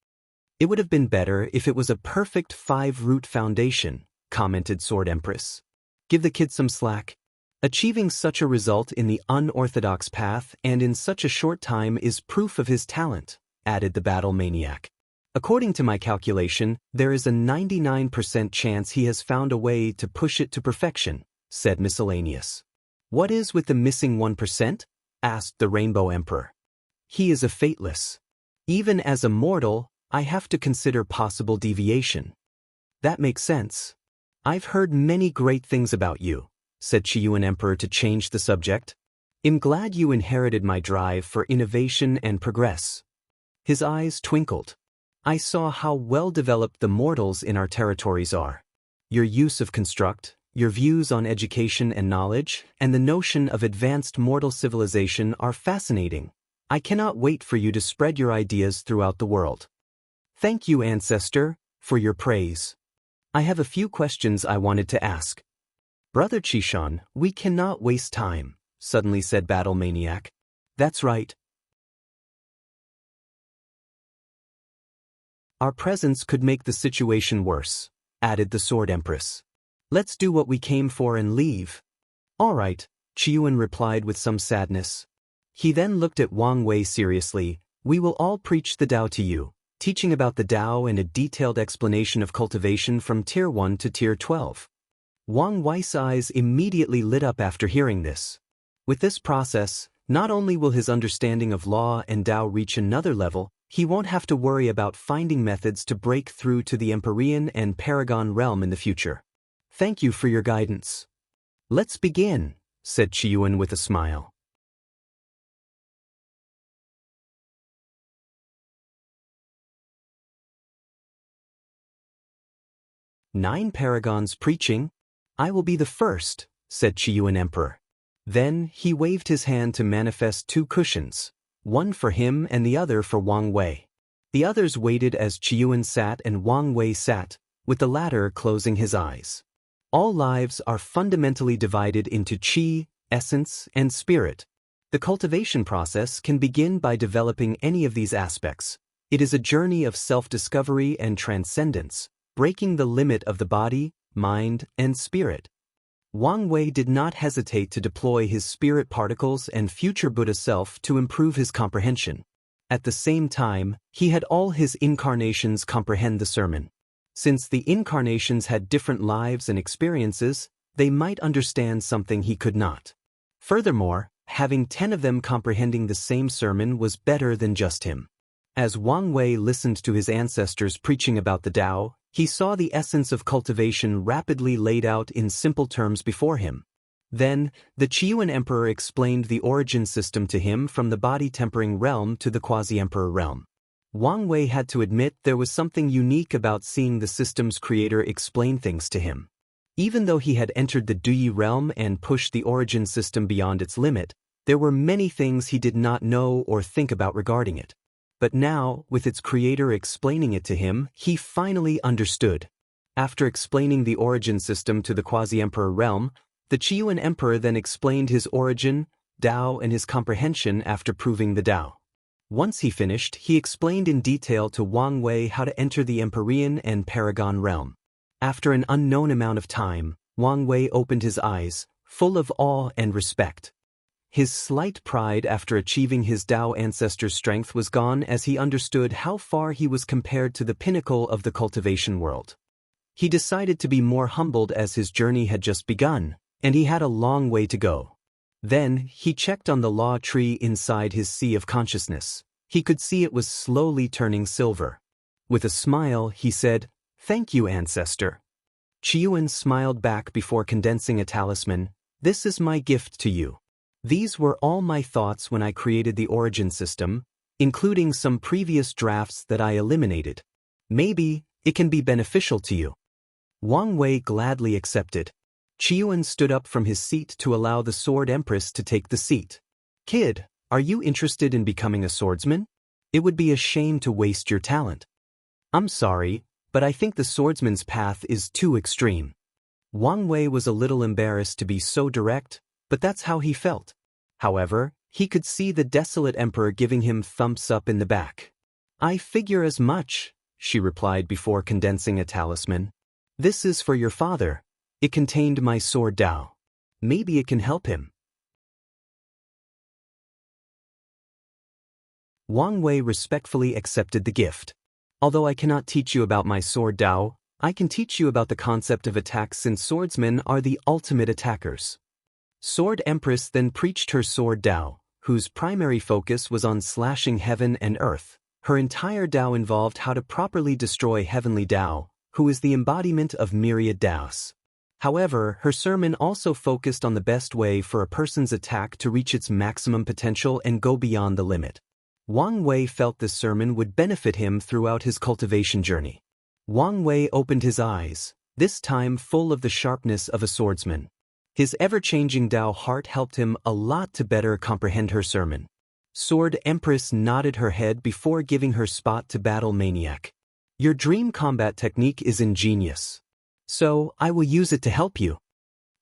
It would have been better if it was a perfect 5-root foundation," commented Sword Empress. "Give the kid some slack. Achieving such a result in the unorthodox path and in such a short time is proof of his talent," added the battle maniac. "According to my calculation, there is a 99% chance he has found a way to push it to perfection, said Miscellaneous. What is with the missing 1%? Asked the Rainbow Emperor. He is a fateless. Even as a mortal, I have to consider possible deviation. That makes sense. I've heard many great things about you, said Chiyuan Emperor to change the subject. I'm glad you inherited my drive for innovation and progress. His eyes twinkled. I saw how well developed the mortals in our territories are. Your use of construct, your views on education and knowledge, and the notion of advanced mortal civilization are fascinating. I cannot wait for you to spread your ideas throughout the world. Thank you, Ancestor, for your praise. I have a few questions I wanted to ask. Brother Chishan, we cannot waste time, suddenly said Battle Maniac. That's right. Our presence could make the situation worse, added the Sword Empress. Let's do what we came for and leave. All right, Chiyuan replied with some sadness. He then looked at Wang Wei seriously. We will all preach the Tao to you, teaching about the Tao and a detailed explanation of cultivation from Tier 1 to Tier 12. Wang Wei's eyes immediately lit up after hearing this. With this process, not only will his understanding of law and Tao reach another level, he won't have to worry about finding methods to break through to the Empyrean and Paragon realm in the future. Thank you for your guidance. Let's begin, said Chiyuan with a smile. "9 paragons preaching? I will be the first," said Chiyuan Emperor. Then he waved his hand to manifest 2 cushions, one for him and the other for Wang Wei. The others waited as Chiyuan sat and Wang Wei sat, with the latter closing his eyes. All lives are fundamentally divided into qi, essence, and spirit. The cultivation process can begin by developing any of these aspects. It is a journey of self-discovery and transcendence, breaking the limit of the body, mind, and spirit. Wang Wei did not hesitate to deploy his spirit particles and future Buddha self to improve his comprehension. At the same time, he had all his incarnations comprehend the sermon. Since the incarnations had different lives and experiences, they might understand something he could not. Furthermore, having 10 of them comprehending the same sermon was better than just him. As Wang Wei listened to his ancestors preaching about the Tao, he saw the essence of cultivation rapidly laid out in simple terms before him. Then, the Chiyuan Emperor explained the origin system to him from the body-tempering realm to the quasi-emperor realm. Wang Wei had to admit there was something unique about seeing the system's creator explain things to him. Even though he had entered the Duyi realm and pushed the origin system beyond its limit, there were many things he did not know or think about regarding it. But now, with its creator explaining it to him, he finally understood. After explaining the origin system to the quasi-emperor realm, the Chiyuan Emperor then explained his origin, Tao, and his comprehension after proving the Tao. Once he finished, he explained in detail to Wang Wei how to enter the Empyrean and Paragon realm. After an unknown amount of time, Wang Wei opened his eyes, full of awe and respect. His slight pride after achieving his Tao ancestor's strength was gone as he understood how far he was compared to the pinnacle of the cultivation world. He decided to be more humbled as his journey had just begun, and he had a long way to go. Then, he checked on the law tree inside his sea of consciousness. He could see it was slowly turning silver. With a smile, he said, "Thank you, Ancestor." Chiyuan smiled back before condensing a talisman. "This is my gift to you. These were all my thoughts when I created the origin system, including some previous drafts that I eliminated. Maybe it can be beneficial to you." Wang Wei gladly accepted. Chiyuan stood up from his seat to allow the Sword Empress to take the seat. "Kid, are you interested in becoming a swordsman? It would be a shame to waste your talent." "I'm sorry, but I think the swordsman's path is too extreme." Wang Wei was a little embarrassed to be so direct, but that's how he felt. However, he could see the desolate emperor giving him thumbs up in the back. "I figure as much," she replied before condensing a talisman. "This is for your father. It contained my sword Tao. Maybe it can help him." Wang Wei respectfully accepted the gift. "Although I cannot teach you about my sword Tao, I can teach you about the concept of attacks since swordsmen are the ultimate attackers. Sword Empress then preached her sword Tao, whose primary focus was on slashing heaven and earth. Her entire Tao involved how to properly destroy heavenly Tao, who is the embodiment of myriad Taos. However, her sermon also focused on the best way for a person's attack to reach its maximum potential and go beyond the limit. Wang Wei felt this sermon would benefit him throughout his cultivation journey. Wang Wei opened his eyes, this time full of the sharpness of a swordsman. His ever-changing Tao heart helped him a lot to better comprehend her sermon. Sword Empress nodded her head before giving her spot to Battle Maniac. Your dream combat technique is ingenious. So, I will use it to help you.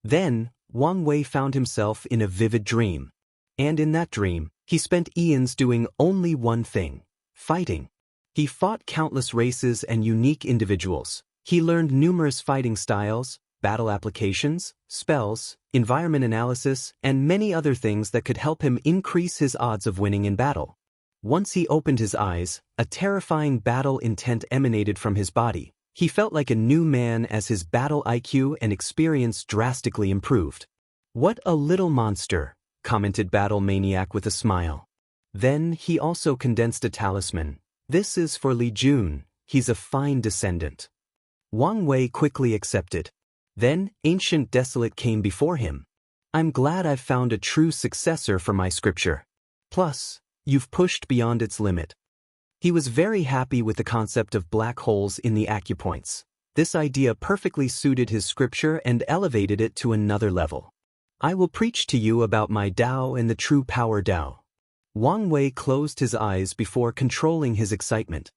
Then, Wang Wei found himself in a vivid dream. And in that dream, he spent eons doing only one thing: fighting. He fought countless races and unique individuals. He learned numerous fighting styles, battle applications, spells, environment analysis, and many other things that could help him increase his odds of winning in battle. Once he opened his eyes, a terrifying battle intent emanated from his body. He felt like a new man as his battle IQ and experience drastically improved. What a little monster, commented Battle Maniac with a smile. Then he also condensed a talisman. This is for Li Jun, he's a fine descendant. Wang Wei quickly accepted. Then, Ancient Desolate came before him. I'm glad I've found a true successor for my scripture. Plus, you've pushed beyond its limit. He was very happy with the concept of black holes in the acupoints. This idea perfectly suited his scripture and elevated it to another level. I will preach to you about my Tao and the true power Tao. Wang Wei closed his eyes before controlling his excitement.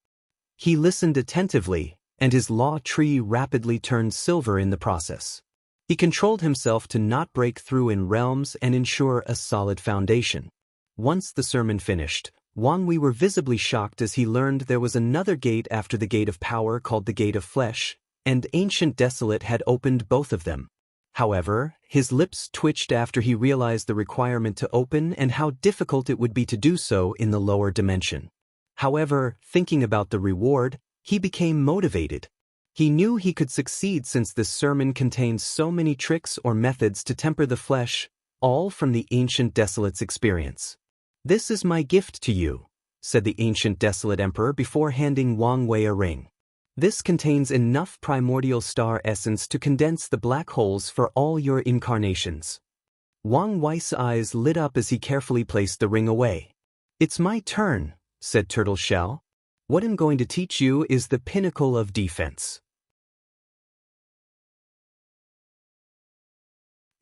He listened attentively, and his law tree rapidly turned silver in the process. He controlled himself to not break through in realms and ensure a solid foundation. Once the sermon finished, Wang Wei were visibly shocked as he learned there was another gate after the Gate of Power called the Gate of Flesh, and Ancient Desolate had opened both of them. However, his lips twitched after he realized the requirement to open and how difficult it would be to do so in the lower dimension. However, thinking about the reward, he became motivated. He knew he could succeed since this sermon contains so many tricks or methods to temper the flesh, all from the Ancient Desolate's experience. This is my gift to you, said the Ancient Desolate Emperor before handing Wang Wei a ring. This contains enough primordial star essence to condense the black holes for all your incarnations. Wang Wei's eyes lit up as he carefully placed the ring away. It's my turn, said Turtle Shell. What I'm going to teach you is the pinnacle of defense.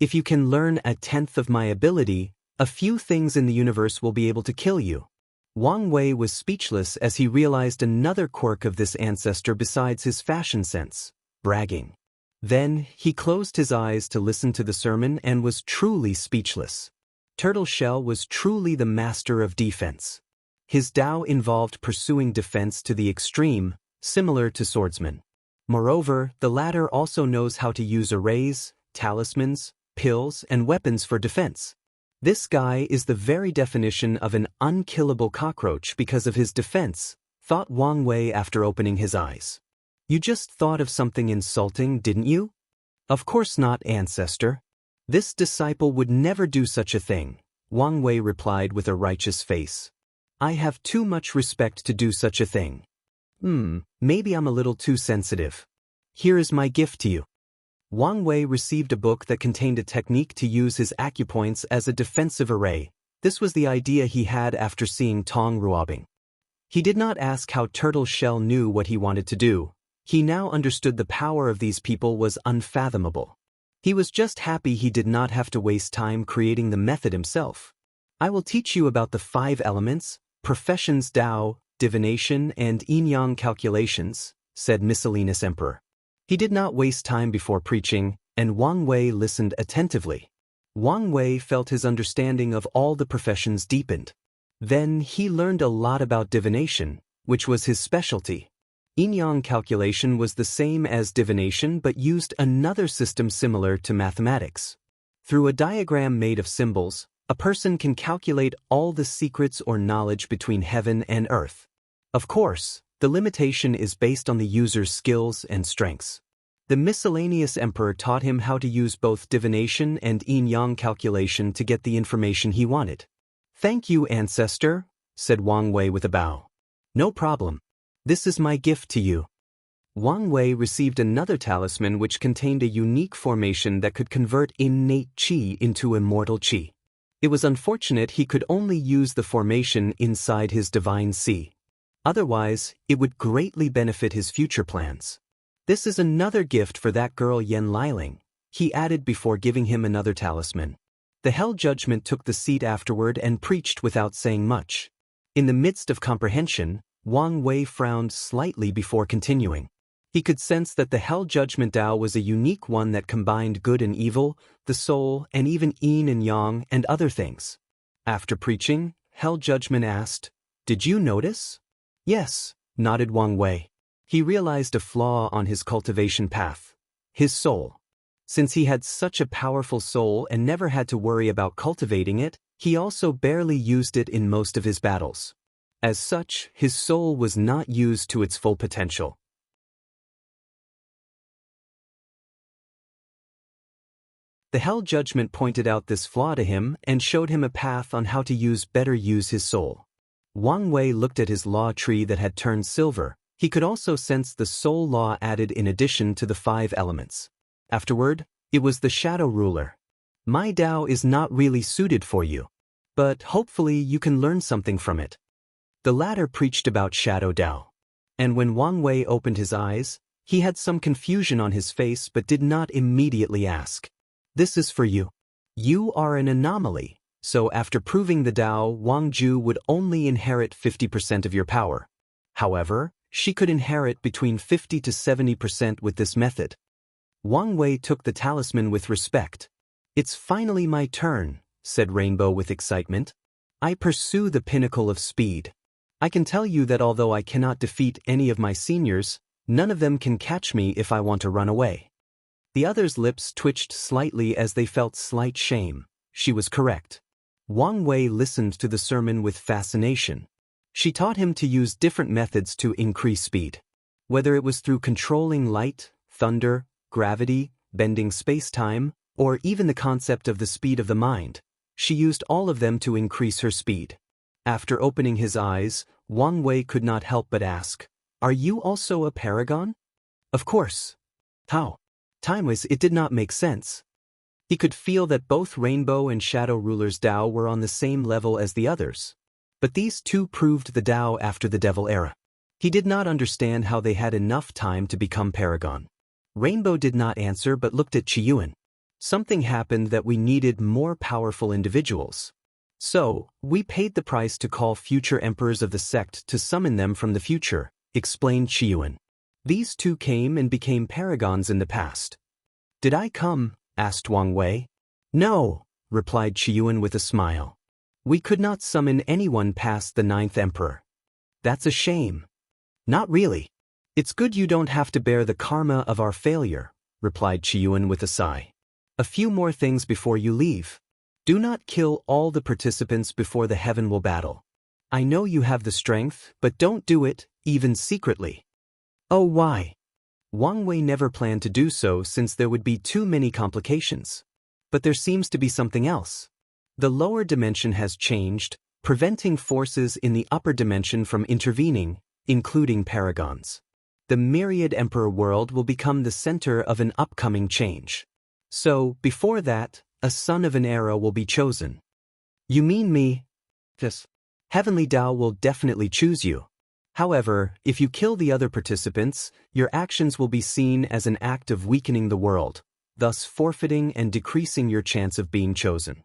If you can learn 1/10 of my ability, a few things in the universe will be able to kill you. Wang Wei was speechless as he realized another quirk of this ancestor besides his fashion sense: bragging. Then, he closed his eyes to listen to the sermon and was truly speechless. Turtle Shell was truly the master of defense. His Tao involved pursuing defense to the extreme, similar to swordsmen. Moreover, the latter also knows how to use arrays, talismans, pills, and weapons for defense. This guy is the very definition of an unkillable cockroach because of his defense, thought Wang Wei after opening his eyes. You just thought of something insulting, didn't you? Of course not, ancestor. This disciple would never do such a thing, Wang Wei replied with a righteous face. I have too much respect to do such a thing. Maybe I'm a little too sensitive. Here is my gift to you. Wang Wei received a book that contained a technique to use his acupoints as a defensive array. This was the idea he had after seeing Tong Ruobing. He did not ask how Turtle Shell knew what he wanted to do. He now understood the power of these people was unfathomable. He was just happy he did not have to waste time creating the method himself. I will teach you about the 5 elements, professions Tao, divination, and yin-yang calculations, said Miscellaneous Emperor. He did not waste time before preaching, and Wang Wei listened attentively. Wang Wei felt his understanding of all the professions deepened. Then he learned a lot about divination, which was his specialty. Yin-yang calculation was the same as divination but used another system similar to mathematics. Through a diagram made of symbols, a person can calculate all the secrets or knowledge between heaven and earth. Of course, The limitation is based on the user's skills and strengths. The miscellaneous emperor taught him how to use both divination and yin-yang calculation to get the information he wanted. "Thank you, ancestor," said Wang Wei with a bow. "No problem. This is my gift to you." Wang Wei received another talisman which contained a unique formation that could convert innate qi into immortal qi. It was unfortunate he could only use the formation inside his divine sea. Otherwise, it would greatly benefit his future plans. "This is another gift for that girl Yen Liling," he added before giving him another talisman. The Hell Judgment took the seat afterward and preached without saying much. In the midst of comprehension, Wang Wei frowned slightly before continuing. He could sense that the Hell Judgment Tao was a unique one that combined good and evil, the soul, and even yin and yang and other things. After preaching, Hell Judgment asked, "Did you notice?" "Yes," nodded Wang Wei. He realized a flaw on his cultivation path: his soul. Since he had such a powerful soul and never had to worry about cultivating it, he also barely used it in most of his battles. As such, his soul was not used to its full potential. The Hell Judgment pointed out this flaw to him and showed him a path on how to better use his soul. Wang Wei looked at his law tree that had turned silver. He could also sense the soul law added in addition to the 5 elements. Afterward, it was the Shadow Ruler. "My Tao is not really suited for you, but hopefully you can learn something from it." The latter preached about Shadow Tao. And when Wang Wei opened his eyes, he had some confusion on his face but did not immediately ask. "This is for you. You are an anomaly, so after proving the Tao, Wang Ju would only inherit 50% of your power. However, she could inherit between 50 to 70% with this method." Wang Wei took the talisman with respect. "It's finally my turn," said Rainbow with excitement. "I pursue the pinnacle of speed. I can tell you that although I cannot defeat any of my seniors, none of them can catch me if I want to run away." The others' lips twitched slightly as they felt slight shame. She was correct. Wang Wei listened to the sermon with fascination. She taught him to use different methods to increase speed. Whether it was through controlling light, thunder, gravity, bending space-time, or even the concept of the speed of the mind, she used all of them to increase her speed. After opening his eyes, Wang Wei could not help but ask, "Are you also a paragon?" "Of course." "How?" Time-wise, it did not make sense. He could feel that both Rainbow and Shadow Ruler's Tao were on the same level as the others. But these two proved the Tao after the Devil Era. He did not understand how they had enough time to become paragon. Rainbow did not answer but looked at Chiyuan. "Something happened that we needed more powerful individuals. So, we paid the price to call future emperors of the sect to summon them from the future," explained Chiyuan. "These two came and became paragons in the past." "Did I come?" asked Wang Wei. "No," replied Chiyuan with a smile. "We could not summon anyone past the 9th emperor." "That's a shame." "Not really. It's good you don't have to bear the karma of our failure," replied Chiyuan with a sigh. "A few more things before you leave. Do not kill all the participants before the Heaven will battle. I know you have the strength, but don't do it, even secretly." "Oh, why?" Wang Wei never planned to do so since there would be too many complications. But there seems to be something else. The lower dimension has changed, preventing forces in the upper dimension from intervening, including paragons. The Myriad Emperor world will become the center of an upcoming change. So, before that, a son of an era will be chosen. "You mean me?" "Yes. Heavenly Tao will definitely choose you. However, if you kill the other participants, your actions will be seen as an act of weakening the world, thus forfeiting and decreasing your chance of being chosen."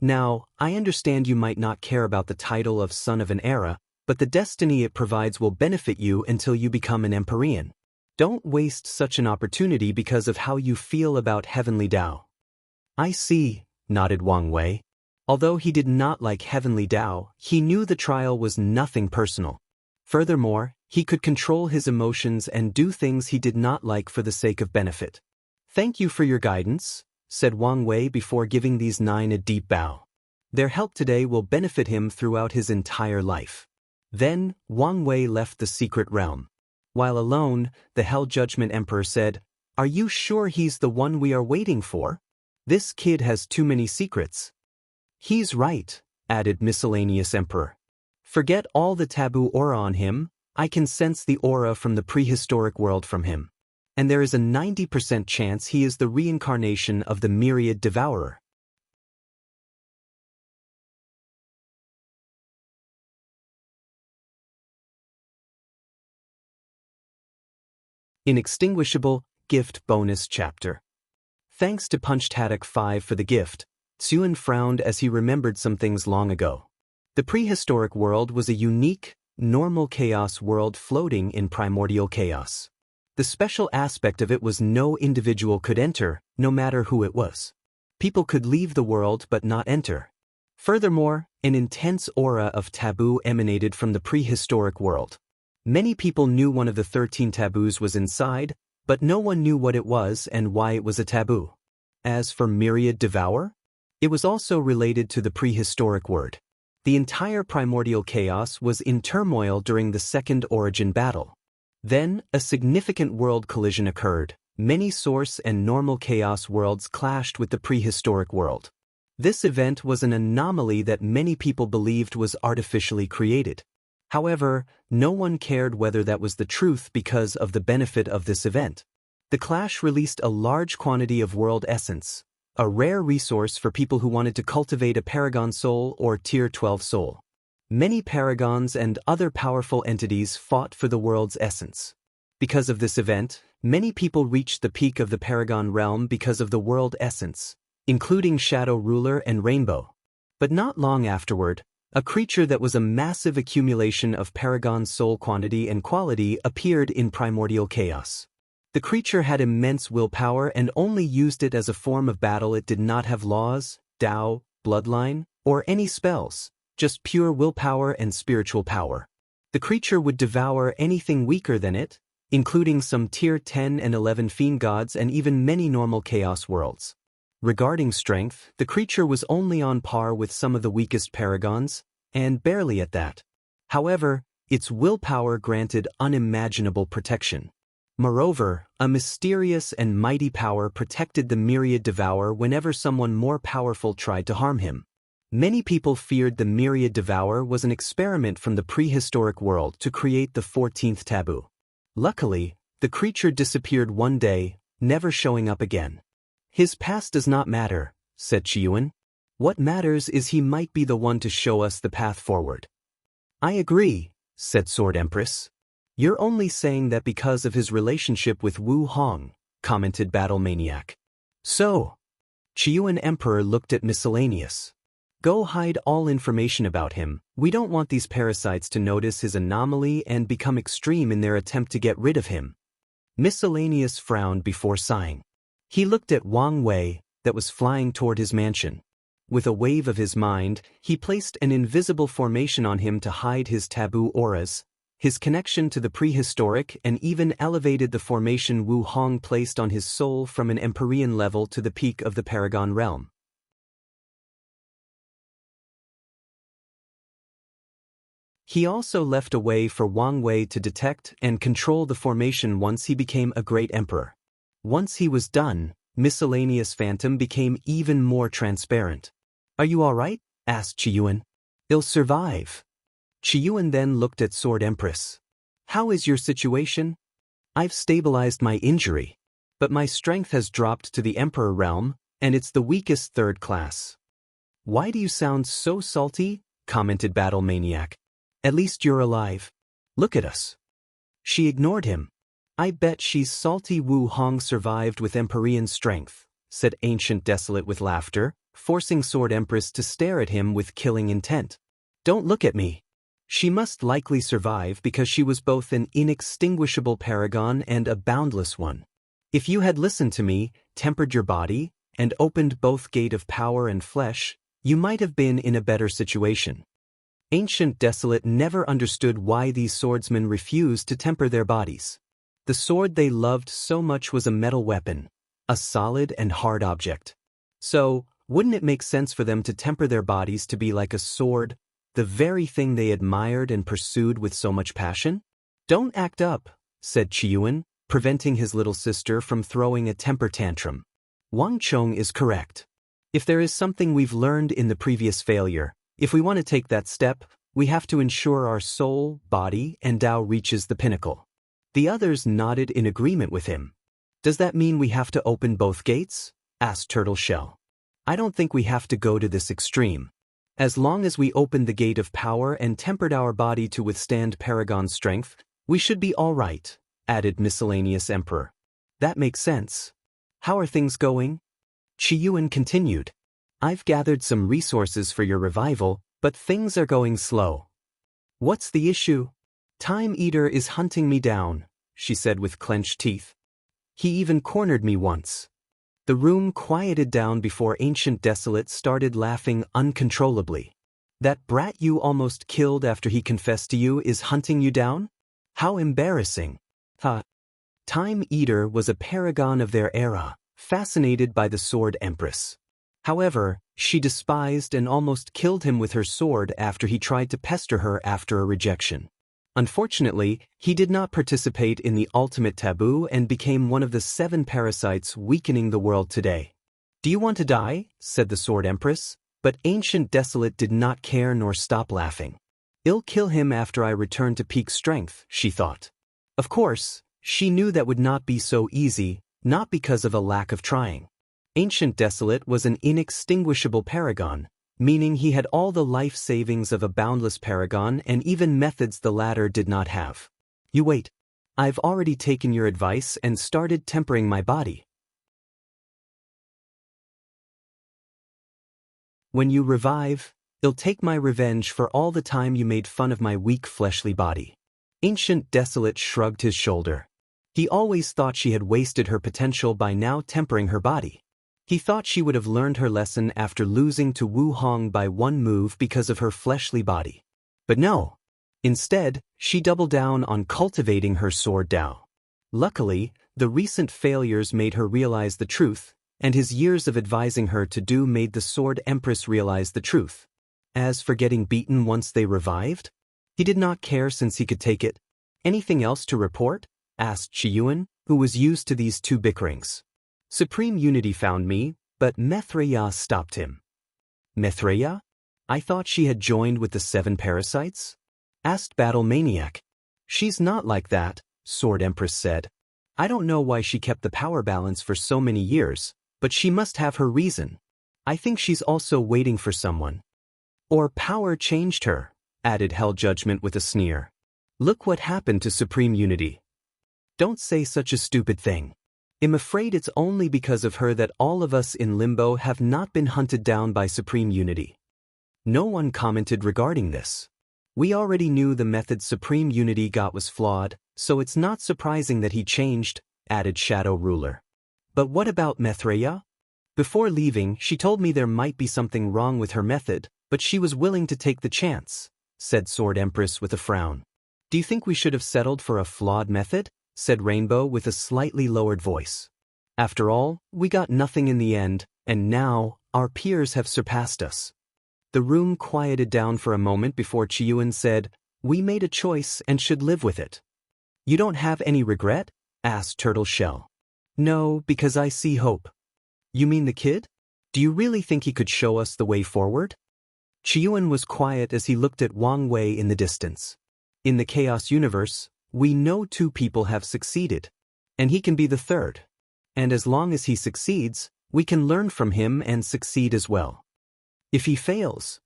Now, I understand you might not care about the title of Son of an Era, but the destiny it provides will benefit you until you become an Empyrean. Don't waste such an opportunity because of how you feel about Heavenly Tao. "I see," nodded Wang Wei. Although he did not like Heavenly Tao, he knew the trial was nothing personal. Furthermore, he could control his emotions and do things he did not like for the sake of benefit. "Thank you for your guidance," said Wang Wei before giving these 9 a deep bow. Their help today will benefit him throughout his entire life. Then, Wang Wei left the secret realm. While alone, the Hell Judgment Emperor said, "Are you sure he's the one we are waiting for? This kid has too many secrets." "He's right," added Miscellaneous Emperor. "Forget all the taboo aura on him, I can sense the aura from the prehistoric world from him. And there is a 90% chance he is the reincarnation of the Myriad Devourer." Inextinguishable Gift Bonus Chapter. Thanks to Punch-Tadak 5 for the gift, Tsuan frowned as he remembered some things long ago. The prehistoric world was a unique, normal chaos world floating in primordial chaos. The special aspect of it was no individual could enter, no matter who it was. People could leave the world but not enter. Furthermore, an intense aura of taboo emanated from the prehistoric world. Many people knew one of the 13 taboos was inside, but no one knew what it was and why it was a taboo. As for Myriad Devour, it was also related to the prehistoric word. The entire primordial chaos was in turmoil during the Second Origin battle. Then, a significant world collision occurred. Many source and normal chaos worlds clashed with the prehistoric world. This event was an anomaly that many people believed was artificially created. However, no one cared whether that was the truth because of the benefit of this event. The clash released a large quantity of world essence, a rare resource for people who wanted to cultivate a paragon soul or tier 12 soul. Many paragons and other powerful entities fought for the world's essence. Because of this event, many people reached the peak of the paragon realm because of the world essence, including Shadow Ruler and Rainbow. But not long afterward, a creature that was a massive accumulation of paragon soul quantity and quality appeared in primordial chaos. The creature had immense willpower and only used it as a form of battle. It did not have laws, Tao, bloodline, or any spells, just pure willpower and spiritual power. The creature would devour anything weaker than it, including some tier 10 and 11 fiend gods and even many normal chaos worlds. Regarding strength, the creature was only on par with some of the weakest paragons, and barely at that. However, its willpower granted unimaginable protection. Moreover, a mysterious and mighty power protected the Myriad Devourer whenever someone more powerful tried to harm him. Many people feared the Myriad Devourer was an experiment from the prehistoric world to create the 14th taboo. Luckily, the creature disappeared one day, never showing up again. "His past does not matter," said Chiyuan. "What matters is he might be the one to show us the path forward." "I agree," said Sword Empress. "You're only saying that because of his relationship with Wu Hong," commented Battle Maniac. "So?" Chiyuan Emperor looked at Miscellaneous. "Go hide all information about him. We don't want these parasites to notice his anomaly and become extreme in their attempt to get rid of him." Miscellaneous frowned before sighing. He looked at Wang Wei, that was flying toward his mansion. With a wave of his mind, he placed an invisible formation on him to hide his taboo auras, his connection to the prehistoric, and even elevated the formation Wu Hong placed on his soul from an Empyrean level to the peak of the Paragon realm. He also left a way for Wang Wei to detect and control the formation once he became a great emperor. Once he was done, Miscellaneous Phantom became even more transparent. "Are you all right?" asked Chiyuan. "He'll survive." Chiyuan then looked at Sword Empress. "How is your situation?" "I've stabilized my injury, but my strength has dropped to the Emperor realm, and it's the weakest 3rd class." "Why do you sound so salty?" commented Battle Maniac. "At least you're alive. Look at us." She ignored him. "I bet she's salty. Wu Hong survived with Empyrean strength," said Ancient Desolate with laughter, forcing Sword Empress to stare at him with killing intent. "Don't look at me. She must likely survive because she was both an inextinguishable paragon and a boundless one. If you had listened to me, tempered your body, and opened both gate of power and flesh, you might have been in a better situation." Ancient Desolate never understood why these swordsmen refused to temper their bodies. The sword they loved so much was a metal weapon, a solid and hard object. So, Wouldn't it make sense for them to temper their bodies to be like a sword, the very thing they admired and pursued with so much passion? Don't act up, said Chiyuan, preventing his little sister from throwing a temper tantrum. Wang Chong is correct. If there is something we've learned in the previous failure, if we want to take that step, we have to ensure our soul, body, and Tao reaches the pinnacle. The others nodded in agreement with him. Does that mean we have to open both gates? Asked Turtle Shell. I don't think we have to go to this extreme. As long as we opened the gate of power and tempered our body to withstand Paragon's strength, we should be all right, added Miscellaneous Emperor. That makes sense. How are things going? Chiyuan continued. I've gathered some resources for your revival, but things are going slow. What's the issue? Time Eater is hunting me down, she said with clenched teeth. He even cornered me once. The room quieted down before Ancient Desolate started laughing uncontrollably. That brat you almost killed after he confessed to you is hunting you down? How embarrassing. Time Eater was a paragon of their era, fascinated by the Sword Empress. However, she despised and almost killed him with her sword after he tried to pester her after a rejection. Unfortunately, he did not participate in the ultimate taboo and became one of the 7 parasites weakening the world today. Do you want to die? Said the Sword Empress, but Ancient Desolate did not care nor stop laughing. I'll kill him after I return to peak strength, she thought. Of course, she knew that would not be so easy, not because of a lack of trying. Ancient Desolate was an inextinguishable paragon, meaning he had all the life savings of a boundless paragon and even methods the latter did not have. You wait. I've already taken your advice and started tempering my body. When you revive, I'll take my revenge for all the time you made fun of my weak fleshly body. Ancient Desolate shrugged his shoulder. He always thought she had wasted her potential by now tempering her body. He thought she would have learned her lesson after losing to Wu Hong by one move because of her fleshly body. But no. Instead, she doubled down on cultivating her sword Dao. Luckily, the recent failures made her realize the truth, and his years of advising her to do made the Sword Empress realize the truth. As for getting beaten once they revived, he did not care since he could take it. Anything else to report? Asked Chiyuan, who was used to these two bickerings. Supreme Unity found me, but Methreya stopped him. Methreya? I thought she had joined with the 7 parasites? Asked Battle Maniac. She's not like that, Sword Empress said. I don't know why she kept the power balance for so many years, but she must have her reason. I think she's also waiting for someone. Or power changed her, added Hell Judgment with a sneer. Look what happened to Supreme Unity. Don't say such a stupid thing. I'm afraid it's only because of her that all of us in Limbo have not been hunted down by Supreme Unity. No one commented regarding this. We already knew the method Supreme Unity got was flawed, so it's not surprising that he changed, added Shadow Ruler. But what about Methreya? Before leaving, she told me there might be something wrong with her method, but she was willing to take the chance, said Sword Empress with a frown. Do you think we should have settled for a flawed method? Said Rainbow with a slightly lowered voice. After all, we got nothing in the end, and now, our peers have surpassed us. The room quieted down for a moment before Chiyuan said, We made a choice and should live with it. You don't have any regret? Asked Turtle Shell. No, because I see hope. You mean the kid? Do you really think he could show us the way forward? Chiyuan was quiet as he looked at Wang Wei in the distance. In the Chaos Universe, we know 2 people have succeeded, and he can be the 3rd. And as long as he succeeds, we can learn from him and succeed as well. If he fails,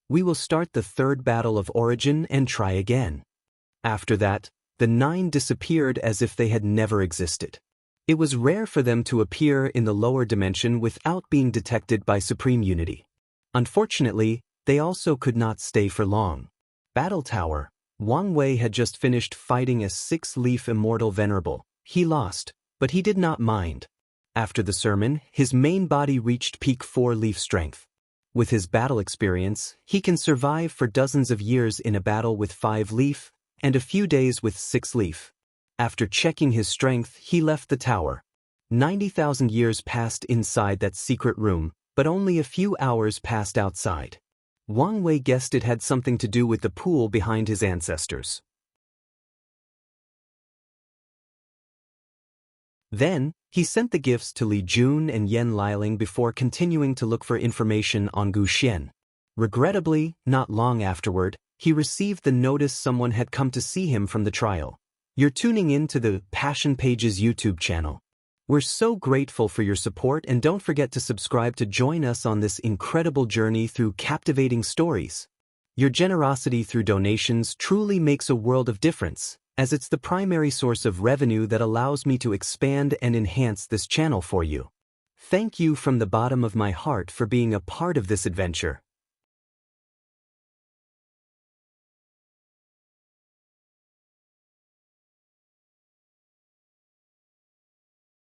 we will start the 3rd battle of origin and try again. After that, the 9 disappeared as if they had never existed. It was rare for them to appear in the lower dimension without being detected by Supreme Unity. Unfortunately, they also could not stay for long. Battle Tower. Wang Wei had just finished fighting a 6-leaf immortal venerable. He lost, but he did not mind. After the sermon, his main body reached peak 4-leaf strength. With his battle experience, he can survive for dozens of years in a battle with 5-leaf, and a few days with 6-leaf. After checking his strength, he left the tower. 90,000 years passed inside that secret room, but only a few hours passed outside. Wang Wei guessed it had something to do with the pool behind his ancestors. Then, he sent the gifts to Li Jun and Yan Liling before continuing to look for information on Gu Xian. Regrettably, not long afterward, he received the notice someone had come to see him from the trial. You're tuning in to the Passion Pages YouTube channel. We're so grateful for your support, and don't forget to subscribe to join us on this incredible journey through captivating stories. Your generosity through donations truly makes a world of difference, as it's the primary source of revenue that allows me to expand and enhance this channel for you. Thank you from the bottom of my heart for being a part of this adventure.